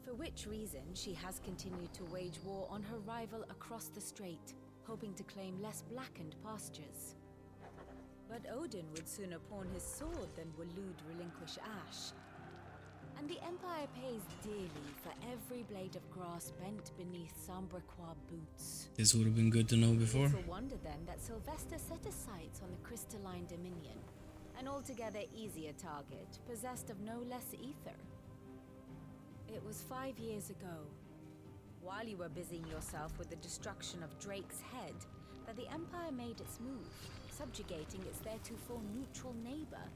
For which reason she has continued to wage war on her rival across the strait, hoping to claim less blackened pastures. But Odin would sooner pawn his sword than Waloed relinquish Ash. And the Empire pays dearly for every blade of grass bent beneath Sambraquois boots. This would have been good to know before. Little wonder then that Sylvester set his sights on the crystalline Dominion, an altogether easier target, possessed of no less ether. It was 5 years ago, while you were busying yourself with the destruction of Drake's head, that the Empire made its move, subjugating its theretofore neutral neighbor.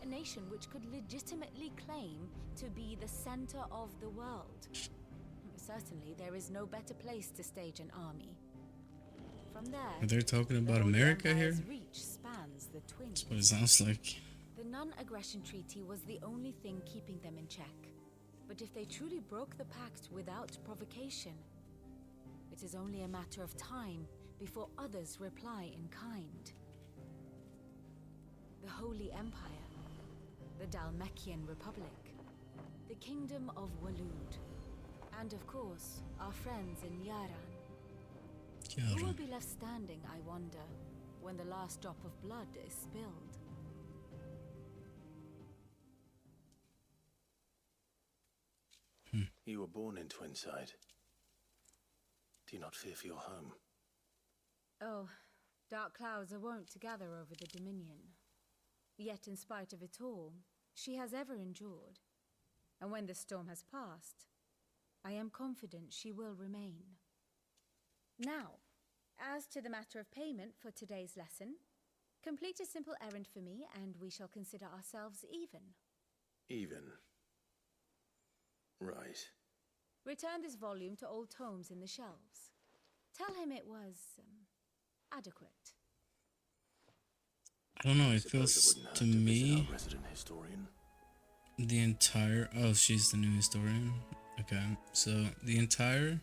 A nation which could legitimately claim to be the center of the world. Certainly, there is no better place to stage an army. From there, Are they talking about the Holy America here? Empire's reach spans the twin. That's what it sounds like. The non-aggression treaty was the only thing keeping them in check. But if they truly broke the pact without provocation, it is only a matter of time before others reply in kind. The Holy Empire, the Dhalmekian Republic, the Kingdom of Waloed, and of course, our friends in Yaran. Who will be left standing, I wonder, when the last drop of blood is spilled? You were born in Twinside. Do you not fear for your home? Oh, dark clouds are wont to gather over the Dominion. Yet in spite of it all, she has ever endured. And when the storm has passed, I am confident she will remain. Now, as to the matter of payment for today's lesson, complete a simple errand for me and we shall consider ourselves even. Even. Right. Return this volume to old tomes in the shelves. Tell him it was adequate. I don't know, it feels to me Resident historian. the entire she's the new historian. Okay. So the entire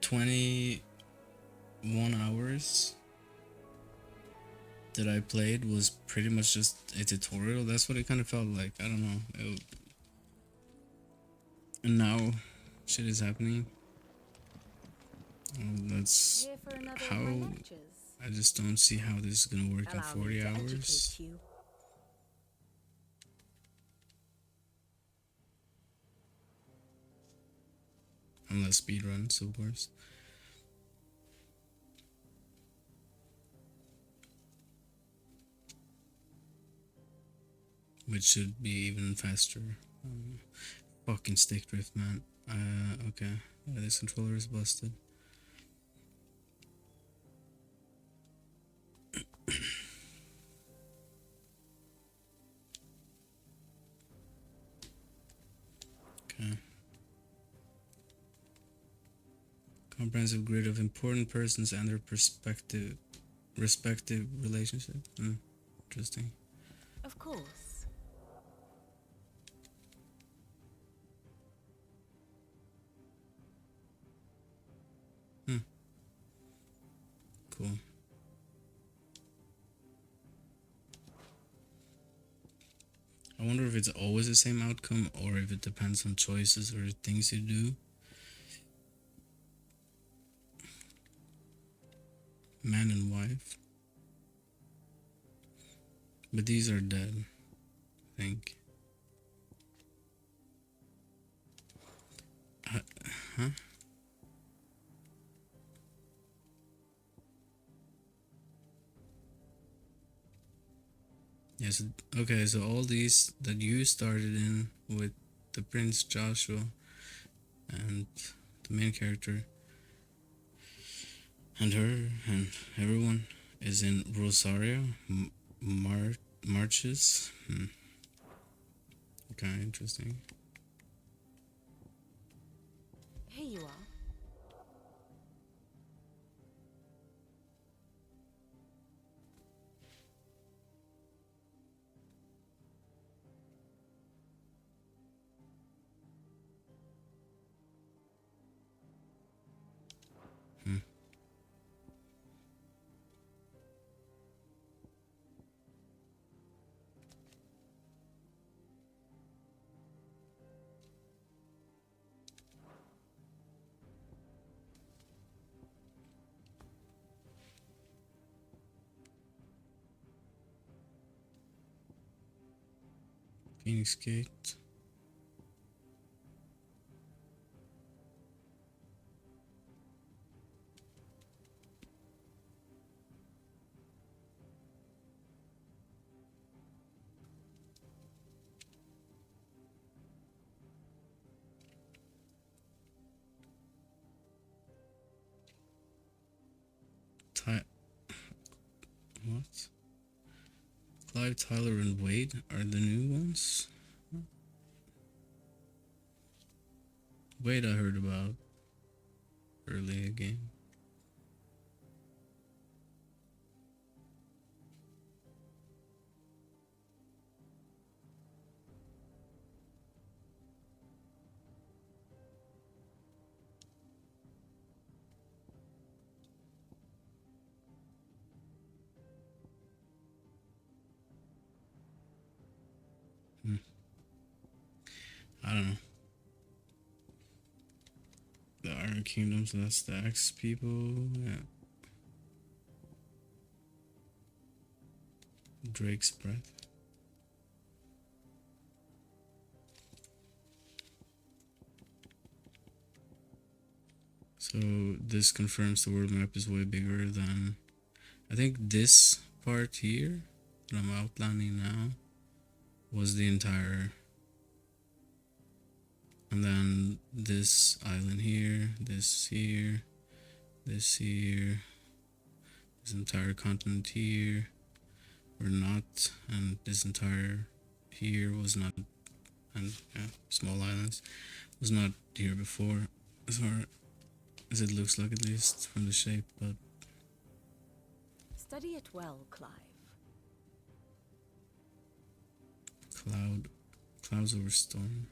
21 hours that I played was pretty much just a tutorial. That's what it kind of felt like. I don't know. And now shit is happening. That's Here for another how of my lectures. I just don't see how this is gonna work in Allow me 40 to hours. educate you. Unless speedruns, of course. Which should be even faster. Fucking stick drift, man. Okay. Yeah, this controller is busted. Okay. Comprehensive grid of important persons and their respective relationships. Interesting. Of course. Cool. I wonder if it's always the same outcome or if it depends on choices or things you do. Man and wife. But these are dead, I think. Huh? Yes, okay, so all these that you started in with the Prince Joshua and the main character and her and everyone is in Rosario Marches. Okay, interesting. Here you are. Phoenix Gate. What? Clive, Tyler, and Wade are the new ones? Wade I heard about early game. I don't know. The Iron Kingdom, so that's the Axe people. Yeah. Drake's Breath. So this confirms the world map is way bigger than... I think this part here that I'm outlining now was the entire... And then this island here, this here, this here, this entire continent here were not, and this entire here was not, and yeah, small islands was not here before, as far as it looks like, at least from the shape. But study it well, Clive. Clouds over storm.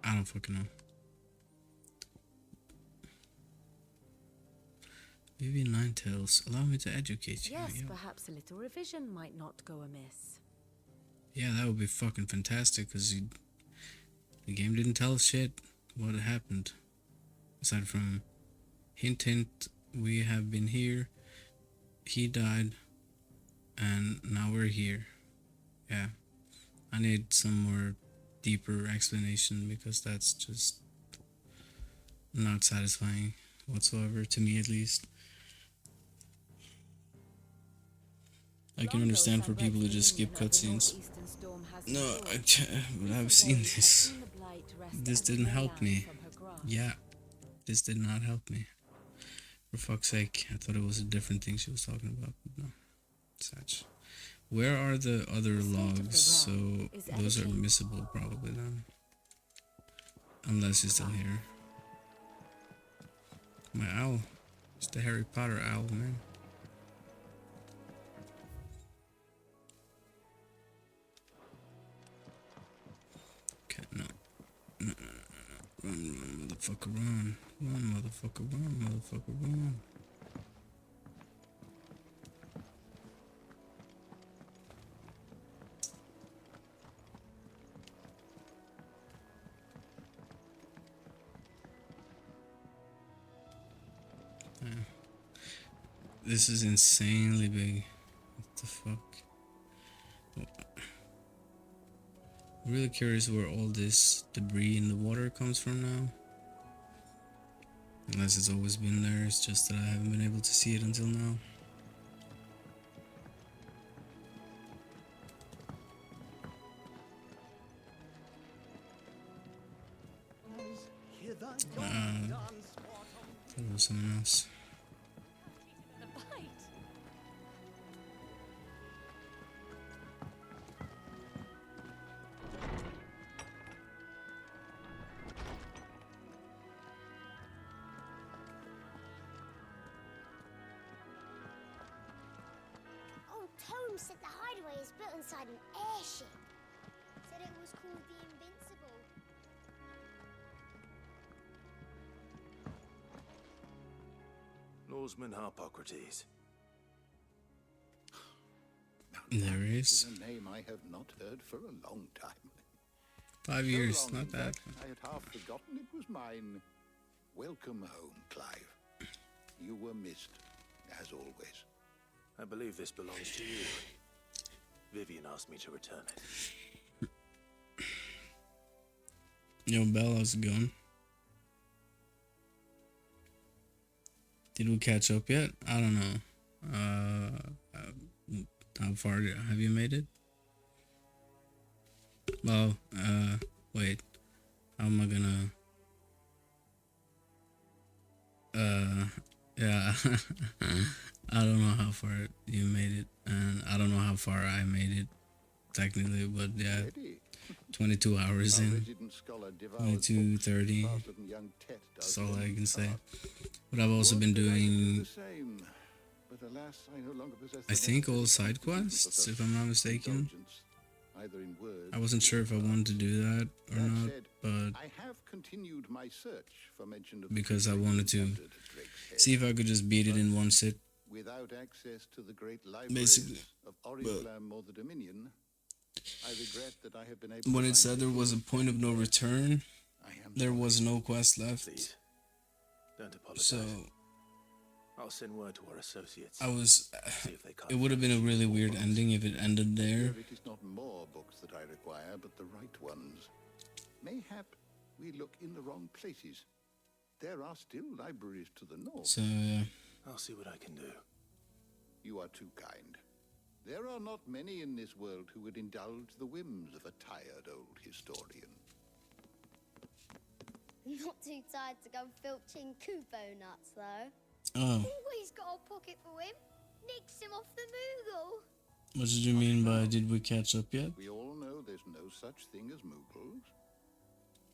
I don't fucking know. Maybe Ninetales. Allow me to educate you. Yes, Yo. perhaps a little revision might not go amiss. Yeah, that would be fucking fantastic, because the game didn't tell us shit what had happened. Aside from hint, we have been here, he died, and now we're here. Yeah, I need some more deeper explanation, because that's just not satisfying whatsoever, to me at least. I can understand for people who just skip cutscenes. No, I've seen this. This didn't help me. Yeah, this did not help me. For fuck's sake, I thought it was a different thing she was talking about, but no. Such. Where are the other logs? So those are missable probably then. Unless he's still here. My owl. It's the Harry Potter owl, man. Okay, no. Run, motherfucker, run. Run, motherfucker, run, motherfucker, run. This is insanely big. What the fuck? I'm really curious where all this debris in the water comes from now. Unless it's always been there, it's just that I haven't been able to see it until now. That was something else. Holmes said the hideaway is built inside an airship. Said it was called the Invincible. Norseman Harpocrates. There is a name I have not heard for a long time. 5 years, So long, not in that. fact, I had half forgotten it was mine. Welcome home, Clive. You were missed, as always. I believe this belongs to you. Vivian asked me to return it. Yo, Bell, how's it going? Did we catch up yet? I don't know. How far have you made it? Well, wait. How am I gonna... yeah. I don't know how far you made it, and I don't know how far I made it, technically, but yeah. 22 hours in. 22:30. That's all I can say. But I've also been doing, I think, all side quests, if I'm not mistaken. I wasn't sure if I wanted to do that or not, but because I wanted to see if I could just beat it in one sit. Without access to the great libraries Basically. of Oriflamme or the Dominion, I regret that I have been able When to it said there was a point of no return, am there was no quest left. Please, don't apologize. So I'll send word to our associates. I was. See if they can't It would have been a really weird ending if it ended there. It is not more books that I require, but the right ones. Mayhap we look in the wrong places. There are still libraries to the north. So yeah. I'll see what I can do. You are too kind. There are not many in this world who would indulge the whims of a tired old historian. Not too tired to go filching Kupo nuts, though. Oh. Always got a pocket for him. Nicks him off the Moogle. What did you mean by did we catch up yet? We all know there's no such thing as Moogles.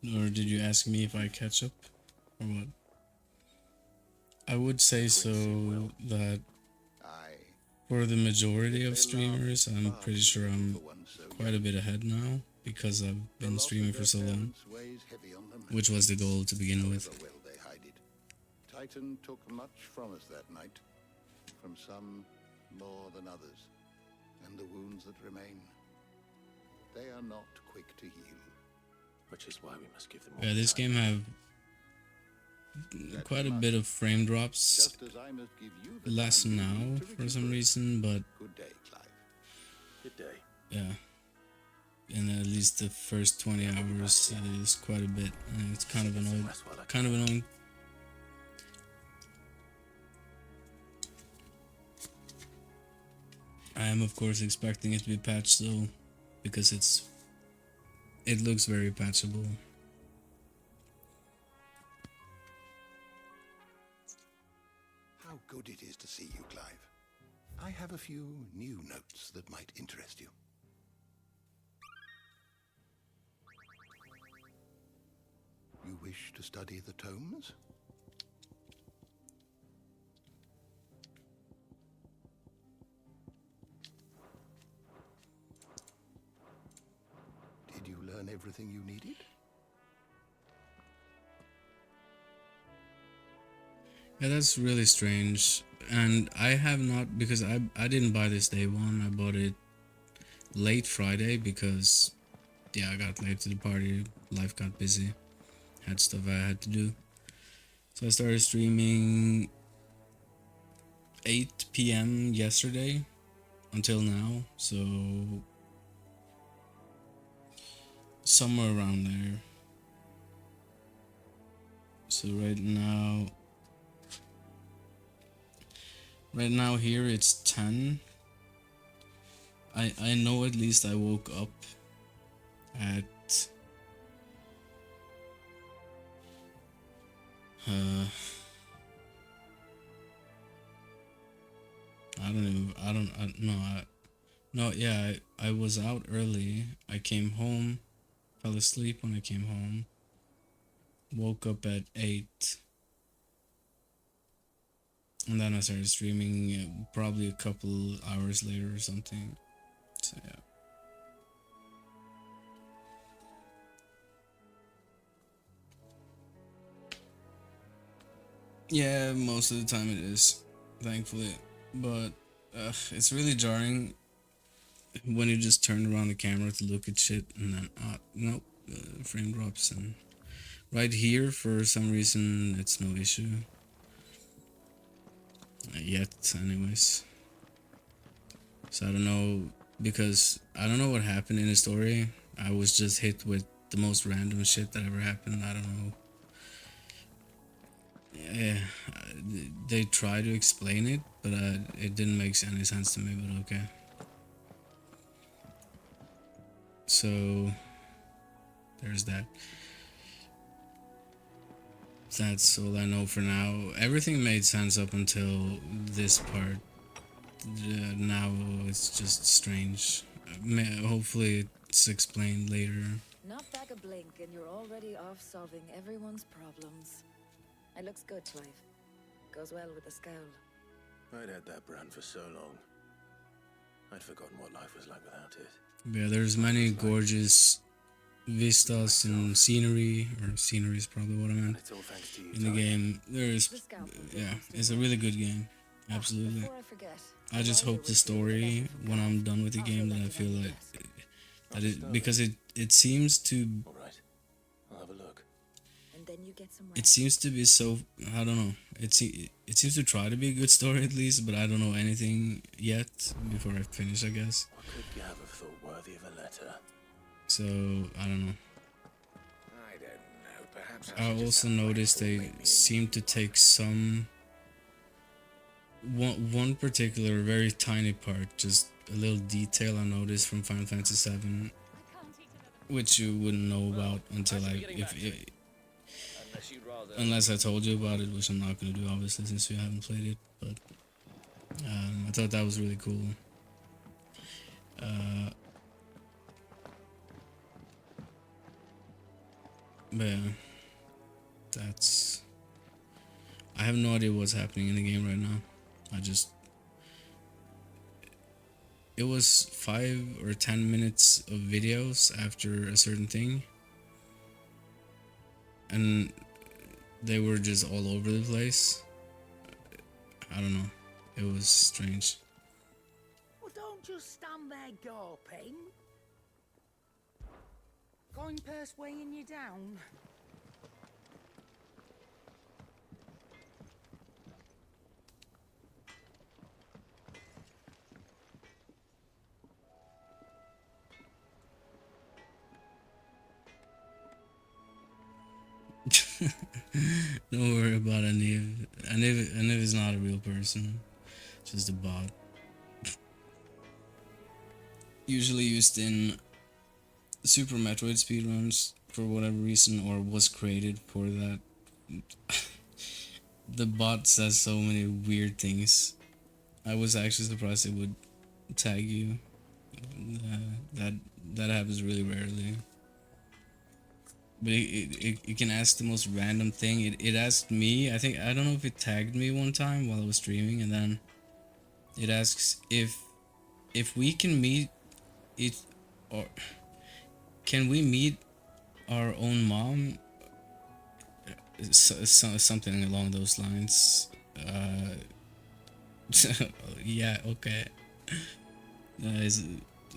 Or did you ask me if I catch up? Or what? I would say so that for the majority of streamers, I'm pretty sure I'm quite a bit ahead now because I've been streaming for so long, which was the goal to begin with. Well they hide it. Titan took much from us that night, from some more than others, and the wounds that remain, they are not quick to heal. Which is why we must give them Yeah, this game have quite a bit of frame drops. Less now for some reason, but good day, Clive. Good day. Yeah. And at least the first 20 hours is quite a bit. And it's kind of annoying. Kind of annoying. I am of course expecting it to be patched though, because it looks very patchable. How good it is to see you, Clive. I have a few new notes that might interest you. You wish to study the tomes? Did you learn everything you needed? Yeah, that's really strange. And I have not, because I didn't buy this day one. I bought it late Friday because, yeah, I got late to the party. Life got busy. Had stuff I had to do. So I started streaming 8 p.m. yesterday until now. So somewhere around there. So right now here it's 10. I know at least I woke up at I was out early. I came home, fell asleep when I came home, woke up at 8. And then I started streaming probably a couple hours later or something. So yeah. Yeah, most of the time it is, thankfully. But it's really jarring when you just turn around the camera to look at shit and then, nope, frame drops, and right here for some reason it's no issue yet, anyways. So I don't know, because I don't know what happened in the story. I was just hit with the most random shit that ever happened. I don't know. Yeah, they try to explain it, but it didn't make any sense to me, but okay. So there's that. That's all I know for now. Everything made sense up until this part. Now it's just strange. Hopefully it's explained later. Not back a blink and you're already off solving everyone's problems. It looks good, Clive. Goes well with the scowl. I'd had that brand for so long. I'd forgotten what life was like without it. Yeah, there's many gorgeous vistas and scenery, or scenery is probably what I meant, in the game. Yeah, it's a really good game. Absolutely. I just hope the story, when I'm done with the game, that I feel like that it, because it seems to. Alright, I'll have a look. It seems to be so, I don't know. It seems to try to be a good story at least, but I don't know anything yet before I finish, I guess. What could you have thought worthy of a letter? So I don't know. I don't know. Perhaps I also noticed they seem to take some one particular very tiny part, just a little detail I noticed from Final Fantasy VII, which you wouldn't know about until unless I told you about it, which I'm not gonna do obviously since you haven't played it. But I thought that was really cool. But yeah, that's. I have no idea what's happening in the game right now. It was 5 or 10 minutes of videos after a certain thing, and they were just all over the place. I don't know. It was strange. Well, don't just stand there gawping. Going purse weighing you down. Don't worry about Aniv. Aniv is not a real person, just a bot. Usually used in Super Metroid speedruns for whatever reason, or was created for that. The bot says so many weird things. I was actually surprised it would tag you. That happens really rarely. But it can ask the most random thing. It asked me, I don't know if it tagged me one time while I was streaming, and then it asks if we can meet it, or can we meet our own mom? Something along those lines. Yeah, okay. It's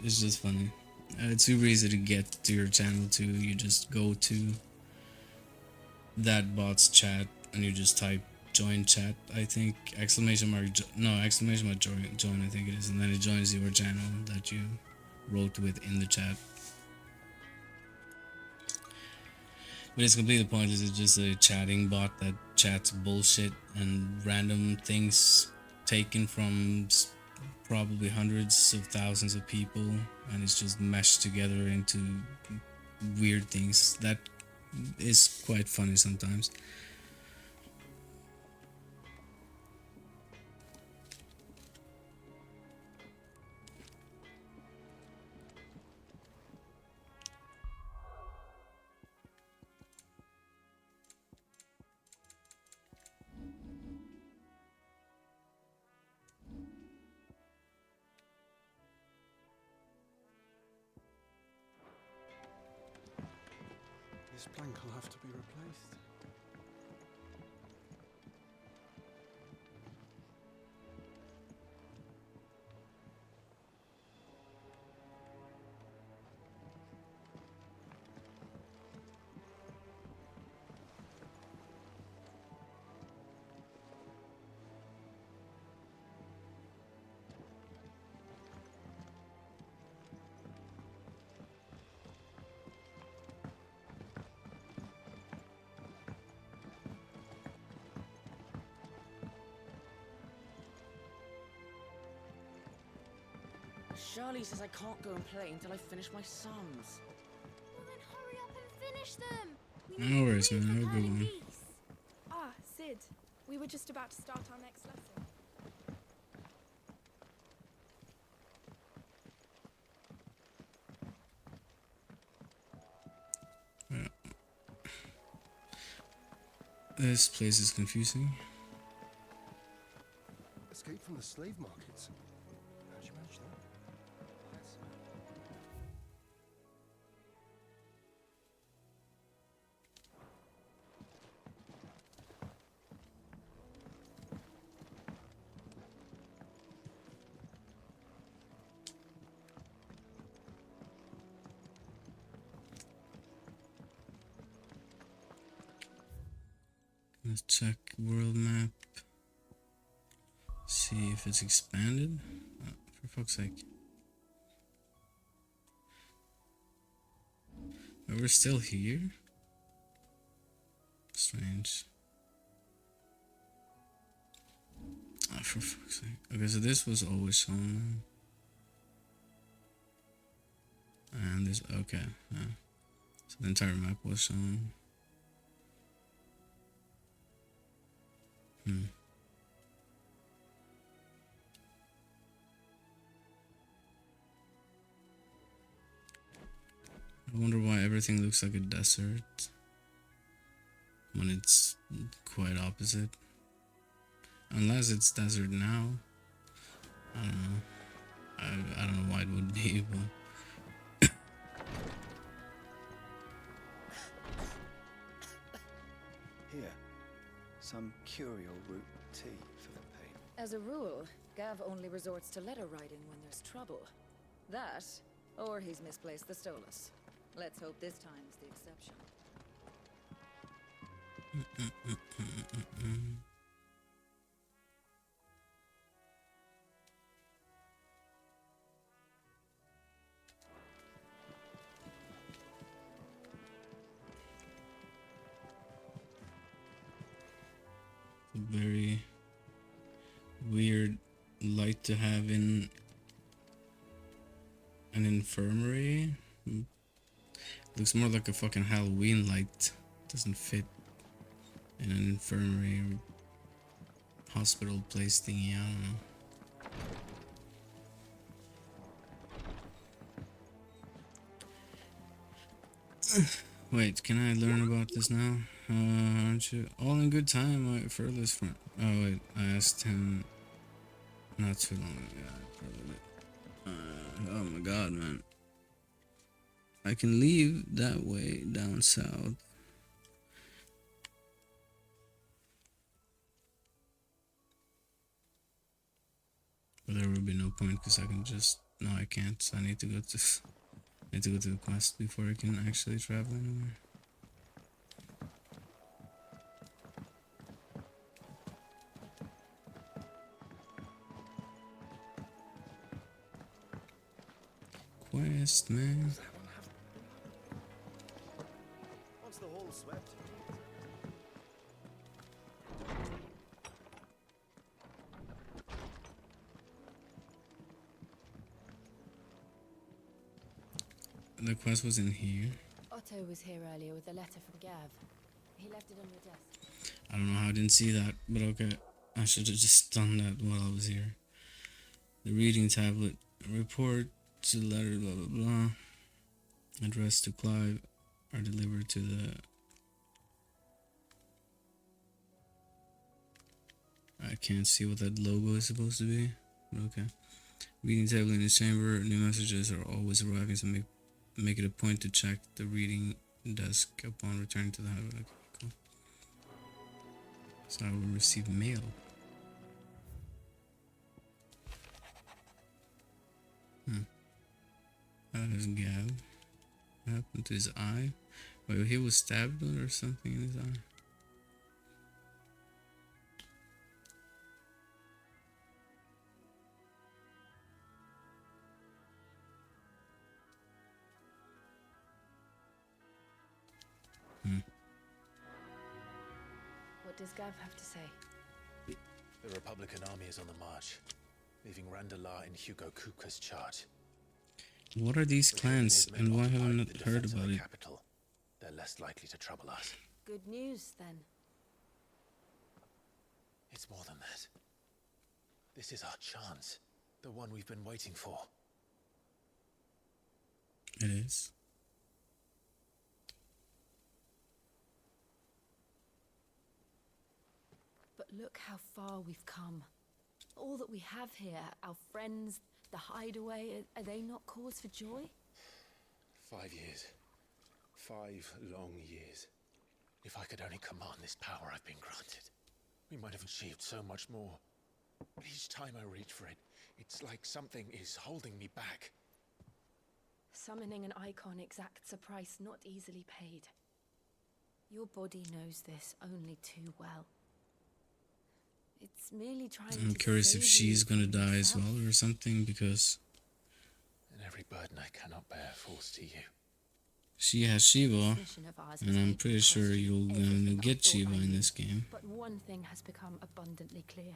just funny. It's super easy to get to your channel too. You just go to that bot's chat and you just type join chat, I think, exclamation mark join, I think it is, and then it joins your channel that you wrote with in the chat. But it's completely pointless. It's just a chatting bot that chats bullshit and random things taken from probably hundreds of thousands of people, and it's just meshed together into weird things. That is quite funny sometimes. This plank will have to be replaced. Shirley says I can't go and play until I finish my sums. Well then hurry up and finish them! No worries, man. Have a good one. Ah, Sid. We were just about to start our next lesson. This place is confusing. Escape from the slave markets. How'd you manage that? Let's check world map. See if it's expanded. Oh, for fuck's sake. Oh, we're still here? Strange. Oh, for fuck's sake. Okay, so this was always shown. And this, okay. Yeah. So the entire map was shown. I wonder why everything looks like a desert when it's quite opposite. Unless it's desert now. I don't know. I don't know why it would be, but Here, some curio root tea for the pain. As a rule, Gav only resorts to letter writing when there's trouble. That, or he's misplaced the Stolas. Let's hope this time is the exception. Very weird light to have in an infirmary. Looks more like a fucking Halloween light. Doesn't fit in an infirmary or hospital place thingy. I don't know. Wait, can I learn about this now? Aren't you all in good time? My furthest friend. Oh wait, I asked him not too long ago. Oh my god, man. I can leave that way down south. But there will be no point because I can just... No, I can't. So I need to go to... I need to go to the quest before I can actually travel anywhere. Quest, man. Once the hall's swept. The quest was in here. Otto was here earlier with a letter from Gav. He left it on your desk. I don't know how I didn't see that, but okay. I should have just done that while I was here. The reading tablet. Report to letter blah blah blah. Addressed to Clive are delivered to the... I can't see what that logo is supposed to be, but okay. Reading table in his chamber. New messages are always arriving, so make it a point to check the reading desk upon returning to the hideout. Okay, cool. So I will receive mail. That is Gav. What happened to his eye? Wait, he was stabbed or something in his eye? What does Gav have to say? The Republican army is on the march. leaving Randalar in Hugo Kupka's charge. What are these clans, and why haven't I heard about it? Capital. They're less likely to trouble us. Good news, then. It's more than that. This is our chance. The one we've been waiting for. It is. But look how far we've come. All that we have here, our friends, the hideaway, are they not cause for joy? 5 years. 5 long years. If I could only command this power I've been granted, we might have achieved so much more. But each time I reach for it, it's like something is holding me back. Summoning an icon exacts a price not easily paid. Your body knows this only too well. It's merely trying I'm curious if she's gonna die as well or something, because And every burden I cannot bear falls to you. she has Shiva, and I'm pretty sure you're gonna get Shiva in this game. But one thing has become abundantly clear.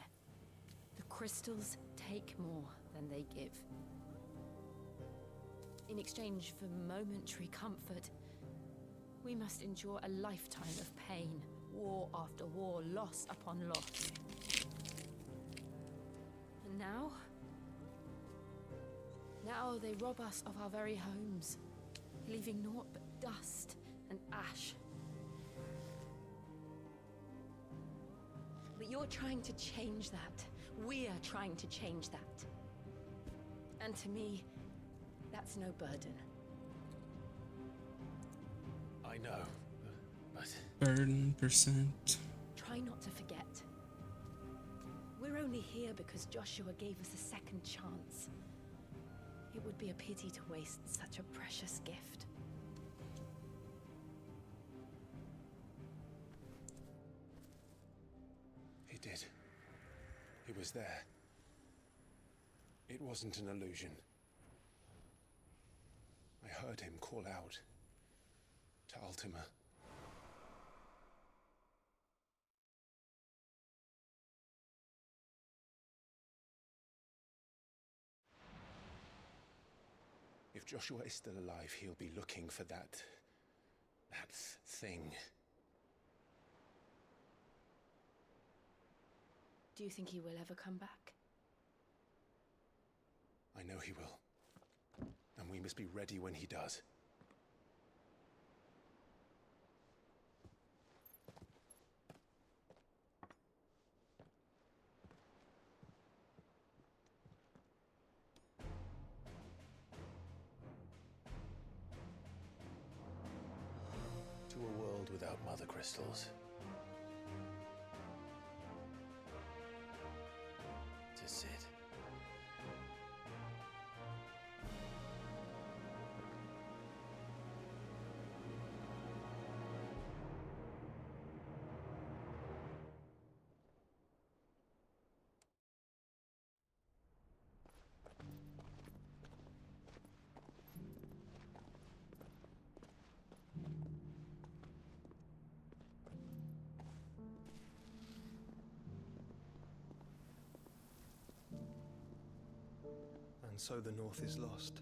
The crystals take more than they give. In exchange for momentary comfort, we must endure a lifetime of pain, war after war, loss upon loss. And now they rob us of our very homes, leaving naught but dust and ash. But you're trying to change that. We're trying to change that. And to me, that's no burden. I know, but... Burden percent. Try not to forget. We're only here because Joshua gave us a second chance. It would be a pity to waste such a precious gift. He did. He was there. It wasn't an illusion. I heard him call out to Ultima. If Joshua is still alive, he'll be looking for that thing. Do you think he will ever come back? I know he will. And we must be ready when he does. To a world without mother crystals. To Sid. And so the North is lost.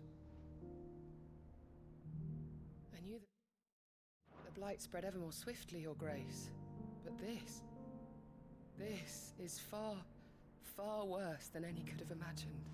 I knew that the blight spread ever more swiftly, Your Grace. But this is far, far worse than any could have imagined.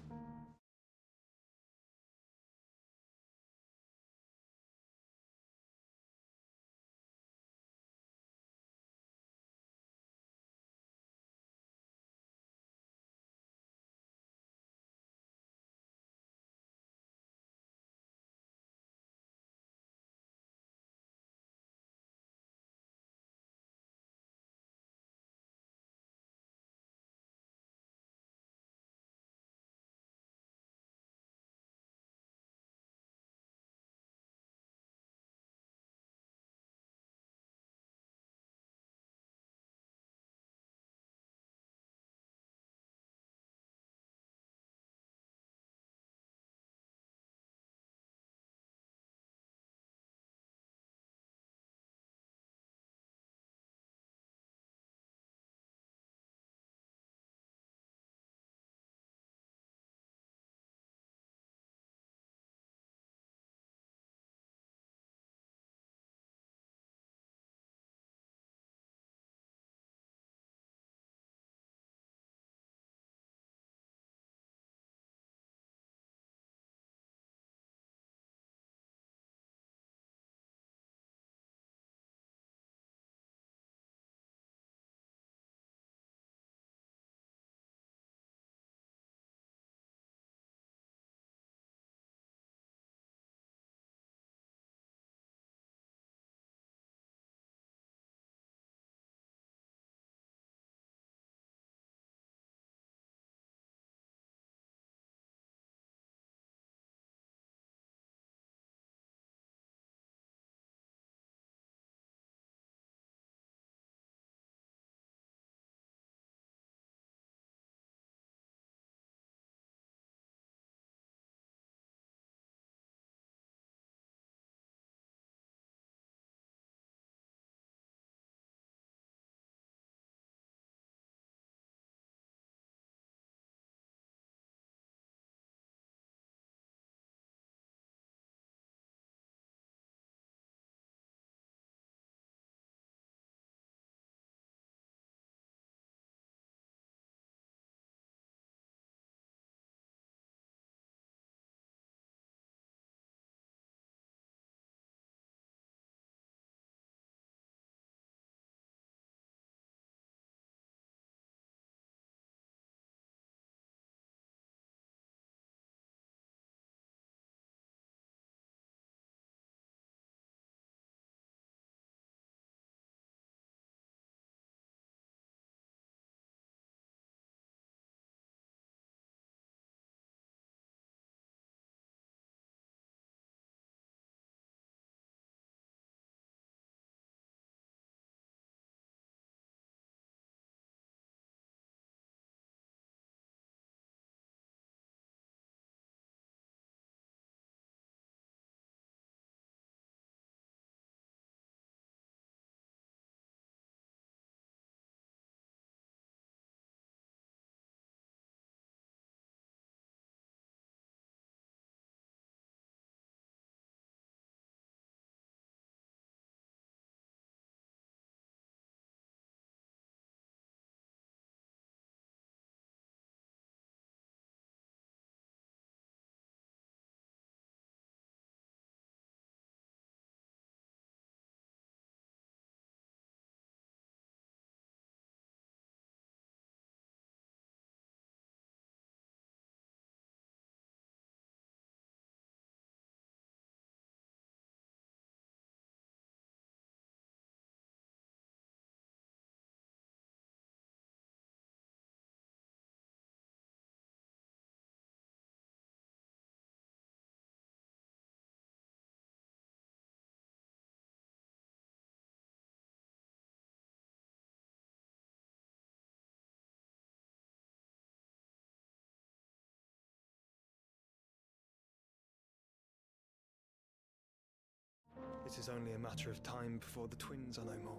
It is only a matter of time before the twins are no more.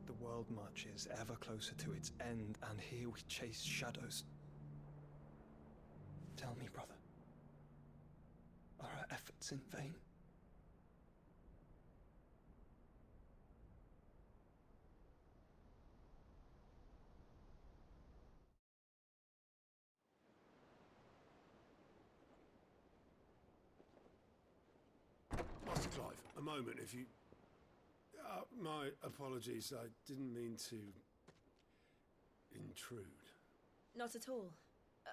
The world marches ever closer to its end, and here we chase shadows. Tell me, brother, are our efforts in vain? Master Clive, a moment, if you... my apologies, I didn't mean to... intrude. Not at all.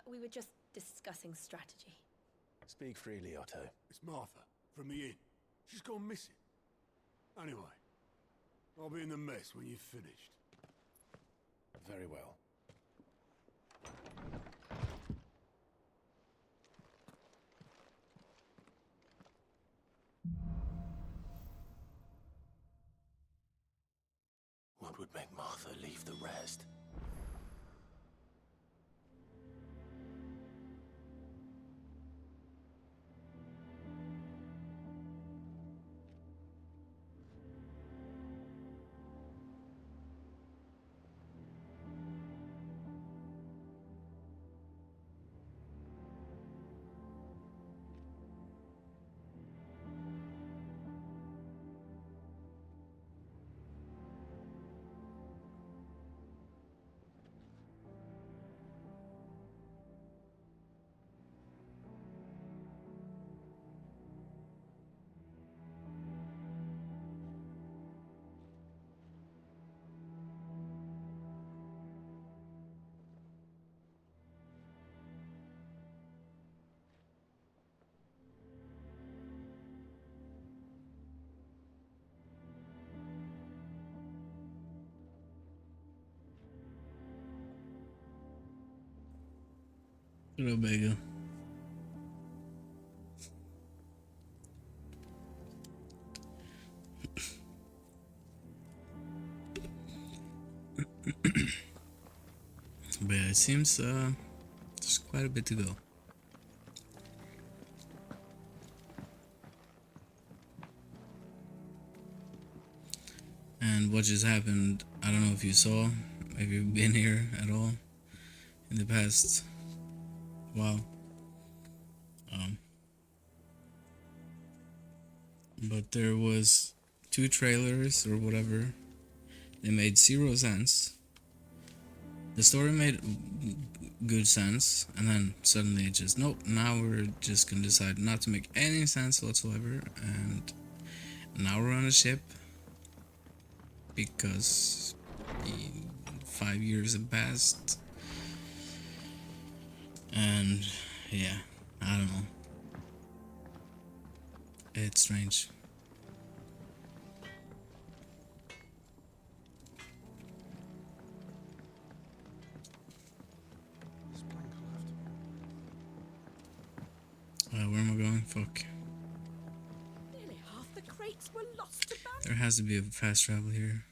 We were just discussing strategy. Speak freely, Otto. It's Martha, from the inn. She's gone missing. Anyway, I'll be in the mess when you've finished. Very well. What would make Martha leave the rest? Hello, Bagel. But yeah, it seems there's quite a bit to go. And what just happened, I don't know if you saw, if you've been here at all in the past while. But there was 2 trailers or whatever. They made 0 sense. The story made good sense, and then suddenly it just, nope, now we're just gonna decide not to make any sense whatsoever, and now we're on a ship because 5 years have passed, and yeah, I don't know. It's strange. Where am I going? Fuck. Nearly half the crates were lost to battle. There has to be a fast travel here.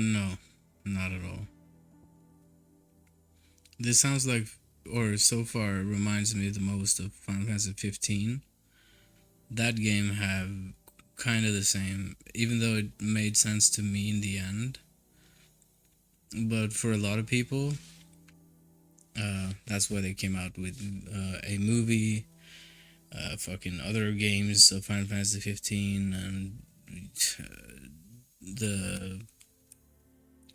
No, not at all. This sounds like, or so far reminds me the most of Final Fantasy 15. That game have kind of the same, even though it made sense to me in the end. But for a lot of people, that's why they came out with a movie, fucking other games of Final Fantasy 15, and the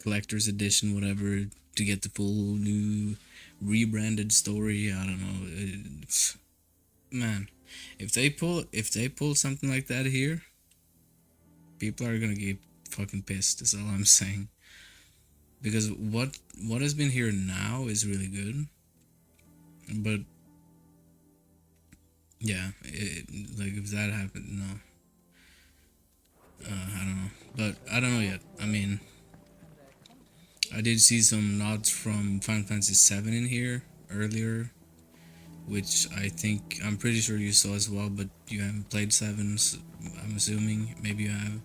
collector's edition, whatever, to get the full new rebranded story. I don't know. Man, if they pull something like that here, people are gonna get fucking pissed. Is all I'm saying. Because what has been here now is really good, but yeah, like if that happened, no. I don't know, but I don't know yet. I mean, I did see some nods from Final Fantasy VII in here earlier, which I'm pretty sure you saw as well, but you haven't played 7, so I'm assuming maybe you have.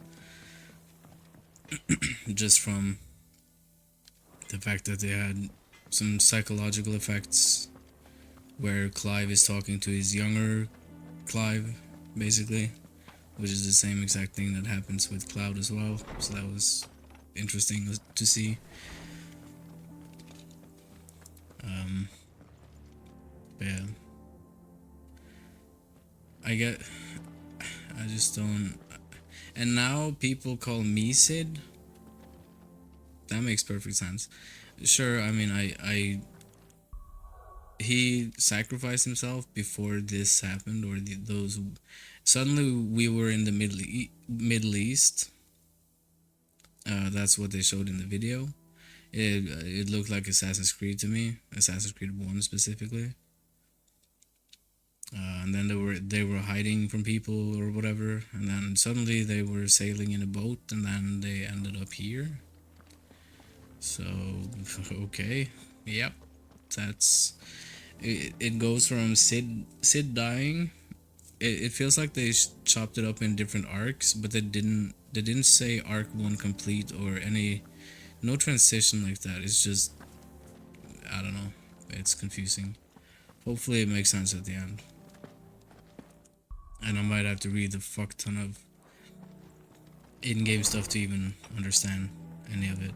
Just from the fact that they had some psychological effects where Clive is talking to his younger Clive, basically, which is the same exact thing that happens with Cloud as well, so that was interesting to see. But yeah, I just don't. And now people call me Sid. That makes perfect sense. Sure, I mean, he sacrificed himself before this happened, or those. Suddenly, we were in the Middle East. That's what they showed in the video. It looked like Assassin's Creed to me, Assassin's Creed 1 specifically. And then they were hiding from people or whatever, and then suddenly they were sailing in a boat, and then they ended up here. So okay, yep, that's it. It goes from Sid dying. It feels like they chopped it up in different arcs, but they didn't say arc 1 complete or no transition like that. It's just, I don't know, it's confusing. Hopefully it makes sense at the end. And I might have to read a fuck ton of in-game stuff to even understand any of it.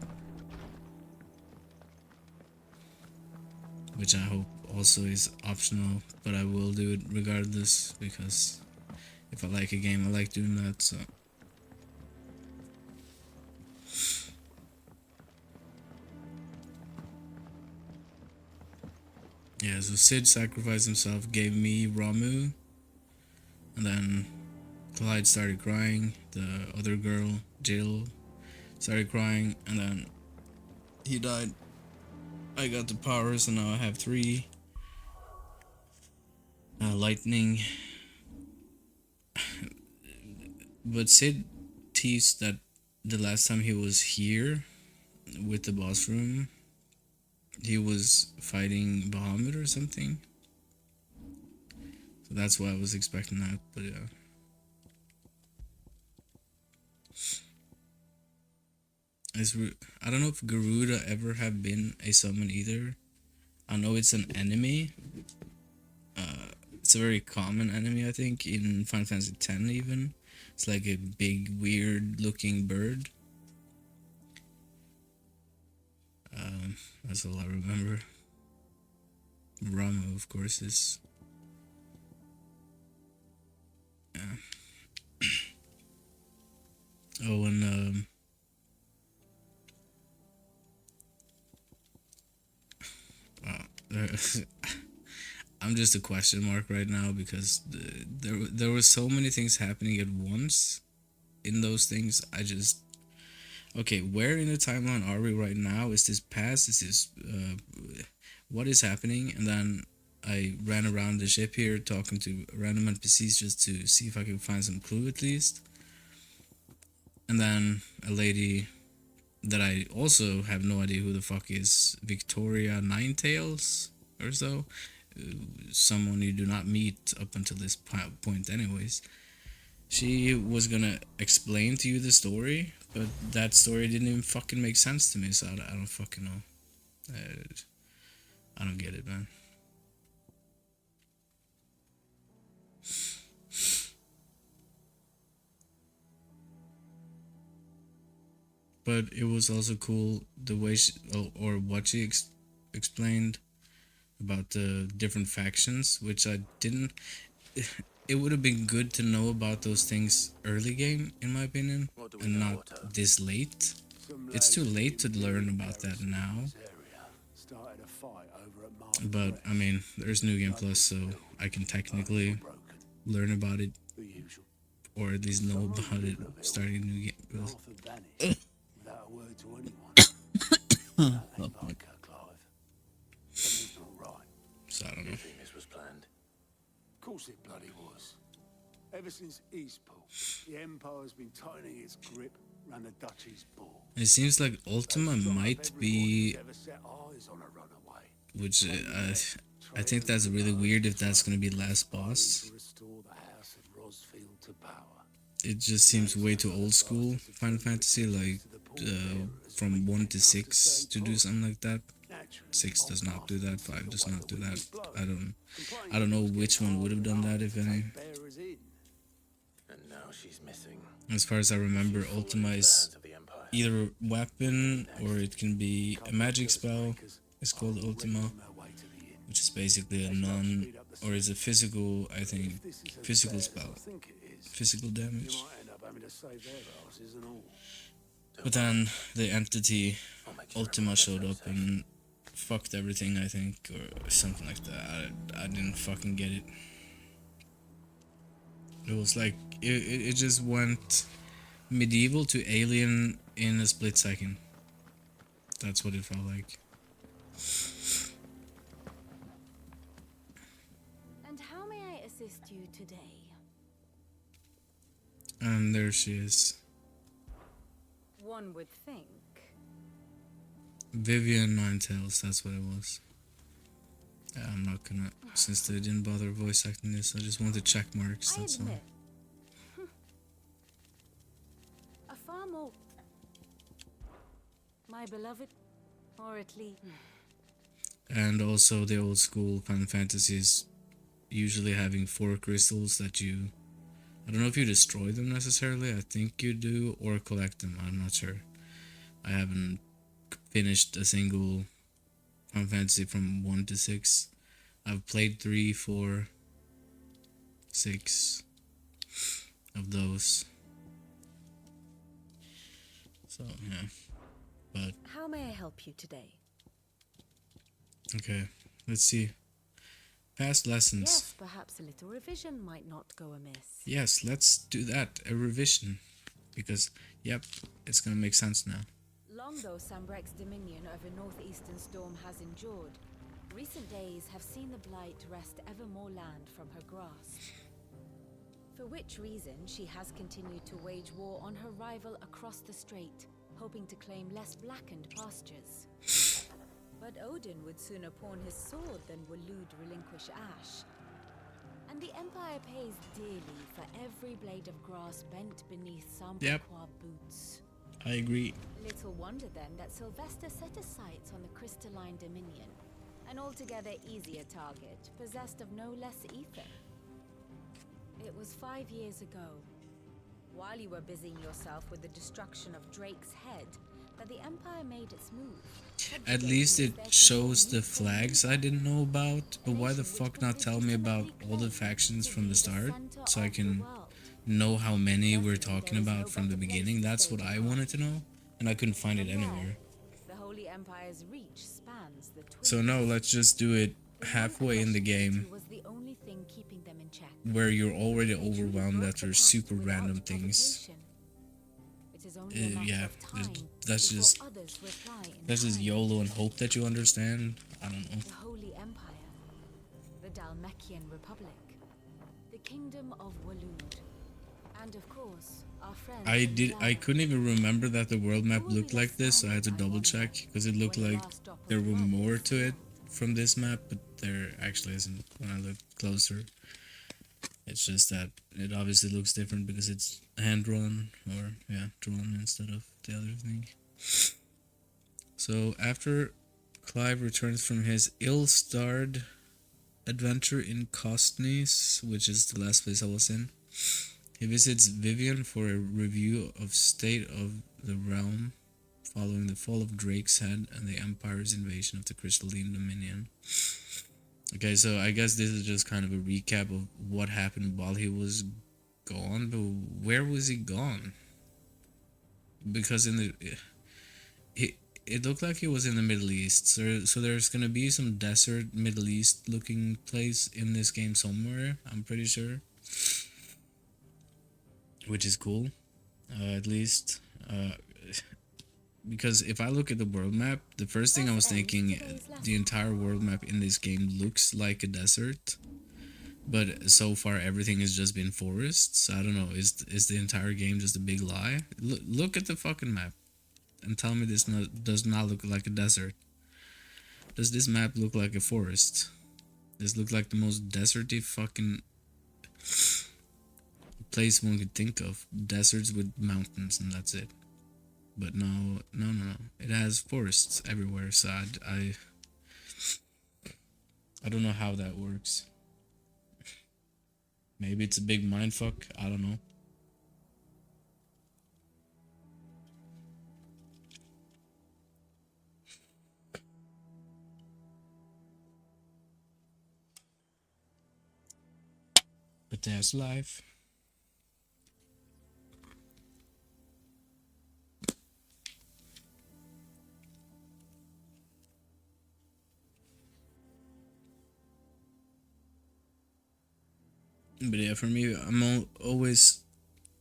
Which I hope also is optional, but I will do it regardless, because if I like a game, I like doing that, so. Yeah, so Sid sacrificed himself, gave me Ramuh, and then Clyde started crying, the other girl, Jill, started crying, and then he died. I got the powers, and now I have 3. Lightning. But Sid teased that the last time he was here with the boss room, he was fighting Bahamut or something. So that's why I was expecting that, but yeah. I don't know if Garuda ever have been a summon either. I know it's an enemy. It's a very common enemy, I think, in Final Fantasy X even. It's like a big, weird looking bird. That's all I remember. Ramuh, of course, is... Yeah. Oh, and I'm just a question mark right now, because there were so many things happening at once in those things. Okay, where in the timeline are we right now? Is this past? Is this what is happening? And then I ran around the ship here talking to random NPCs just to see if I could find some clue at least. And then a lady that I also have no idea who the fuck is, Victoria Ninetails or so, someone you do not meet up until this point anyways. She was gonna explain to you the story, but that story didn't even fucking make sense to me, so I don't fucking know. I don't get it, man. But it was also cool the way or what she explained about the different factions, which I didn't. It would have been good to know about those things early game, in my opinion, and not this late. It's too late to learn about that now. But I mean, there's New Game Plus, so I can technically learn about it, or at least know about it starting New Game Plus. Without a word to anyone. Ain't like her, Clive. Something's not right. So I don't know. This was planned. Of course it bloody was. Ever since Eastport, the Empire's been tightening its grip around the Duchy's ball. It seems like Ultima might be, Ever set eyes on a runaway. which I think that's really weird if that's gonna be last boss. Restore the House of Rosfield to power. It just seems way too old school Final Fantasy, like from 1 to 6 to do something like that. 6 does not do that, 5 does not do that. I don't know which one would have done that, if any. And now she's missing. As far as I remember, Ultima is either weapon or it can be a magic spell. It's called Ultima, which is basically a non, or is a physical, I think, physical spell, physical damage. But then the entity Ultima showed up and fucked everything, I think, or something like that. I didn't fucking get it. It was like, it just went medieval to alien in a split second. That's what it felt like. And how may I assist you today? And there she is. One would think. Vivian Ninetales, that's what it was. I'm not gonna, since they didn't bother voice acting this, I just want the check marks, that's all. A far more... My beloved, or at least... And also the old school Final Fantasies usually having 4 crystals that you... I don't know if you destroy them necessarily, I think you do, or collect them, I'm not sure. I haven't finished a single Final Fantasy from 1 to 6. I've played 3, 4, 6 of those. So, yeah. But... How may I help you today? Okay, let's see. Past lessons. Yes, perhaps a little revision might not go amiss. Yes, let's do that. A revision. Because, yep, it's gonna make sense now. Long though Sambrecht's dominion over northeastern Storm has endured, recent days have seen the Blight wrest ever more land from her grasp. For which reason she has continued to wage war on her rival across the strait, hoping to claim less blackened pastures. But Odin would sooner pawn his sword than Waloed relinquish Ash. And the Empire pays dearly for every blade of grass bent beneath Sambrequa boots. I agree. Little wonder then that Sylvester set his sights on the Crystalline Dominion, an altogether easier target, possessed of no less ether. It was 5 years ago, while you were busying yourself with the destruction of Drake's head, that the Empire made its move. At least it shows the flags I didn't know about, but why the fuck not tell me about all the factions from the start, so I can know how many we're talking about from the beginning? That's what I wanted to know, and I couldn't find it anywhere. The Holy Empire's reach spans the So no, let's just do it halfway in the game, where you're already overwhelmed after super random things. Yeah, that's just YOLO and hope that you understand. I don't know. The Holy Empire, the Dhalmekian Republic, the Kingdom of Waloed, and of course, our friends. I couldn't even remember that the world map looked like this, so I had to double check because it looked like there were more to it from this map, but there actually isn't when I look closer. It's just that it obviously looks different because it's hand-drawn, or yeah, drawn instead of the other thing. So after Clive returns from his ill-starred adventure in Costneys, which is the last place I was in, he visits Vivian for a review of state of the realm following the fall of Drake's head and the Empire's invasion of the Crystalline Dominion. Okay, so I guess this is just kind of a recap of what happened while he was gone, but where was he gone? Because in the... It looked like he was in the Middle East, so there's gonna be some desert Middle East looking place in this game somewhere, I'm pretty sure. Which is cool, at least. Because if I look at the world map, the first thing I was thinking, the entire world map in this game looks like a desert. but so far everything has just been forests. I don't know. Is the entire game just a big lie? Look at the fucking map, and tell me this does not look like a desert. Does this map look like a forest? This looks like the most deserty fucking place one could think of. Deserts with mountains, and that's it. But no. It has forests everywhere. So I don't know how that works. Maybe it's a big mindfuck. I don't know. But there's life. But yeah, for me, I'm always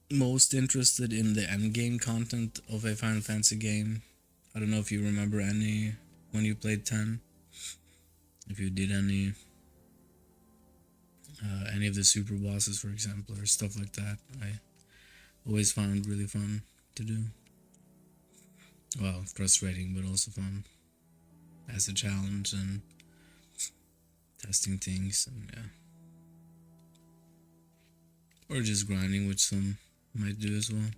most interested in the end game content of a Final Fantasy game. I don't know if you remember any when you played 10. If you did any of the super bosses, for example, or stuff like that. I always found really fun to do. Well, frustrating, but also fun as a challenge and testing things, and yeah. Or just grinding, which some might do as well.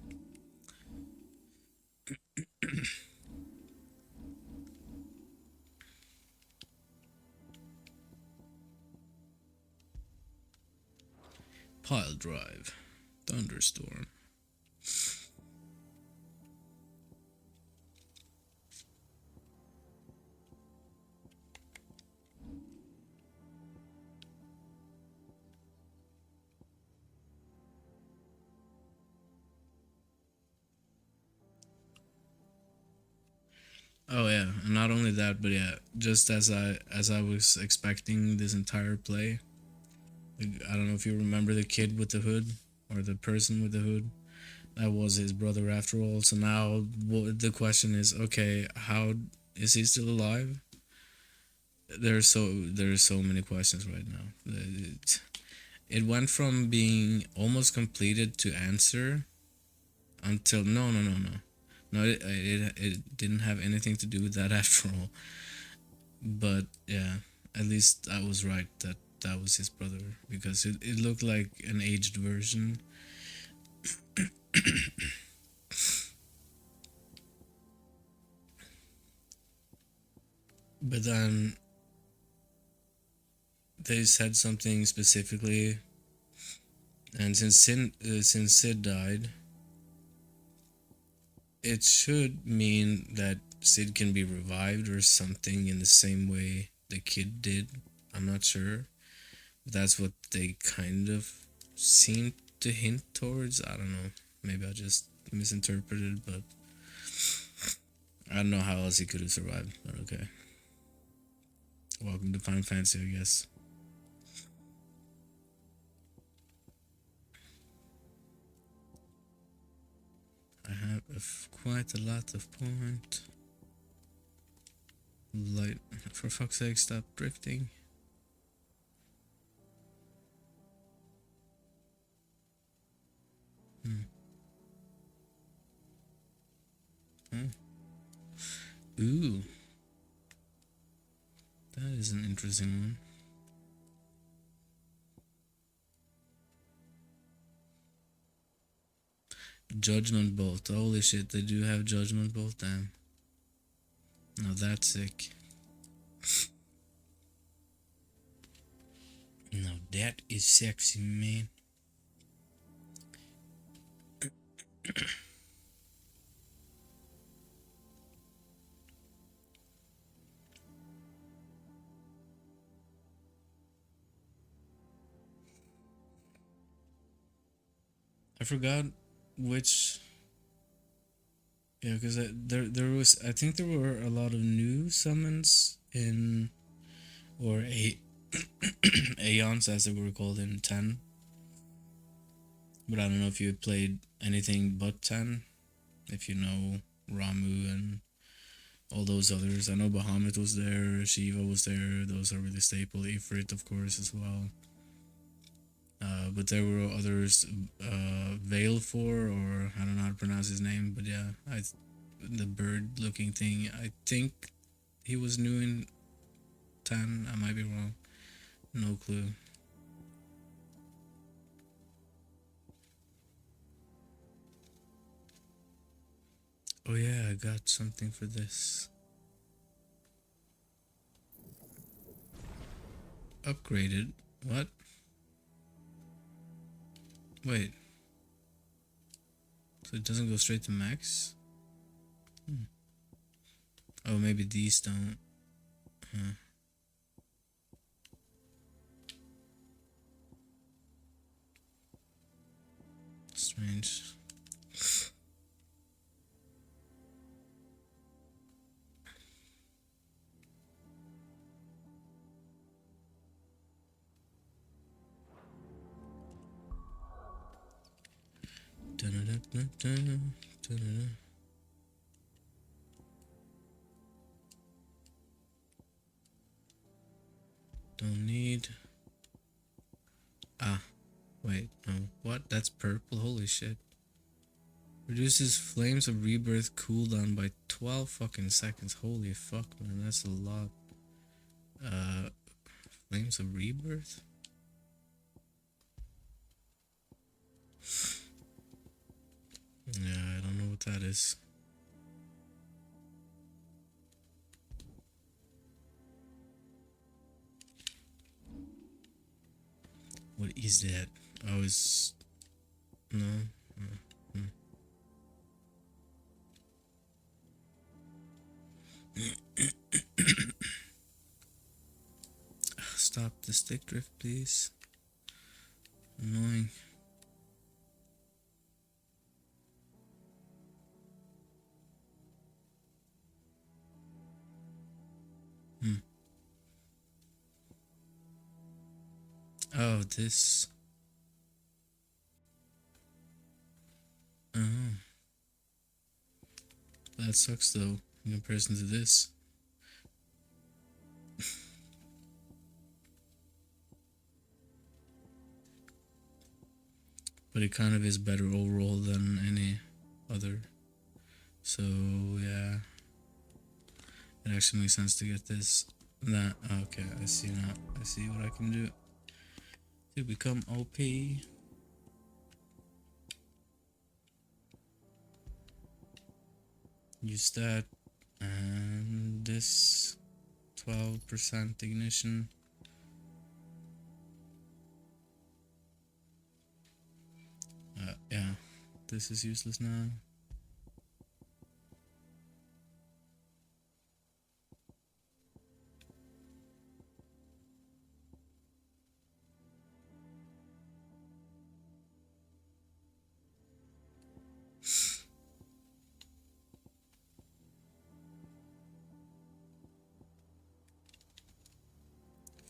Pile drive, thunderstorm. Oh yeah, and not only that, but yeah, just as I was expecting this entire play. I don't know if you remember the kid with the hood, or the person with the hood. That was his brother after all. So now the question is, okay, how is he still alive? There's so many questions right now. It went from being almost completed to answer until no, it didn't have anything to do with that after all. But yeah, at least I was right that was his brother, because it looked like an aged version. But then they said something specifically, and since Sid died, it should mean that Sid can be revived or something in the same way the kid did. I'm not sure. That's what they kind of seemed to hint towards. I don't know. Maybe I just misinterpreted, but I don't know how else he could have survived, but okay. Welcome to Final Fantasy, I guess. I have quite a lot of point. Light, for fuck's sake, stop drifting. Ooh. That is an interesting one. Judgment Bolt. Holy shit, they do have Judgment Bolt, damn. Now that's sick. Now that is sexy, man. I forgot which. Yeah, because there was, I think there were a lot of new summons in, or Aeons as they were called in 10. But I don't know if you played anything but 10. If you know Ramu and all those others. I know Bahamut was there, Shiva was there, those are really staple. Ifrit, of course, as well. But there were others, Veilfor, or I don't know how to pronounce his name, but yeah, the bird-looking thing. I think he was new in 10. I might be wrong. No clue. Oh yeah, I got something for this. Upgraded? What? Wait. So it doesn't go straight to max? Oh, maybe these don't. Huh. Strange. Don't need. Ah, wait, no. What? That's purple? Holy shit. Reduces Flames of Rebirth cooldown by 12 fucking seconds. Holy fuck, man, that's a lot. Flames of Rebirth? Yeah, I don't know what that is. What is that? Oh, it's... No? Stop the stick drift, please. Annoying. Oh, this. Oh. That sucks though, in comparison to this. But it kind of is better overall than any other. So, yeah. It actually makes sense to get this. That. Okay, I see now. I see what I can do to become OP. Use that. And this 12% ignition. Yeah, this is useless now.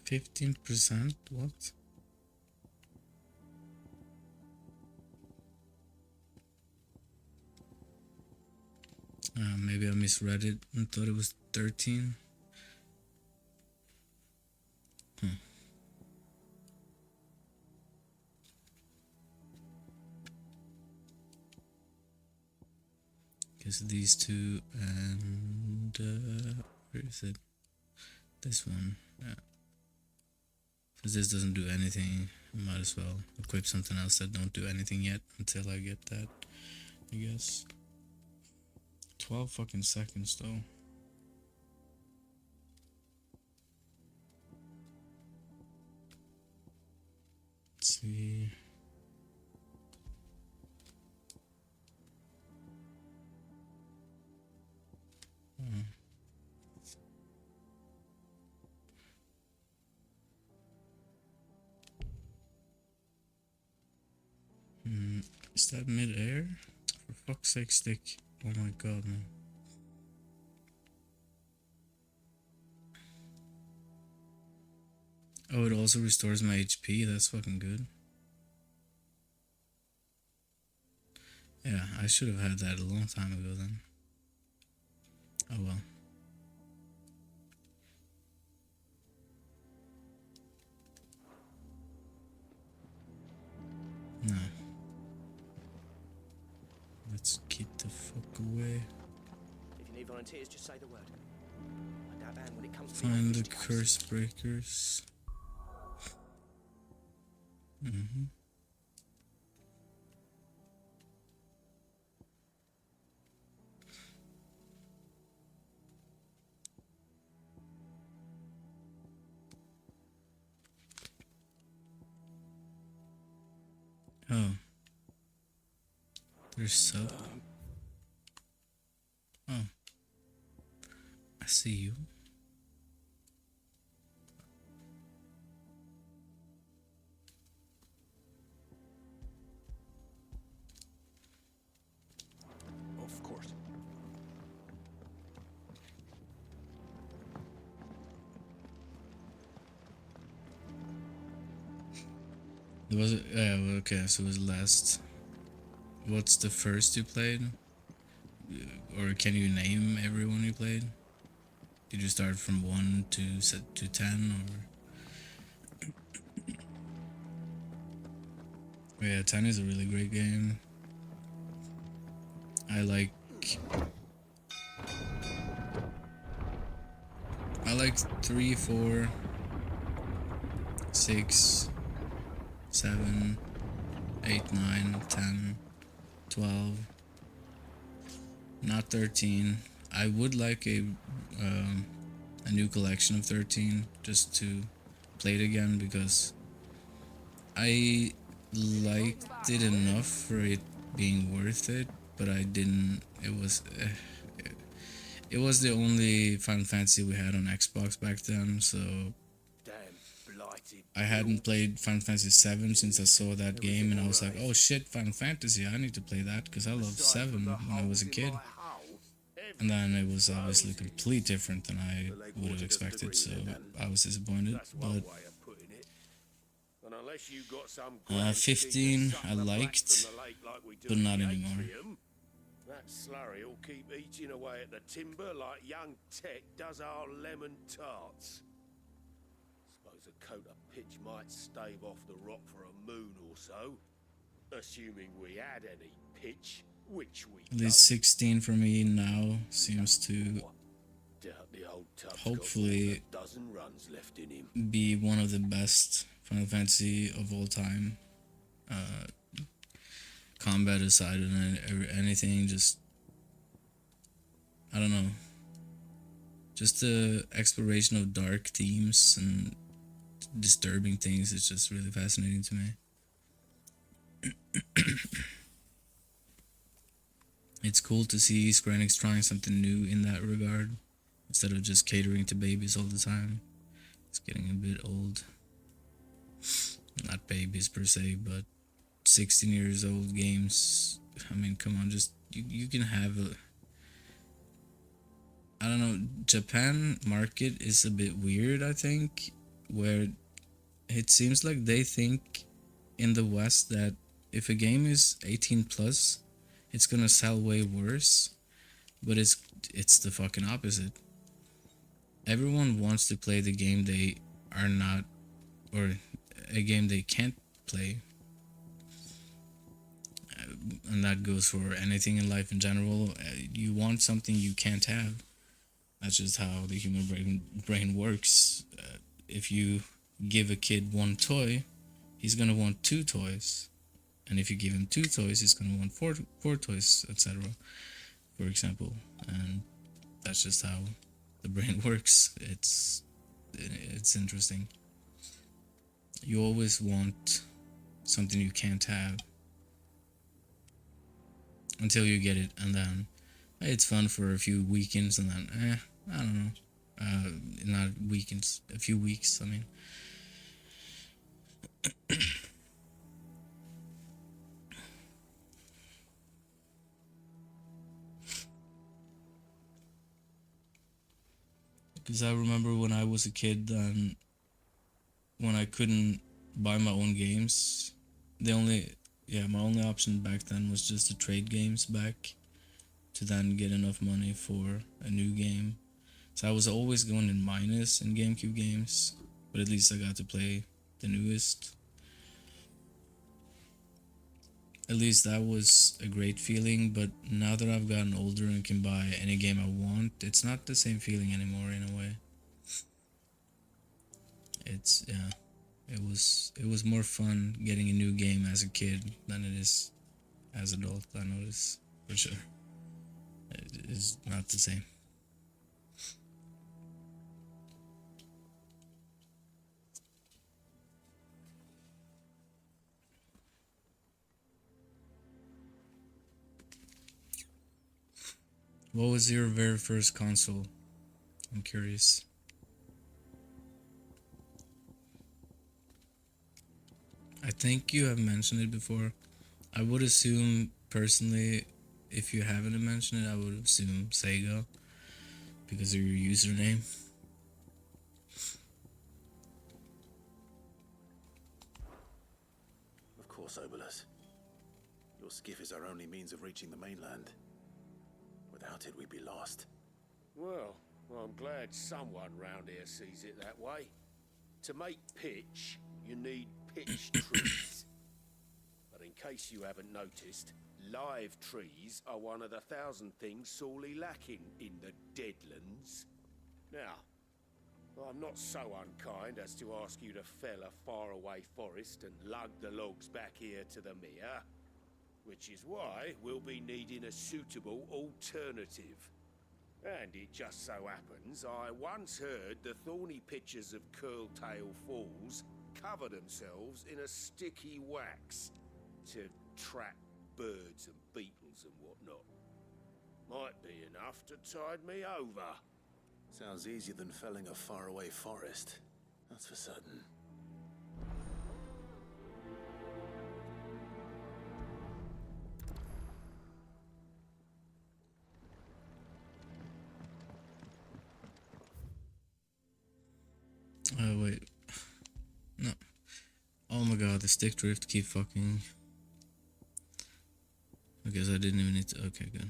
%? What? Maybe I misread it and thought it was 13. Guess these two and where is it? This one. Yeah. Because this doesn't do anything, I might as well equip something else that don't do anything yet until I get that, I guess. 12 fucking seconds though. Let's see. Is that mid-air? For fuck's sake, stick. Oh my god, man. Oh, it also restores my HP. That's fucking good. Yeah, I should have had that a long time ago then. Oh well. the fuck away. If you need volunteers, just say the word. I doubt Anne when it comes to Find the curse breakers. Oh. There's sub. Oh. I see you. Of course. It was okay, so it was last. What's the first you played? Or can you name everyone you played? Did you start from 1 to 10 or? Yeah, 10 is a really great game. I like 3, 4, 6, 7, 8, 9, 10, 12, not 13. I would like a new collection of 13 just to play it again because I liked it enough for it being worth it, but I didn't. It was the only Final Fantasy we had on Xbox back then, so I hadn't played Final Fantasy 7 since I saw that game, and I was like, oh shit, Final Fantasy, I need to play that because I loved 7 when I was a kid. And then it was obviously completely different than I would have expected, so I was disappointed. But 15 I liked, but not anymore. That slurry will keep eating away at the timber like young Tech does our lemon tarts. Suppose a coat of pitch might stave off the rock for a moon or so, assuming we had any pitch, which we At least 16 for me now seems to hopefully be one of the best Final Fantasy of all time. Combat aside and anything, just I don't know, just the exploration of dark themes and disturbing things is just really fascinating to me. It's cool to see Square Enix trying something new in that regard instead of just catering to babies all the time. It's getting a bit old. Not babies per se, but 16 years old games. I mean, come on, just you can have a, I don't know, Japan market is a bit weird, I think, where it seems like they think in the West that if a game is 18 plus, it's gonna sell way worse, but it's the fucking opposite. Everyone wants to play the game they are not, or a game they can't play. And that goes for anything in life in general. You want something you can't have. That's just how the human brain works. If you give a kid one toy, he's gonna want 2 toys. And if you give him 2 toys, he's gonna want four toys, etc. For example. And that's just how the brain works. It's interesting. You always want something you can't have until you get it, and then it's fun for a few weekends, and then I don't know, not weekends, a few weeks. I mean, because I remember when I was a kid, when I couldn't buy my own games, my only option back then was just to trade games back to then get enough money for a new game. So I was always going in minus in GameCube games, but at least I got to play the newest. At least that was a great feeling, but now that I've gotten older and can buy any game I want, it's not the same feeling anymore in a way. It's yeah, it was more fun getting a new game as a kid than it is as adult. I notice for sure. It is not the same. What was your very first console? I'm curious. I think you have mentioned it before. I would assume, personally, if you haven't mentioned it, I would assume Sega because of your username. Of course, Obolus. Your skiff is our only means of reaching the mainland. Without it, we'd be lost. Well, I'm glad someone round here sees it that way. To make pitch, you need pitch trees. But in case you haven't noticed, live trees are one of the 1,000 things sorely lacking in the Deadlands. Now, I'm not so unkind as to ask you to fell a faraway forest and lug the logs back here to the mere, which is why we'll be needing a suitable alternative. And it just so happens I once heard the thorny pitchers of Curltail Falls cover themselves in a sticky wax to trap birds and beetles and whatnot. Might be enough to tide me over. Sounds easier than felling a faraway forest. That's for certain. Oh wait. No. Oh my god, the stick drift keep fucking. I guess I didn't even need to. Okay, good.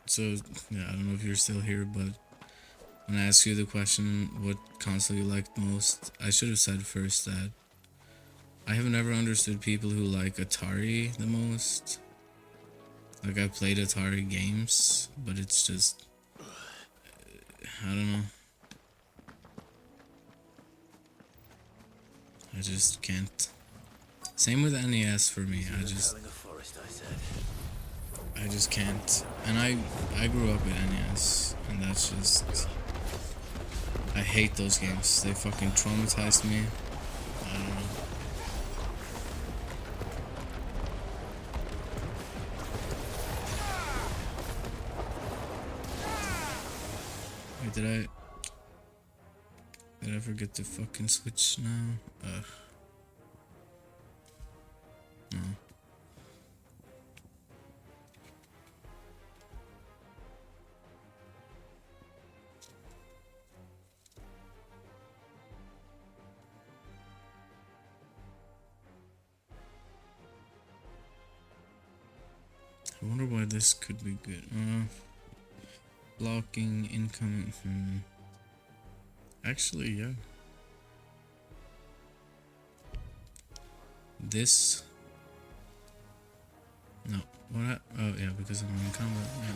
So yeah, I don't know if you're still here, but when I asked you the question what console you liked most, I should have said first that I have never understood people who like Atari the most. Like, I played Atari games, but it's just, I don't know. I just can't. Same with NES for me. I just can't. And I grew up with NES, and that's just, I hate those games. They fucking traumatized me. I don't know. Wait, did I forget to fucking switch now? Ugh. No. I wonder why this could be good. Blocking incoming. Actually, yeah. This. No. What? Oh, yeah, because I'm in combat. Yeah.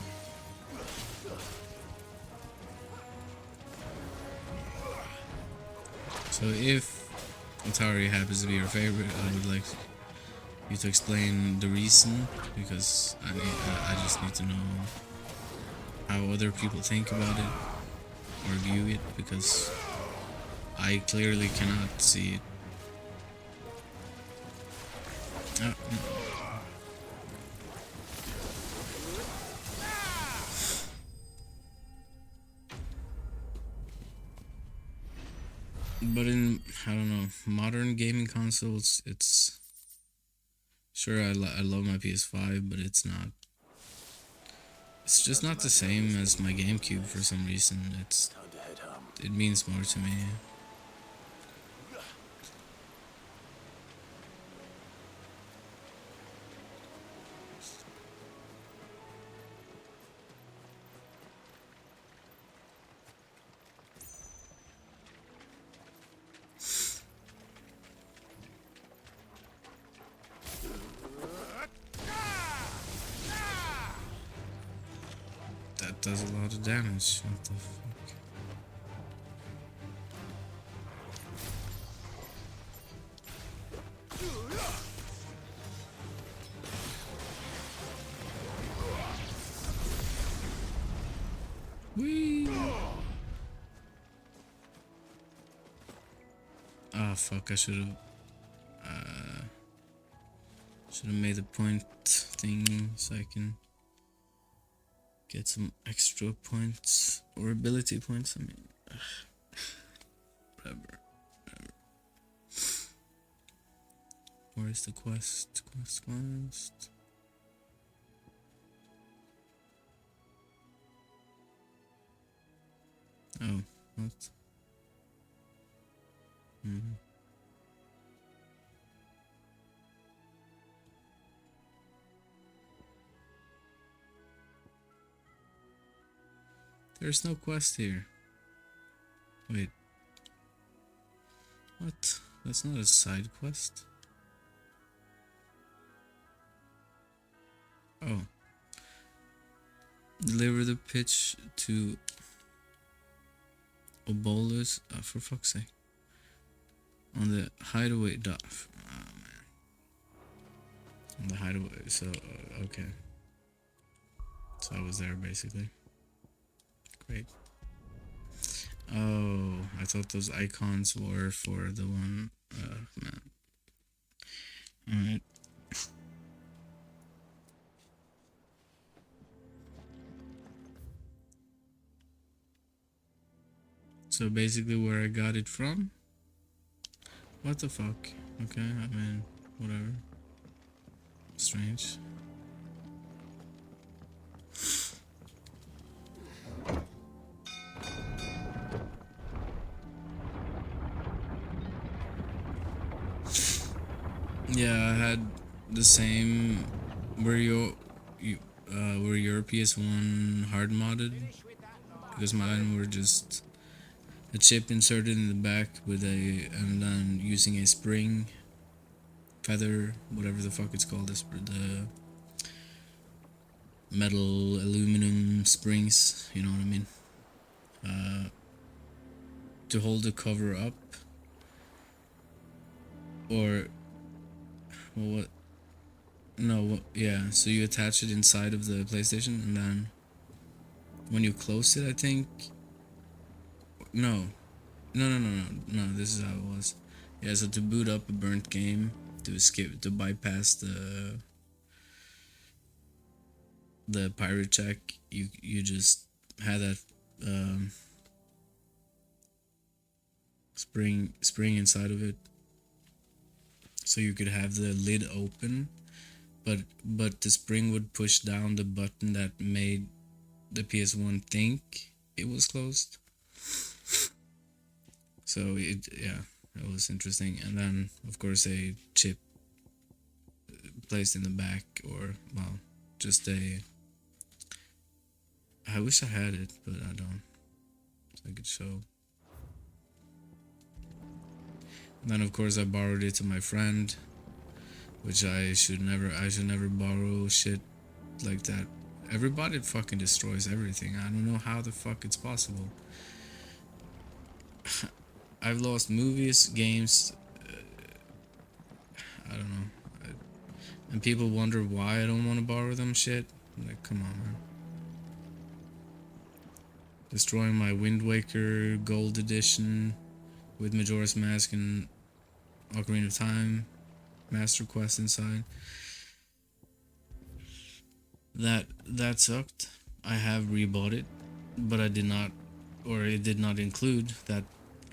So if Atari happens to be your favorite, I would like you to explain the reason, because I just need to know how other people think about it or view it, because I clearly cannot see it. Oh, no. But in, I don't know, modern gaming consoles, it's sure I love my PS5, but it's not. It's just not the same as my GameCube for some reason. It means more to me. That does a lot of damage. What the fuck? Whee! Ah, fuck! I should have made the point thing so I can get some extra points or ability points. I mean, whatever. Where's the quest? Quest. Oh, what? There's no quest here. Wait. What? That's not a side quest. Oh. Deliver the pitch to Obolus. Oh, for fuck's sake. On the hideaway dot. Oh, man. On the hideaway. So, okay. So I was there basically. Great. Oh, I thought those icons were for the one. Man. Alright. So basically where I got it from? What the fuck? Okay, I mean, whatever. Strange. Yeah, I had the same. Were your PS1 hard modded? Because mine were just a chip inserted in the back with a, and then using a spring, feather, whatever the fuck it's called, the metal aluminum springs, you know what I mean, to hold the cover up, or well, what? No, yeah. So you attach it inside of the PlayStation, and then when you close it, I think. No. This is how it was. Yeah. So to boot up a burnt game, to bypass the pirate check, you just had that spring inside of it. So you could have the lid open, but the spring would push down the button that made the PS1 think it was closed. So it was interesting. And then of course a chip placed in the back, or well, just a. I wish I had it, but I don't. So I could show. And then of course I borrowed it to my friend, which I should never borrow shit like that. Everybody fucking destroys everything. I don't know how the fuck it's possible. I've lost movies, games, I don't know. And people wonder why I don't want to borrow them shit. Like, come on, man. Destroying my Wind Waker Gold Edition with Majora's Mask and Ocarina of Time Master Quest inside. That sucked. I have rebought it, but it did not include that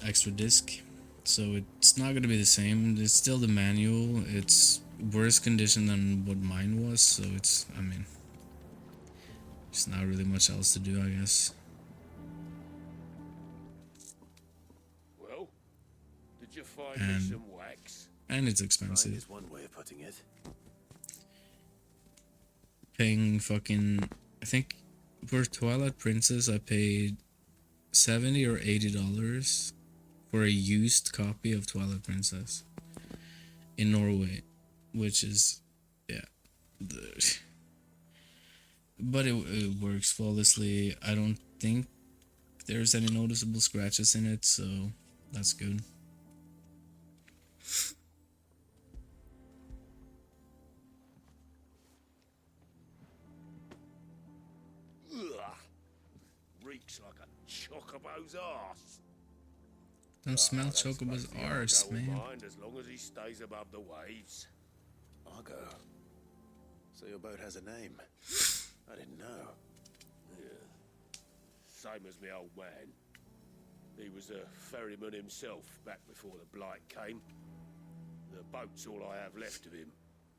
extra disc. So it's not gonna be the same. It's still the manual. It's worse condition than what mine was, so it's, I mean, there's not really much else to do, I guess. Well, did you find me some wax? And it's expensive. Is one way of putting it. Paying fucking, I think for Twilight Princess I paid $70 or $80 for a used copy of Twilight Princess in Norway, which is, yeah, but it works flawlessly. I don't think there's any noticeable scratches in it, so that's good. Ugh. Reeks like a chocobo's arse. Don't smell that's Chocobo's supposed to be arse, Argo will man. mind as long as he stays above the waves. Argo. So your boat has a name. I didn't know. Yeah. Same as my old man. He was a ferryman himself back before the blight came. The boat's all I have left of him.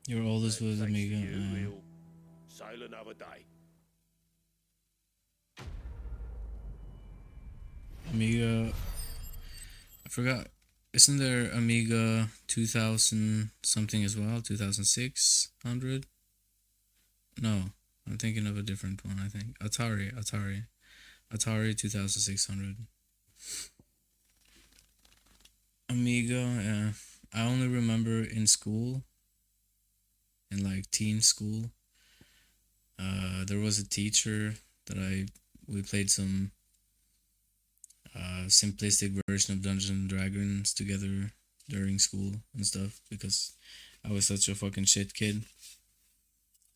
Your oldest was Thanks to Amiga. you, he'll sail another day. Amiga. I forgot. Isn't there Amiga 2000 something as well? 2600? No, I'm thinking of a different one. I think Atari 2600. Amiga. Yeah, I only remember in school, in like teen school. There was a teacher that we played some simplistic version of Dungeons and Dragons together during school and stuff, because I was such a fucking shit kid.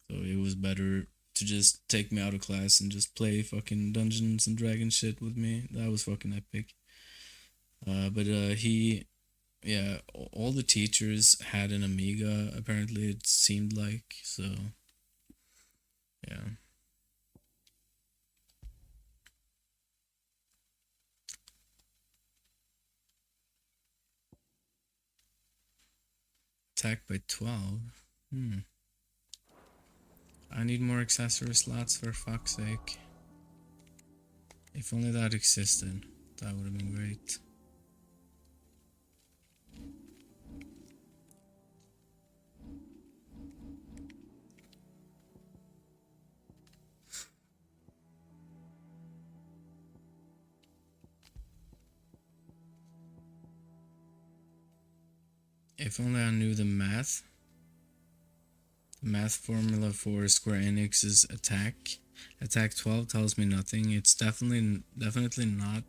So it was better to just take me out of class and just play fucking Dungeons and Dragons shit with me. That was fucking epic. But all the teachers had an Amiga, apparently, it seemed like, so yeah. Attacked by 12? I need more accessory slots, for fuck's sake. If only that existed, that would have been great. If only I knew the math. The math formula for Square Enix's attack. Attack 12 tells me nothing. It's definitely not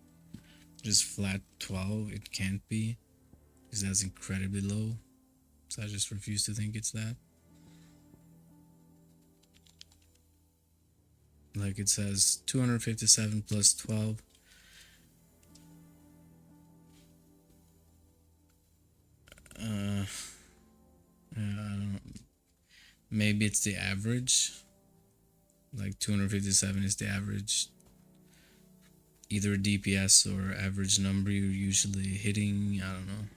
just flat 12. It can't be, because that's incredibly low. So I just refuse to think it's that. Like it says 257 plus 12. I don't know. Maybe it's the average. Like 257 is the average. Either DPS or average number you're usually hitting. I don't know.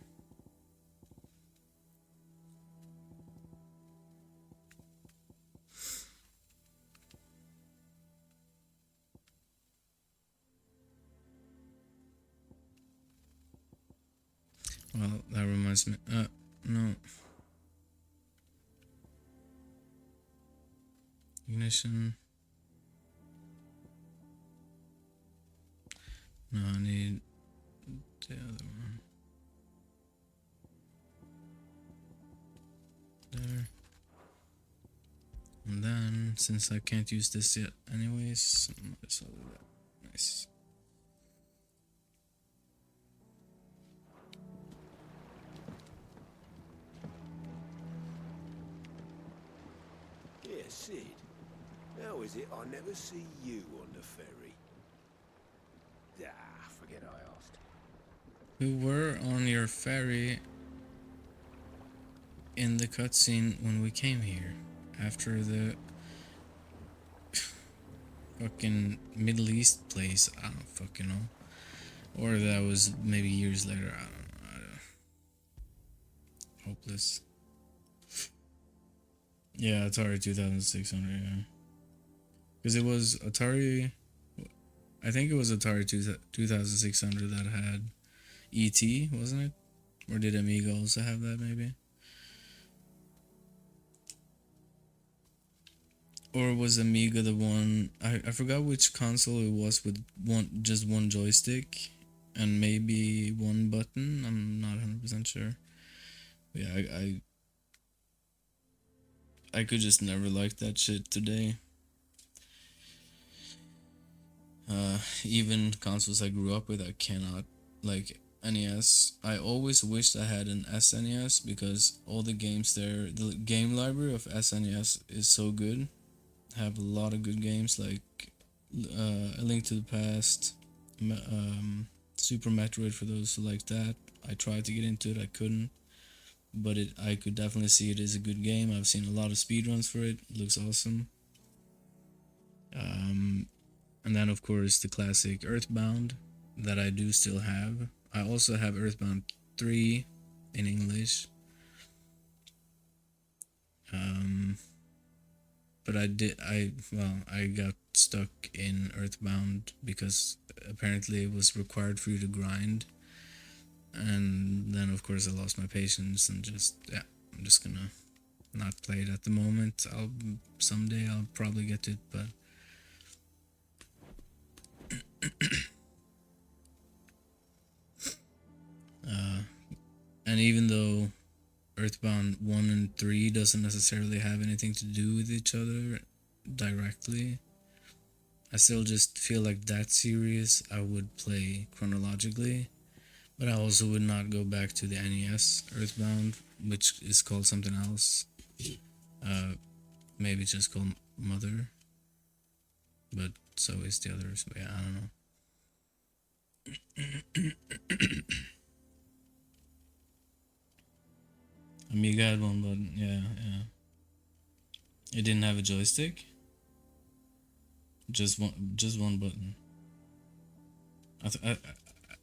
Well, that reminds me. No. Ignition. No, I need the other one. There. And then, since I can't use this yet anyways, I might as well do that. Nice. Yeah, Sid. How is it I never see you on the ferry? Ah, forget I asked. We were on your ferry in the cutscene when we came here. After the fucking Middle East place. I don't fucking know. Or that was maybe years later. I don't know. Hopeless. Yeah, Atari 2600, yeah. Because it was Atari... I think it was Atari 2600 that had E.T., wasn't it? Or did Amiga also have that, maybe? Or was Amiga the one... I forgot which console it was with just one joystick and maybe one button. I'm not 100% sure. But yeah, I could just never like that shit today. Even consoles I grew up with, I cannot. Like NES, I always wished I had an SNES because all the games there, the game library of SNES is so good. Have a lot of good games like A Link to the Past, Super Metroid for those who like that. I tried to get into it, I couldn't, but I could definitely see it as a good game. I've seen a lot of speedruns for it. It looks awesome. And then of course the classic Earthbound that I do still have. I also have Earthbound 3 in English. But I got stuck in Earthbound because apparently it was required for you to grind. And then of course I lost my patience and I'm just gonna not play it at the moment. Someday I'll probably get to it, but and even though Earthbound 1 and 3 doesn't necessarily have anything to do with each other directly, I still just feel like that series I would play chronologically, but I also would not go back to the NES Earthbound, which is called something else. Maybe just called Mother, but so is the others. But yeah, I don't know. Amiga had one button, yeah. It didn't have a joystick. Just one button.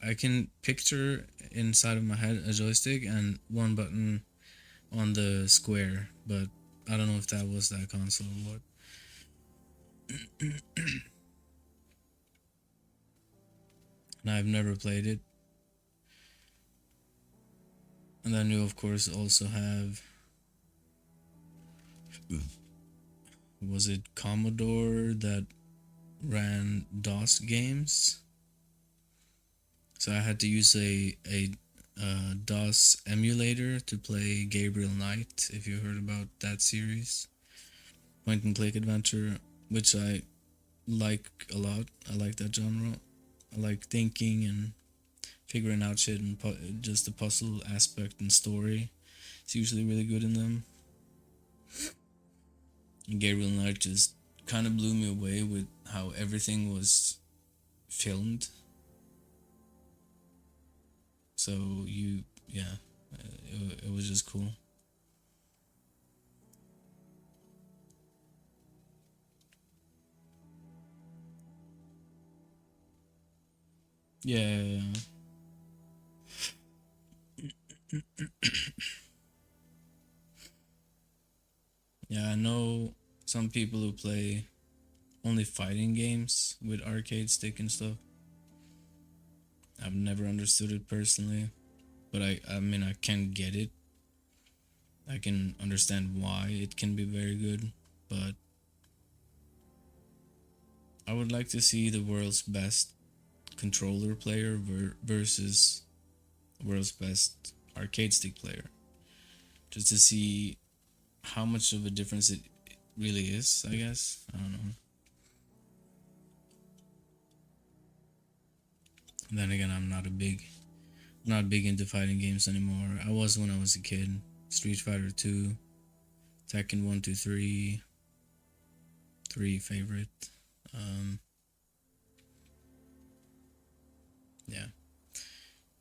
I can picture inside of my head a joystick and one button on the square, but I don't know if that was that console or what. And I've never played it. And then you of course also have, was it Commodore that ran DOS games? So I had to use a DOS emulator to play Gabriel Knight, if you heard about that series. Point and click adventure, which I like a lot. I like that genre. I like thinking and figuring out shit and just the puzzle aspect and story. It's usually really good in them. And Gabriel Knight just kind of blew me away with how everything was filmed. So it was just cool. Yeah. Yeah, I know some people who play only fighting games with arcade stick and stuff. I've never understood it personally, but I mean I can get it. I can understand why it can be very good, but I would like to see the world's best controller player versus world's best arcade stick player, just to see how much of a difference it really is. I guess I don't know. And then again, I'm not big into fighting games anymore. I was when I was a kid. Street Fighter 2, Tekken 1, 2, 3 favorite. Yeah,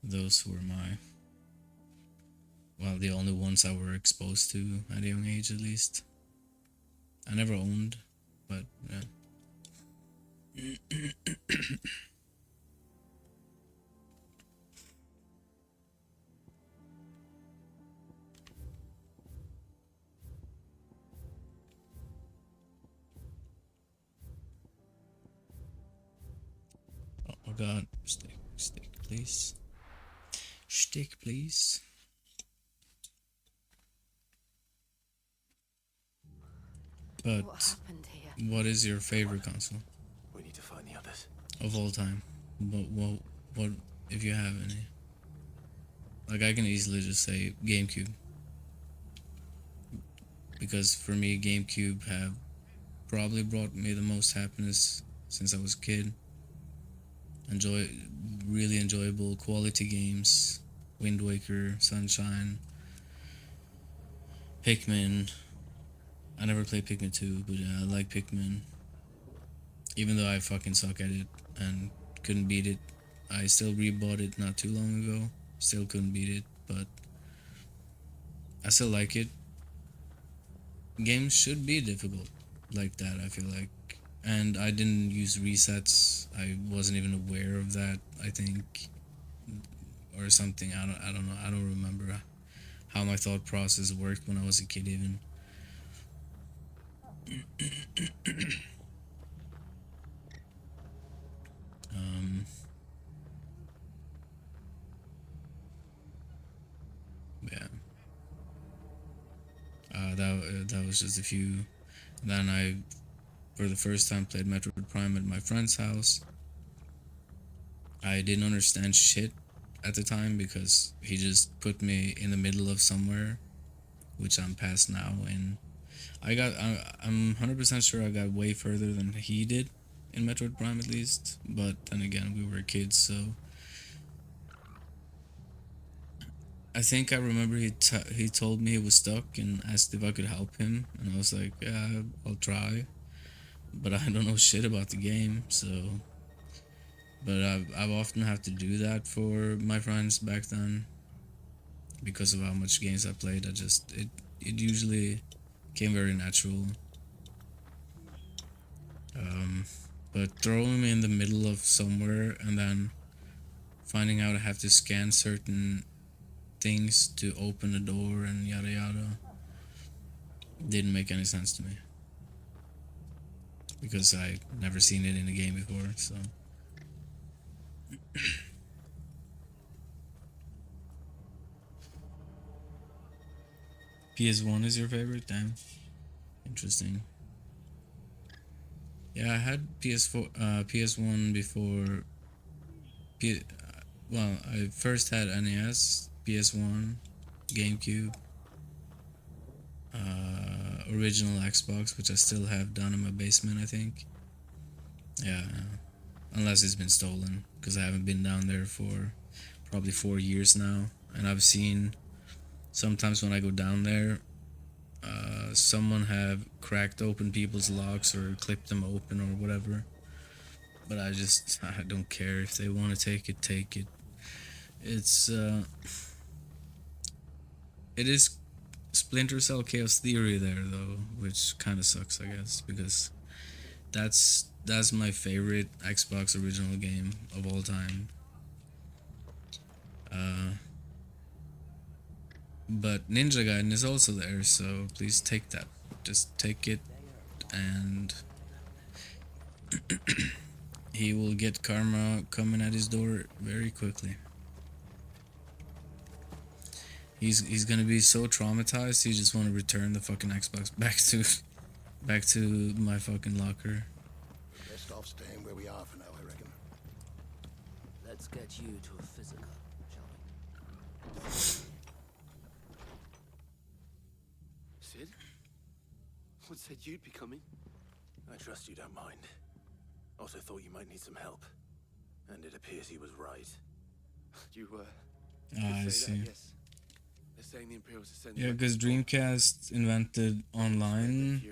those were the only ones I were exposed to at a young age, at least. I never owned, but yeah. Oh god, stick please. Stick please. But what happened here? What is your favorite console? We need to find the others. Of all time. What if you have any? Like I can easily just say GameCube. Because for me GameCube have probably brought me the most happiness since I was a kid. really enjoyable quality games. Wind Waker, Sunshine, Pikmin. I never played Pikmin 2, but I like Pikmin. Even though I fucking suck at it and couldn't beat it, I still rebought it not too long ago. Still couldn't beat it, but I still like it. Games should be difficult like that, I feel like. And I didn't use resets. I wasn't even aware of that, I think. Or something. I don't know. I don't remember how my thought process worked when I was a kid even. Yeah. That was just a few. Then I, for the first time, played Metroid Prime at my friend's house. I didn't understand shit at the time because he just put me in the middle of somewhere, which I'm past now, and I'm 100% sure I got way further than he did in Metroid Prime at least, but then again, we were kids, so I think I remember he told me he was stuck and asked if I could help him, and I was like, yeah, I'll try, but I don't know shit about the game, so. But I've often had to do that for my friends back then, because of how much games I played. It usually came very natural. But throwing me in the middle of somewhere and then finding out I have to scan certain things to open a door and yada yada didn't make any sense to me, because I never seen it in a game before, so. PS1 is your favorite? Damn. Interesting. Yeah, I had PS1 before. Well, I first had NES, PS1, GameCube, original Xbox, which I still have down in my basement, I think. Yeah, unless it's been stolen, because I haven't been down there for probably 4 years now, and I've seen sometimes when I go down there, someone have cracked open people's locks or clipped them open or whatever, but I don't care. If they want to take it, take it. It is Splinter Cell Chaos Theory there though, which kind of sucks, I guess, because that's my favorite Xbox original game of all time. But Ninja Gaiden is also there, so please take that. Just take it, and he will get karma coming at his door very quickly. He's gonna be so traumatized, he just want to return the fucking Xbox back to my fucking locker. Best off staying where we are for now, I reckon. Let's get you to a physical, shall we? Sid? What said you'd be coming? I trust you don't mind. Also thought you might need some help. And it appears he was right. You, I see. That, yes. They're saying the Imperials are sending... Yeah, because Dreamcast invented online,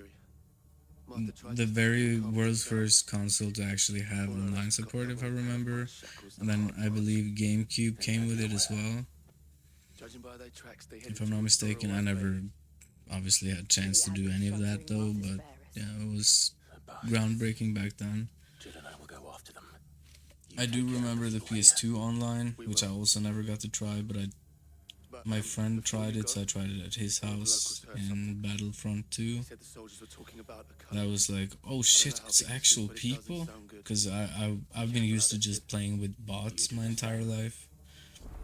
the very world's first console to actually have online support, if I remember. And then I believe GameCube came with it as well. If I'm not mistaken, I never obviously had a chance to do any of that though, but yeah, it was groundbreaking back then. I do remember the PS2 online, which I also never got to try, but my friend tried it, so I tried it at his house in Battlefront 2. That was like, oh shit, it's actual people? Because I've been used to just playing with bots my entire life.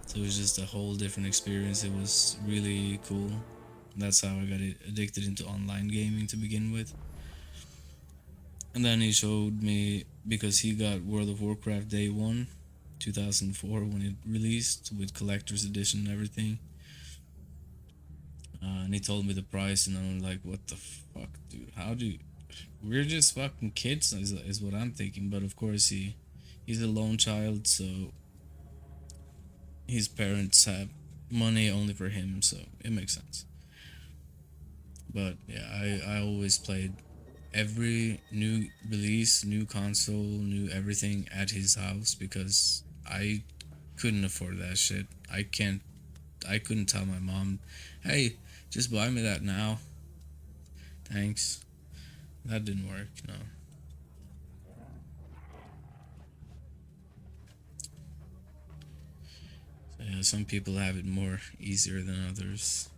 So it was just a whole different experience. It was really cool. That's how I got addicted into online gaming to begin with. And then he showed me, because he got World of Warcraft Day 1, 2004 when it released, with collector's edition and everything. And he told me the price, and I'm like, what the fuck, dude? How do you... We're just fucking kids, is what I'm thinking. But of course he he's a lone child, so his parents have money only for him, so it makes sense. But yeah, I always played every new release, new console, new everything at his house because I couldn't afford that shit. I couldn't tell my mom, hey, just buy me that now. Thanks. That didn't work, no. So yeah, some people have it more easier than others.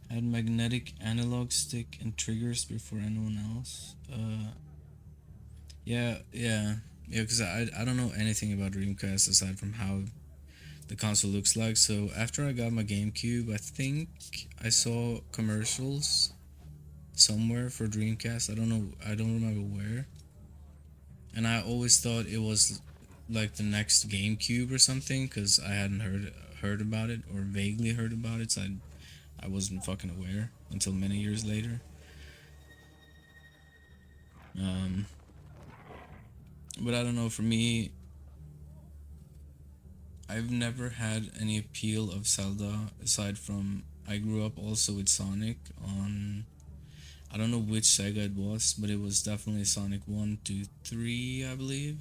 Had magnetic analog stick and triggers before anyone else. Yeah, because I don't know anything about Dreamcast aside from how the console looks like. So after I got my GameCube, I think I saw commercials somewhere for Dreamcast. I don't remember where. And I always thought it was like the next GameCube or something because I hadn't heard about it or vaguely heard about it. So I wasn't fucking aware until many years later. But I don't know, for me, I've never had any appeal of Zelda aside from I grew up also with Sonic on, I don't know which Sega it was, but it was definitely Sonic 1, 2, 3, I believe.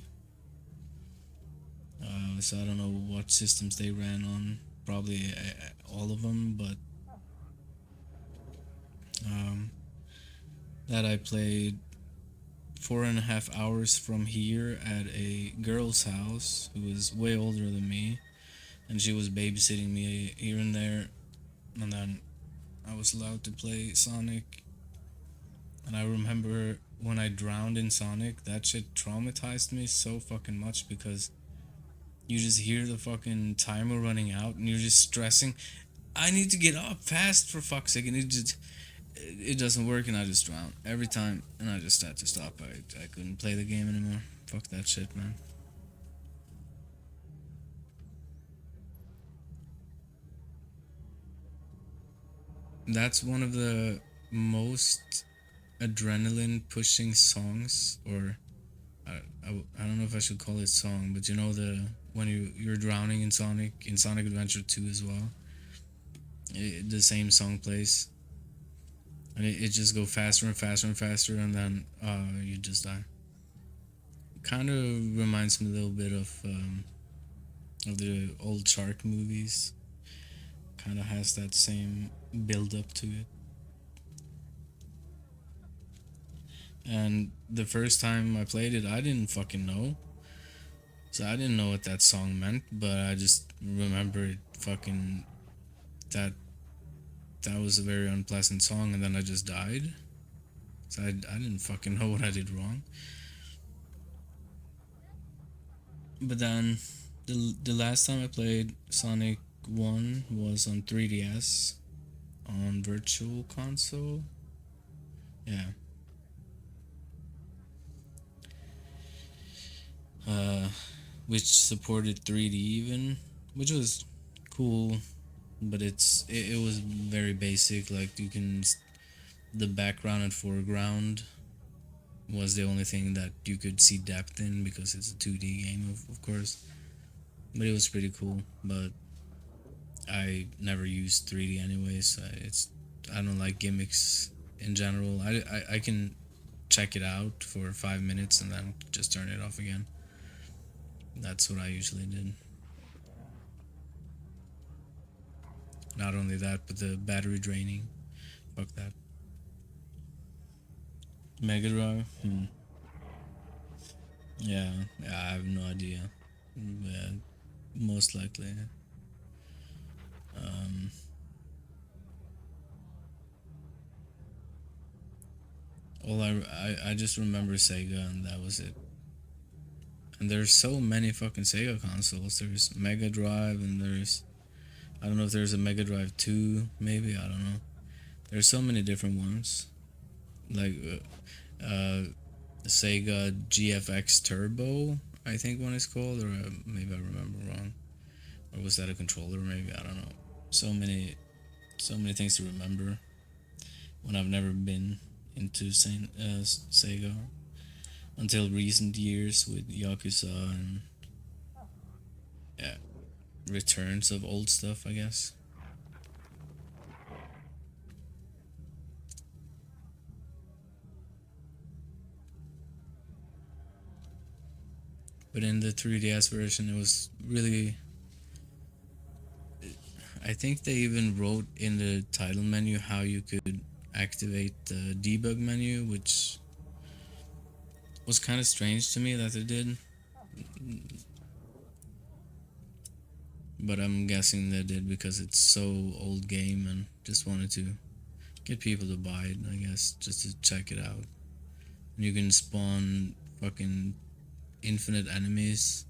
So I don't know what systems they ran on, probably all of them, but that I played 4.5 hours from here at a girl's house who was way older than me, and she was babysitting me here and there, and then I was allowed to play Sonic. And I remember when I drowned in Sonic, that shit traumatized me so fucking much because you just hear the fucking timer running out and you're just stressing, I need to get up fast for fuck's sake, and it doesn't work, and I just drown every time, and I just had to stop. I couldn't play the game anymore. Fuck that shit, man. That's one of the most adrenaline pushing songs, or I don't know if I should call it song, but you know, when you're drowning in Sonic Adventure 2 as well, the same song plays. And it just go faster and faster and faster, and then you just die. Kind of reminds me a little bit of the old shark movies. Kind of has that same build up to it. And the first time I played it, I didn't fucking know. So I didn't know what that song meant, but I just remembered fucking that was a very unpleasant song, and then I just died. So I didn't fucking know what I did wrong. But then the last time I played Sonic 1 was on 3DS on Virtual Console. Yeah. Which supported 3D even, which was cool. But it was very basic, like the background and foreground was the only thing that you could see depth in because it's a 2D game, of course. But it was pretty cool, but I never used 3D anyways. I don't like gimmicks in general. I can check it out for 5 minutes and then just turn it off again. That's what I usually did. Not only that, but the battery draining. Fuck that. Mega Drive? Yeah, I have no idea. Yeah, most likely. I just remember Sega, and that was it. And there's so many fucking Sega consoles. There's Mega Drive, and there's, I don't know if there's a Mega Drive 2, maybe, I don't know. There's so many different ones. Like Sega GFX Turbo, I think one is called, or maybe I remember wrong, or was that a controller? Maybe, I don't know. So many things to remember when I've never been into Sega until recent years with Yakuza and yeah, returns of old stuff, I guess. But in the 3DS version, it was really... I think they even wrote in the title menu how you could activate the debug menu, which was kind of strange to me that they did. But I'm guessing they did because it's so old game and just wanted to get people to buy it, I guess, just to check it out. And you can spawn fucking infinite enemies,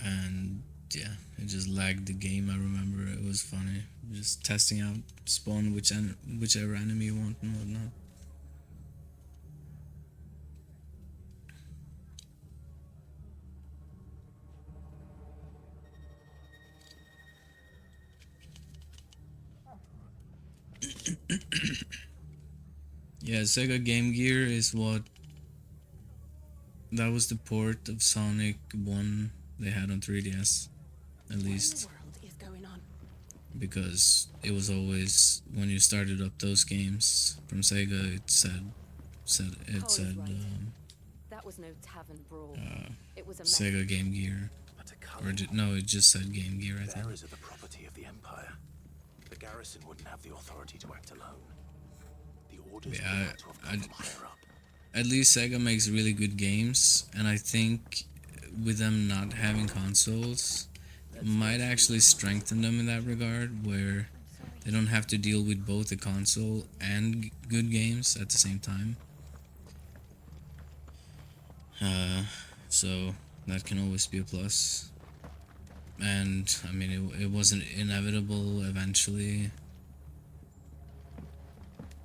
and yeah, it just lagged the game. I remember it was funny, just testing out spawn whichever enemy you want and whatnot. Yeah, Sega Game Gear is what... That was the port of Sonic 1 they had on 3DS, at least. What in the world is going on? Because it was always, when you started up those games from Sega, it said That was no tavern brawl. It was a Sega Game Gear. Or no, it just said Game Gear, I think. Bearers are the property of the Empire. The garrison wouldn't have the authority to act alone. The orders Yeah, would have to have come from higher up. At least Sega makes really good games, and I think with them not having consoles, it might actually strengthen them in that regard, where they don't have to deal with both the console and good games at the same time. So that can always be a plus. And I mean, it wasn't inevitable eventually.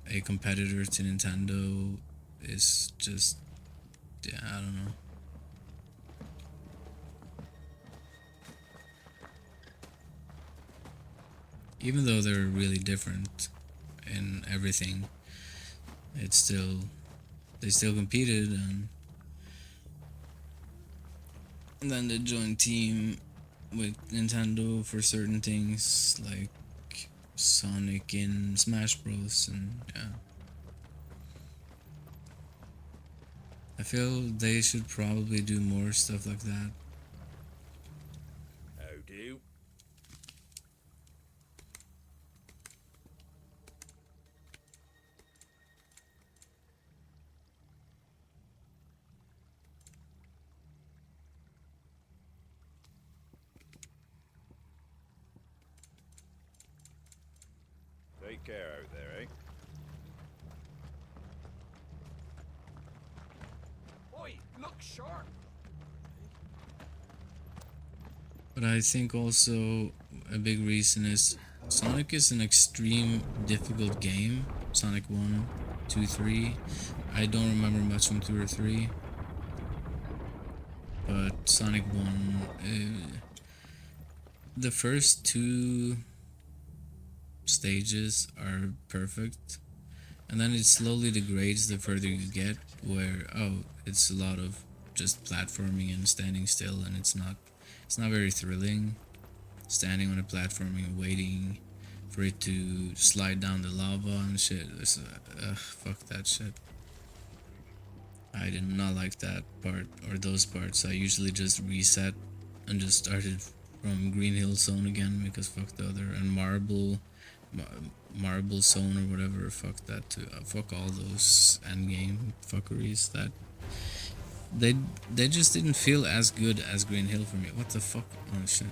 A competitor to Nintendo is just, yeah, I don't know. Even though they're really different in everything, they still competed, and then they joined team with Nintendo for certain things like Sonic in Smash Bros. And yeah, I feel they should probably do more stuff like that. How do? Take care out there, eh? Oi, look sharp. But I think also a big reason is Sonic is an extreme difficult game. Sonic 1, 2, 3. I don't remember much from 2 or 3. But Sonic 1, the first 2 stages are perfect, and then it slowly degrades the further you get, where it's a lot of just platforming and standing still, and it's not very thrilling standing on a platforming and waiting for it to slide down the lava and shit. Fuck that shit. I did not like that part or those parts. I usually just reset and just started from Green Hill Zone again, because fuck the other, and Marble Zone or whatever, fuck that too. Fuck all those endgame fuckeries. That they just didn't feel as good as Green Hill for me. What the fuck? Oh shit.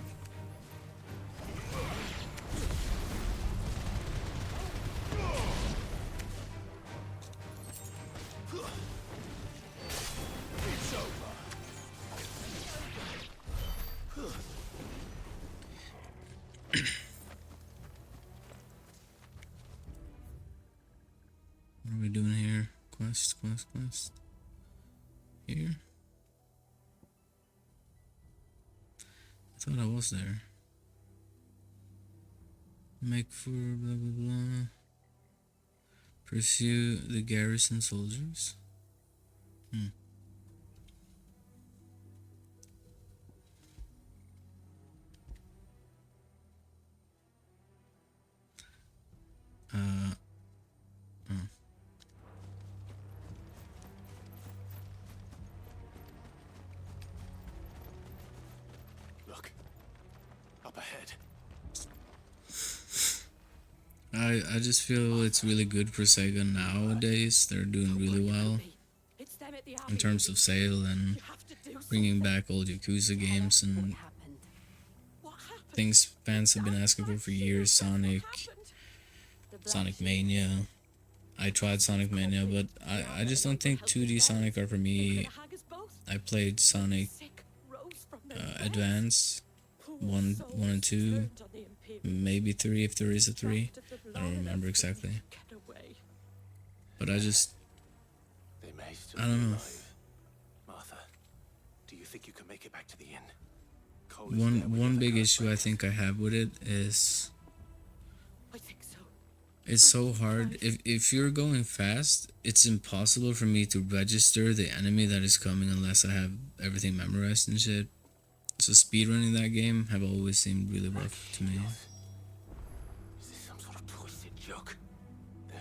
What are we doing here? Quest. Here? I thought I was there. Make for blah blah blah. Pursue the garrison soldiers. Look, up ahead. I just feel it's really good for Sega nowadays. They're doing really well in terms of sale and bringing back old Yakuza games and things fans have been asking for years. Sonic Mania. I tried Sonic Mania, but I just don't think 2D Sonic are for me. I played Sonic Advance 1 and 2, maybe 3 if there is a 3. I don't remember exactly. But I just, They may still I don't be know. alive. Martha, do you think you can make it back to the inn? Cole is there with One the big other issue I think I have with it is it's so hard. If you're going fast, it's impossible for me to register the enemy that is coming unless I have everything memorized and shit. So speedrunning that game have always seemed really rough to me. Is this some sort of twisted joke?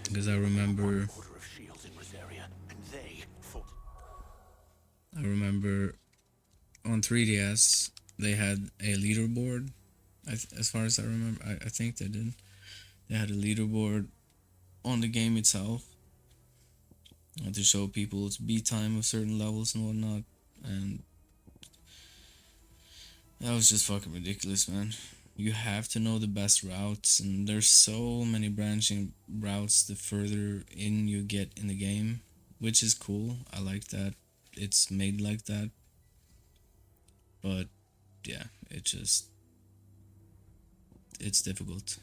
Because I remember Order of shields in Rosaria, and they fought. I remember on 3DS they had a leaderboard. As far as I remember, I think they did. They had a leaderboard on the game itself to show people's beat time of certain levels and whatnot, and that was just fucking ridiculous, man. You have to know the best routes, and there's so many branching routes the further in you get in the game, which is cool. I like that it's made like that. But yeah, it's difficult.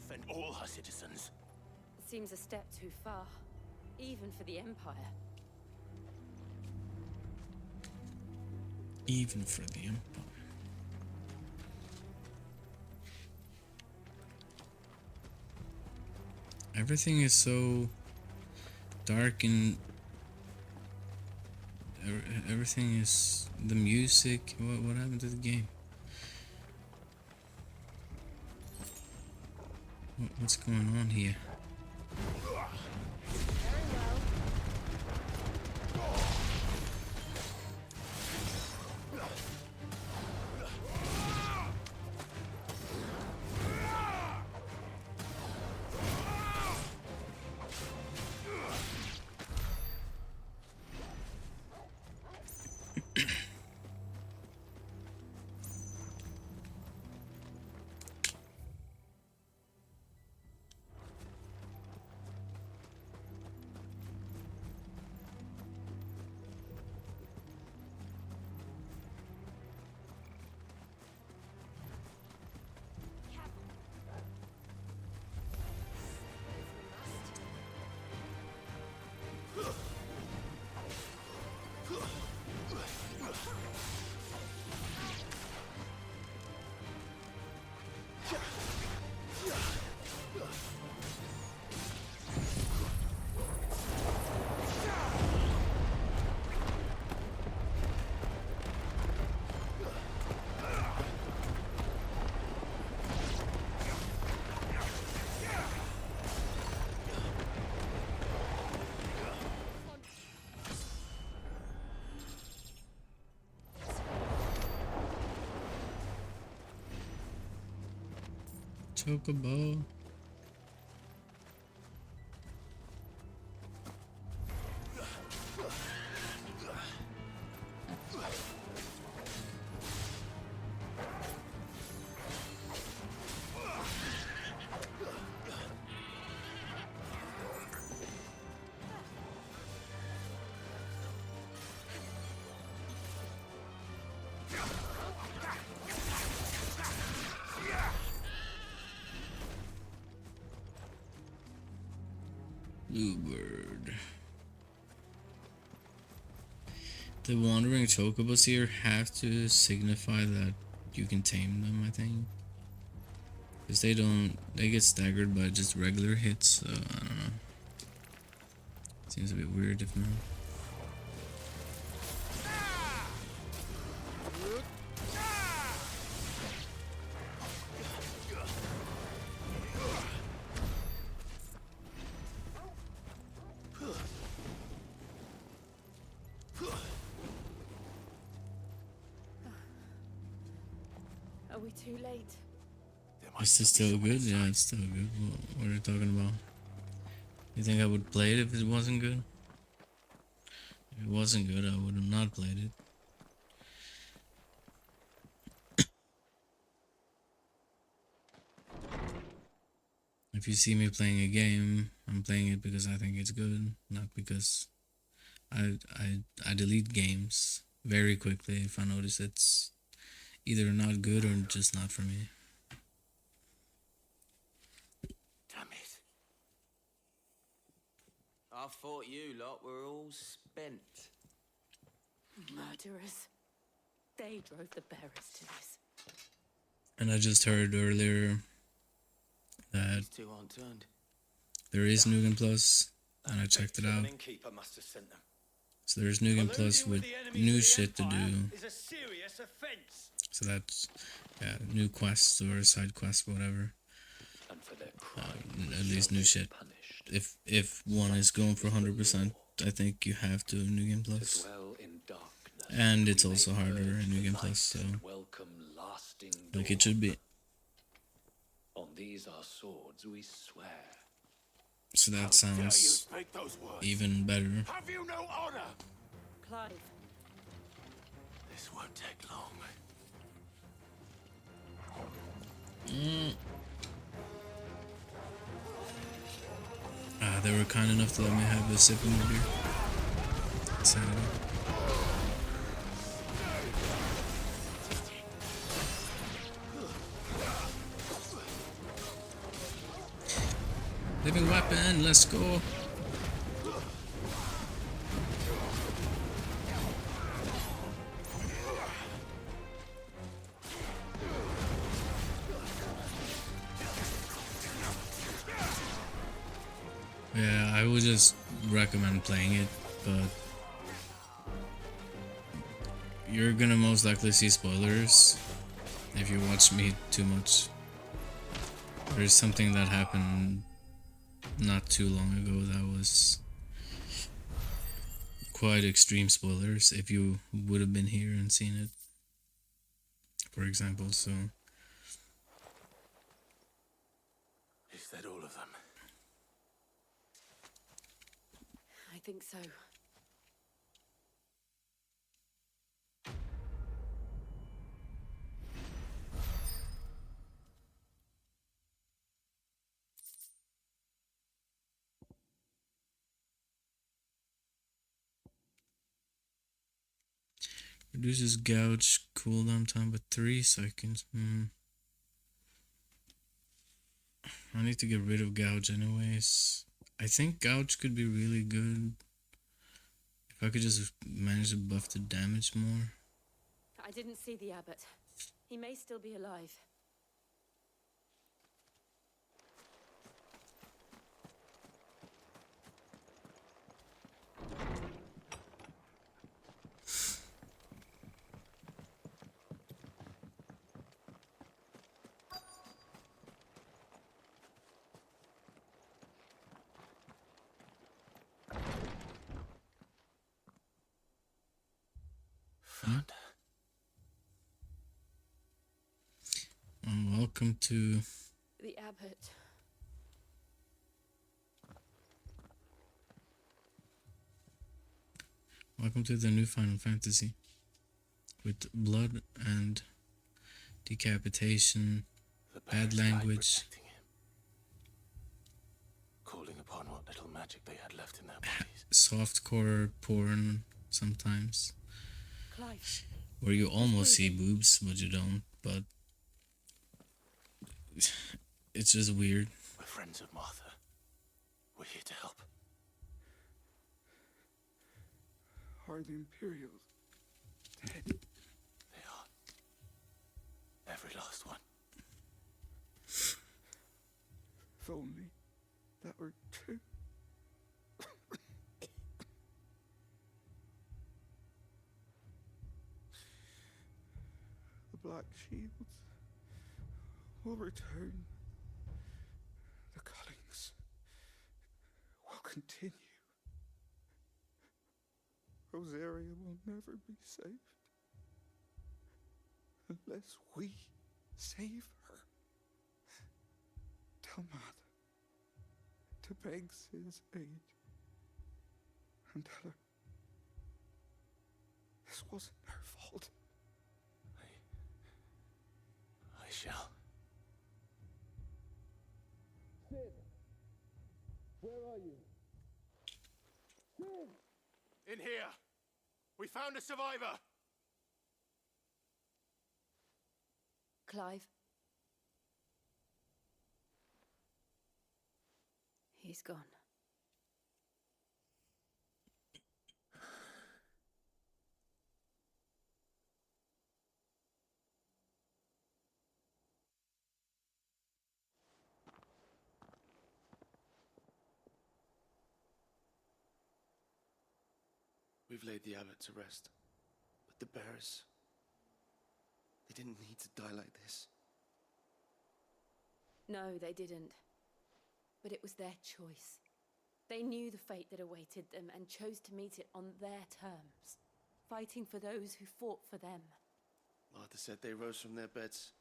Defend all her citizens. Seems a step too far, even for the Empire. Even for the Empire. Everything is so dark and everything is the music. What happened to the game? What's going on here? Chocobo. Bluebird. The wandering chocobos here have to signify that you can tame them, I think. Because they get staggered by just regular hits, so I don't know. Seems a bit weird if not. Are we too late? Is this still good? Yeah, it's still good. What are you talking about? You think I would play it if it wasn't good? If it wasn't good, I would have not played it. If you see me playing a game, I'm playing it because I think it's good, not because I delete games very quickly if I notice it's either not good or just not for me. Damn it. I thought you lot were all spent. Murderers. They drove the bearers to this. And I just heard earlier that These two aren't turned. there is Nugan Plus, and I checked it out. Innkeeper must have sent them. So there's Nugan Plus with new shit to do. Is a serious offense. So that's, yeah, new quests or side quests, whatever. And for their At least new shit. If one is going for 100%, I think you have to New Game Plus. And it's also harder in New Game Plus, so like it should be. On these our swords we swear. So that sounds even better. Have you no honor? Clive. This won't take long. They were kind enough to let me have a sip of my beer. Saturday. Living weapon, let's go. Yeah, I would just recommend playing it, but you're gonna most likely see spoilers if you watch me too much. There's something that happened not too long ago that was quite extreme spoilers if you would have been here and seen it, for example, so... Is that all of them? I think so. Reduces gouge cooldown time by 3 seconds. I need to get rid of gouge anyways. I think gouge could be really good if I could just manage to buff the damage more. I didn't see the abbot. He may still be alive. Welcome to The abbot. Welcome to the new Final Fantasy with blood and decapitation, bad language, calling upon what little magic they had left in their bodies. softcore porn sometimes, Clive. where you almost see boobs but you don't, but it's just weird. We're friends of Martha. We're here to help. Are the Imperials dead? They are. Every last one. If only that were true. The Black Shields will return. The Cullings will continue. Rosaria will never be saved unless we save her. Tell Mother to beg Cid's aid and tell her this wasn't her fault. I shall. Cid! Where are you? Cid! In here! We found a survivor! Clive. He's gone. We've laid the abbot to rest. But the bearers... they didn't need to die like this. No, they didn't. But it was their choice. They knew the fate that awaited them and chose to meet it on their terms, fighting for those who fought for them. Martha said they rose from their beds,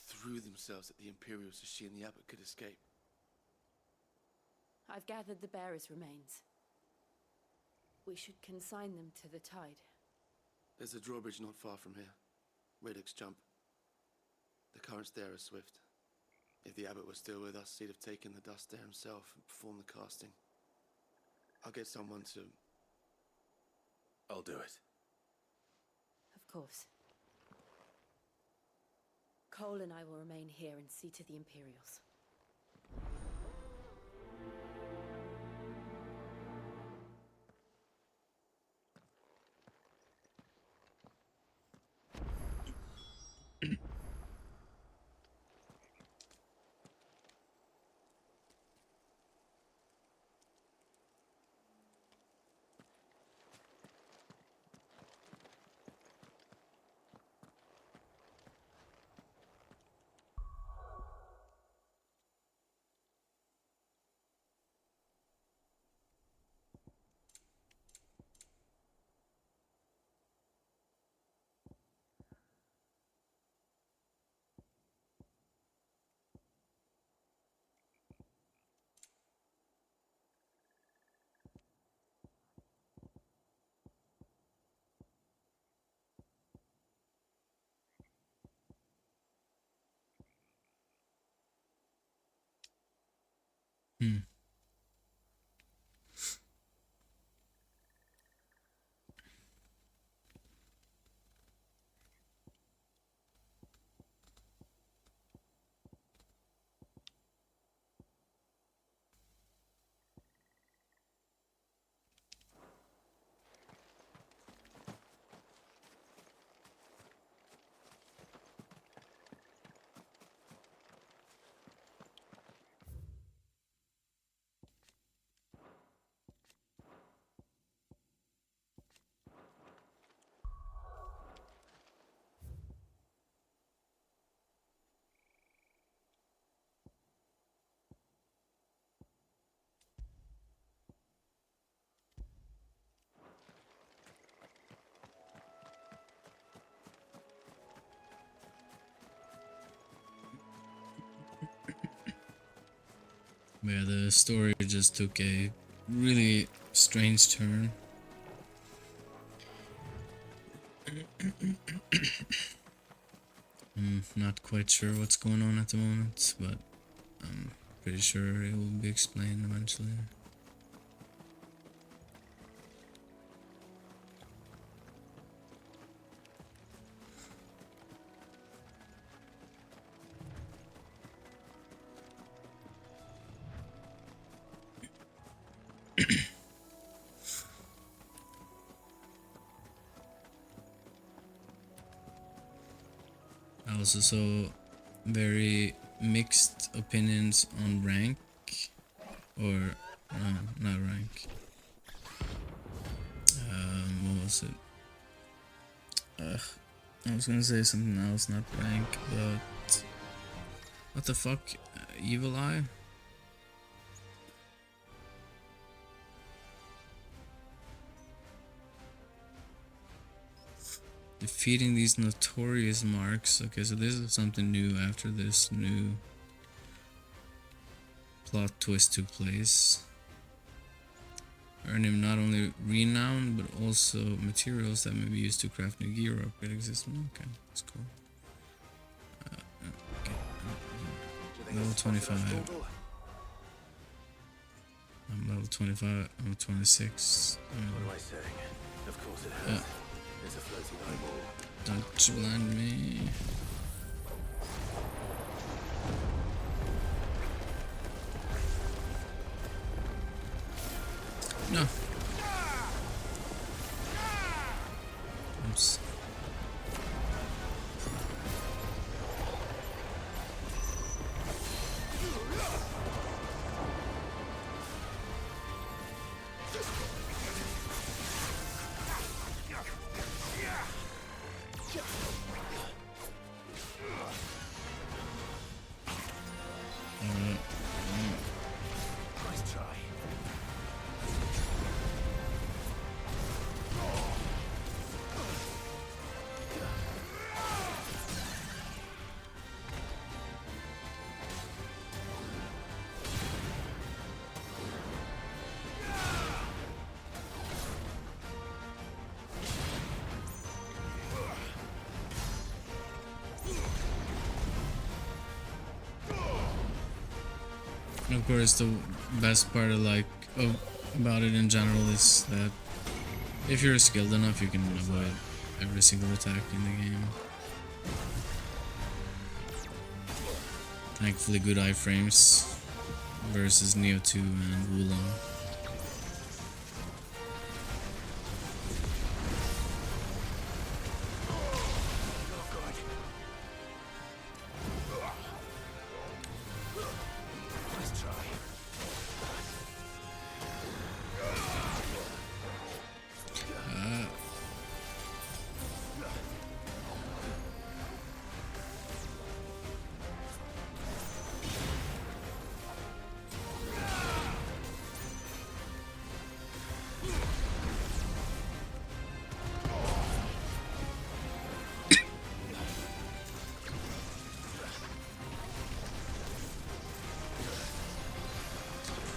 threw themselves at the Imperials so she and the abbot could escape. I've gathered the bearers' remains. We should consign them to the tide. There's a drawbridge not far from here. Radix Jump. The currents there are swift. If the abbot was still with us, he'd have taken the dust there himself and performed the casting. I'll get someone to... I'll do it. Of course. Cole and I will remain here and see to the Imperials. Hmm. Yeah, the story just took a really strange turn. I'm not quite sure what's going on at the moment, but I'm pretty sure it will be explained eventually. also saw very mixed opinions on rank, or no, not rank. What was it? I was gonna say something else, not rank, but what the fuck? Evil Eye? Defeating these notorious marks. Okay, so this is something new after this new plot twist took place. Earn him not only renown, but also materials that may be used to craft new gear or upgrade existing. Okay, that's cool. Okay. Level 25. I'm level 25. I'm 26. What do I say? Of course it has. It's a floating eyeball. Don't blind me. No. Oops. Nice try. And of course, the best part about it in general is that if you're skilled enough, you can avoid every single attack in the game. Thankfully, good iframes versus Neo 2 and Wulong.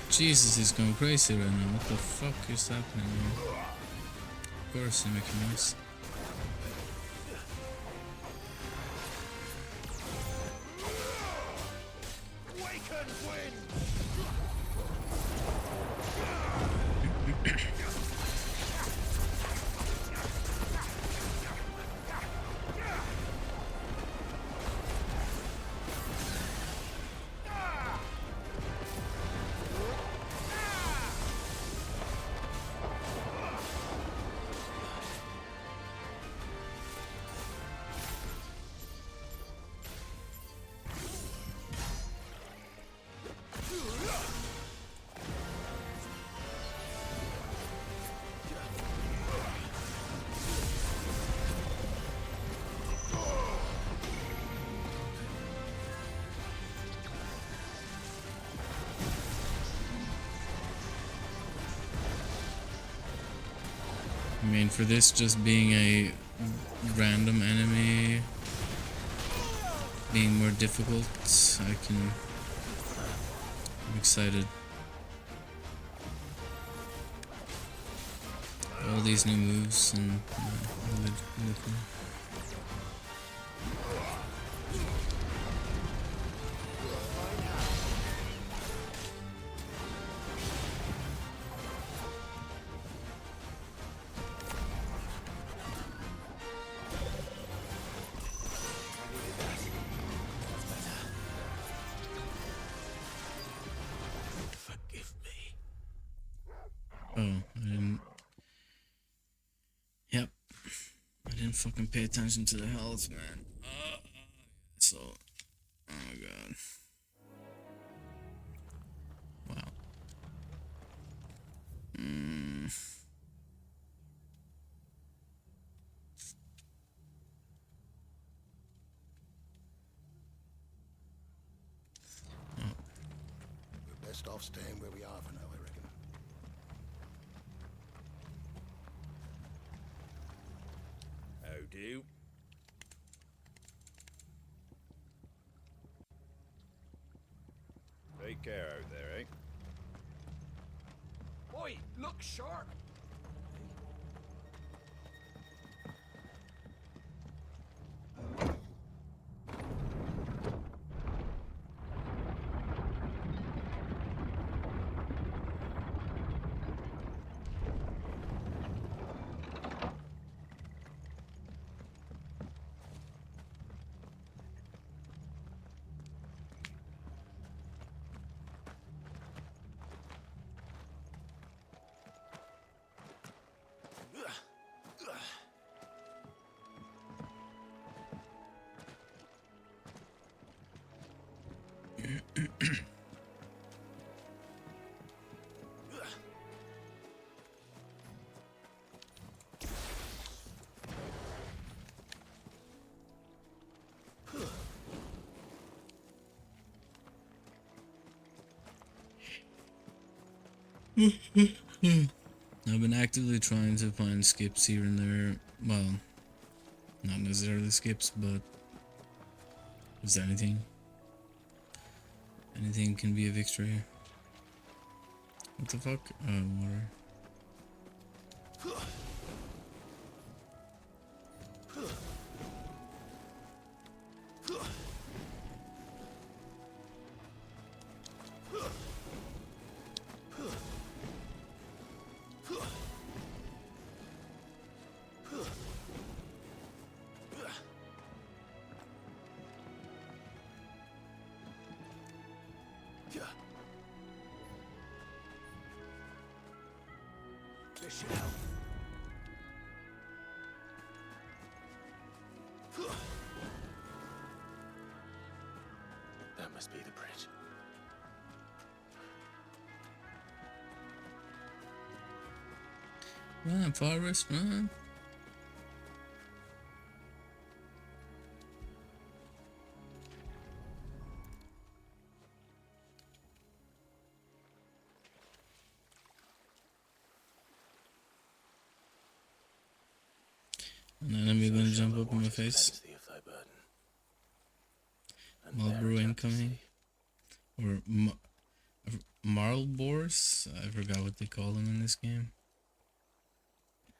Jesus, he's going crazy right now. What the fuck is happening here? Of course, he's making noise. I mean, for this just being a random enemy being more difficult, I'm excited. All these new moves and really cool. Oh, I didn't. Yep. I didn't fucking pay attention to the health, man. best off staying where we are for now, I reckon. How do? Take care out there, eh? Oi, look sharp! I've been actively trying to find skips here and there. Well, not necessarily skips, but is there anything? Anything can be a victory. What the fuck? Water. This should help. That must be the bridge. Run, Forrest, run. An enemy gonna jump up in my face. Marlboro incoming. Or Marlbors? I forgot what they call them in this game.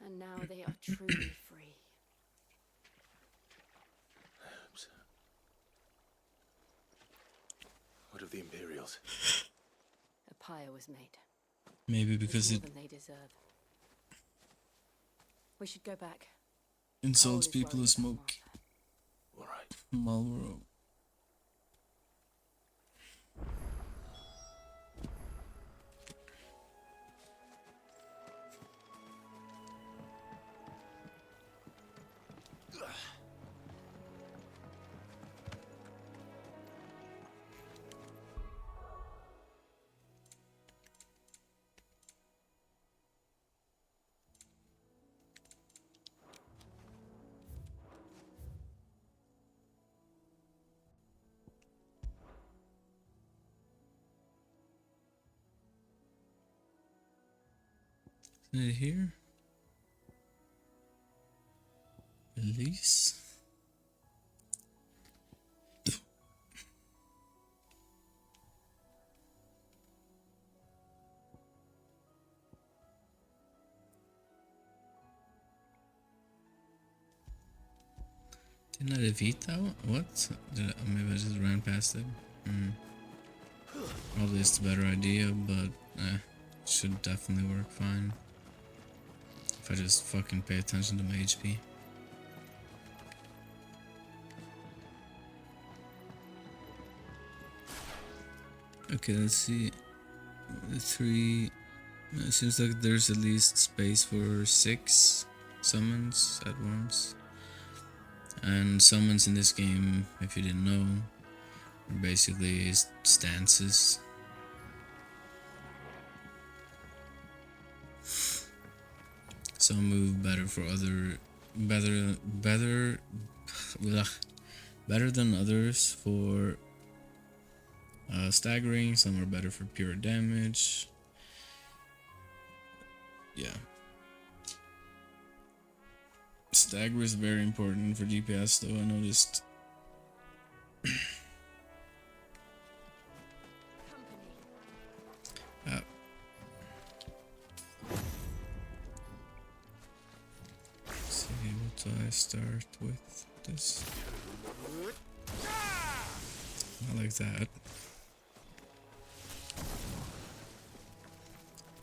And now they are truly free. What of the Imperials? A pyre was made. Maybe because It's it more than they deserve. We should go back. insults Cole is people who worried about smoke Martha. Marlboro. Is it here? Release. Didn't I defeat that one? What? Maybe I just ran past it. Probably it's the better idea, but should definitely work fine. If I just fucking pay attention to my HP. Okay, let's see. The 3. It seems like there's at least space for 6 summons at once. And summons in this game, if you didn't know, are basically stances. Some move better for better than others for Staggering, some are better for pure damage. Yeah. Stagger is very important for DPS though, I noticed. Let's see, what do I start with? This. I like that.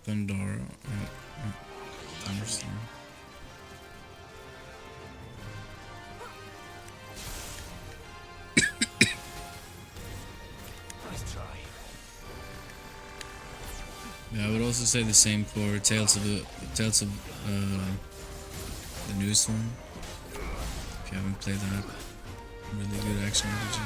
Thundara. Thunderstorm. Yeah, I would also say the same for Tales of the newest one. If you haven't played that, really good action RPG.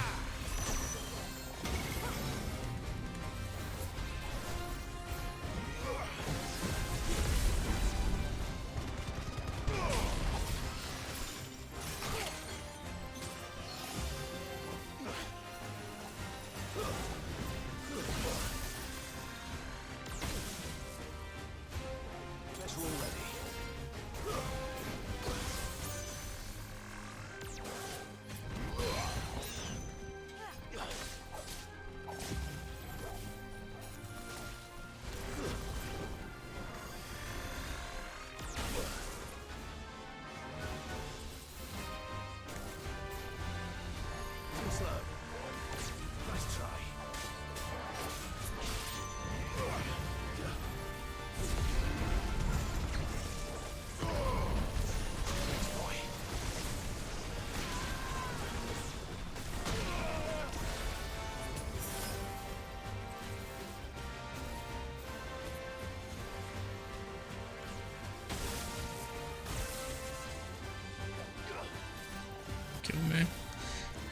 Kill me.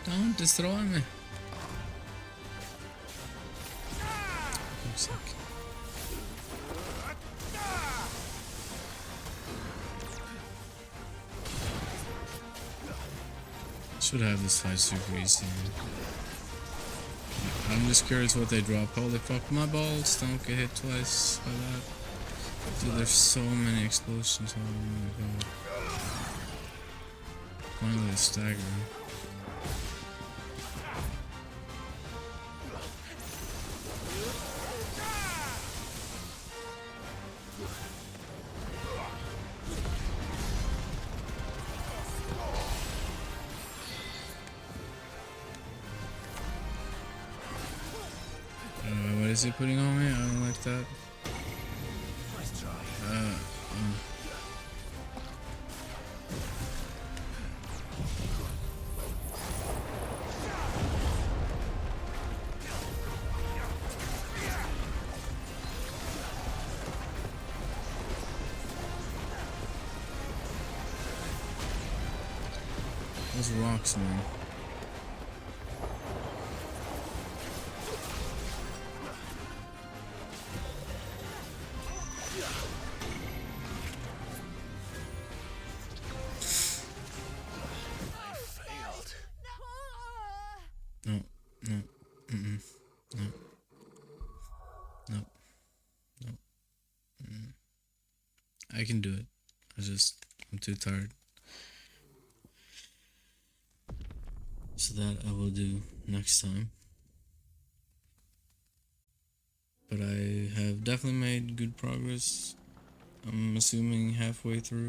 Don't destroy me. I'm sick. Should have this fight super easy. I'm just curious what they drop. Holy fuck, my balls don't get hit twice by that. Dude, there's so many explosions. Oh my god. Finally, staggering. What is he putting on me? I don't like that. Those rocks, man. No, no, no, no, no. I can do it. I'm too tired. So that I will do next time. But I have definitely made good progress. I'm assuming halfway through.